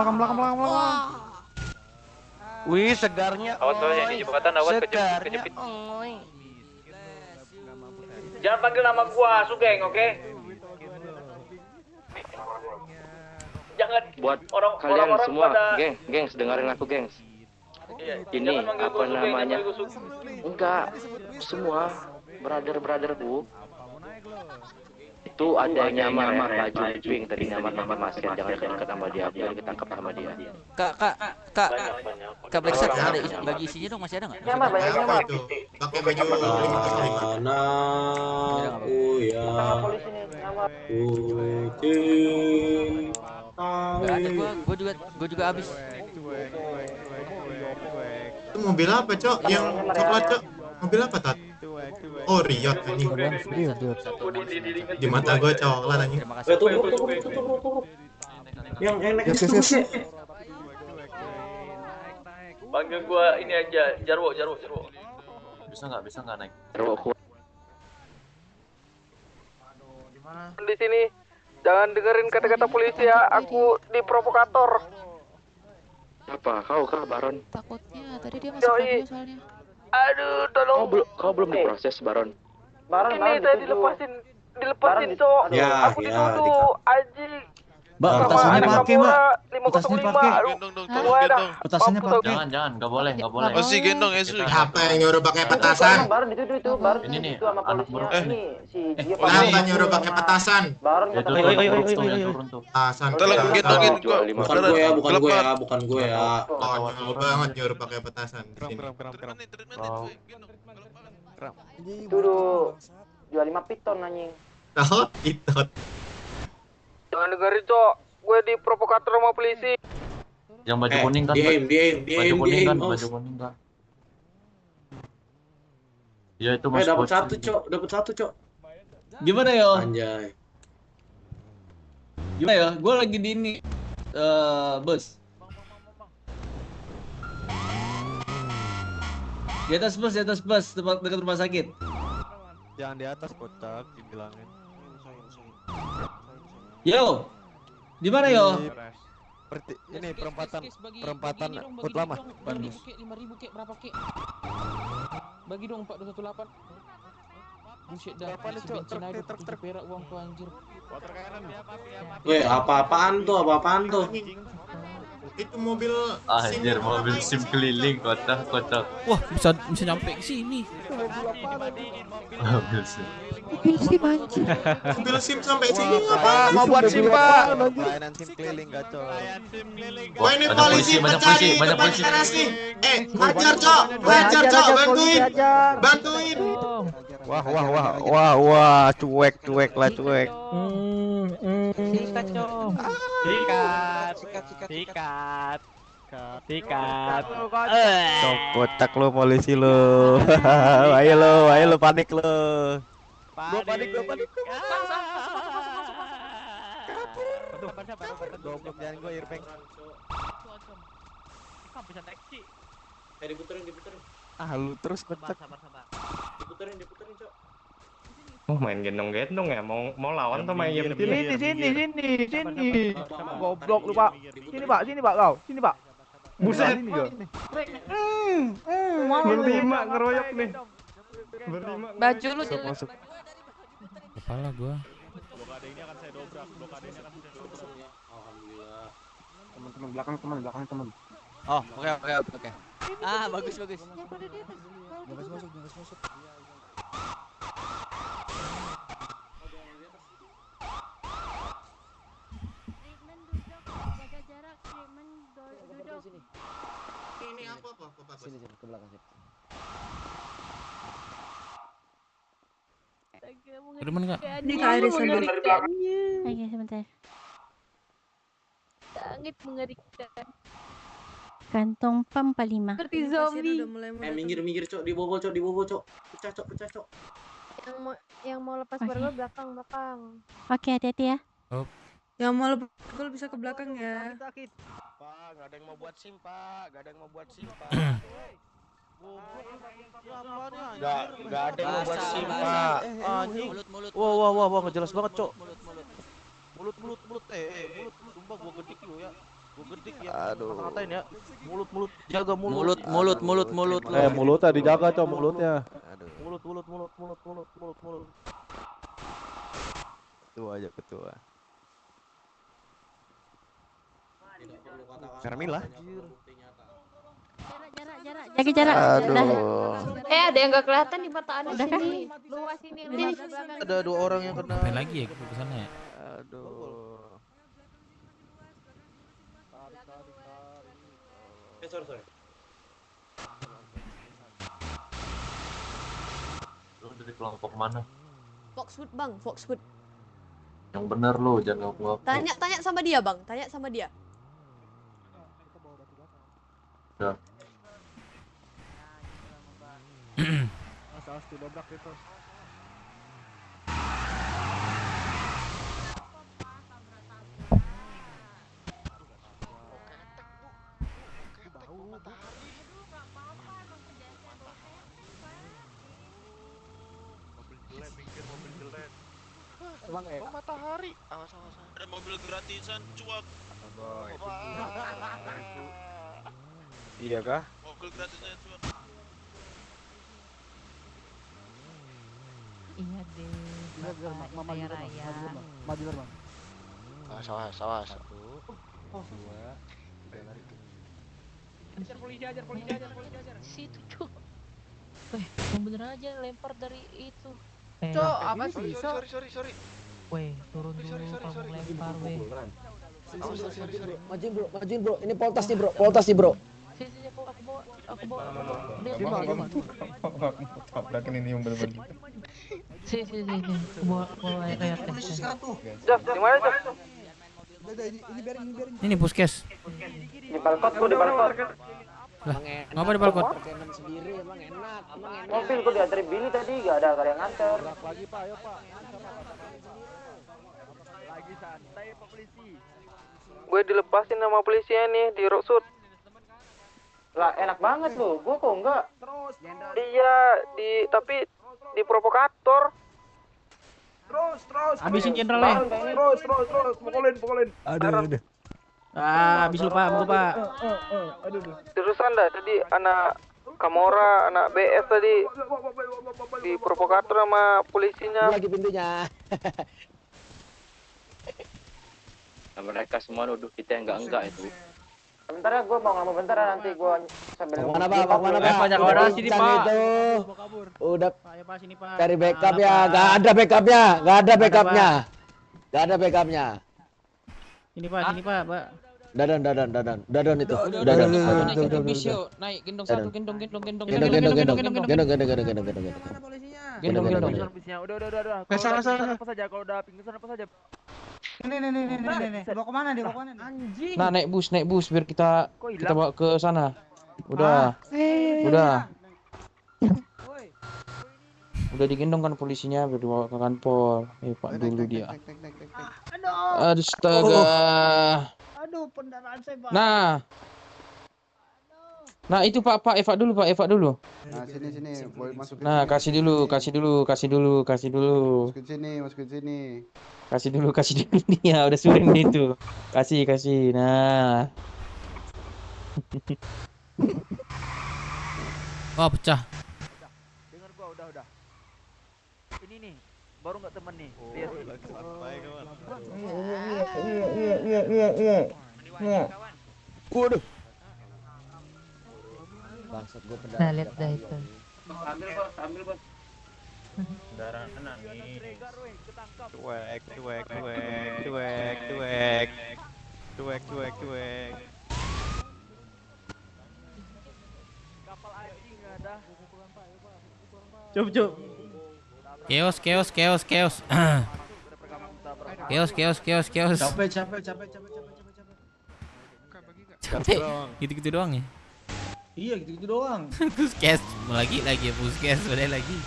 Wih, segarnya. Awas ini jembatan, awas kejepit. Jangan panggil nama gua Sugeng, oke? Jangan Buat kalian orang-orang semua, pada gengs, dengerin aku, gengs. Ini jangan manggil apa gua Sugeng, namanya? jangan manggil gua Sugeng. Enggak, semua brother-brotherku. Itu ada nyamar baju pink tadi, nyamar masker, jangan dekat sama dia, biar ketangkap sama dia. Kak Blackset ada bagi isinya dong, masih ada nggak? Nyamar, banyak nyamar. Pakai baju mana? Nggak ada, gua juga habis. Itu mobil apa, Cok? Yang coklat, Cok? Mobil apa, Tat? Oh, Riot anjing. Di mata gua coklat anjing. Tunggu. Yang naik sih. Panggil gua ini aja, Jarwo. Bisa nggak naik? Di sini jangan dengerin kata-kata polisi ya. Aku diprovokator. Apa? Kau Baron? Takutnya tadi dia masuk radio soalnya. Aduh, tolong. Kau belum diproses, Baron. Ini saya dilepasin, Cok. Ya, Aku dituduh anjing. Mbak, petasannya pakai, Mbak. Petasannya pakai. Petasannya pakai. Jangan, nggak boleh. Masih gendong Siapa yang nyuruh pakai petasan? Baru itu baru Ini nih, sama anak polisinya buruk. ini si dia Kenapa nyuruh pakai petasan? Baru Itu turun tuh. Petasan. Bukan gue ya. Konyol banget nyuruh pakai petasan di sini. Dulu jual 5 piton anjing. Tahu? Itot. Jangan dengerin, Cok. Gue diprovokator sama polisi. Yang baju kuning kan? Baju kuning kan? Ya itu mas. Dapat satu, Cok. Gimana ya? Anjay. Gimana ya? Gue lagi di ini. Bus. Di atas bus, tempat dekat rumah sakit. Jangan di atas kotak, dibilangin. Yo, di mana yo? Ini perempatan Kut Lama. 5.000 kek berapa kek? Bagi dong 4218. Buset dah. Truk perak uangku anjir. Weh, apa-apaan tuh? Itu mobil Anjir, mobil SIM keliling kocak. Wah, bisa nyampe ke sini. Mobil SIM. Mobil SIM anjir. Mobil SIM sampai sini ngapain? Mau buat SIM, Pak. Layanan SIM keliling gacor. Wah, ini polisi mencari depan garasi. Hajar, Cok. Bantuin. Wah, cuek lah. Sikat. Cok, kotak lo polisi lo. Ayo lo panik lo. Gua panik. Goblok jangan gua airbag. Bisa naik sih. Diputerin. Lu terus kotak. Diputerin, Cok. Oh, main gendong-gendong ya? Mau lawan atau main Sini. Goblok lu, Pak. Sini, Pak kau. Sini, Pak. Buset. Berlima ngeroyok nih. Baju lu Masuk, masuk. Kepala gua. Blokade ini akan saya dobrak. Blokade ini akan saya dobrak. Alhamdulillah. Teman-teman belakang teman. Oh, oke. Ah, bagus. Bebas masuk. Jaga jarak, treatment duduk. Ini apa? Sini ke belakang sini. Kiriman enggak? Ini Kak Oke, sebentar. Sangat mengerikan. Kantong pam 45. Seperti zombie. Minggir, Cok. Dibobol, Cok. Pecah, Cok. Yang mau lepas Oke. borgol belakang. Oke, hati-hati ya. Yang mau lepas borgol bisa ke belakang ya. Sakit. Pak, nggak ada yang mau buat SIM, Pak. Nggak ada yang mau buat SIM, Pak. Nggak ada yang mau buat SIM, Pak. Anjing. Mulut. Wah, nggak jelas banget, Cok. Mulut. Mulut. Mulut, sumpah gua gedik lu ya. Gua gedik ya. Aduh. Kata-katain ya. Mulut, jaga mulut. Mulut. Mulutnya dijaga, Cok, mulutnya. Aduh. Mulut. Ketua aja, ketua. Carmila. Jarak. Jaga jarak. Udah. Ada yang gak kelihatan di mata Anda Udah kan? sini. Luas ini, Ada 2 orang yang kena. Ngapain lagi ya ke sana ya? Aduh. Sorry. Lu dari kelompok mana? Foxwood bang, Foxwood. Yang bener lu, jangan ngaku-ngaku. Tanya sama dia bang, tanya sama dia. Udah. Harus didobrak itu. Mobil jelek. Emang Matahari. Awas. Ada mobil gratisan cuak. Iya kah? Mobil gratisan cuak. Iya deh. Bapak Kaya Raya. Maju Bang. Awas. 1, 2, 3 lari. Ajar polisi ajar. Situ, Cuk. Yang bener aja lempar dari itu. Cok, apa sih? Sorry. Weh, turun dulu kamu lempar, weh. Majuin bro. Ini poltas nih bro. Sini, aku bawa. Lihat, Tabrakin ini yang bener-bener. Sini. Aku bawa kayak Jaf, di mana Jaf? Ini biarin. Ini puskes. Di balkon. Lah, ngapa di balkon? Sendiri emang enak. Mobil gua diantri Billy tadi, gak ada yang nganter. Lagi Pak, ayo Pak. Lagi santai Pak polisi. Gue dilepasin sama polisinya nih di Roksud. Lah enak banget lu, gua kok enggak. Iya, tapi di provokator. Terus. Habisin jenderalnya. Terus. Pukulin. Aduh. Habis lu Pak. Aduh. Terusan dah tadi anak Kamora, anak BS tadi di provokator sama polisinya. Lagi pintunya. Nah, mereka semua nuduh kita yang enggak itu. Bentar ya, gua mau ngomong bentar ya, nanti gua sambil Mana Pak? Banyak orang sini, Pak. Udah Ayo Pak sini Pak. cari backup ya. Gak ada backupnya. Sini Pak, Pak. Dadan itu. Naik bis yuk, naik gendong satu, gendong. Gendong. Salah. Apa saja kalau udah pingsan apa saja. Nih. Bawa kemana dia? Anjing. Nah, naik bus biar kita bawa ke sana. Udah. Udah digendong kan polisinya biar dibawa ke kantor. Pak dulu dia. Aduh, astaga. Aduh, pendarahan saya, Pak. Nah itu Pak Eva dulu. Nah, sini, boleh masuk. Nah, kasih dulu. Masuk ke sini. Kasih dulu dia, udah suring itu. Kasih. Nah. Wah, pecah. Dengar gua udah. baru nggak temen nih. Iya, lagi santai kawan. Waduh. Bangsat gue Nah, pendarat. lihat dah itu. Ambil bos, ambil bos. Darah nih. Cuek, cuek, cuek, cuek, cuek. Cuek, cuek, cuek. Kapal anjing nggak ada. Cup, cup. Chaos, chaos, chaos, chaos. Chaos, chaos, chaos, chaos. Capek. Capek. Gitu-gitu doang ya. Iya gitu doang. Puskes lagi ya puskes udah lagi.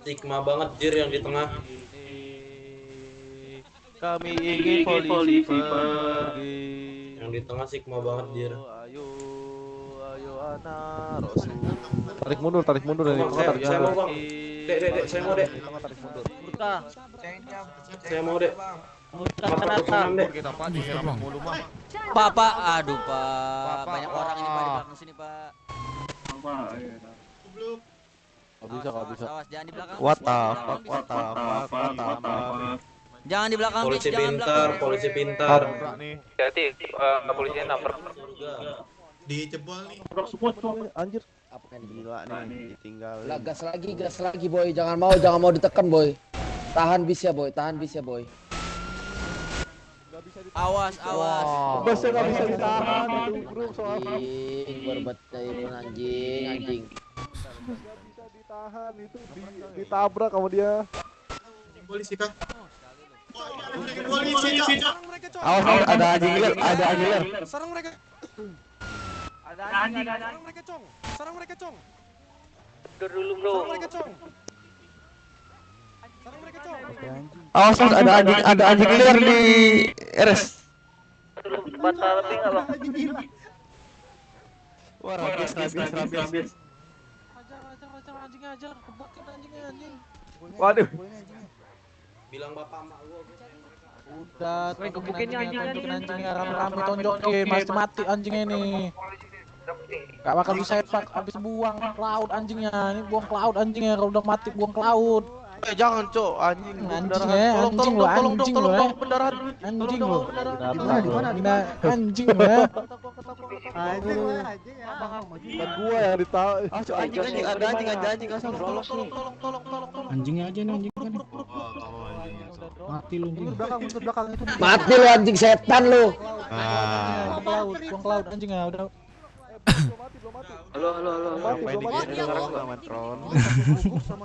Sigma banget jir yang di tengah. Kami ingin polisi pergi. Yang di tengah Sigma banget jir. Ayo anak Rasul. Tarik mundur dari tengah, tarik Saya mau bang. Dek, saya mau dek. tarik mundur. Murka. Saya mau dek. Murka kenapa? Kita Pak, diserang mulu mah. Pak, aduh Pak, banyak orang ini Pak di belakang sini Pak. Gak bisa. Awas, jangan di belakang. What the fuck. Jangan di belakang, Polisi jangan pintar, belakang. polisi pintar. Hati-hati, kepolisian nabrak. Dijebol nih. Anjir. Apa kan Gila nih, ditinggal. Lah gas lagi boy. Jangan mau ditekan boy. Tahan bis ya boy. Awas. Basnya gak bisa ditahan itu bro soalnya. Anjing, berbetai pun anjing. Gak bisa ditahan itu ditabrak sama dia. Polisi kah? Polisi. Awas, ada anjing liar. Sarang mereka. Ada anjing. Sarang mereka, Cong. Mundur dulu bro. Awas, ada anjing liar di RS. Batal lebih nggak bang? Wah, rabies. Ajar, kebukin anjing. Waduh. Bilang bapak emak gua. Udah, kebukinnya anjingnya rame-rame tonjokin, mati anjingnya ini. Gak bakal bisa pak, habis buang ke laut anjingnya. Ini buang ke laut anjingnya, kalau udah mati buang ke laut. Jangan cok, anjing. Anjing ya, anjing lo, Anjing lo. Anjing ya. Dan gua yang ditahu. Ada anjing asal lolos nih. Anjingnya aja nih anjing kan. Mati lu anjing. Mundur belakang itu. Mati lu anjing setan lu. Buang ke laut anjingnya udah. Halo. Sekarang gua amatron.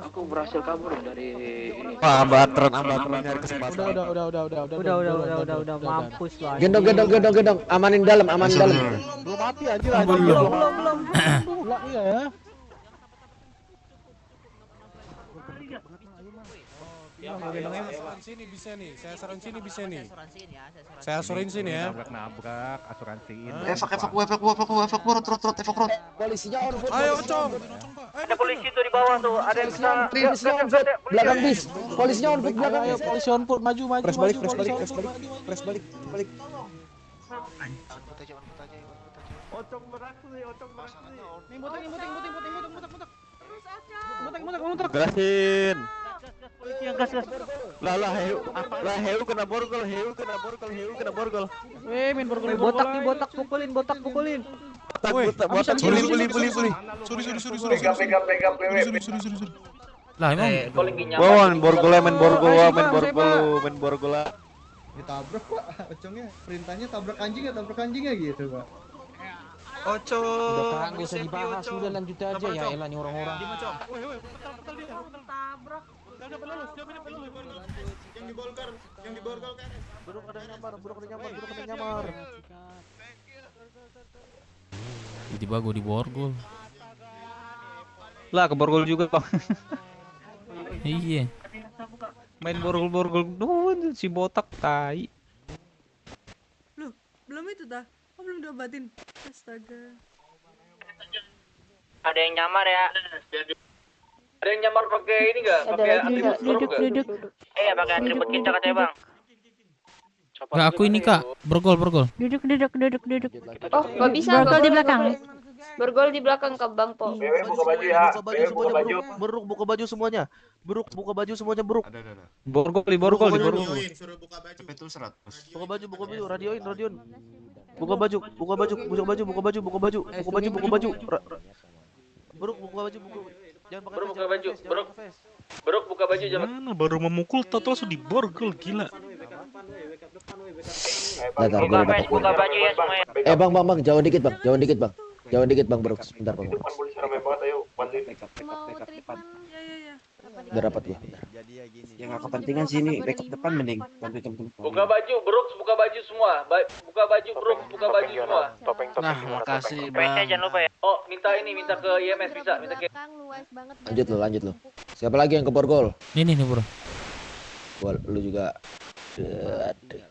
Aku berhasil kabur dari ini. Wah, amatron nyari kesempatan. Udah, mampus lu. Gendong. Amanin dalam. Belum mati anjir. Belum. Iya ya. Sini bisa nih. Saya saran sini bisa nih. Saya asurin sini ya. Nabrak asuransiin. Evakuat. Polisinya on foot. Ayo, Cong. Ada polisi tuh di bawah tuh. Ada yang bisa. Polisinya on foot. Belakang bis. Polisinya on foot belakang Ayo bis. polisi on foot, maju. Press balik. Ocong beraksi. Muter. Gerasin. Gas. Lah heu kena borgol. Main borgol. Botak pukulin. Botak. Sorry. Lah emang Wawan borgol. Ditabrak Pak, Ocongnya. Perintahnya tabrak anjingnya gitu Pak. Ocong. Udah kagak usah dibahas, udah lanjut aja ya elah nih orang-orang. Yang diborgol kan. Buruk ada nyamar. tiba-tiba gue diborgol. Lah ke borgol juga bang. Iya. Main borgol doang si botak tai. Loh, belum itu dah. Oh, belum diobatin. Astaga. Ada yang nyamar ya? Ada yang nyamar pakai ini enggak? Pakai atribut Duduk. Iya, pakai atribut kita katanya, Bang. Enggak, aku ini Kak, borgol. Duduk. Oh, nggak bisa. Borgol di belakang. Borgol di belakang ke Bang Po. buka baju ya. Buka baju semuanya, Buruk. Buka baju semuanya. Buka baju semuanya, Buruk. Borgol. Suruh buka baju. Buka baju, radioin. Buka baju. Buruk, buka baju. Jangan pakai Buruk buka baju, Buruk buka baju jangan. Mana baru memukul tato langsung diborgol, gila. Buka baju ya semuanya. Bang, jauh dikit bang, Buruk. Sebentar bang. Polisi ramai banget, ayo bantuin. Mau treatment? Ya. Udah rapat ya. Yang nggak kepentingan sini, backup depan mending bantu temen-temen. Buka baju, Buruk buka baju semua. Buka baju, Buruk buka baju semua. Nah, makasih Bang. Jangan lupa ya. Oh, minta ke IMS bisa, minta ke. Luas banget. Lanjut lo. Siapa lagi yang ke Borgol? Ini nih, Bro. Lu juga. Aduh.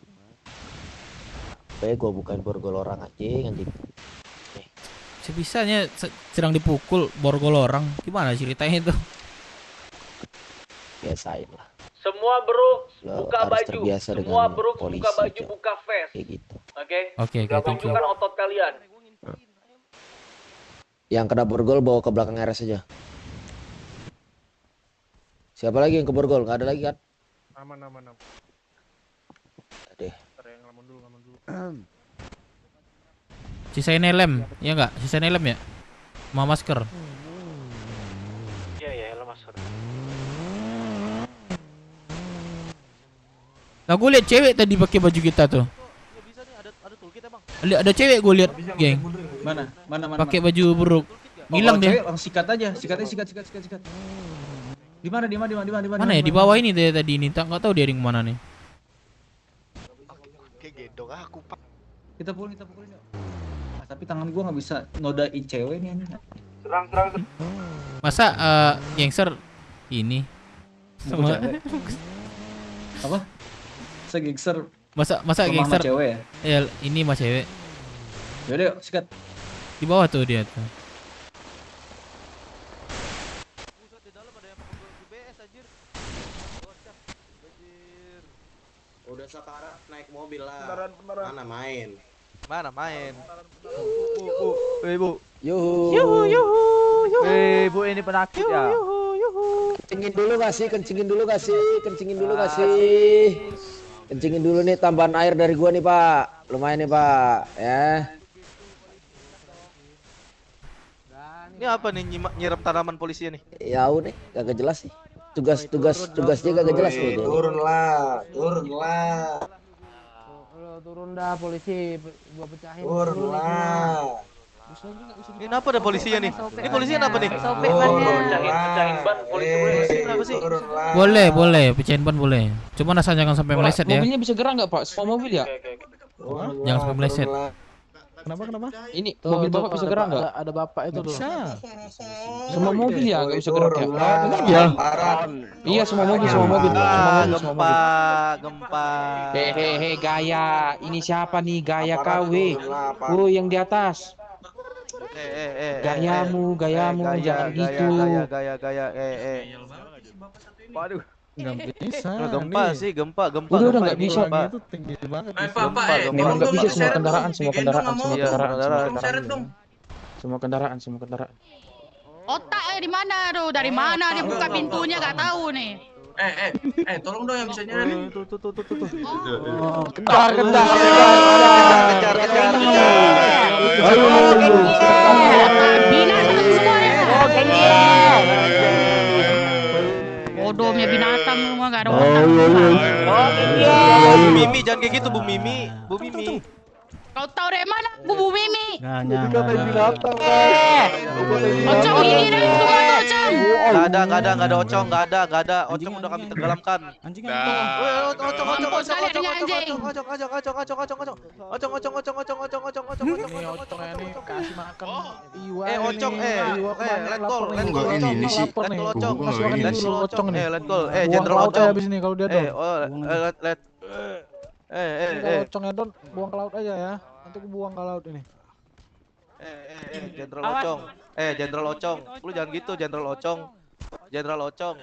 Gua bukan Borgol orang anjing. Sebisanya sedang dipukul borgol orang. Gimana ceritanya itu? Biasain lah. Semua Buruk Lo buka harus baju. terbiasa Semua dengan Buruk polisi, buka baju, Cok. buka vest. Kayak gitu. Oke. Oke, thank you. Tunjukkan otot kalian. Yang kena Borgol bawa ke belakang RS aja. Siapa lagi yang ke Borgol? Nggak ada lagi kan? Aman. Deh. Ngamun dulu. Sisain helm, ya enggak? Sisain helm ya? Sama masker. Iya, lo masuk. Nah, gue liat cewek tadi pakai baju kita tuh. Ada cewek gue liat, geng. Mana? Pakai baju Buruk. Ngilang dia. Sikat aja, sikat. Di mana? Mana ya? Di bawah ini dia tadi ini. Enggak tahu dia di mana nih. Kayak gendong aku, Pak. Kita pukulin yuk. Tapi tangan gua nggak bisa nodain cewek nih anjing. Serang. Masa gangster ini sama Apa? Gangster. Masa sama gangster cewek ya? Ya, ini mas cewek. Yaudah yuk, sikat. Di bawah tuh dia tuh. Udah sekarang naik mobil lah. Mana main? Bu. Yuhu. Bu ini penakut ya. Kencingin dulu gak sih? Kencingin dulu nih tambahan air dari gua nih, Pak. Lumayan nih, Pak. Ya. Ini apa nih nyirap tanaman polisi nih? Ya udah, kagak jelas sih. Tugasnya kagak jelas nih. Turunlah. Turun dah polisi, gua pecahin. Turunlah. Ini apa ada polisinya nih? Ini polisinya apa nih? Pecahin ban polisi Kenapa sih? Boleh, pecahin ban boleh. Cuma asal jangan sampai meleset ya. Mobilnya bisa gerak nggak Pak? Semua mobil ya? Jangan sampai meleset. Kenapa? Ini mobil Bapak bisa gerak nggak? Ada bapak itu tuh. Bisa. Semua mobil ya nggak bisa gerak ya? Iya. Iya semua mobil. Gempa. Hehehe gaya. Ini siapa nih gaya KW? Yang di atas. Gayamu jangan gitu. Gaya. Waduh. Nggak bisa. Gempa. Udah nggak bisa. Itu tinggi banget. Memang nggak bisa semua kendaraan. Semua kendaraan. Otak di mana tuh? Dari mana dia buka pintunya nggak tahu nih. Tolong dong yang bisa nyari. Tuh. Kejar. Binatang semuanya. Bodohnya binatang semua nggak ada otak. Bu Mimi jangan kayak gitu Bu Mimi. Kau tahu dari mana Bu Mimi? Ocong ini nih semua tuh Ocong. Nggak ada Ocong, nggak ada. Ocong udah kami tenggelamkan. Anjing. Ocong. Ini ocongnya nih kasih makan Iwa. Ocong, let go. Ini sih. Ocong. Kasih makan dulu ocong nih. Let go. Buang Jenderal ke laut Ocong. aja abis ini kalau dia dong. Kalau ocongnya don buang ke laut aja ya. Nanti aku buang ke laut ini. Jenderal Ocong. Lu jangan gitu, Jenderal Ocong. Jenderal Ocong.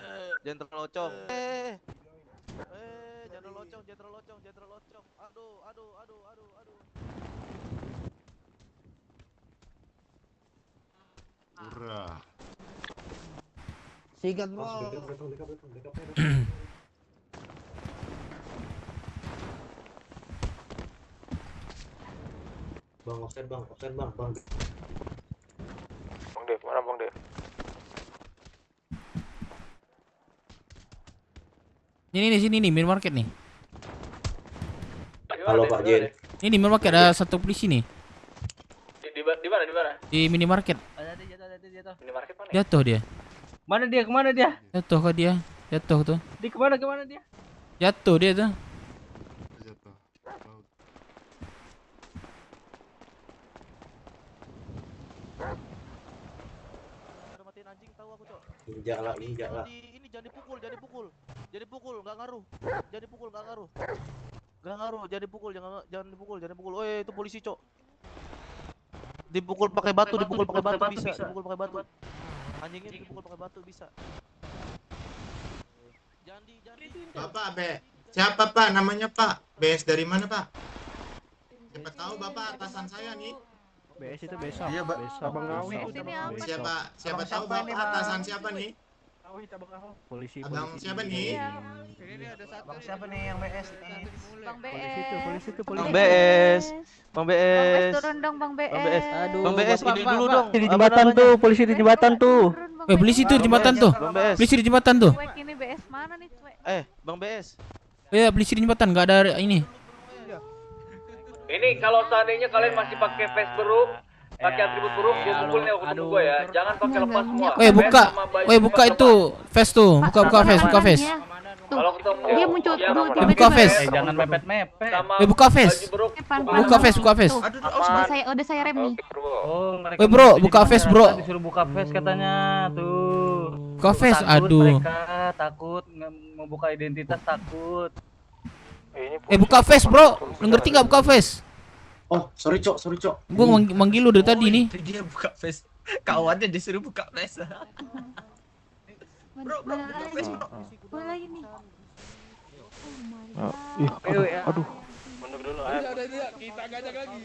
Aduh. Sikat bro. Bang, offset bang, bang. Bang Dev, mana Bang Dev? Ini sini nih minimarket nih. Halo Pak Jen. Ini di minimarket ada satu polisi nih. Di mana? Di minimarket. Minimarket mana? Jatuh dia. Mana dia? Kemana dia? Jatuh kok dia. Jatuh tuh. Di kemana dia? Jatuh dia tuh. Ninja lah. Ini jangan dipukul, nggak ngaruh. Jangan dipukul. Woi, itu polisi, Cok. Dipukul pakai batu bisa. Anjingnya dipukul pakai batu bisa. Jangan. Bapak B. Siapa Pak? Namanya Pak. BS dari mana Pak? Siapa tahu Bapak atasan saya nih. BS itu besok. Iya, Pak. Abang Ngawi. Siapa tahu Bapak atasan siapa nih? Polisi. Abang siapa nih? Bang siapa nih yang BS? Bang Polisi itu. Bang BS. turun dong Bang BS. Aduh. Bang BS ini dulu dong. Di jembatan tuh, polisi di jembatan tuh. Polisi tuh di jembatan tuh. Bang BS. Polisi di jembatan tuh. Cuek ini BS mana nih cuek? Bang BS. Iya, polisi di jembatan nggak ada ini. Ini kalau seandainya kalian masih pakai face buruk, pakai atribut buruk, gue pukulnya ketemu gue ya. Jangan pakai lepas semua. Buka itu face tuh. Buka face. Kalau ketemu Dia muncul dulu buka face. Jangan mepet-mepet. Buka face. Buka face. Udah saya rem nih. Oh, mereka Bro, buka face, bro. Disuruh buka face katanya tuh. Buka face, Takut aduh. Mereka takut mau buka identitas takut. Buka face, bro. Lu ngerti nggak buka face? Oh, sorry Cok. Gua manggil lu dari tadi nih. Dia buka face. Kawannya disuruh buka face. Bro, buka face, bro. Boleh lagi nih. Aduh. Mundur dulu. Kita gajak lagi.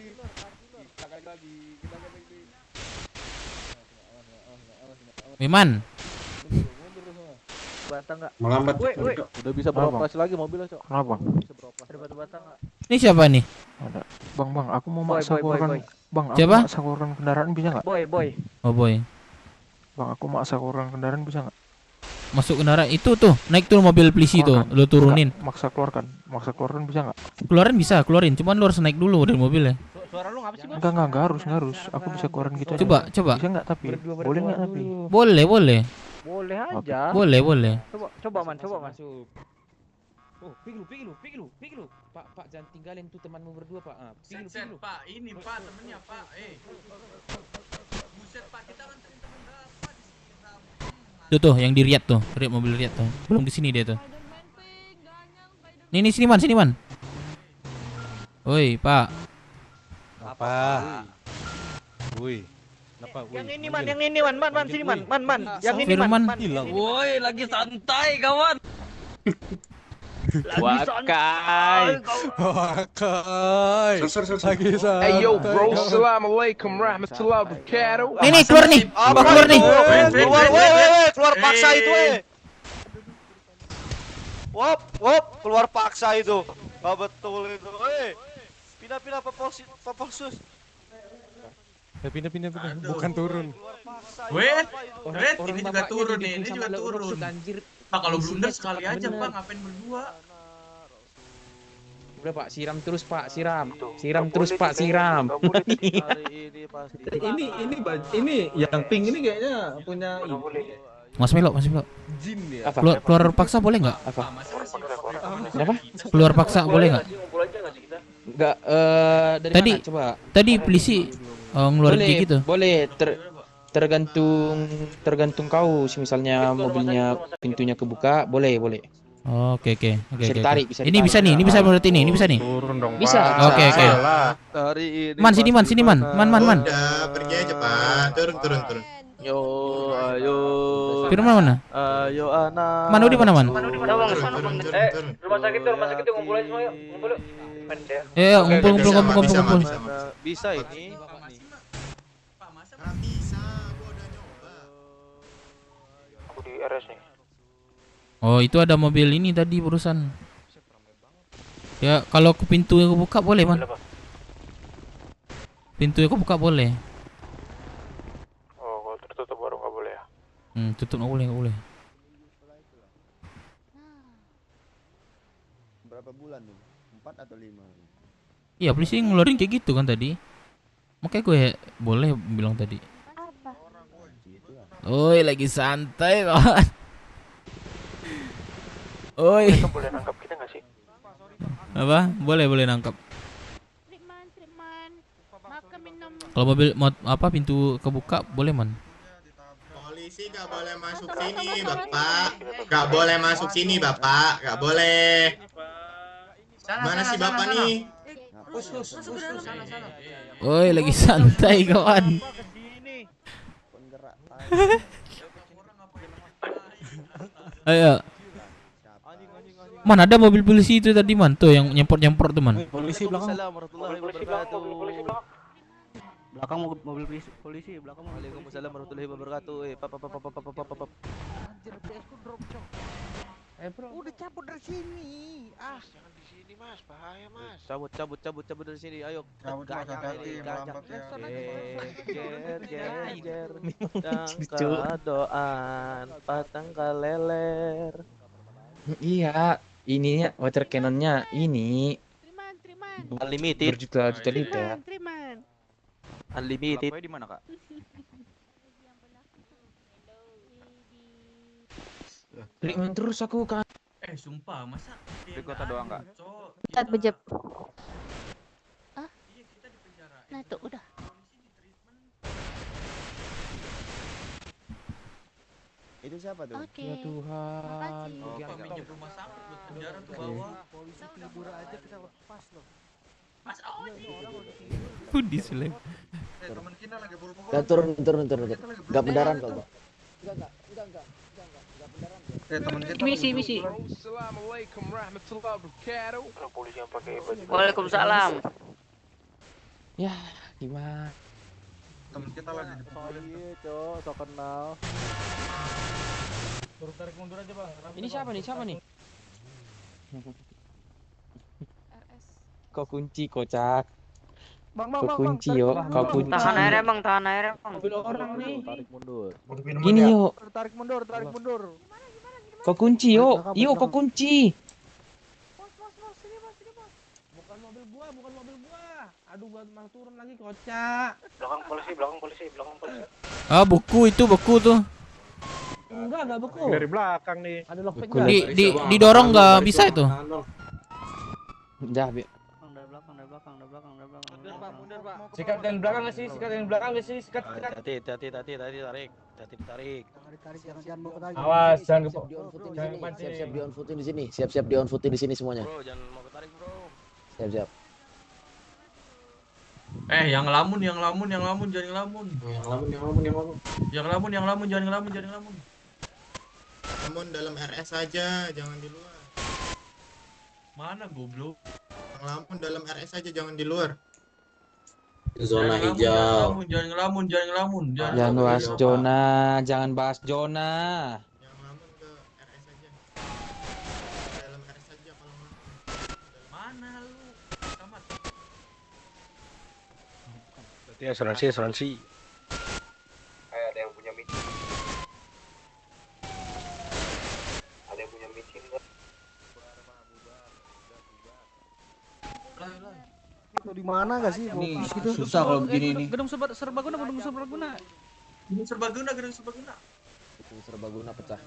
Miman. Bata enggak? Melambat. Udah bisa beroperasi lagi mobilnya, Cok. Kenapa? Ada batu-bata enggak? Ini siapa nih? Ada. Bang, aku mau maksa keluarkan. Bang, aku siapa? maksa keluarkan kendaraan bisa enggak? Boy. Oh, boy. Bang, aku maksa keluarkan kendaraan bisa enggak? Masuk kendaraan itu tuh, naik tuh mobil polisi tuh, lu turunin. Maksa keluarkan bisa enggak? Keluarin, cuman lu harus naik dulu dari mobilnya. Suara lu ngapa sih, Bang? Enggak harus. Aku bisa keluarin gitu aja. Coba. Bisa enggak tapi? Boleh enggak tapi? Boleh. Boleh aja. Boleh. Coba man. Oh, pergi lu. Pak, jangan tinggalin tuh temanmu berdua, Pak. Pergi lu. Pak, ini Pak temennya Pak. Buset Pak, kita kan temen Tuh, yang di Riyadh tuh, mobil Riyadh tuh. Belum di sini dia tuh. Nih, sini man. Woi, Pak. Apa? Woi. Kenapa? Yang ini man, sini man. Yang ini Firman. Woi, lagi santai kawan. Wakai. Lagi santai. Hey yo bro, assalamualaikum warahmatullahi wabarakatuh. Nih, keluar nih. Keluar nih. Keluar paksa itu, Wop, keluar paksa itu. Gak betul itu. Pindah Pak Polsus. Pindah. Bukan turun. Red, ini juga turun nih. Ini juga turun. Pak, kalau blunder sekali aja, Pak. Ngapain berdua? Udah, Pak, siram terus, Pak. Siram terus, Pak. Siram. Ini yang pink ini kayaknya punya Mas Melo. Jin ya. Keluar paksa boleh nggak? Apa? Keluar paksa boleh nggak? Enggak, dari Tadi mana? Coba. Tadi polisi ngeluarin kayak gitu. Boleh, tergantung kau. Misalnya mobilnya pintunya kebuka, boleh. Oke. Bisa ditarik, bisa Ini bisa nih, ini bisa menurut ini bisa nih. Turun dong. Bisa. Oke. Man, sini man. Man. Udah, pergi aja Pak. Turun. Yo, ayo. Firman mana? Ayo anak. Manu di mana, Man? Turun. Rumah sakit tuh ngumpul aja semua yuk. Ngumpul yuk. Ngumpul. Bisa ini. Bisa, gua udah nyoba. RS nih. Oh, itu ada mobil ini tadi barusan. Ya, kalau ke pintu yang kebuka boleh, Man. Pintu yang kebuka boleh. Oh, kalau tertutup baru nggak boleh ya. Tutup nggak boleh, nggak boleh. Berapa bulan tuh? 4 atau 5? Iya, polisi ngeluarin kayak gitu kan tadi. Makanya gue boleh bilang tadi. Oi, lagi santai kawan. Oi. Mereka boleh nangkap kita nggak sih? Apa? Boleh nangkap. Kalau mobil apa pintu kebuka boleh, Man. Polisi gak boleh masuk sini, Bapak. Gak boleh masuk sini, Bapak. Gak boleh. Mana sih Bapak nih? Oi, lagi santai kawan. Ayo. Man, ada mobil polisi itu tadi, Man. Tuh yang nyempor-nyempor tuh, Man. Polisi belakang. Belakang mobil polisi, belakang. Waalaikumsalam warahmatullahi wabarakatuh. Pap. Anjir, PS-ku drop, Cok. Bro. Udah cabut dari sini. Jangan di sini, Mas. Bahaya, Mas. Cabut dari sini. Ayo. Cabut, hati-hati, melambat ya. Ger. Tangka doan, patangka leler. Iya, ininya water cannonnya ini Unlimited. berjuta-juta liter. Unlimited. Di mana, Kak? Treatment terus aku kan. Sumpah, masa Di kota doang, Kak? Cat bejep. Nah tuh udah. Itu siapa tuh? Oke. Ya Tuhan. minjem rumah sakit buat penjara tuh bawa. Polisi tidur aja kita lepas loh. Mas Odi. Budi seleb. Teman kita lagi buru-buru. Ya, turun. Enggak beneran kok, Bang. Enggak beneran. Teman kita. Misi. Assalamualaikum warahmatullahi wabarakatuh. Kalau polisi yang pakai baju. Waalaikumsalam. Ya, gimana? Teman kita lagi dipukulin. Iya, Cok, so kenal. Suruh tarik mundur aja, Bang. Ini siapa nih? Kau kunci kocak. Bang. Kunci yo, kau kunci. Tahan airnya, Bang. Mobil orang nih. Tarik mundur. Gini yo, Tarik mundur. kau kunci yo. Yo, kau kunci. Bukan mobil gua. Aduh, mau turun lagi kocak. Belakang polisi. Ah, buku tuh. Enggak beku. Dari belakang nih. Ada lockpicknya. Didorong nggak bisa itu. Dah, Bi. Dari belakang. Mundur, Pak. Sikat yang belakang nggak sih? Sikat. Hati tarik. Jangan mau ketarik. Awas, jangan Siap-siap di on footin di sini. Siap-siap di on footin di sini semuanya. Bro, jangan mau ketarik, Bro. Siap-siap. Yang ngelamun, jangan ngelamun. Jangan ngelamun. Namun dalam RS aja, jangan di luar. Mana goblok? Ngelamun dalam RS aja, jangan di luar. Zona hijau. Jangan ngelamun. Jangan bahas zona, jangan bahas zona. Yang ngelamun ke RS aja. Dalam RS aja kalau ngelamun. Mana lu? Tamat. Berarti asuransi. Ada yang punya micin. Di mana enggak sih? Ini susah kalau begini nih. Gedung serbaguna. Gedung serbaguna pecah.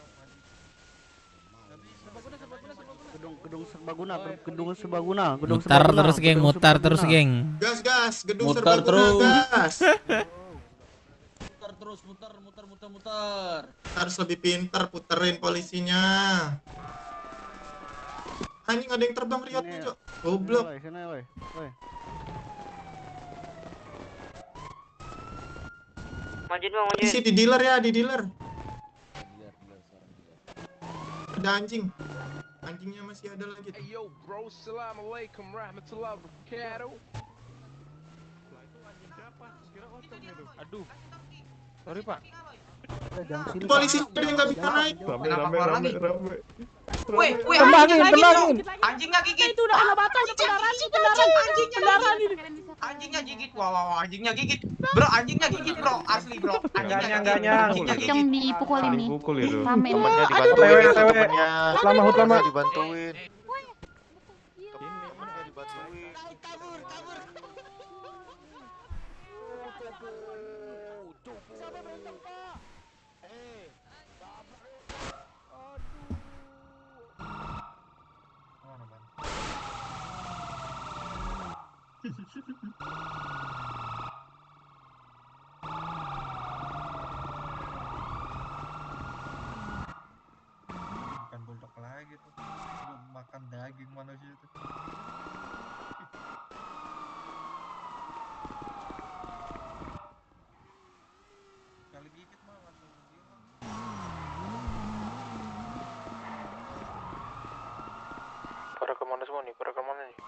Gedung serbaguna. Mutar terus, geng. Gas, gedung Mutar serbaguna, gas. Muter. Harus lebih pintar puterin polisinya. Anjing ada yang terbang riotnya, Cok. Goblok. Majuin, Bang. Isi di dealer ya, di dealer. Ada anjing. Anjingnya masih ada lagi. Yo, bro. Assalamualaikum warahmatullahi wabarakatuh. Aduh. Sorry, Pak. Polisi dia nggak bisa naik. Rame. Woi, Tembangin. anjingnya gigit. Itu udah kena batu, udah kendaraan. Anjingnya gigit. Wah, anjingnya gigit. Bro, anjingnya gigit, bro. Asli, bro. Enggak nyang. Yang dipukulin nih. Dipukul itu. Rame. Temannya Aduh, dibantuin itu tewe. temannya. Lama. Temannya dibantuin. Makan bulldog lagi tuh. Belum makan daging manusia tuh. Kali gigit mah langsung hilang. Pada kemana semua nih? Pada kemana nih?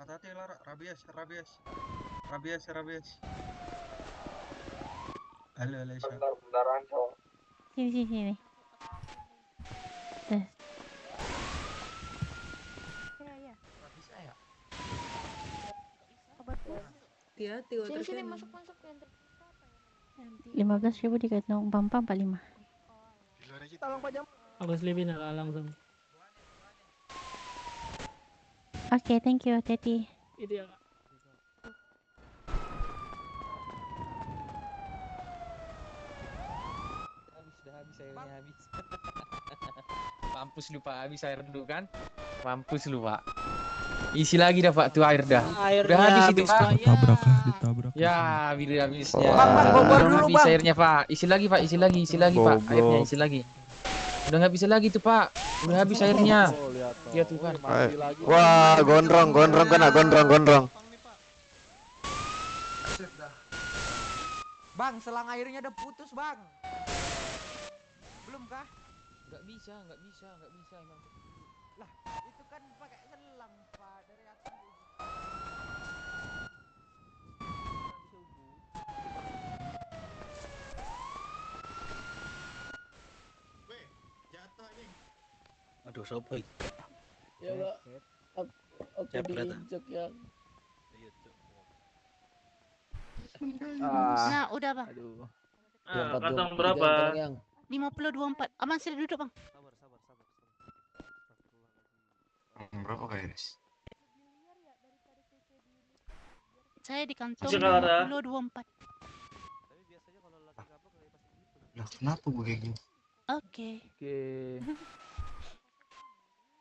Hati-hati Lara, rabies. Halo, Sya. Bentar, cowok. Sini. Tuh. Hati-hati, Sini masuk yang 15.000 dikait nong pam 45. Tolong Pak Jam. Aku selipin langsung. Oke, thank you, Teti. Itu ya. Habis airnya habis. Mampus lu Pak, habis air dulu kan? Mampus lu Pak. Isi lagi dah Pak tuh air dah. Udah habis itu Pak. Ditabrak. Ya, bila habisnya. Bang, Udah habis airnya Pak. Isi lagi Pak, isi lagi Pak. Airnya isi lagi. Udah nggak bisa lagi tuh Pak. Udah habis airnya. Iya tuh kan. Wah, gondrong. Bang, selang airnya udah putus, Bang. Belum kah? Nggak bisa emang. Lah, itu kan pakai selang, Pak, dari atas. Jatuh ini. Aduh, sopo itu? Ya Pak. Aku diinjak ya. Nah, udah Bang. Aduh. Kantong berapa? 50.24. Aman sini duduk Bang. Berapa guys? Saya di kantong Sekarang. 50.24. Nah, kenapa gue kayak gini? Oke.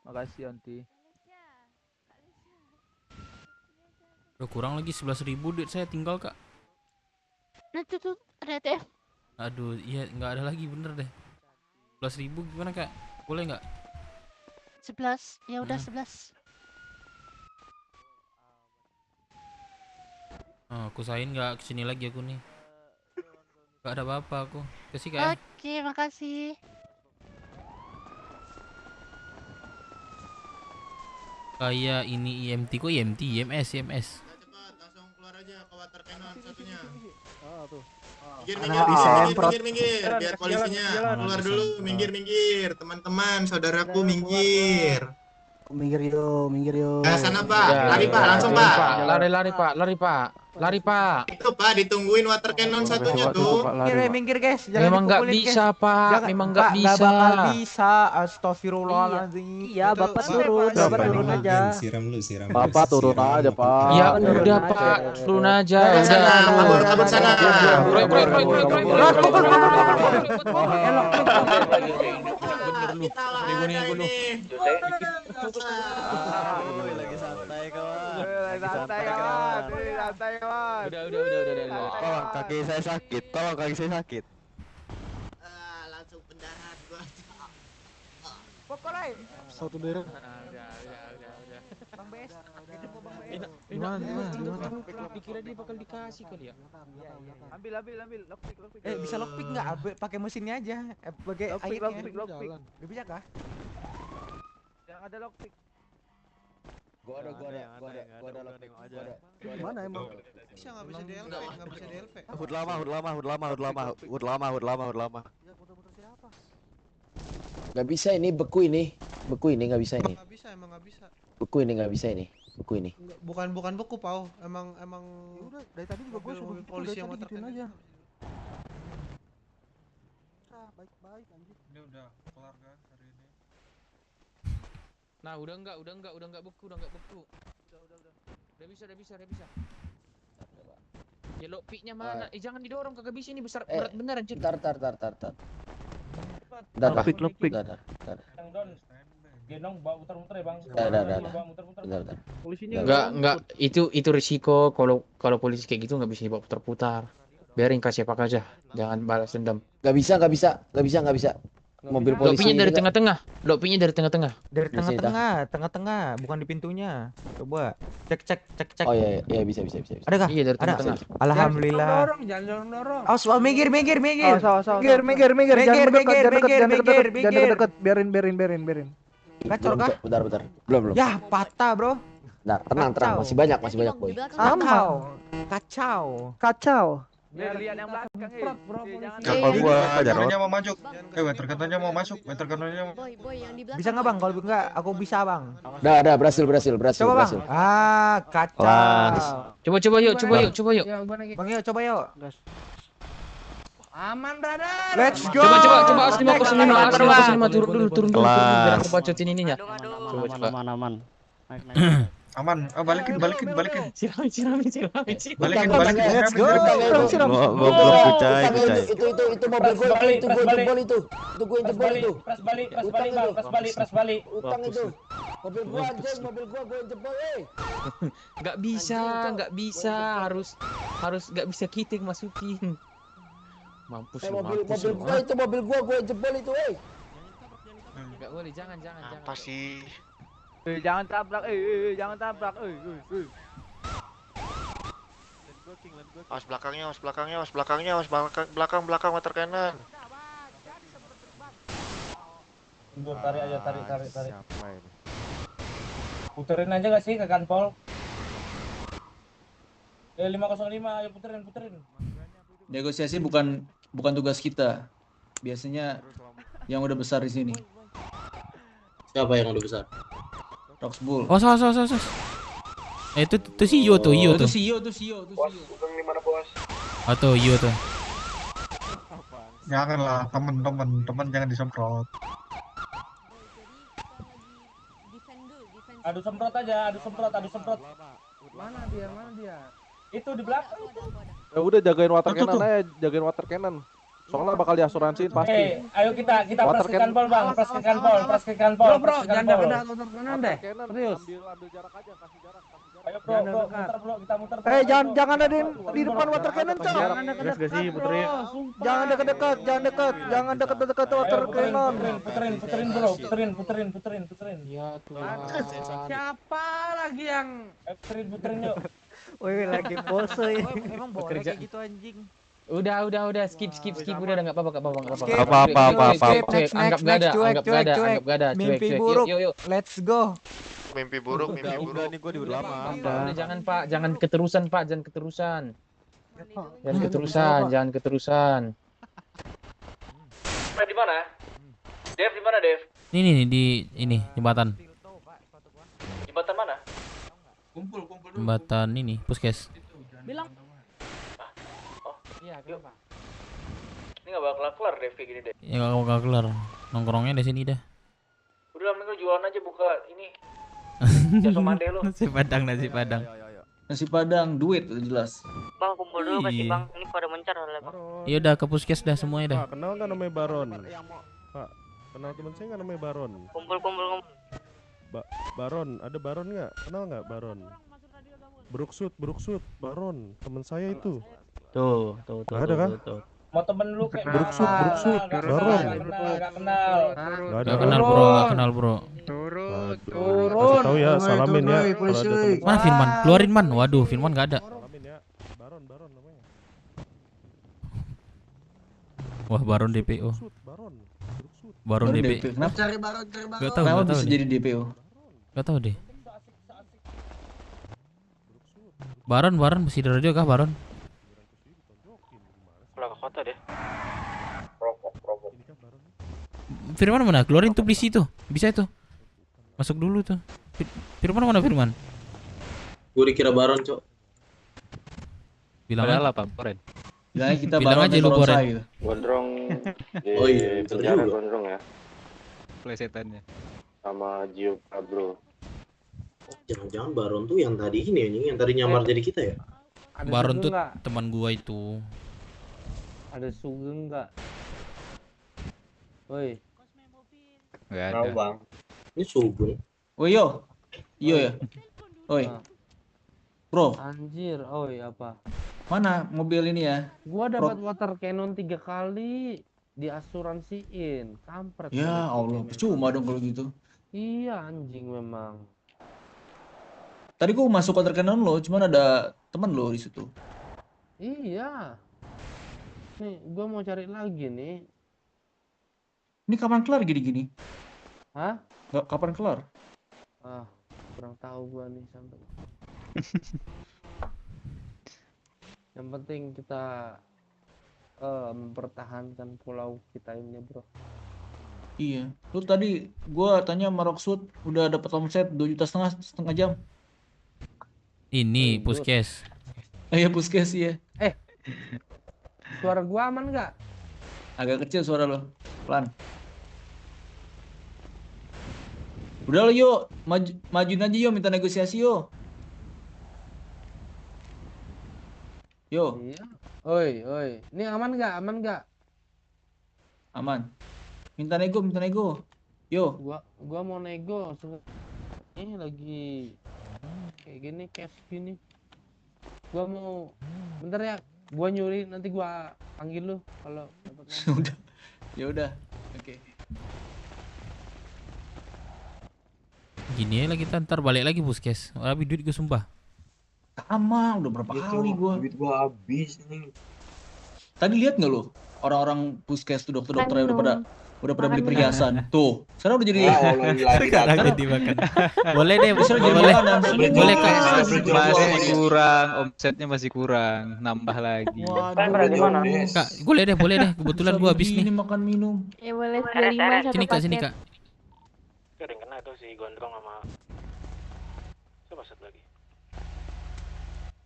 Makasih Anti. Udah kurang lagi 11.000 duit saya tinggal, Kak. Nah, tuh ada ATM. Aduh, iya nggak ada lagi bener deh. 11.000 gimana, Kak? Boleh nggak? 11. Ya udah 11. Oh, aku usahain nggak kesini lagi aku nih. Gak ada apa-apa aku. Kasih Kak. Oke, makasih. Kayak ini IMT kok IMT, IMS. Cepat, langsung keluar aja ke water cannon satunya. Tuh. Minggir. Biar polisinya keluar dulu. Minggir. Teman-teman, saudaraku minggir. Minggir yuk. Ke sana Pak. Lari Pak, langsung Pak. Lari Pak. Itu Pak, ditungguin water cannon satunya tuh. Minggir guys. Memang nggak bisa Pak. Memang nggak bisa. Nggak bakal bisa. Astagfirullahaladzim. Iya Bapak turun aja. Siram. Bapak turun aja Pak. Ya udah Pak, turun aja. Kabur sana. Kita lah ini. Lagi santai kawan. Udah. Tolong kaki saya sakit. Langsung pendarahan gua. Pokoknya. Satu daerah. Udah. Bang BS. Gimana? Dikira dia bakal dikasih kali ya. Ambil. Lockpick. Bisa lockpick nggak? Pakai mesinnya aja. Pakai airnya. Lockpick. Gak bisa kah? Yang ada lockpick. Gua ada Mana emang? Bisa nggak bisa DLP, nggak bisa DLP. Hud lama. Nggak bisa ini, beku ini nggak bisa ini. Nggak bisa, emang nggak bisa. Beku ini nggak bisa ini. Beku ini. Bukan beku Pau, emang. Udah dari tadi juga gue mobil polisi yang motor aja. Baik-baik anjir. Ini udah kelar kan hari ini. Nah, udah enggak beku. Udah bisa. Ya lo piknya mana? Jangan didorong, kagak bisa ini besar berat bener anjir. Bentar. Lepik. Gendong bawa muter-muter ya, Bang. Bentar. Polisinya Enggak, itu risiko kalau polisi kayak gitu nggak bisa dibawa putar-putar. Biarin kasih apa aja, jangan balas dendam. Nggak bisa. Mobil polisi. Lopinya dari tengah-tengah. Dari tengah, bukan di pintunya. Coba cek. Oh iya, bisa. Ada kah? Iya, dari tengah-tengah. Alhamdulillah. Jangan dorong. Awas, minggir. minggir. Jangan deket. Biarin. Gacor kah? Bentar. Belum. Ya, patah, Bro. Nah, tenang. Masih banyak boy. Kacau. Biar lihat yang belakang, Kapal gua Jarot. Katanya mau maju. Weather katanya mau masuk. Boy yang di belakang. Bisa nggak, Bang? Kalau enggak, aku bisa, Bang. Dah, berhasil. Coba, Bang. Kacau. Coba yuk. Bang, yuk, coba yuk. Aman, brother. Let's go. Coba 505 turun dulu biar aku bacotin ininya. Coba. Aman. Aman. Oh, balikin. Siramin. Balikin. Let's go. Gua belum kucai. Itu mobil gue itu gue jebol itu. Itu gue jebol itu. Pras balik. Utang itu. Mobil gue anjing, mobil gue jebol, Nggak bisa, harus nggak bisa kita yang masukin. Mampus lu. Mobil gue jebol itu, Nggak boleh, jangan. Apa sih? Jangan tabrak. Awas belakangnya, belakang motor kanan. Mundur, tarik. Puterin aja gak sih ke kanpol? 505, ayo puterin. Negosiasi bukan tugas kita. Biasanya yang udah besar di sini. Siapa yang udah besar? Roxbull. Oh, sos. Itu Sio tuh. Itu Sio. Bos, di mana, Bos? Atau Iyo tuh. Janganlah, temen jangan disemprot. Adu semprot aja. Mana dia? Itu di belakang. Ya udah jagain water cannon. Soalnya bakal diasuransiin pasti. Ayo kita press ke kanpol, Bang. Press ke kanpol. Bro, jangan dekat motor kanan deh. Serius. Ambil jarak aja, kasih jarak. Ayo, bro, kita muter. Jangan ada di depan water cannon, Cok. Jangan dekat-dekat, bro. Jangan dekat water cannon. Puterin, bro. Puterin. Ya Tuhan. Siapa lagi yang puterin yuk. Woi, lagi boso ya. Emang boleh kayak gitu anjing. Udah, skip, udah enggak apa-apa. Anggap enggak ada. Mimpi buruk. Yuk. Let's go. Mimpi buruk. Udah nih gua di lama. Udah, jangan Pak, jangan keterusan. Jangan keterusan. Di mana? Dev di mana, Dev? Ini di jembatan. Jembatan mana? Kumpul. Jembatan ini, Puskes. Bilang. Iya, yuk. Ini nggak bakal kelar Dev kayak gini deh. Ya enggak kelar. Nongkrongnya di sini dah. Udah lah, mending jualan aja buka ini. Jasa mande lu. Nasi Padang. Nasi Padang, duit udah jelas. Bang, kumpul dulu kasih, Bang. Ini pada mencar oleh, Bang. Ya udah ke Puskes dah semuanya dah. Pak, kenal nggak namanya Baron? Pak, kenal teman saya nggak namanya Baron? Kumpul. Baron, ada Baron nggak? Kenal nggak Baron? Bruksut, Baron, teman saya itu. Tuh. Ada kan? Mau temen lu kayak Bruksut, Baron. Gak kenal bro. Turun. Kasih tahu ya, salamin ya. Mana Firman? Keluarin man. Waduh, Firman nggak ada. Salamin ya. Baron namanya. Wah, Baron DPO. Baron DPO. Kenapa Gak tahu. bisa jadi DPO? Gak tahu deh. Baron masih di radio kah Baron? Pulang ke kota deh. Rokok. Firman mana? Keluarin tuh polisi tuh. Bisa itu. Masuk dulu tuh. Firman mana Firman? Gue dikira Baron, Cok. Bilang Padahal aja. apa, Boren? Bilangnya kita Bilang Baron aja lu, Torosa Boren. gitu. Gondrong di Oh iya, betul penjara juga. Gondrong ya. Plesetannya. Sama Gio Pablo. Jangan-jangan Baron tuh yang tadi ini anjing, yang tadi nyamar jadi kita ya? Ada Baron Sugeng tuh nggak? teman gua itu. Ada Sugeng nggak? Woi. Enggak ada. Bang. Ini Sugeng. Oh yo. Iyo ya. Oi. Bro, Anjir, oi apa? mana mobil ini ya? Gua dapat water cannon 3 kali diasuransiin. Kampret. Ya Allah, percuma dong kalau gitu. Iya anjing memang. Tadi gua masuk water cannon lo, cuman ada teman lo di situ. Iya. Nih, gua mau cari lagi nih. Ini kapan kelar gini-gini? Hah? Nggak, kapan kelar? Ah, kurang tahu gua nih sampai. Yang penting kita mempertahankan pulau kita ini, bro. Iya. Lu tadi gua tanya sama Rocksud udah dapat omset 2,5 juta setengah jam. Ini Puskes. Iya Puskes ya. Suara gua aman nggak? Agak kecil suara lo. Pelan. Udah lo yuk, majuin aja yuk, minta negosiasi yuk. Yo. Iya. Oi. Ini aman nggak? Aman nggak? Aman. Minta nego. Yo. Gua mau nego. Ini lagi kayak gini, cash gini. Gua mau bentar ya. Gua nyuri nanti gua panggil lu kalau dapat. Udah. Ya udah. Oke. Gini aja lagi ntar balik lagi Puskes. Tapi duit gue sumpah. Sama, udah berapa kali gua. Duit gua habis nih. Tadi lihat nggak lo? Orang-orang Puskes tuh dokter-dokternya udah pada beli perhiasan. Tuh, sekarang udah jadi Sekarang jadi makan. Boleh deh, boleh Kak. Masih kurang, omsetnya masih kurang, nambah lagi. Kak, boleh deh. Kebetulan gua habis nih. Ini makan minum. Ya boleh 25 satu Sini Kak, paket. sini Kak. Sering kena tuh si Gondrong sama siapa satu lagi?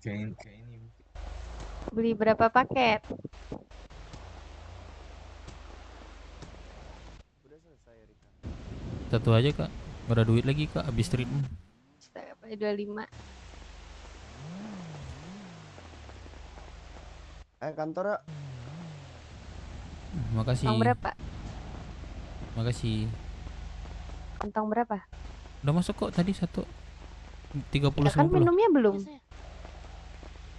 Kayak ini. Beli berapa paket? Satu aja Kak. Gak ada duit lagi Kak, habis treatment. Astaga, 25. Kantor ya. Makasih. Kantong berapa? Makasih. Kantong berapa? Udah masuk kok tadi 30 Ya kan 90. minumnya belum.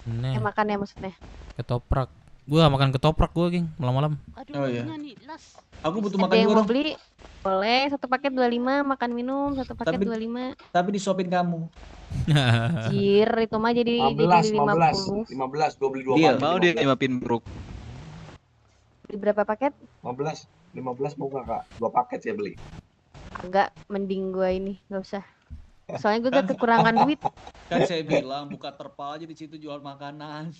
Nah, Makannya maksudnya. ketoprak. Gua makan ketoprak gua, geng, malam-malam. Oh iya. Aku butuh Ada makan yang juga mau dong. beli? Boleh, satu paket 25, makan minum, satu paket Tapi- 25. Tapi disuapin kamu. Jir, itu mah jadi 50. 15, gua beli 2 Deal. paket. Mau dia nyemapin Bruk. Beli berapa paket? 15 mau gak kak? 2 paket saya beli. Enggak, mending gua ini, enggak usah. Soalnya gue gak kekurangan duit. Kan saya bilang buka terpal aja di situ jual makanan.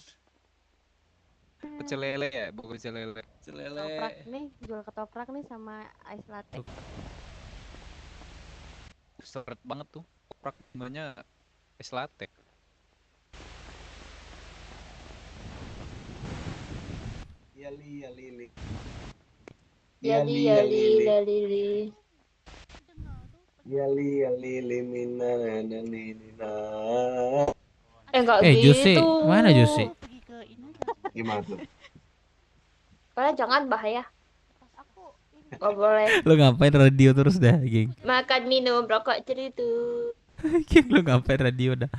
Pecel lele ya, buku pecel lele. Ketoprak nih, jual ketoprak nih sama ice latte. Seret banget tuh. Ketoprak sebenarnya es latte. Yali. Yali. Yali limina. Enggak Jose, gitu. mana Jose? Gimana tuh? Kalian jangan bahaya. Gak boleh. Lu ngapain radio terus dah, geng? Makan minum rokok ceritu. Geng, lu ngapain radio dah?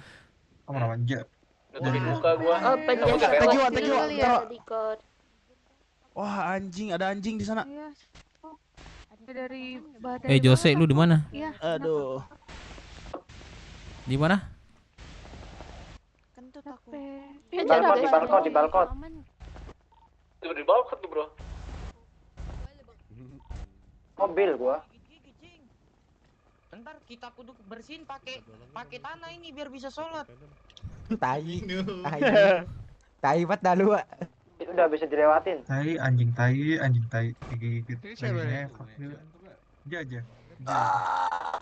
Kamu manja. Dari muka gua. Oh penjaga Thank you, pos thank you. dulu ya tadi Kod. Wah anjing, ada anjing di sana. Dari Jose, lu di mana? Iya. Aduh. Di mana? Kentut aku. Di balkon. Di balkon tuh, bro. Mobil gua. Ntar kita kudu bersihin pakai tanah ini biar bisa sholat. Tai. Tai banget dah lu. Itu udah bisa dilewatin. Tai, anjing tai, digigit. Dia aja.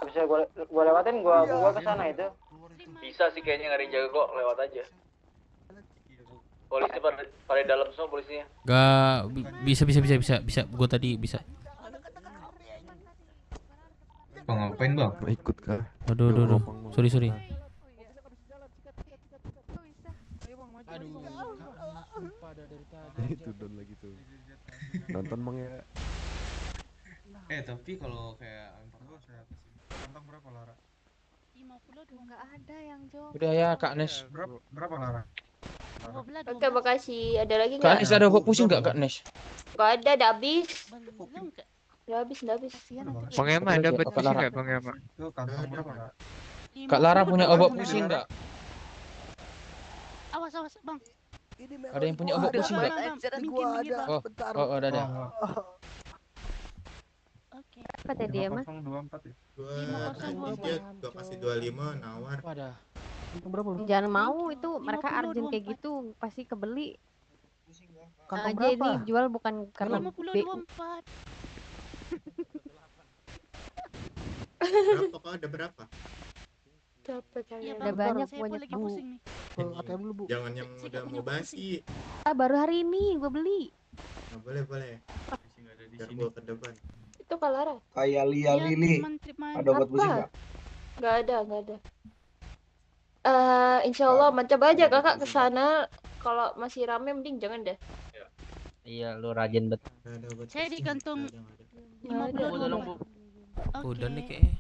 Bisa gua lewatin, gua ke sana itu. Bisa sih kayaknya nggak ada yang jaga kok, lewat aja. Polisi pada dalam semua polisinya. Gak bisa. Gua tadi bisa. Bang, ngapain bang? Ikut kah? Aduh. Sorry. Itu don lagi tuh. Nonton bang ya. Tapi kalau kayak antar gua saya kasih. Antar berapa Lara? 50 nggak ada yang jawab. Udah ya Kak Nes. Berapa Lara? Oke, makasih. Ada lagi Kak nggak? Nes ada obat pusing nggak Kak Nes? Nggak ada, udah habis. Udah habis. Bang Ema ada obat pusing nggak Bang Ema? Itu kantong berapa Lara? Kak Lara punya obat pusing nggak? Awas bang. Ada yang punya obat pusing nggak? Oh, ada. Oke. Apa tadi ya, Mas? 024 ya. Gua kasih 25 nawar. Jangan mau, itu mereka urgent kayak gitu pasti kebeli. Kantong Aja berapa? ini jual bukan karena 50 BU. 24. Berapa kok? Ada berapa? Iya, Udah Bang. banyak Saya banyak lagi Bu. pusing nih. ATM dulu, Bu. Jangan yang udah mau basi. Baru hari ini gue beli. Nah, boleh. Biar gua ke depan. Itu Kak Lara. Kayak Iya, Lili. Ada obat pusing nggak? Nggak ada. Insya Allah, coba aja kakak ke sana. Kalau masih rame, mending jangan deh. Iya, lu rajin bet. Saya di kantung Nggak ada. 50. Udah nih kayaknya.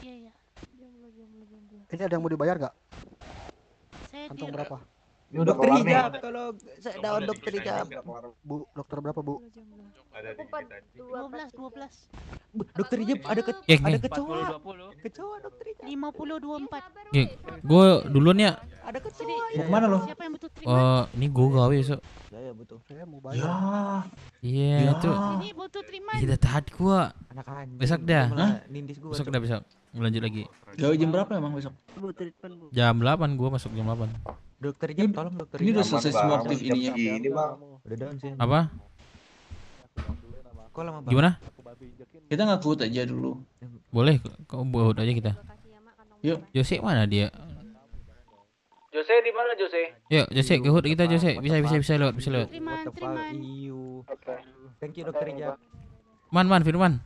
Iya. Ini ada yang mau dibayar nggak? Saya Kantong di berapa? Dokter hijab, kalau saya daun dokter hijab. Bu, dokter berapa, Bu? 12. Dokter hijab ada Ada kecoa. Kecoa dokter hijab. 50 24. Gue duluan ya. Ada kecoa. Mau kemana lo? Siapa yang butuh treatment? Ini gue gawe so. Saya butuh. Saya mau bayar. Iya itu. Ini butuh treatment. Iya tadi gua. Anak anjing. Besok dah. Nindis gua. Besok dah besok. Lanjut lagi. Jam berapa emang besok? Jam 8 gua masuk jam 8. Dokter hijab, tolong dokter Ini udah hijab. selesai semua aktif ininya. Ini bang. Udah down sih. Apa? Kok lama banget? Gimana? Kita ngaku aja dulu. Boleh, kau buat aja kita. Yuk. Jose mana dia? Jose di mana Jose? Yuk, Jose ke hood kita Jose. Bisa lewat. Treatment. Iu. Thank you dokter hijab. Man, Firman.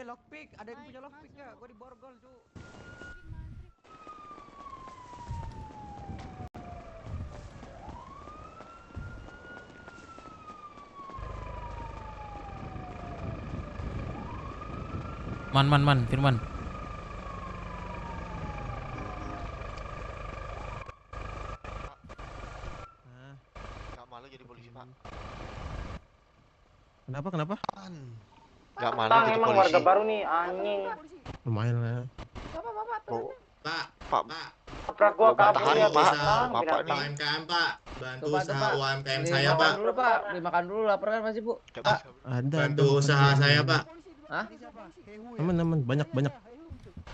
Lockpick, ada yang punya lockpick enggak? Gua diborgol, Cuk. Man, Firman. Gak malu jadi polisi pak. Kenapa? Gak malu Bang, jadi emang polisi. warga baru nih, anjing. Lumayan lah ya. Pak. Tabrak gua kabur tahan, ya, Pak. Bang. Bapak nih. UMKM Pak. Bantu Coba, usaha Pak. UMKM saya Pak. Dulu, Pak. Dimakan dulu, lapar kan masih, Bu? Ada. Bantu usaha saya Pak. Hah? Aman, banyak.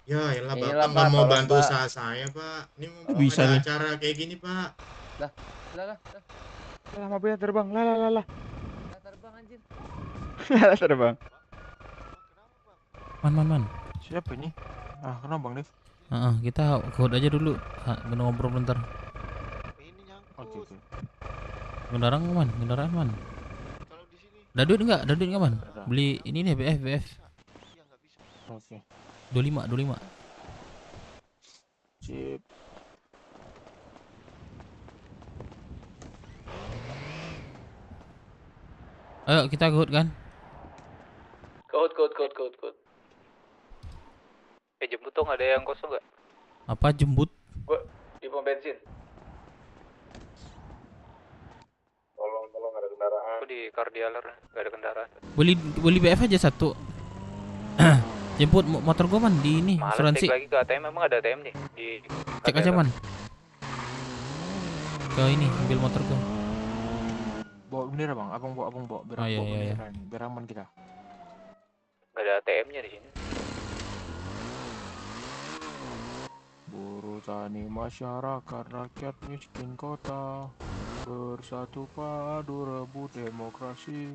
Ya elah Iyalah, Bapak Pak, nggak mau tolong, bantu Pak. usaha saya Pak. Ini mau Bisa ada nih. acara kayak gini Pak. Lah. Lah mobilnya terbang. Lah. Terbang anjir. Terbang. Man. Siapa ini? Ah, kenapa Bang Dev? Kita ke hood aja dulu. Ngobrol bentar. Oke. Kendaraan man. Ada duit enggak man? Beli ini nih BF. Oke. 25. Sip. Ayo kita ke hood kan? Code. Jemput dong, ada yang kosong nggak? Apa jemput? Gua di pom bensin. Tolong ada kendaraan. Aku di car dealer, nggak ada kendaraan. Beli BF aja satu. Jemput motor gua man di ini Malas asuransi. cek lagi ke ATM, emang ada ATM nih di Cek aja man. Ke ini ambil motor gua. Bawa bendera bang, abang bawa biar Iya. bendera nih, biar aman kita. Gak ada ATM-nya di sini. Buruh tani masyarakat rakyat miskin kota bersatu padu rebut demokrasi,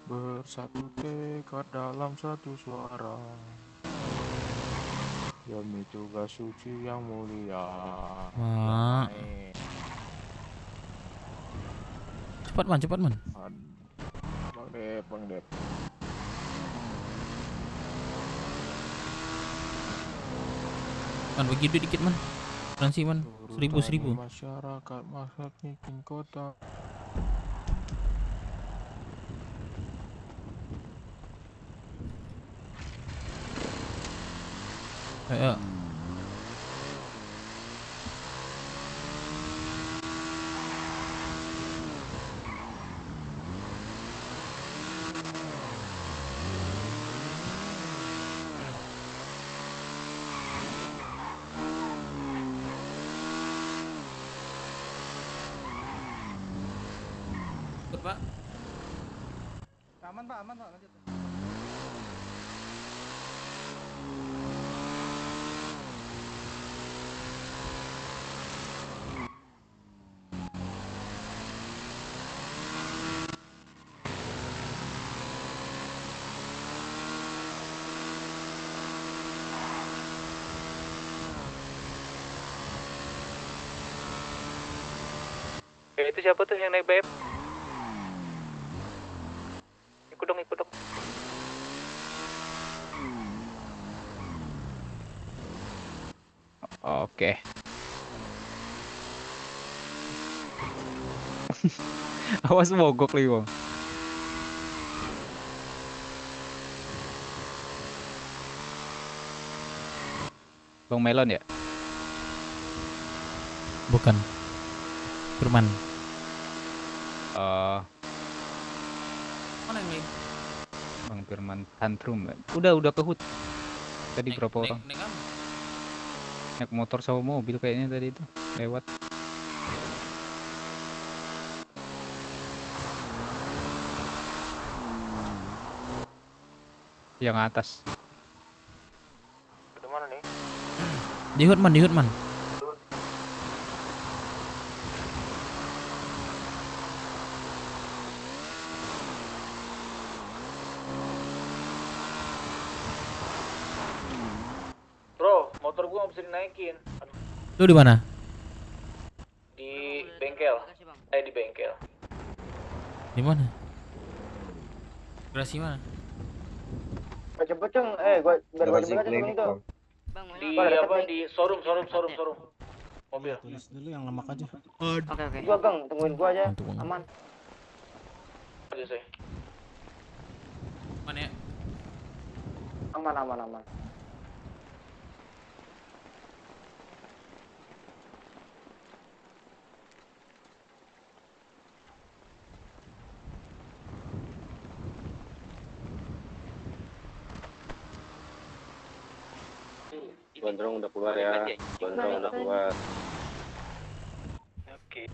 bersatu tekad dalam satu suara demi tugas suci yang mulia. Mak. Cepat man, cepat man. Bang Dep. Man bagi duit dikit man. Transi man. 1000. Masyarakat miskin kota. Ayo. Pak. Aman Pak, lanjut. Itu siapa tuh yang naik BF? Ikut dong. Oke. Awas mogok lagi bang. Bang Melon ya? Bukan. Firman. Mana yang lain? Bang Firman tantrum. Udah ke HUT. Tadi berapa orang? Naik motor sama mobil kayaknya tadi itu lewat. Yang atas. Di mana nih? Di HUT man. Bro, motor gua nggak bisa dinaikin. Aduh. Lu di mana? Di bengkel. Di bengkel. Di mana? Garasi mana? Cepet Ceng, gua biar gua jemput aja temen itu. Di apa di showroom. Mobil. Tulis dulu yang lemak aja. Oke. Gua Bang, tungguin gua aja. Aman. Aja saya. Mana ya? Aman. Gondrong udah keluar ya. Gondrong udah keluar. Oke.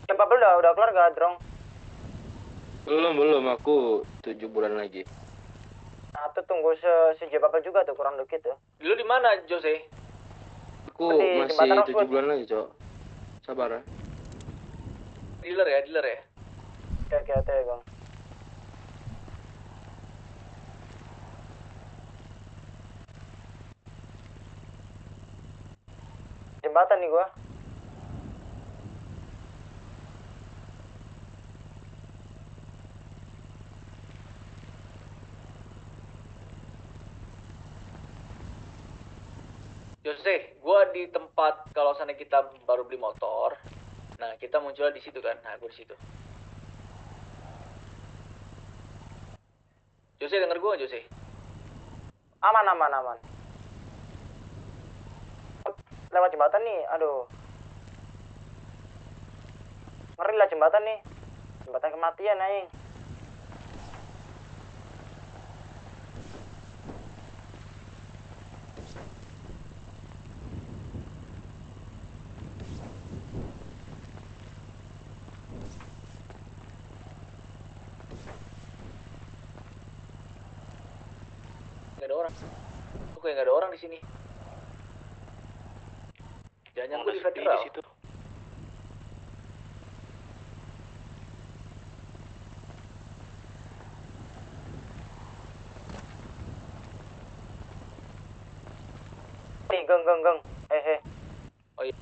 Jam 14 udah keluar gak, Drong? Belum, aku 7 bulan lagi. Nah, tuh tunggu si J-Bubble juga tuh, kurang dikit tuh. Lu di mana, Jose? Aku masih 7 bulan lagi, Cok. Sabar ya. Dealer ya? Oke, hati-hati, Bang. Jembatan nih gua. Jose, gua di tempat kalau sana kita baru beli motor. Nah, kita munculnya di situ kan. Nah, gua di situ. Jose, denger gua nggak, Jose? Aman. Lewat jembatan nih, aduh. Ngeri lah jembatan nih. Jembatan kematian, aing. Kok kayak nggak ada orang di sini? Jangan gue di federal. Nih, geng. Oh iya.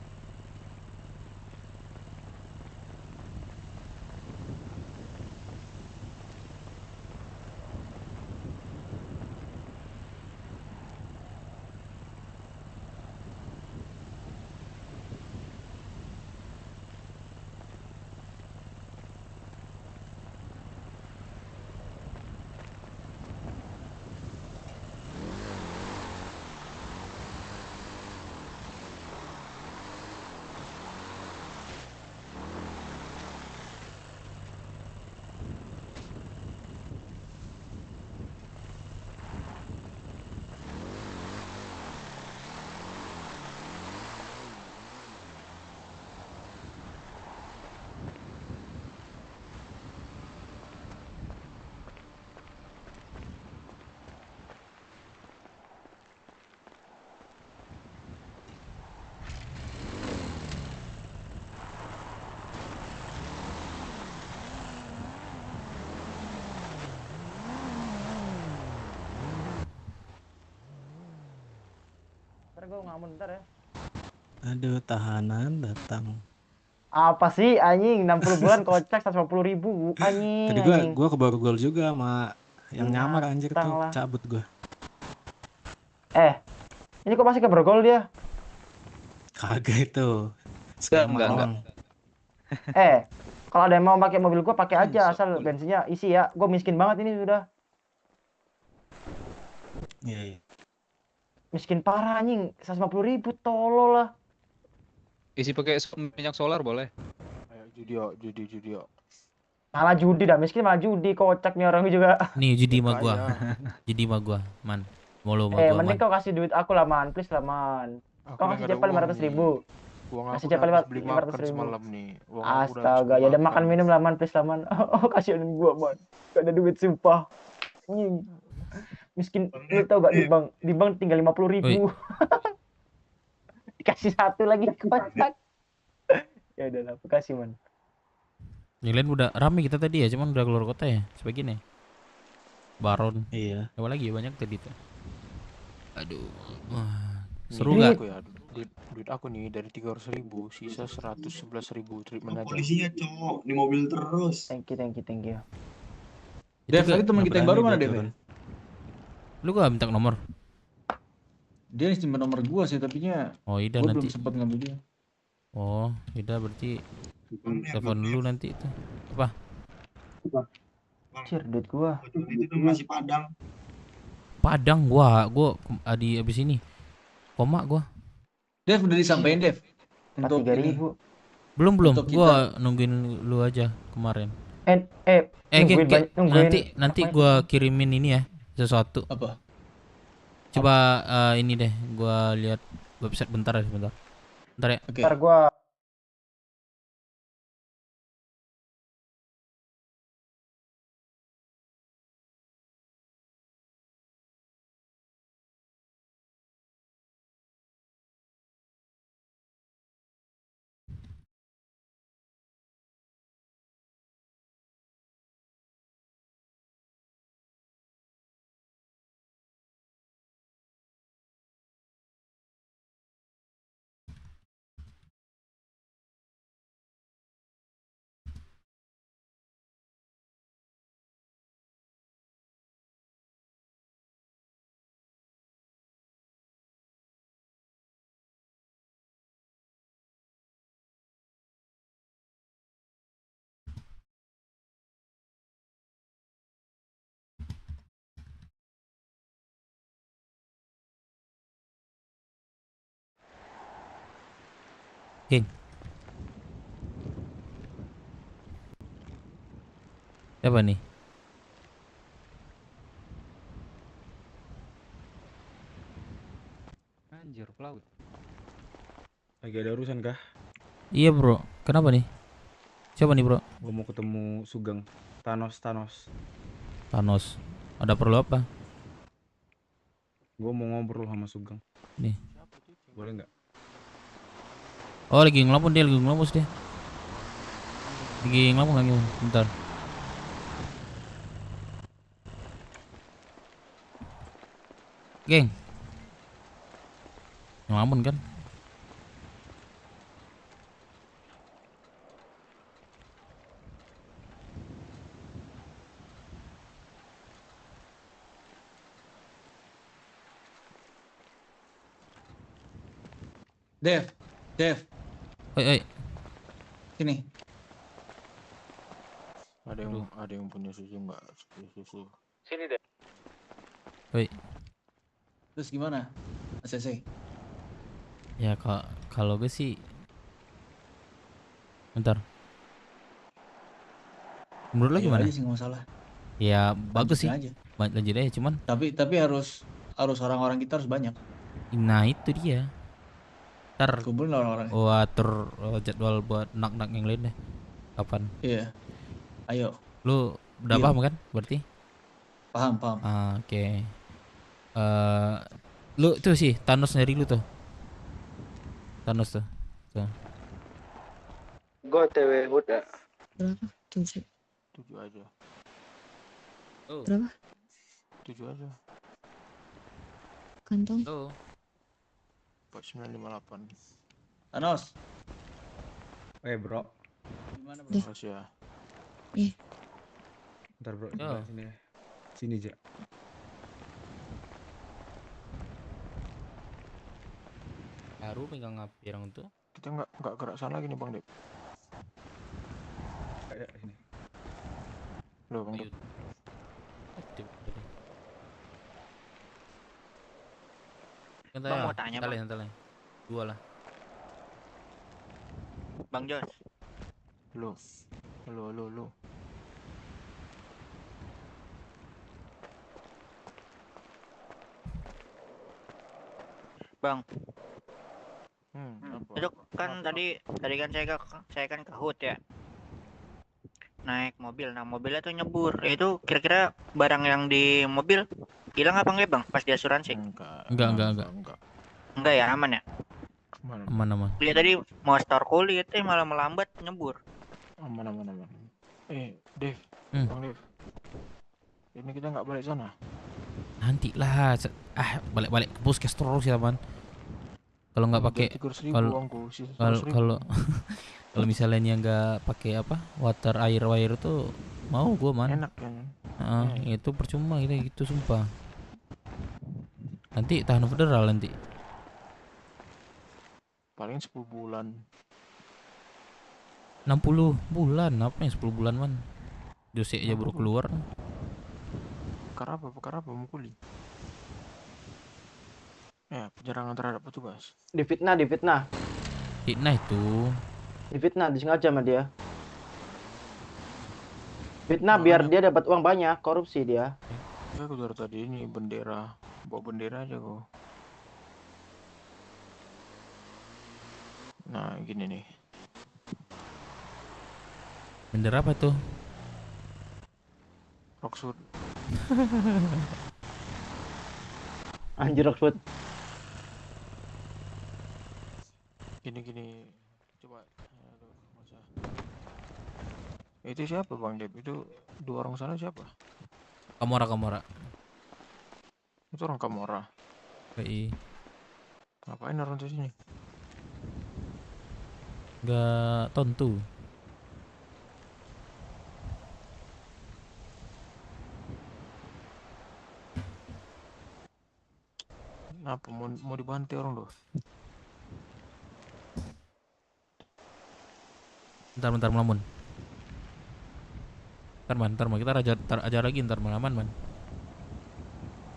Ntar gue ngamun bentar ya. Aduh, tahanan datang. Apa sih anjing 60 bulan kocak 150.000 anjing. Tadi gua ke Borgol juga sama yang nyamar anjir tuh, lah. cabut gua. Ini kok masih ke Borgol dia? Kagak itu. Enggak. Kalau ada yang mau pakai mobil gua pakai aja asal bensinnya isi ya. Gua miskin banget ini sudah. Iya. Miskin parah anjing, 150.000 tolol lah. Isi pakai minyak solar boleh. Ayo judi. Malah judi dah, miskin malah judi, kocak nih orang juga. Nih judi sama gua. Judi sama gua, man. Mau lo sama gua, Mending man. kau kasih duit aku lah, man. Please lah, man. Kau kasih cepet 500.000. Kasih cepet beli makan 500.000. semalam nih. Astaga, ya udah makan minum lah, man. Please lah, man. Kasihanin gua, man. Gak ada duit sumpah. Anjing. Miskin, lu tau gak di bank tinggal 50.000. Dikasih satu lagi kocak. Ya udah lah, makasih man. Yang lain udah rame kita tadi ya, cuman udah keluar kota ya, sebagian ya. Baron. Iya. Apa lagi banyak tadi tuh. Aduh. Wah, seru gak? Duit aku nih dari 300.000, sisa 111.000 treatment aja. Polisinya cowok di mobil terus. Thank you. Dev, tadi teman kita yang baru mana Dev? Lu gak minta nomor? Dia simpen nomor gua sih, tapi oh iya gua nanti belum sempat ngambil dia. Oh iya berarti telepon dulu nanti itu apa? Cir, duit gua. Itu masih Padang gua di abis ini koma gua. Dev udah disampaikan Dev. Untuk 3.000. Belum gua nungguin lu aja kemarin. Nanti gua kirimin ini ya sesuatu. Apa? Coba ini deh, gua lihat website bentar ya. Bentar ya. Ntar gua Geng. Siapa nih? Anjir, pelaut. Lagi ada urusan kah? Iya bro, kenapa nih? Siapa nih bro? Gua mau ketemu Sugeng. Thanos. Ada perlu apa? Gua mau ngobrol sama Sugeng. Nih. Boleh nggak? Oh, lagi ngelapun dia, lagi ngelapus dia. Lagi ngelapun lagi, bentar. Geng. Ngelamun kan? Dev, Oi. sini. Ada yang punya susu nggak? Susu. Sini deh. Oi. Terus gimana? ACC. Ya kalau gue sih, bentar. Menurut lo Ayo gimana? aja sih nggak masalah. Ya bagus sih. Lanjutin aja. Lanjut aja cuman. Tapi harus orang-orang kita harus banyak. Nah itu dia. Ntar Kumpulin orang-orang. atur jadwal buat nak yang lain deh. Kapan? Iya. Ayo. Lu udah Deal. paham kan berarti? Paham. Oke. Lu tuh sih Thanos dari lu tuh. Thanos tuh. Gue TW udah. Berapa? 7. 7 aja. Oh. Berapa? 7 aja. Kantong. Oh. 4958. Thanos. Bro. Gimana bro? Makasih ya. Ih. Ntar bro, Yo. sini ya. Sini aja. Baru pegang api orang tuh. Kita nggak gerak sana lagi nih Bang Dep. Kayak sini. Loh Bang Dep. Bang mau tanya Bang. Dua lah. Bang Jos. Lo. Bang. Apa? Itu kan tadi kan saya kan ke HUT ya. Naik mobil. Nah, mobilnya tuh nyebur. Itu kira-kira barang yang di mobil hilang apa enggak, Bang? Pas di asuransi? Enggak. Enggak ya, aman ya? Aman. Dia tadi mau store kulit malah melambat nyebur. Aman. Dev. Bang Dev. Ini kita nggak balik sana. Nanti lah. Balik ke puskes terus ya, Man. Kalau nggak pakai kalau misalnya nggak pakai apa water air wire tuh mau gua man. Enak kan? Itu percuma kita gitu sumpah. Nanti tahan federal nanti. Paling 10 bulan. 60 bulan apa yang 10 bulan man? Dosi aja baru keluar. Perkara apa mukuli? Ya, penyerangan terhadap petugas. Difitnah. Fitnah itu. Difitnah, disengaja sama dia. Fitnah biar dia dapat uang banyak, korupsi dia. Aku dari tadi ini bendera, bawa bendera aja kok. Nah, gini nih. Bendera apa tuh? Rocksud. Anjir Rocksud. Gini. Coba. Masa. Itu siapa Bang Dep? Itu dua orang sana siapa? Kamora. Itu orang Kamora. PI. Ngapain orang di sini? Gak tontu. Apa mau dibantai orang loh? Bentar melamun. Ntar man kita ajar lagi ntar melaman man.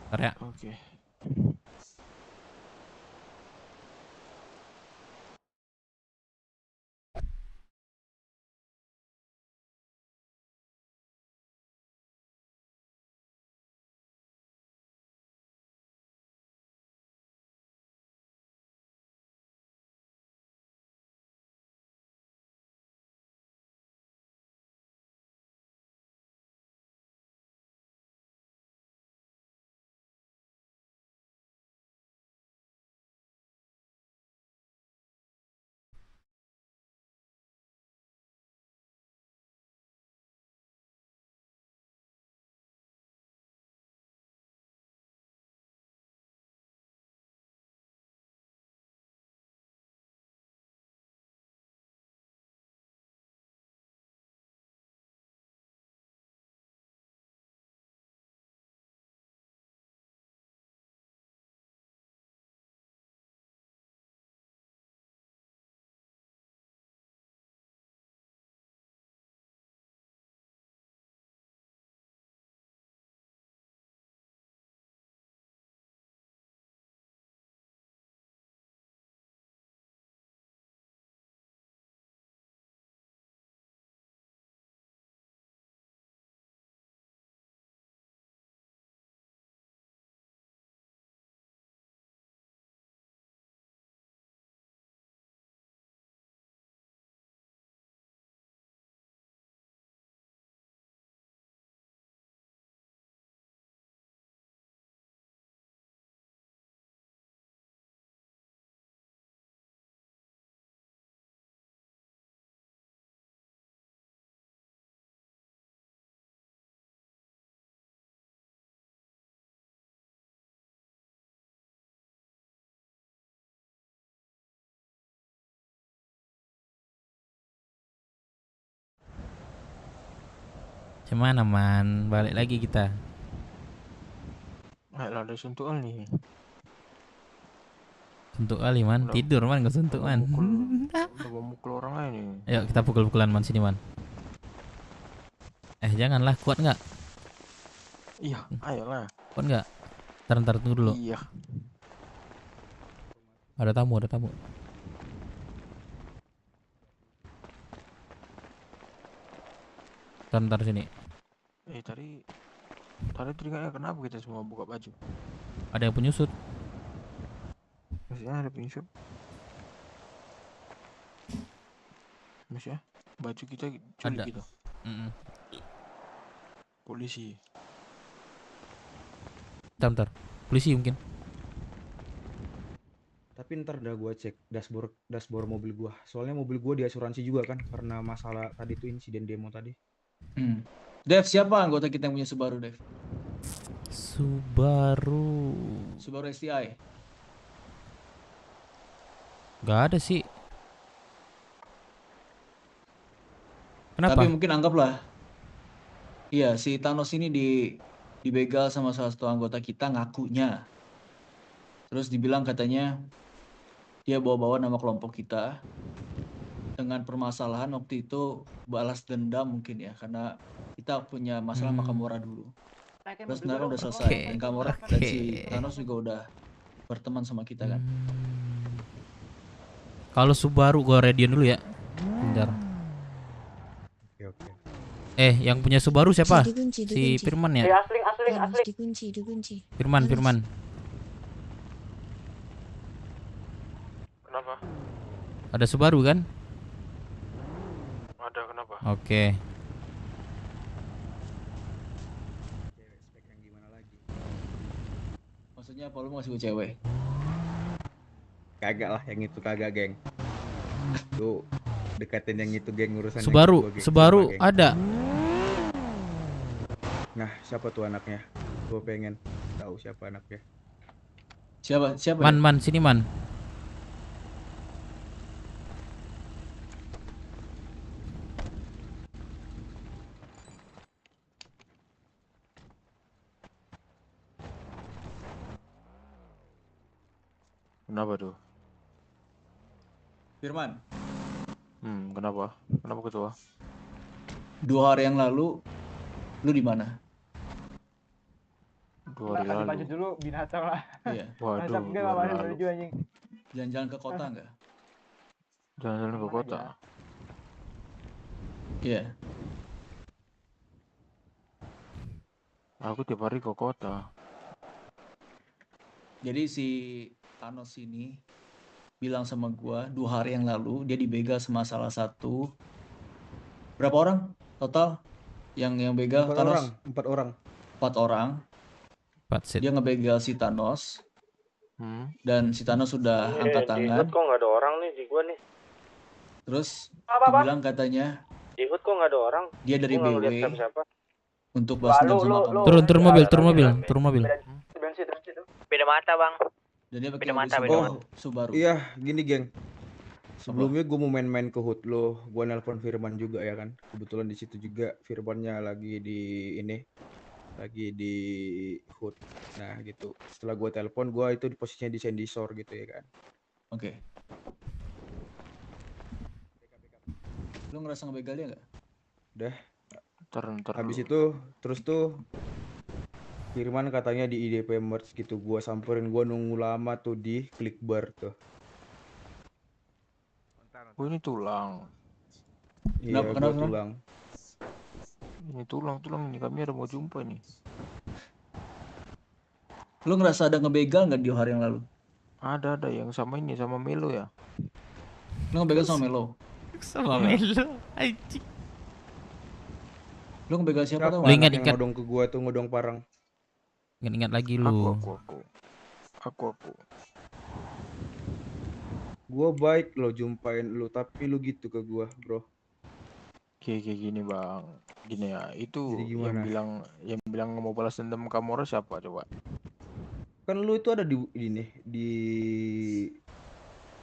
Ntar ya. Oke. Gimana man? Balik lagi kita. Ayolah, ada suntukan nih. Suntuk kali man. Tidur man, gak suntuk man. Udah mau mukul orang lain nih. Ayo kita pukul-pukulan man sini man. Janganlah, kuat nggak? Iya, ayolah. Kuat nggak? Ntar tunggu dulu. Iya. Ada tamu. Ntar sini. Tadi teringatnya kenapa kita semua buka baju? Ada yang penyusut. Maksudnya ada penyusup? Maksudnya baju kita culik Ada. gitu? Polisi. Bentar. Polisi mungkin. Tapi ntar udah gua cek dashboard mobil gua. Soalnya mobil gua diasuransi juga kan karena masalah tadi tuh insiden demo tadi. Dev, siapa anggota kita yang punya Subaru, Dev? Subaru STI. Gak ada sih. Kenapa? Tapi mungkin anggaplah. Iya, si Thanos ini dibegal sama salah satu anggota kita ngakunya. Terus dibilang katanya dia bawa-bawa nama kelompok kita dengan permasalahan waktu itu balas dendam mungkin ya, karena kita punya masalah sama Kamora dulu. Terus sebenarnya udah selesai. Dan Kamora dan si Thanos juga udah berteman sama kita kan. Kalau Subaru gua radian dulu ya. Bentar. Oke. Yang punya Subaru siapa? Dikunci. Si Firman ya? Asli. Dikunci. Firman. Kenapa? Ada Subaru kan? Ada, kenapa? Oke. Maksudnya apa, lu mau ngasih gue cewek? Kagak lah, yang itu kagak, geng. Tuh deketin yang itu, geng, urusan Subaru geng. ada. Nah, siapa tuh anaknya? Gue pengen tahu siapa anaknya. Siapa? Man, sini man. Kenapa tuh? Firman. Kenapa? Kenapa ketua? 2 hari yang lalu lu di mana? 2 hari lalu. Baju dulu binatang lah. Iya. Waduh. Mantap enggak apa baju anjing. Jalan-jalan ke kota enggak? Jalan-jalan ke kota. Iya. Aku tiap hari ke kota. Jadi si Thanos ini bilang sama gua 2 hari yang lalu dia dibegal sama salah satu, berapa orang total yang begal 4 Thanos? orang. 4 orang. Dia ngebegal si Thanos. Dan si Thanos sudah angkat tangan. Di HUD kok nggak ada orang nih di gua nih. Terus dibilang katanya Di HUD kok nggak ada orang. dia dari Gua nggak BW ngeliat siapa-siapa. untuk balas dendam sama kamu. Turun mobil. Beda mata, Bang. Dan dia pakai Beda mobil mata, Subaru. Iya, gini, geng. Sebelumnya gue mau main-main ke HUD lo, gue nelpon Firman juga ya kan. Kebetulan di situ juga Firmannya lagi di HUD. Nah gitu. Setelah gue telepon, gue itu posisinya di Sendisor gitu ya kan. Oke. Lu ngerasa ngebegal dia nggak? Udah. Ntar Habis itu terus tuh Firman katanya di IDP Merch gitu. Gue samperin, gue nunggu lama tuh di Clickbar tuh. Oh, ini tulang. Iya, Kenapa? tulang. Ini tulang ini kami ada mau jumpa nih. Lu ngerasa ada ngebegal nggak di hari yang lalu? Ada yang sama ini, sama Melo ya. Lu ngebegal sama Melo? Sama Melo, anjing. Lu ngebegal siapa tuh? Lu ingat. Ngodong ke gua tuh, ngodong parang. Ingat lagi lu. Aku. Gua baik lo jumpain lu, tapi lu gitu ke gua, bro. Kayak gini, Bang. Gini ya, itu Jadi gimana? yang bilang mau balas dendam Kamora siapa coba? Kan lu itu ada di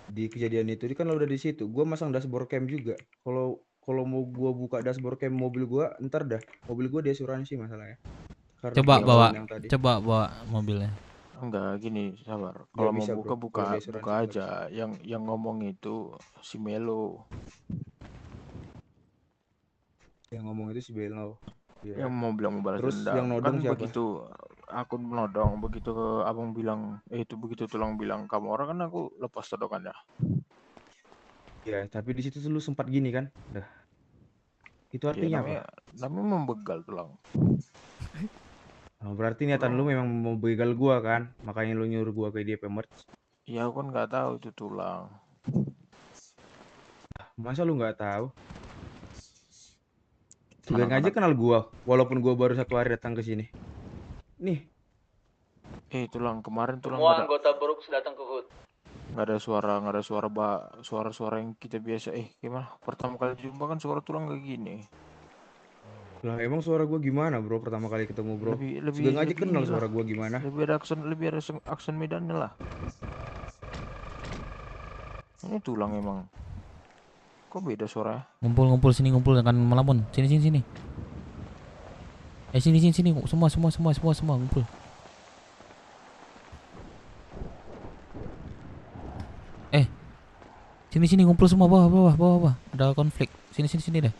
kejadian itu, kan lu udah di situ. Gua masang dashboard cam juga. Kalau kalau mau gua buka dashboard cam mobil gua, ntar dah mobil gua di asuransi masalahnya. Karena Coba kejadian bawa, yang tadi. coba bawa mobilnya. Enggak, gini, sabar. Nggak Kalau mau bisa, buka bro. Kalau di asuransi buka nggak aja. Yang ngomong itu si Melo. Yang ngomong itu si Belo. Iya. Yang mau bilang mau balas Terus dendam. yang nodong Kan siapa? begitu aku menodong, begitu ke abang bilang, itu begitu tulang bilang kamu orang, kan aku lepas todokannya. Iya, tapi di situ lu sempat gini kan? Dah. Itu artinya apa? Namanya membegal tulang. Oh, berarti niatan lu memang mau begal gua kan? Makanya lu nyuruh gua ke DP merch. Iya, aku kan nggak tahu itu tulang. Masa lu nggak tahu? Sugeng aja kenal gua, walaupun gua baru 1 hari datang ke sini. Nih. Tulang kemarin tulang Semua anggota Brooks datang ke HUT. nggak ada suara yang kita biasa. Gimana? Pertama kali jumpa kan suara tulang kayak gini. Lah emang suara gua gimana, bro? Pertama kali ketemu, bro. Sugeng aja kenal suara gua gimana? Lebih ada aksen Medannya lah. Ini tulang emang. Kok beda suara? Ngumpul sini, ngumpul akan melamun. Sini. Sini semua ngumpul. Sini ngumpul semua, bawah. Ada konflik. Sini deh.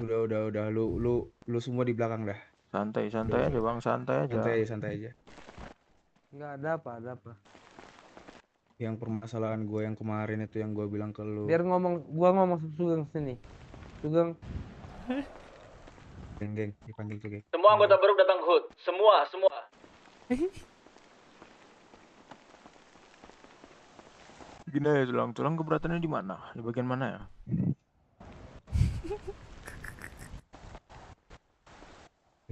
Udah lu semua di belakang dah. Santai aja, Bang, santai aja. Santai aja. Enggak ada apa. Yang permasalahan gue yang kemarin itu yang gue bilang ke lu. Biar gua ngomong Sugeng sini. Sugeng. Geng, dipanggil tuh, geng. Semua anggota Brooks datang ke HUT. Semua. Gini ya, tulang keberatannya di mana? Di bagian mana ya?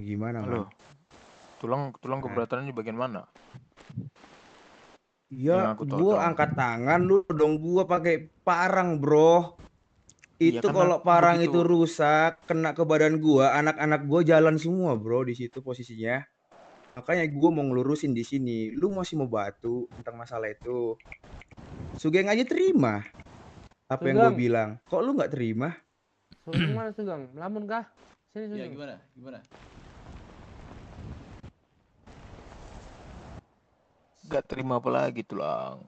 Gimana, Halo. Tulang keberatannya di bagian mana? Iya, gua angkat tangan lu dong, gua pakai parang, bro. Iya, Itu karena kalau parang begitu. itu rusak, kena ke badan gua, anak-anak gua jalan semua, bro, di situ posisinya. Makanya gua mau ngelurusin di sini. Lu masih mau batu tentang masalah itu. Sugeng aja terima. Apa yang gua Sugeng. bilang? Kok lu nggak terima? Sugeng mana Sugeng? Melamun kah? Sini Sugeng. Iya, gimana? Gak terima apa lagi, tulang.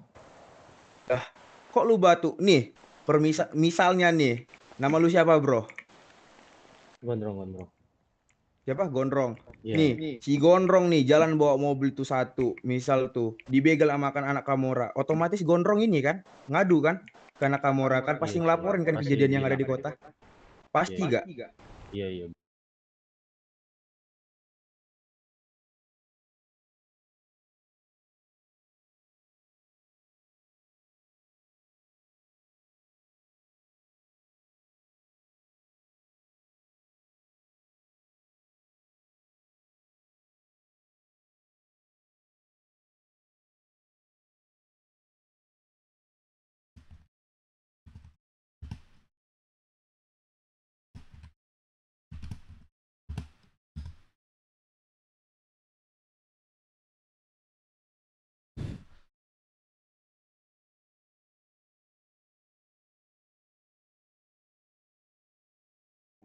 Kok lu batu? Nih, misalnya nih, nama lu siapa, bro? Gondrong. Siapa? Gondrong. Iya. Nih, si Gondrong nih jalan bawa mobil tuh satu, misal tuh dibegal sama anak Kamora, otomatis Gondrong ini kan ngadu kan ke anak Kamora kan, pasti ngelaporin kan Pasti kejadian yang ada bilang. di kota. Pasti gak? Iya.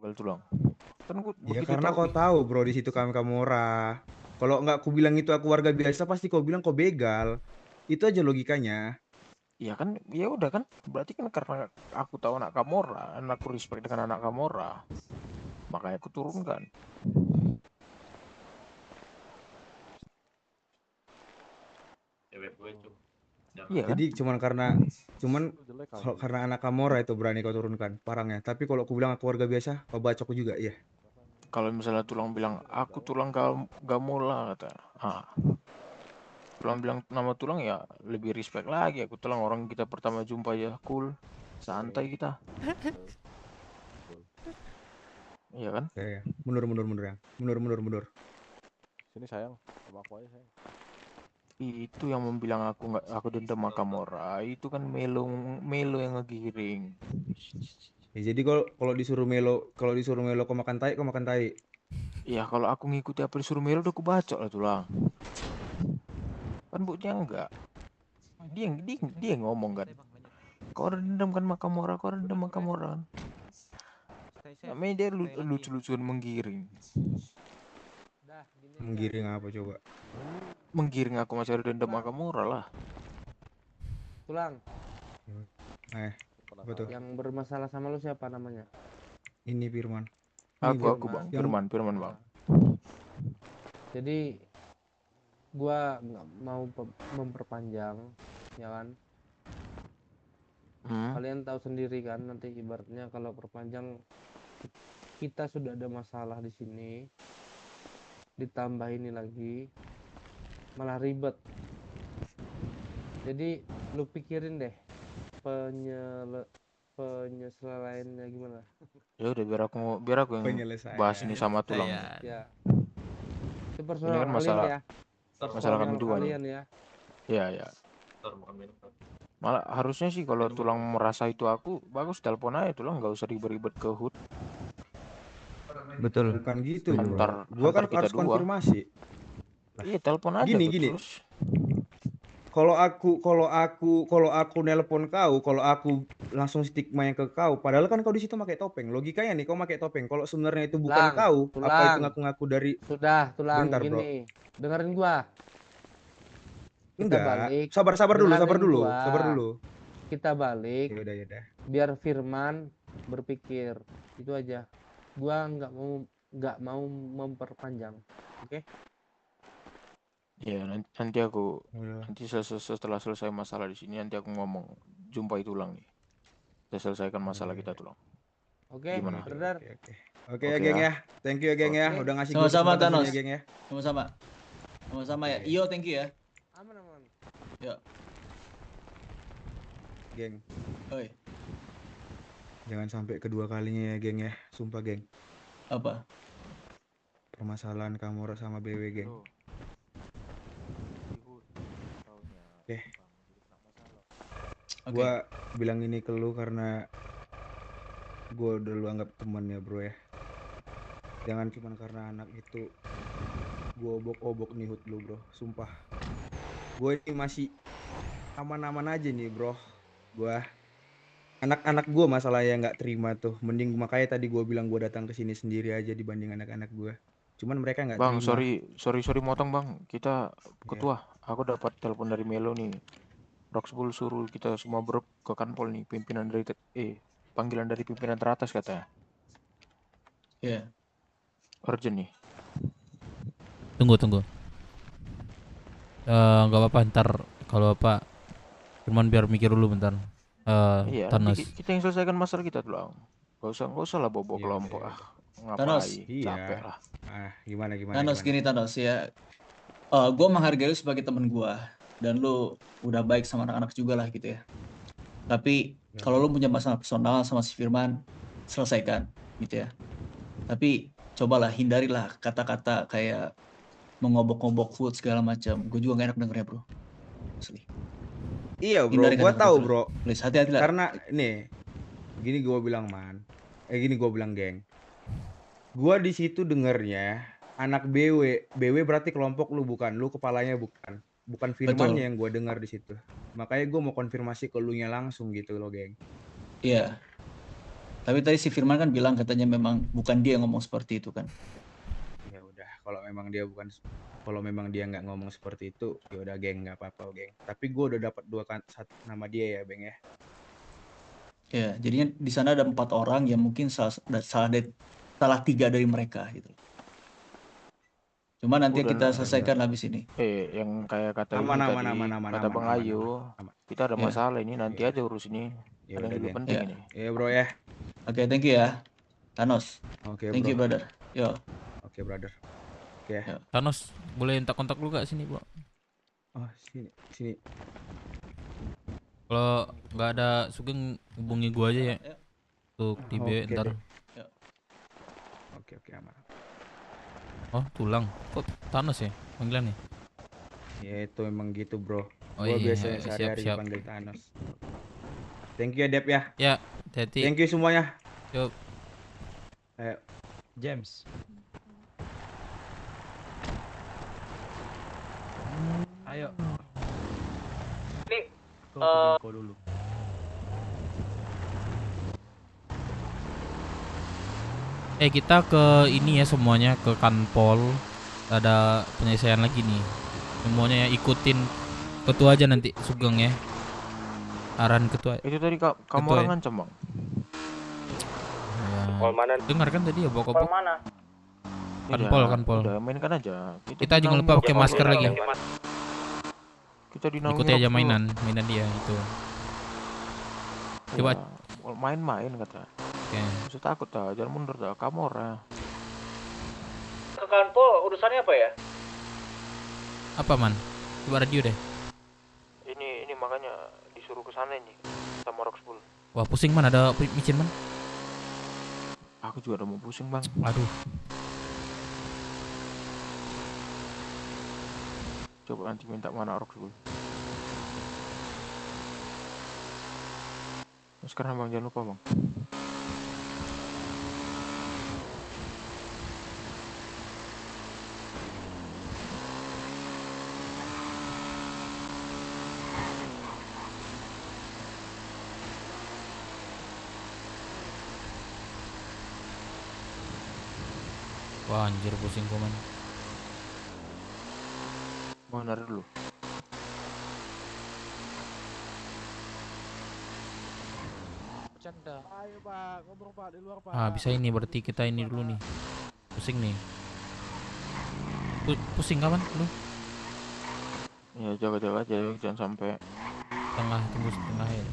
Tulang. Kan Ya karena kau tahu, bro, di situ kami Kamora. Kalau nggak ku bilang itu aku warga biasa, pasti kau bilang kau begal. Itu aja logikanya. Iya kan, ya udah kan. Berarti kan karena aku tahu anak Kamora, aku respect dengan anak Kamora, makanya aku turunkan. Iya kan? Jadi cuman karena anak Kamora itu berani kau turunkan parangnya. Tapi kalau aku bilang aku warga biasa, kau bacok juga, iya. Kalau misalnya tulang bilang aku tulang Gamola kata. Tulang bilang nama tulang ya lebih respect lagi. Aku tulang orang kita pertama jumpa ya cool, santai kita. Iya kan? Ya. Mundur ya. Mundur. Sini sayang, sama aku aja sayang. Itu yang membilang aku dendam sama Kamora. Itu kan Melo yang ngegiring. Ya, jadi kalau disuruh Melo kau makan tai. Iya, kalau aku ngikuti apa disuruh Melo udah aku bacok lah tulang. Kan buktinya enggak. Dia yang ngomong kan. Kau ada dendam kan Makamora, kau ada dendam Makamora. Namanya dia lucu-lucuan menggiring. Menggiring apa coba? Menggiring aku masih ada dendam Makamora lah. Tulang. Apa tuh? Yang bermasalah sama lu siapa namanya? Ini Firman. Aku Bang, Firman Bang. Jadi gua nggak mau memperpanjang, ya kan? Kalian tahu sendiri kan, nanti ibaratnya kalau perpanjang kita sudah ada masalah di sini, ditambah ini lagi, malah ribet. Jadi lu pikirin deh penyelesaiannya gimana? Ya udah biar aku yang bahas ini sama Tulang. Ya. Itu Ini personal kan masalah kalian ya. masalah kami dua nih. Kalian ya. Ya. Malah harusnya sih kalau Tulang merasa itu aku, bagus telepon aja Tulang, nggak usah ribet-ribet ke HUD. Betul. Bukan gitu, Antar gua kan kita harus dua. konfirmasi. Iya, telepon aja Gini. terus. Kalau aku nelpon kau, kalau aku langsung stigma yang ke kau, padahal kan kau di situ pakai topeng. Logikanya nih kau pakai topeng. Kalau sebenarnya itu bukan kau, apa itu ngaku-ngaku dari Tulang Bentar, bro. gini. Dengerin gua. Enggak. Balik. Sabar dulu. Kita balik. Yaudah. Biar Firman berpikir. Itu aja. Gua nggak mau memperpanjang. Oke? Ya nanti setelah selesai masalah di sini nanti aku ngomong jumpai Tulang nih. Kita selesaikan masalah kita Tulang. Oke, gimana? brother. Oke ya, geng ya. Thank you ya, geng ya. Udah ngasih gua Sama-sama kesempatan Thanos. sini ya, geng ya. Sama-sama ya. Iyo, thank you ya. Aman. Ya. Geng. Oi. Jangan sampai kedua kalinya ya, geng ya. Sumpah, geng. Apa? Permasalahan Kamora sama BW, geng. Oke. Gua bilang ini ke lu karena gua udah lu anggap teman ya, bro ya. Jangan cuma karena anak itu gua obok-obok nih HUD lu, bro. Sumpah. Gue ini masih aman-aman aja nih, bro. Gua anak-anak gua masalah yang nggak terima tuh. Mending makanya tadi gua bilang gua datang ke sini sendiri aja dibanding anak-anak gua. Cuman mereka nggak Bang, terima. sorry motong Bang. Kita ketua, aku dapat telepon dari Melo nih. Roxbull suruh kita semua ke kanpol nih, pimpinan dari panggilan dari pimpinan teratas katanya. Iya. Urgent nih. Tunggu. Nggak apa-apa, ntar kalau apa Firman biar mikir dulu bentar. Iya, Thanos. nanti kita yang selesaikan masalah kita dulu. Gak usah lah bobo kelompok. Thanos. Capek lah. Gimana? Thanos gini Thanos ya. Gue menghargai lu sebagai temen gue dan lu udah baik sama anak-anak juga lah gitu ya. Tapi kalau lu punya masalah personal sama si Firman, selesaikan gitu ya. Tapi cobalah hindarilah kata-kata kayak mengobok-ngobok food segala macam. Gue juga gak enak dengernya, bro. Asli. Iya, bro. Hindari Gua kata-kata tahu, itu. bro. Please, hati-hati lah. Karena nih, gini gua bilang, gini gua bilang, geng. Gua di situ dengernya anak BW berarti kelompok lu bukan, lu kepalanya bukan Firmannya yang gua dengar di situ. Makanya gua mau konfirmasi ke lu nya langsung gitu loh, geng. Iya. Tapi tadi si Firman kan bilang katanya memang bukan dia yang ngomong seperti itu kan. Ya udah, kalau memang dia nggak ngomong seperti itu, ya udah geng, nggak apa-apa, geng. Tapi gua udah dapat satu nama dia ya, Beng ya. Ya, jadinya di sana ada 4 orang yang mungkin salah 3 dari mereka gitu. Cuma nanti kita selesaikan habis ini. Yang kayak kata Aman, kata Bang Ayu, kita ada masalah ini nanti aja urus ini. Ya ada udah, yang lebih geng. penting ini. Ya bro ya. Oke, thank you ya, Thanos. Oke, thank you brother. Yo. Oke, brother. Oke. Thanos, boleh minta kontak lu gak sini, Bro? Oh, sini. Kalau nggak ada Sugeng hubungi gua aja ya. Untuk di BW ntar. Oke, aman. Oh, Tulang. Kok Thanos ya panggilannya? Ya itu emang gitu, bro. Oh, Gua iya, biasanya sehari-hari siap. panggil Thanos. Thank you ya, Dep ya. Ya, hati-hati. Thank you semuanya. Yuk. Ayo. James. Ayo. Nih, dulu. Kita ke ini ya semuanya, ke Kanpol. Ada penyelesaian lagi nih. Semuanya ya ikutin ketua aja nanti, Sugeng ya. Arahan ketua. Itu tadi kamu ketua orang ya. ngancam, Bang. Ya, dengar kan tadi ya bokok-bokok. mana? Kanpol. Udah mainkan aja. Kita jangan lupa pakai masker lagi. Kita dinaungi Ikuti aja Rox dulu. mainan dia itu. Coba Ya, main-main kata. Oke. Bisa takut dah, jangan mundur dah. Kamu orang. Ke Kanpol urusannya apa ya? Apa man? Coba radio deh. Ini makanya disuruh ke sana ini sama Roxbull. Wah pusing man, ada micin man. Aku juga udah mau pusing, Bang. Aduh. Coba nanti minta mana Roxbull. Sekarang Bang jangan lupa, Bang. Wah anjir pusing gua man. Mau narik dulu. Bercanda. Ayo Pak, ngobrol Pak di luar Pak. Bisa ini berarti kita ini dulu nih. Pusing nih. Pusing kapan lu? Ya jaga-jaga aja, jangan sampai Tunggu setengah ya.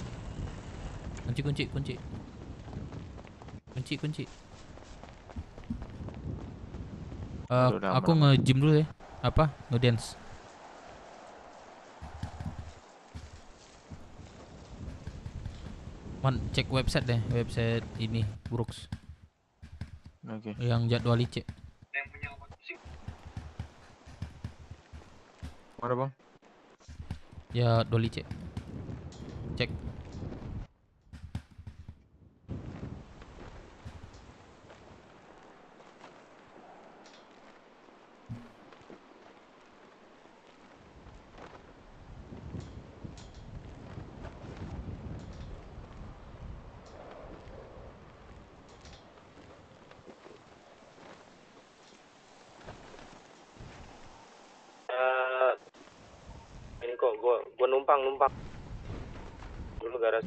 Kunci. Udah Aku aman. nge-gym dulu ya. Apa? Nge-dance. Man, cek website deh, website ini Brooks. Oke. Yang jadwal cek. Mana, Bang? Ya Doli cek. Cek. Ini kok gua numpang dulu garasi.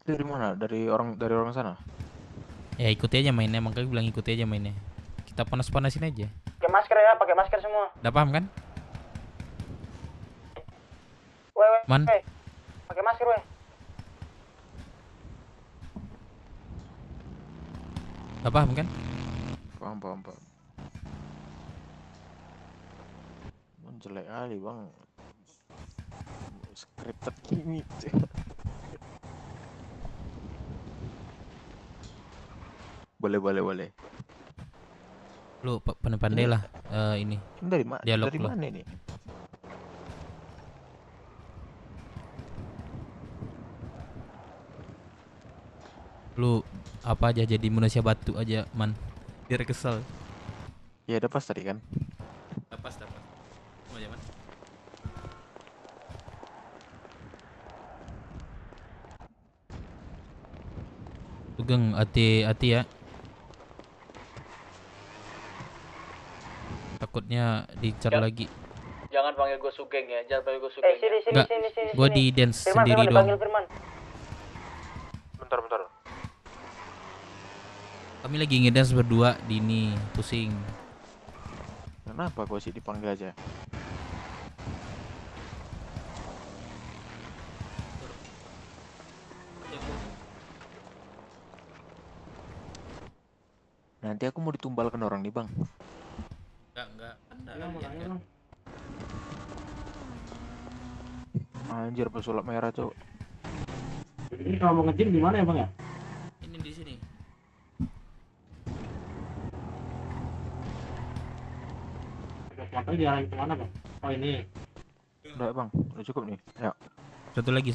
Dari mana? Dari orang sana? Ya ikuti aja mainnya, makanya bilang ikuti aja mainnya. Kita panas-panasin aja. Pakai masker ya, pakai masker semua. Udah paham kan? Weh, Man. pakai masker weh. Udah paham kan? Paham. Jelek kali, Bang. Scripted gini. Boleh. Lu pandai lah ini. Dari dialog dari lu. mana ini? Lu apa aja jadi manusia batu aja man. Biar kesel. Ya udah pas tadi kan. Dapat. Mau aja man. Sugeng hati-hati ya. Takutnya dicar lagi. Jangan panggil gue Sugeng ya, jangan panggil gue Sugeng. Sini. Enggak, gua di dance sendiri doang. Firman. Bentar. Kami lagi ngedance berdua di ini, pusing. Kenapa gua sih dipanggil aja? Nanti aku mau ditumbalkan orang nih, Bang. Enggak. Anjir, pesulap merah, Cok. Ini kalau mau nge-gym di mana ya, Bang ya? Ini di sini. Motornya diarahin kemana bang? Oh ini. Udah bang, udah cukup nih. Ya. Satu lagi.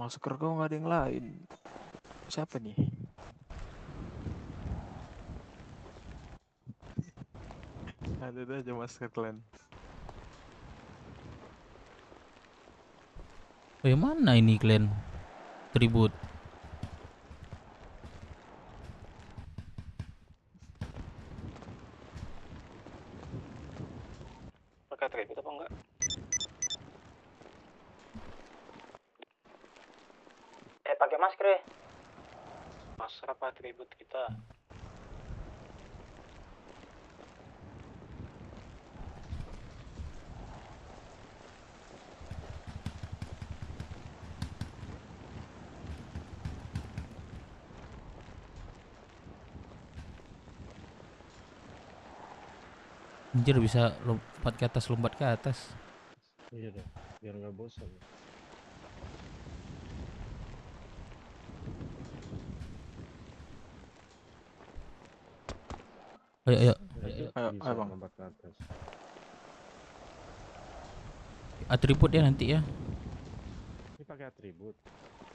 Masker kau nggak ada yang lain. Siapa nih? Ada aja masker kalian. Oh, yang mana ini kalian? Tribut. Pakai tribut apa enggak? Pakai masker ya. Masker apa atribut kita? Anjir bisa lompat ke atas. Iya deh, biar nggak bosan. Ayo. Ayo bang. Lompat ke atas. Atribut ya nanti ya. Ini pakai atribut.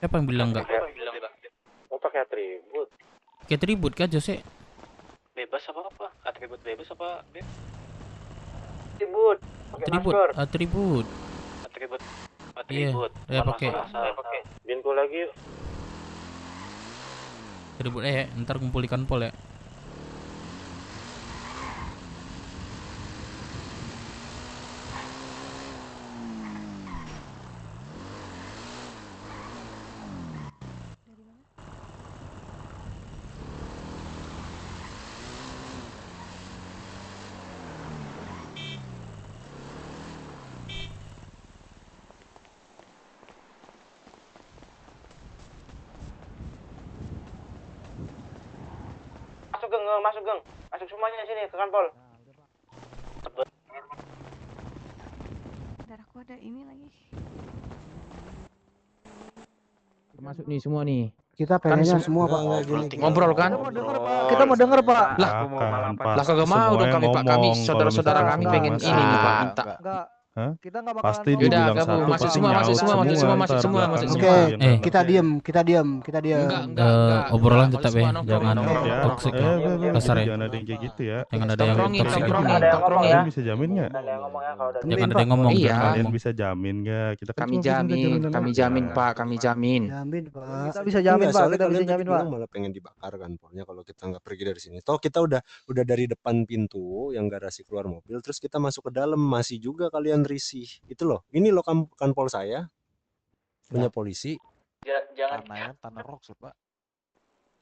Siapa yang bilang enggak? Mau pakai atribut? Pakai atribut kah Jose? Bebas apa? Atribut bebas apa? Atribut. Atribut. Atribut. Iya, pakai. Binko lagi yuk. Atribut ntar kumpulkan pol ya. Masuk semuanya sini ke kanpol. Darahku ada ini lagi. Masuk nih semua nih. Kita pengennya semua pak. Ngobrol kan? Kita mau denger pak. Lah kagak mau dong kami pak, kami saudara-saudara kami pengen ini nih pak, minta. Kita nggak bakalan Pasti ngomong. dibilang Udah, satu masuk pasti semua, nyaut masuk semua. Oke, Kita diam. Obrolan tetap ya, Nongkrong, jangan nongkrong. toksik ya. Kasar ya. Jangan ada yang kayak gitu ya. Jangan ada yang Tongkrongin, toksik. tongkrongin. Ada yang ngomong ya. Kalian bisa jamin nggak? Jangan ada yang ngomong. Iya. jangan Kalian ngomong. bisa jamin nggak? Kita kan Kami cuma minta jamin jaminan aja. pak, kami jamin. Jamin pak. Kita bisa jamin pak. Kita bisa jamin pak. Malah pengen dibakar kan polnya kalau kita nggak pergi dari sini. Toh kita udah dari depan pintu yang garasi keluar mobil, terus kita masuk ke dalam masih juga kalian risih. Itu loh. Ini loh kanpol saya punya polisi. Jangan Tanah Rock pak.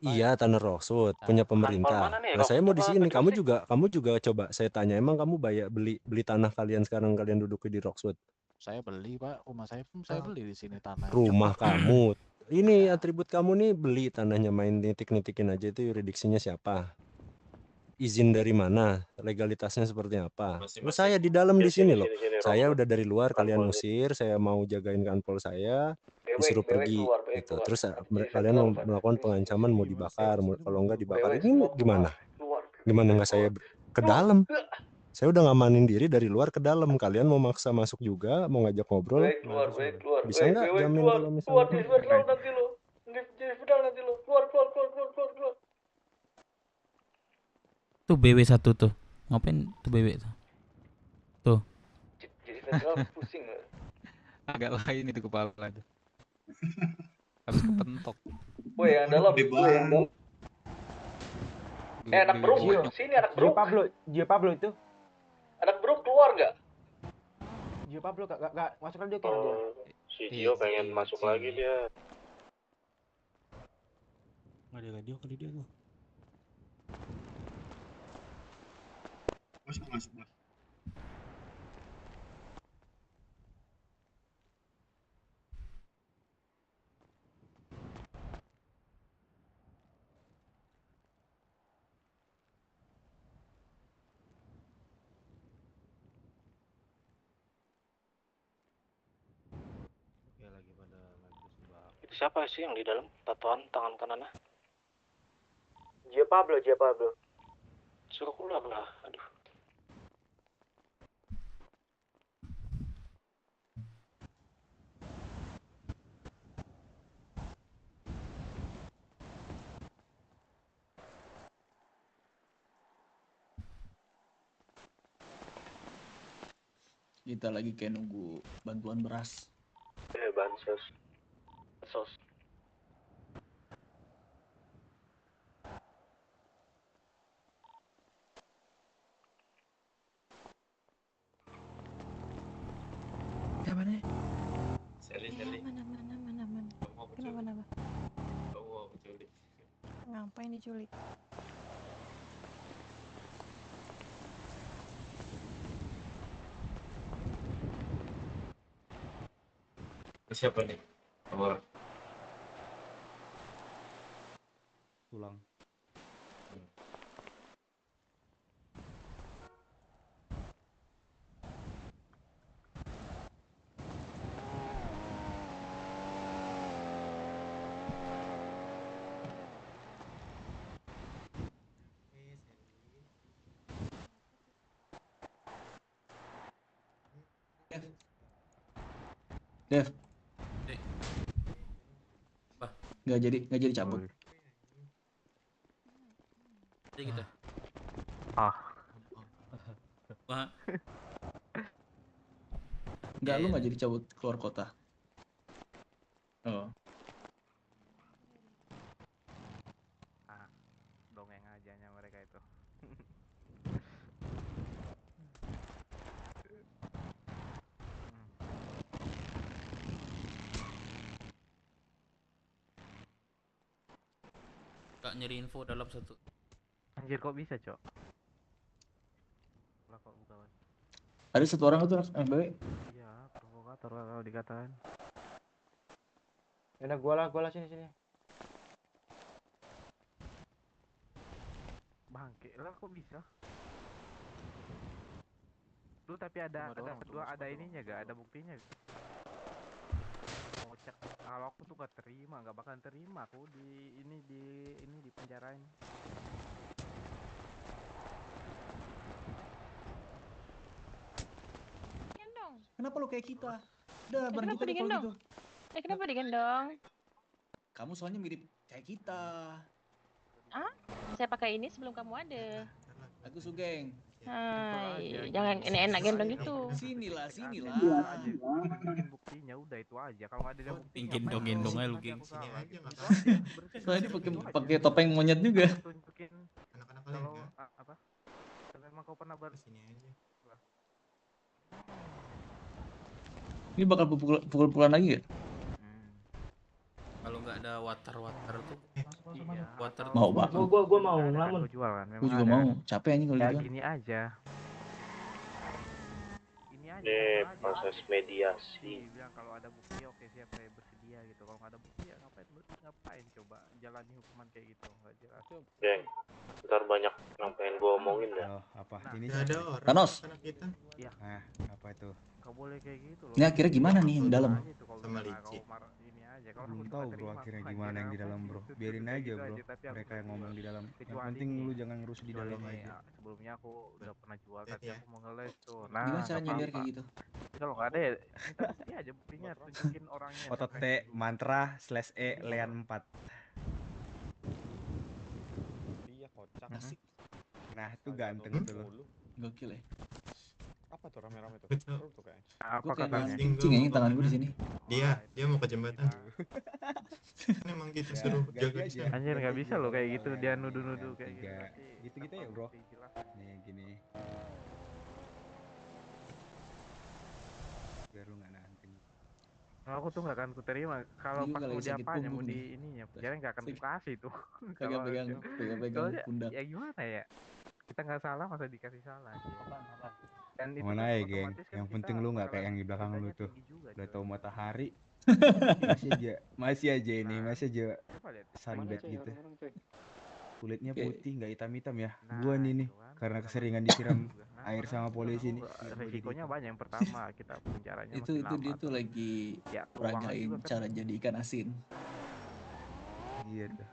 Iya, Tanah Rockwood punya pemerintah. mana nih? Nah, saya mau di Rockwood sini. apa Kamu juga coba saya tanya, emang kamu beli tanah kalian sekarang kalian duduk di Rockwood? Saya beli pak. Rumah saya pun saya beli di sini tanah. Rumah kamu. Ini atribut kamu nih beli tanahnya, main nitik-nitikin aja, itu yurisdiksinya siapa? Izin dari mana? Legalitasnya seperti apa? Terus saya di dalam di sini loh. Saya udah dari luar, kalian usir, saya mau jagain kanpol saya, disuruh pergi gitu. Terus kalian mau melakukan pengancaman, mau dibakar, kalau enggak dibakar. Ini gimana? Gimana nggak saya ke dalam? Saya udah ngamanin diri dari luar ke dalam. Kalian mau maksa masuk juga, mau ngajak ngobrol? Bisa nggak jamin kalau misalnya? Tuh BW1 tuh. Ngapain tuh BW tuh? Tuh. Agak lain itu kepala tuh. Habis kepentok. Woi, yang dalam. Anak bro, sini anak bro. Gio Pablo itu. Anak bro keluar nggak? Gio Pablo gak masuk aja kan dia. Si Gio pengen masuk lagi dia. Nggak ada radio kali dia tuh. Masuk. Siapa sih yang di dalam? Tatoan tangan kanannya? Gio Pablo. Suruh keluar lah. Aduh. Kita lagi kayak nunggu bantuan beras. Bansos. Sos. Apa nih? Seli. Aman. Kenapa? Ngapain diculik? Siapa nih? Apa? Tulang. Dev. Apa? Nggak jadi cabut. Jadi gitu. Ah. Wah. Nggak, lu nggak jadi cabut keluar kota. Oh. Dongeng ajanya mereka itu. Gak nyari info dalam satu. Anjir kok bisa, Cok? Lah kok buka lagi. Ada satu orang itu MBW. Iya, provokator lah kalau dikatain. Udah gua lah sini. Bangke lah kok bisa? Lu tapi ada ininya gak? Ada buktinya gak? Mau cek kalau aku tuh gak terima, gak bakalan terima aku di penjarain. Gendong. Kenapa lu kayak kita? Udah, bareng Kenapa kita deh kalau digendong? gitu. Kenapa digendong? Kamu soalnya mirip kayak kita. Ah? Saya pakai ini sebelum kamu ada. Aku Sugeng. Hai, jangan enak gendong gitu. Sinilah. Bikin buktinya udah itu aja. Kalau nggak ada buktinya. Gendong-gendong aja lu, geng. Sini aja nggak Soalnya dia pakai topeng monyet juga. Tunjukin anak-anak kalian kalau enggak? apa? Kalau emang kau pernah Sini aja. Ini bakal pukul-pukulan lagi ya? Kalau nggak ada water tuh. Iya. Water Mau, Pak. Gua mau ngelamun. Jual kan. Gue juga mau. Capek anjing kalau Ya gitu. gini aja. Ini aja. Proses mediasi. Bilang kalau ada bukti oke siap saya bersedia gitu. Kalau nggak ada bukti ya ngapain coba jalani hukuman kayak gitu nggak jelas. Geng, ntar banyak yang pengen gue omongin ya. Oh, apa? Ini Nggak ada orang. Thanos. Anak kita. Iya. Nah, apa itu? Nggak boleh kayak gitu loh. Ini akhirnya gimana nih yang dalam? Sama Lici. Belum tahu bro akhirnya gimana yang di dalam bro. Biarin aja bro. Mereka yang ngomong di dalam. Yang penting lu jangan ngerus di dalam aja. Sebelumnya aku udah pernah jual Lihat tapi ya. aku mau ngeles tuh. Gimana cara nyindir kayak gitu? Kalau nggak ada ya minta bukti aja buktinya tunjukin orangnya. Otot T mantra /E lean 4. Iya kocak. Asik. Nah itu ganteng tuh lo. Gokil ya. Apa tuh rame-rame tuh? Betul. Seru tuh kayaknya. Apa Gue kayak katanya? kucing anjing tangan gue di sini. Dia mau ke jembatan. Kan emang gitu suruh jaga di sana. Anjir nggak bisa loh kayak gitu dia nuduh-nuduh kayak gitu. Gitu-gitu ya bro. Nih gini. Biar lu nggak nanting. Aku tuh nggak akan ku terima kalau Ini pas juga mau lagi sakit diapanya mau punggung di nih. ininya penjara nggak akan ku kasih tuh. Pegang-pegang Soalnya pundak. ya gimana ya kita nggak salah masa dikasih salah aja. Dan itu Mana kan ya geng. otomatis kan Yang kita penting lu nggak kayak yang di belakang lu bakalan tuh. tinggi juga, Udah coy. tahu matahari. masih aja ini masih aja Coba lihat. sunbed Mana, coy, gitu. orang-orang, coy. Kulitnya Oke. putih nggak hitam-hitam ya. Nah, Gua nih itu kan. karena keseringan disiram air sama polisi nih. Resikonya banyak. Yang pertama kita penjaranya Itu makin lama. dia tuh lagi Ya, peragain uangnya juga kan. cara jadi ikan asin. Iya tuh.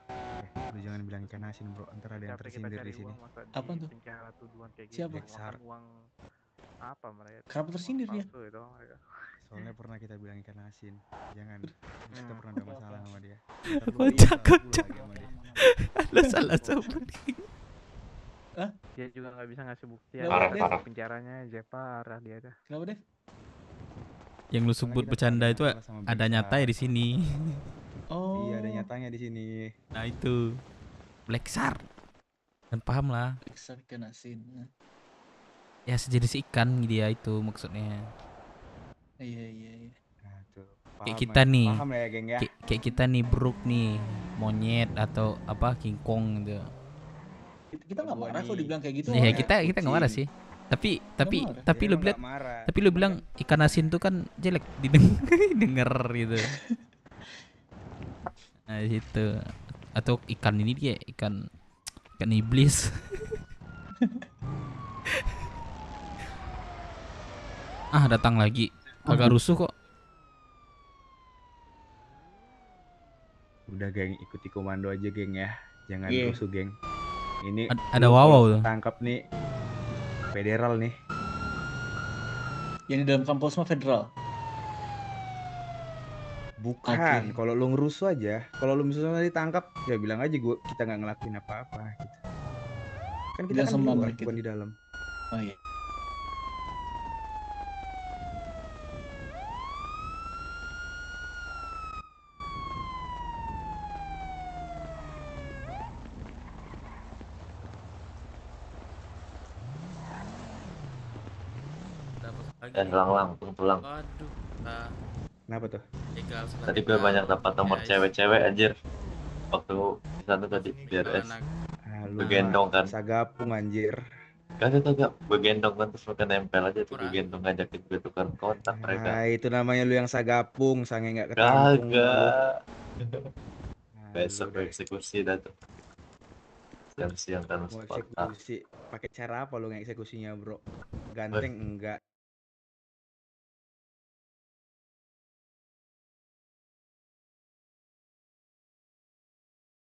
Lu jangan bilang ikan asin bro, ntar ada yang Capek kita tersindir cari di sini. uang, masa Apa di tuh? penjara tuduhan kayak gitu. Siapa? Makan uang apa mereka? Kenapa tersindir dia? Palsu itu mereka. Soalnya pernah kita bilang ikan asin. Jangan. Kita pernah ada masalah sama dia. Kocak. Lo salah sebut. Dia juga nggak bisa ngasih bukti. Kenapa, Ada Dev? penjaranya aja parah dia dah. Kenapa deh? Yang lu sebut bercanda itu ada nyata ya di sini. Oh. Iya, ada nyatanya di sini. Nah itu Black Shark. Kan paham lah. Ikan ikan asin. Ya sejenis ikan dia itu maksudnya. Iya iya iya. Nah, tuh. Kayak Paham kita ya? nih. Paham lah ya, geng ya. Kayak kita nih Brook nih, monyet atau apa King Kong gitu. Kita nggak marah kalau dibilang kayak gitu. Iya, orang. kita nggak marah sih. Tapi marah. lu bilang tapi lu bilang ikan asin tuh kan jelek didengar gitu. Nah, situ. Atau ikan ini dia ikan iblis. Ah, datang lagi. Agak rusuh kok. Udah geng, ikuti komando aja geng ya. Jangan Iya. rusuh geng. Ini Ada lu Wawaw kalau tuh. tangkap nih federal nih. Yang di dalam kampus mah federal. Bukan, Oke. kalau lu ngerusuh aja, kalau lu misalnya ditangkap, ya bilang aja kita nggak ngelakuin apa-apa gitu. Kan kita Bilang kan di sama luar, mereka bukan itu. di dalam. Oh iya. Dan lang pulang. Waduh. Kenapa tuh? Tadi gue banyak dapat nomor cewek-cewek anjir. Waktu di sana tadi BRS. Lu Begendong kan. Sagapung anjir. Kagak. Begendong kan terus makin nempel aja tuh begendong ngajakin gue tukar kontak mereka. Nah, itu namanya lu yang sagapung, sange nggak ketampung. Kagak. Nah, Besok gue eksekusi dah tuh. Siang-siang kan mau kota. eksekusi, pakai cara apa lu ngeksekusinya bro? Ganteng enggak?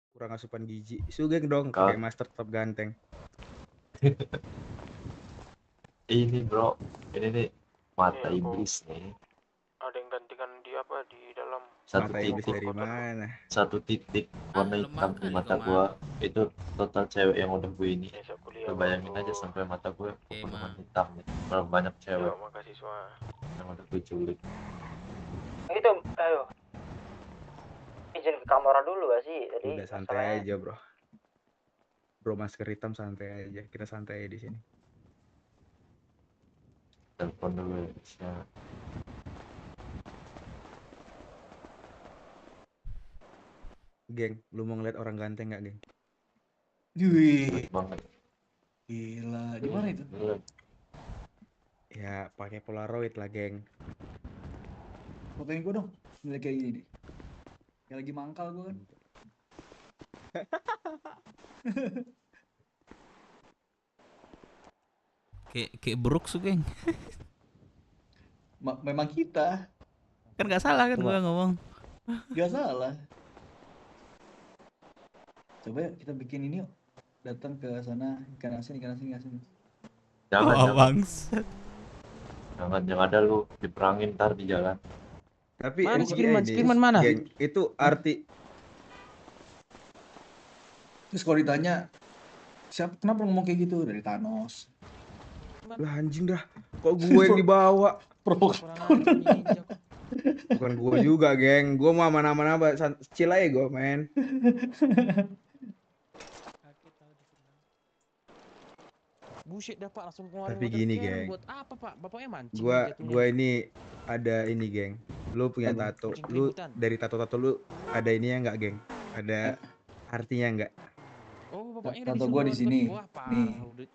Kurang asupan gizi. Sugeng dong, pakai master tetap ganteng. Ini bro, ini nih mata iblis nih. Ada yang gantikan di apa di dalam Satu Mata iblis titik dari mana? Satu titik warna hitam di mata gua. Itu total cewek yang udah gue ini. Lu bayangin aja sampai mata gue penuh hitam nih. Berapa banyak cewek mahasiswa yang udah gue culik. Itu, ayo. Izin ke kamera dulu gak sih? Jadi Udah santai aja bro. Bro masker hitam santai aja. Kita santai di sini. Telepon dulu ya. Geng, lu mau ngeliat orang ganteng nggak geng? Wih. Banget. Gila, di mana itu? Ya pakai Polaroid lah geng. Fotoin gue dong. Mulai kayak gini nih. Yang lagi mangkal gue kan. Kayak Brook tuh, geng. Memang kita. Kan nggak salah kan gua ngomong. Gak salah. Coba yuk kita bikin ini yuk. Datang ke sana ikan asin. Jangan. Jangan yang ada lu diperangin ntar di jalan. Tapi Mana ini, Skirman mana? Geng, itu arti Terus kalau ditanya kenapa ngomong kayak gitu dari Thanos? lah anjing dah. Kok gue yang dibawa? Bukan gue juga, geng. Gue mau aman-aman apa? Chill aja gue, men. Buset dah Pak, langsung keluarin Tapi motor gini, sekarang. geng. Buat apa Pak? Bapaknya mancing Gua jatuhnya. ini ada ini, geng. Lu punya tato. Lu dari tato-tato lu ada ininya nggak, geng? Ada artinya nggak? Oh, bapaknya Tato gue di sini. Wah, parah. Nih. Udah.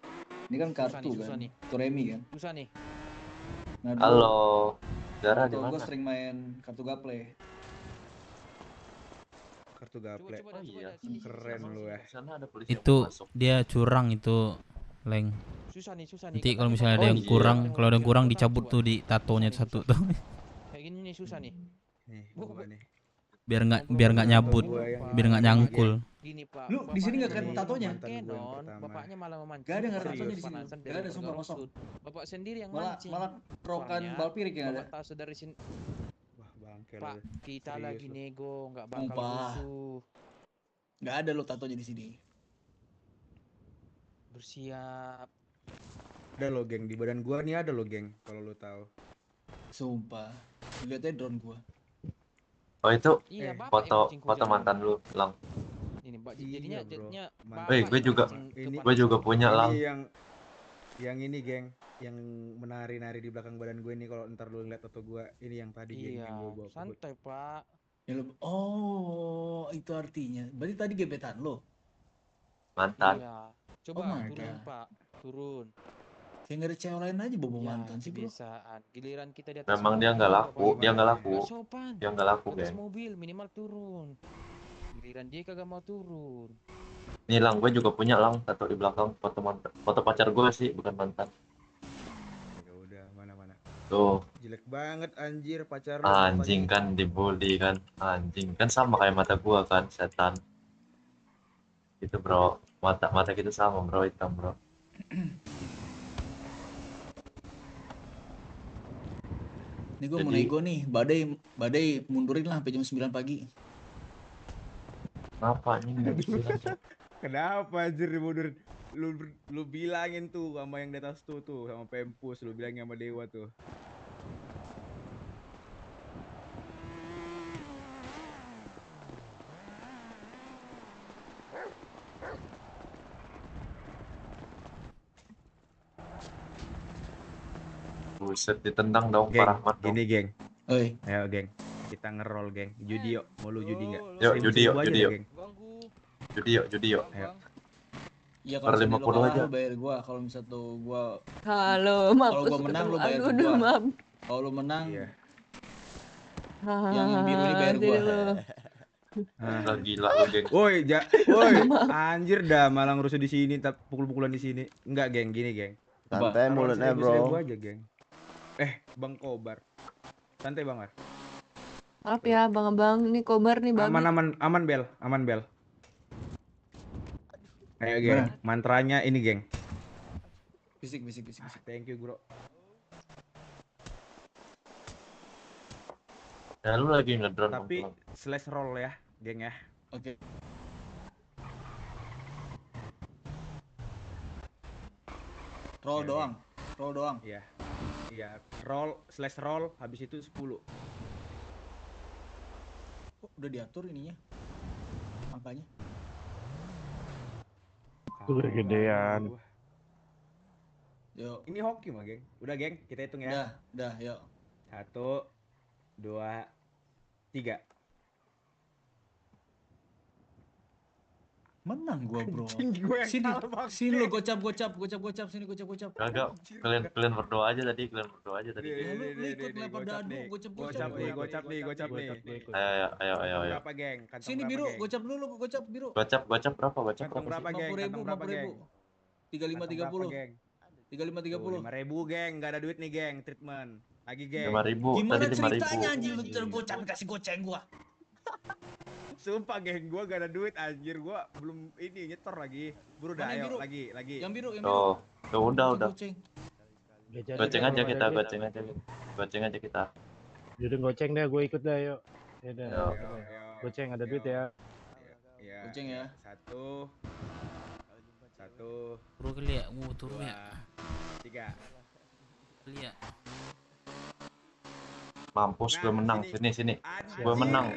Ini kan Susah kartu nih, susah kan. nih. Toremi kan. Susah nih. Nah, Halo, Zara di Gue mana? sering main kartu gaple. Kartu gaple. Oh iya. Keren lu ya. Sana ada polisi yang Itu masuk. dia curang itu. Leng. Susah nih. Nanti kalau katanya misalnya ada Bang. yang Iya. kurang, kalau ada yang kurang Coba, dicabut coba. tuh di tatonya satu tuh. Kayak gini nih susah nih. Nih, Gua gua nih. Biar nggak nyabut, biar nggak nyangkul. Gini Pak, Lu di sini nggak bapaknya kena tatonya? Canon, bapaknya malah memancing. Gak ada nggak Bapak tatonya di sini. kepanasan Gak dari ada keluarga sumpah kosong. Osud. Bapak sendiri yang Malah mancing. malah rokan Soalnya balpirik yang ada. Bapak tahu saudari sini. Wah, bangke Pak, lu. kita Serius lagi lu. nego, nggak bakal Sumpah. rusuh. Gak ada lo tatonya di sini. Bersiap. Ada lo geng di badan gua nih, ada lo geng kalau lo tahu. Sumpah. Lihat aja drone gua. Oh itu Iya, Bapak yang foto mancing foto kuda. mantan lu, Lang. Ini Mbak jadinya Iya, bro. jadinya Mantan. Weh, Bapak gue yang juga mancing Ini gue juga kepanasan. punya, Lang. Ini yang ini geng, yang menari-nari di belakang badan gue nih kalau ntar lu ngeliat foto gue, ini yang tadi geng Iya, yang gue bawa. santai Pak. Ya, oh, itu artinya. Berarti tadi gebetan lo. Mantan. Iya. Oh Coba my turun God. Pak, turun. Kayak nggak ada cewek lain aja bobo Ya, mantan sih bro. kebiasaan. Giliran kita di atas Memang dia mobil, nggak Bapak laku, dia nggak laku. nggak sopan. Dia nggak laku, Atas geng. mobil minimal turun. Giliran dia kagak mau turun. Nih, Lang, gue juga punya, Lang, tato di belakang foto mantan. Foto pacar gue sih, bukan mantan. Ya udah, mana-mana. Tuh, Jelek banget anjir pacar lu. anjing kan dibully kan. Anjing kan sama kayak mata gua kan, setan. Itu, Bro. Mata kita sama, Bro, hitam, Bro. Ini gue mau Jadi- nego nih, badai mundurin lah sampai jam 9 pagi. Kenapa ini? Kenapa anjir dimundurin? Lu bilangin tuh sama yang di atas tuh sama Pempus, lu bilangin sama Dewa tuh. Buset, ditendang dong, Geng, Pak Rahmat dong. gini geng. Oi. Ayo geng, kita ngerol geng. Judi yuk, mau lu judi nggak? Yuk, Seribu judi yuk, aja judi dah, yuk. geng. Judi yuk. Ayo. Ya Per kalau misalnya 50 lo kalah aja. lo bayar gua, kalau misalnya tuh gua Halo, kalau mampus gua menang ketemu lo bayar aku ke dulu, gua. Mam. Kalau lo menang Iya. yang biru ini bayar gua. Sini lo. Gila lu, geng. Woi, woi, anjir dah malah ngerusuh di sini, pukul-pukulan di sini. Enggak, geng, gini, geng. Santai Taruhan mulutnya, 1000 bro. aja, geng. Bang Kobar. Santai, Bang Ar. Maaf ya, abang-abang. Ini Kobar nih, babi. Aman, Bel. Aman, Bel. Ayo, geng. Mantranya ini, geng. Bisik. Thank you, bro. Ya lu lagi ngedrone. Tapi slash roll ya, geng ya. Oke. Roll doang. Roll doang. Iya. Iya, roll slash roll habis itu 10. Oh, udah diatur ininya. Angkanya. Udah gedean. Yuk. Ini hoki mah, geng. Udah, geng, kita hitung ya. Udah, yuk. 1 2 3. Menang gua, bro. Anjing, gua yang Sini, kalah, Bang. sini lo gocap, sini gocap. Kagak, kalian berdoa aja tadi, kalian berdoa aja tadi. Lu ikut lempar dadu, gocap Gocap nih. Ayo. Berapa, geng? Kantong Sini berapa, biru, geng? gocap dulu, gocap biru. Gocap berapa? Gocap Kantong berapa, berapa? geng? 50.000, Kantong berapa, geng? 35.30. 35.30. 5.000, geng. Gak ada duit nih, geng. Treatment. Lagi, geng. 5.000, Gimana tadi 5.000. ceritanya anjing lu tergocap kasih goceng gua? Sumpah, geng, gua gak ada duit anjir, gua belum ini nyetor lagi. Buru dah, Mana yang ayo biru? lagi. Yang biru. Oh, udah. Goceng. Goceng aja kita. Goceng aja kita. Yaudah goceng deh, gue ikut dah, yuk. Yaudah. Yo. Goceng ada duit ya. Iya. Goceng ya. 1 Turun kali ya, turun ya. 3. Kali ya. Mampus, gue menang. Sini. Gue menang.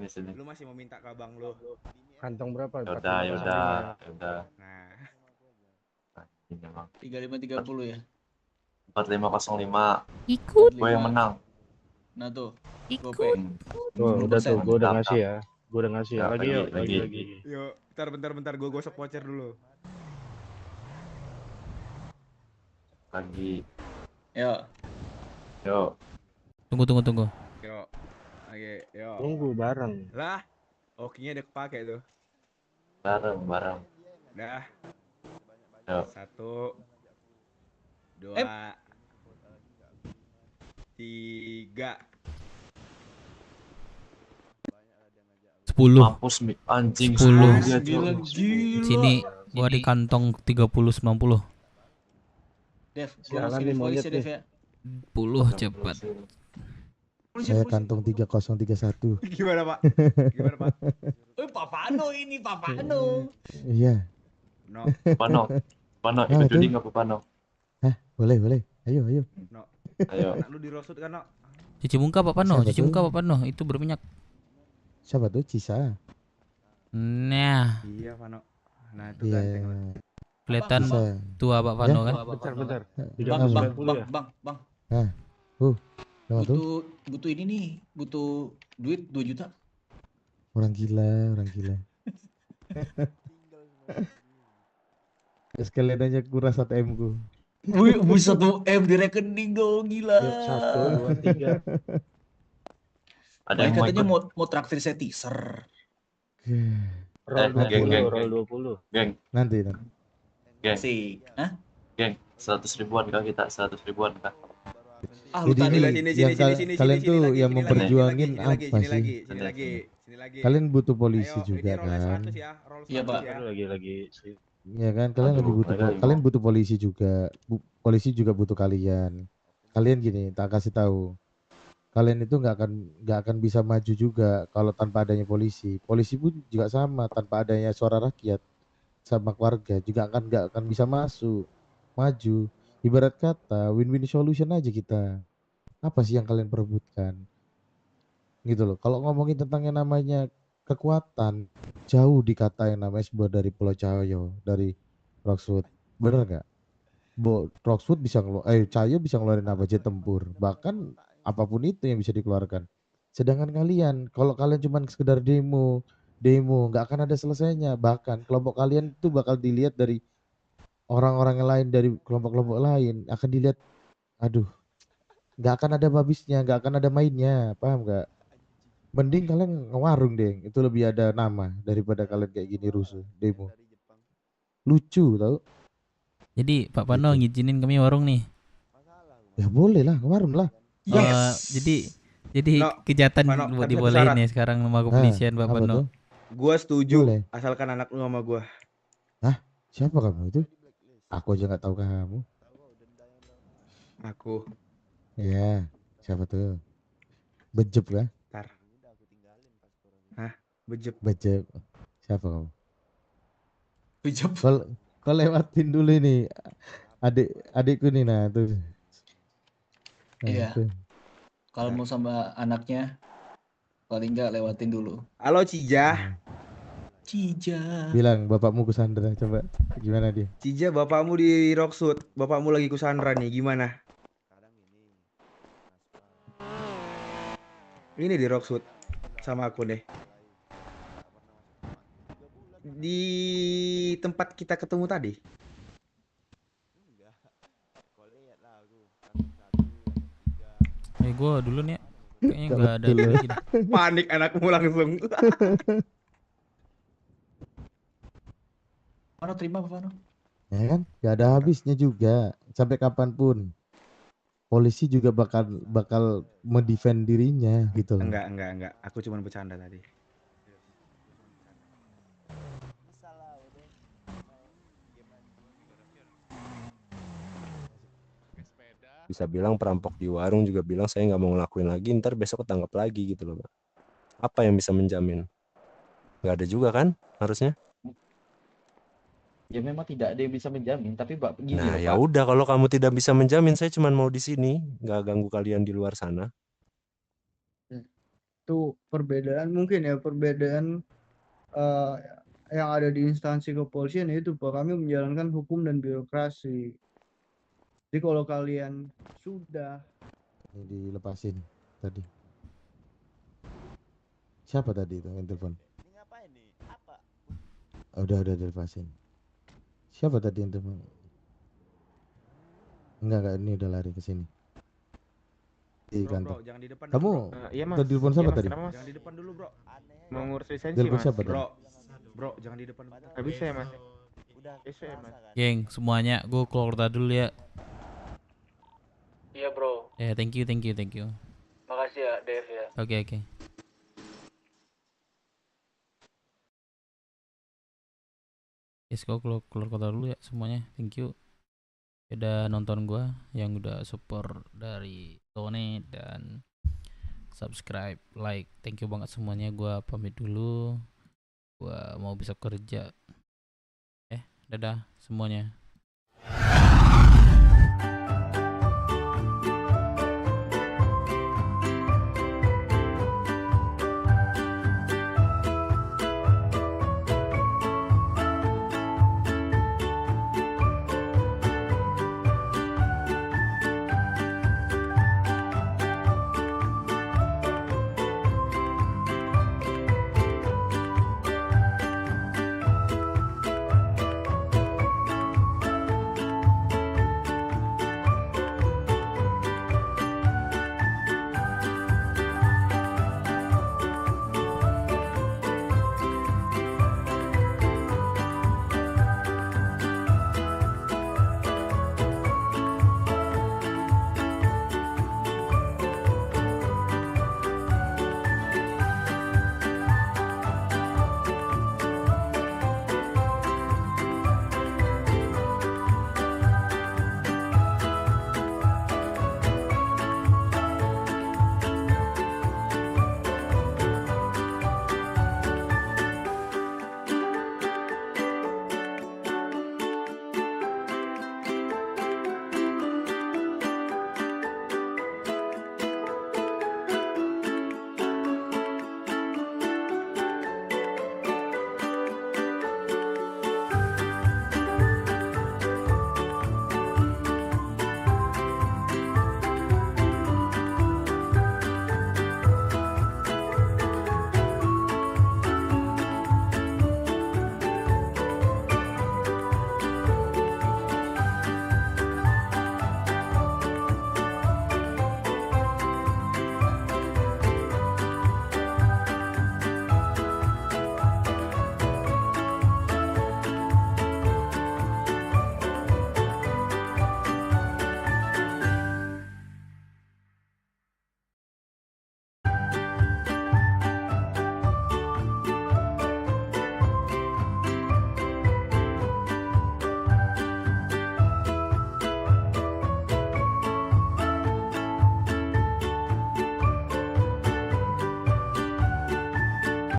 Sini. Lu masih mau minta ke abang lu. Kantong berapa? Yaudah. Nah. Ini emang 35.30 ya. 4505. Ikut. Gue yang menang. Nah tuh. Ikut. Tuh, udah tuh, gue udah ngasih ya. Ya, Lagi yuk, lagi. lagi. Yuk, bentar, gua gosok voucher dulu. Lagi. Yuk. Tunggu. Yuk. Oke, yuk. Tunggu bareng. Lah, okinya udah kepake tuh. Bareng. Dah. Ayo. 1, 2, 3. 10. Mampus anjing 10. dia, Cok. Sini gua di kantong 30-90. Dev, Sialan masukin nih voice monyet ya Dev nih. ya. 10 cepat. Saya kantong 3031. Gimana, Pak? Gimana, Pak? Pak Pano ini, Pak Pano. Iya. No. Pano Ah, ikut itu. judi nggak Pano? Hah, boleh. Ayo. No. Ayo. Anak lu dirosot kan, no? Cuci muka Pak Pano, Siapa cuci tuh? muka Pak Pano, itu berminyak. Siapa tuh? Cisa. Nah, Iya, Pano. Nah, itu Iya. ganteng lu. kelihatan Bisa. tua Pak Pano Ya? kan? Bentar. Bang. Nah, sama tuh. Butuh ini nih, butuh duit 2 juta. Orang gila. Sekalian aja kuras 1M ku. Wih, 1M di rekening dong, gila. Yuk, 1, 2, 3. Ada Baik yang mau katanya ikut? mau traktir saya teaser. Roll geng. 20, roll 20. Geng, Nanti. geng, Sih. Hah? geng. 100 ribuan kah kita? 100 ribuan kah? Ah, lu Jadi tadi nih, yang kalian tuh yang memperjuangin apa sih? Sini lagi. Kalian butuh polisi juga roll kan? 100 ya, roll 100 Iya, Pak. ya. Lagi. Ya kan, kalian lagi butuh kalian butuh polisi juga. Polisi juga butuh kalian. Kalian gini, tak kasih tahu. Kalian itu nggak akan bisa maju juga kalau tanpa adanya polisi. Polisi pun juga sama, tanpa adanya suara rakyat sama keluarga juga nggak akan bisa maju. Ibarat kata win-win solution aja kita. Apa sih yang kalian perebutkan? Gitu loh. Kalau ngomongin tentang yang namanya kekuatan, jauh dikata yang namanya sebuah dari Pulau Cahyo, dari Roxwood. Bener nggak? Roxwood bisa Cahyo bisa ngeluarin apa jet tempur, bahkan apapun itu yang bisa dikeluarkan. Sedangkan kalian, kalau kalian cuma sekedar demo, nggak akan ada selesainya. Bahkan kelompok kalian itu bakal dilihat dari orang-orang yang lain, dari kelompok-kelompok lain akan dilihat, aduh, nggak akan ada babisnya, nggak akan ada mainnya, paham nggak? Mending kalian ngewarung deh, itu lebih ada nama daripada kalian kayak gini rusuh demo. Lucu tau? Jadi Pak Pano ngizinin kami warung nih. Ya boleh lah, ngewarung lah. Jadi No, kejahatan Pano, buat tapi satu dibolehin syarat. ya sekarang sama kepolisian Pak apa Pano. tuh? Gua setuju, Boleh. asalkan anak lu sama gua. Hah? Siapa kamu itu? Aku aja nggak tahu kamu. Aku. Ya, siapa tuh? Bejep kah? Ntar. Hah? Bejep. Siapa kamu? Bejep. Kau lewatin dulu ini adikku nih, nah tuh. Nah, Iya. tuh. Kalau mau sama anaknya, paling nggak lewatin dulu. Halo Cija. Bilang bapakmu Kusandra, coba gimana dia? Cija, bapakmu di Roxwood, bapakmu lagi Kusandra nih, gimana? Ini di Roxwood sama aku deh. Di tempat kita ketemu tadi. Gue dulu nih, kayaknya nggak ada lagi. Panik anakmu langsung. Pano terima Pak Pano. Ya kan? Gak ada habisnya juga sampai kapanpun. Polisi juga bakal mendefend dirinya gitu loh. Enggak. Aku cuma bercanda tadi. Bisa bilang perampok di warung juga bilang saya nggak mau ngelakuin lagi, ntar besok ketangkap lagi gitu loh, Pak. Apa yang bisa menjamin? Nggak ada juga kan harusnya. Ya memang tidak ada yang bisa menjamin, tapi Pak gini Nah loh, ya Pak. udah, kalau kamu tidak bisa menjamin, saya cuma mau di sini, nggak ganggu kalian di luar sana. Itu perbedaan mungkin ya, perbedaan yang ada di instansi kepolisian itu Pak, kami menjalankan hukum dan birokrasi. Jadi kalau kalian sudah Ini dilepasin tadi. Siapa tadi itu yang telepon? Udah dilepasin. Siapa tadi yang telepon? Enggak, ini udah lari ke sini. Di kantor. Jangan di depan Kamu dulu, bro. Iya, Mas. tadi telepon siapa Iya, Mas, tadi? kenapa, Mas? Jangan di depan dulu, bro. Mau ngurus lisensi, Telepon Mas. siapa tadi? Bro, jangan di depan. Nggak bisa ya, Mas. Geng, semuanya gue keluar kota dulu ya. Iya bro, Ya, thank you. makasih ya Dev ya. Oke. Yes, gue keluar kota dulu ya semuanya. Thank you. Udah nonton gua, yang udah support dari donate dan subscribe, like. Thank you banget semuanya. Gua pamit dulu. Gua mau besok kerja. Dadah semuanya.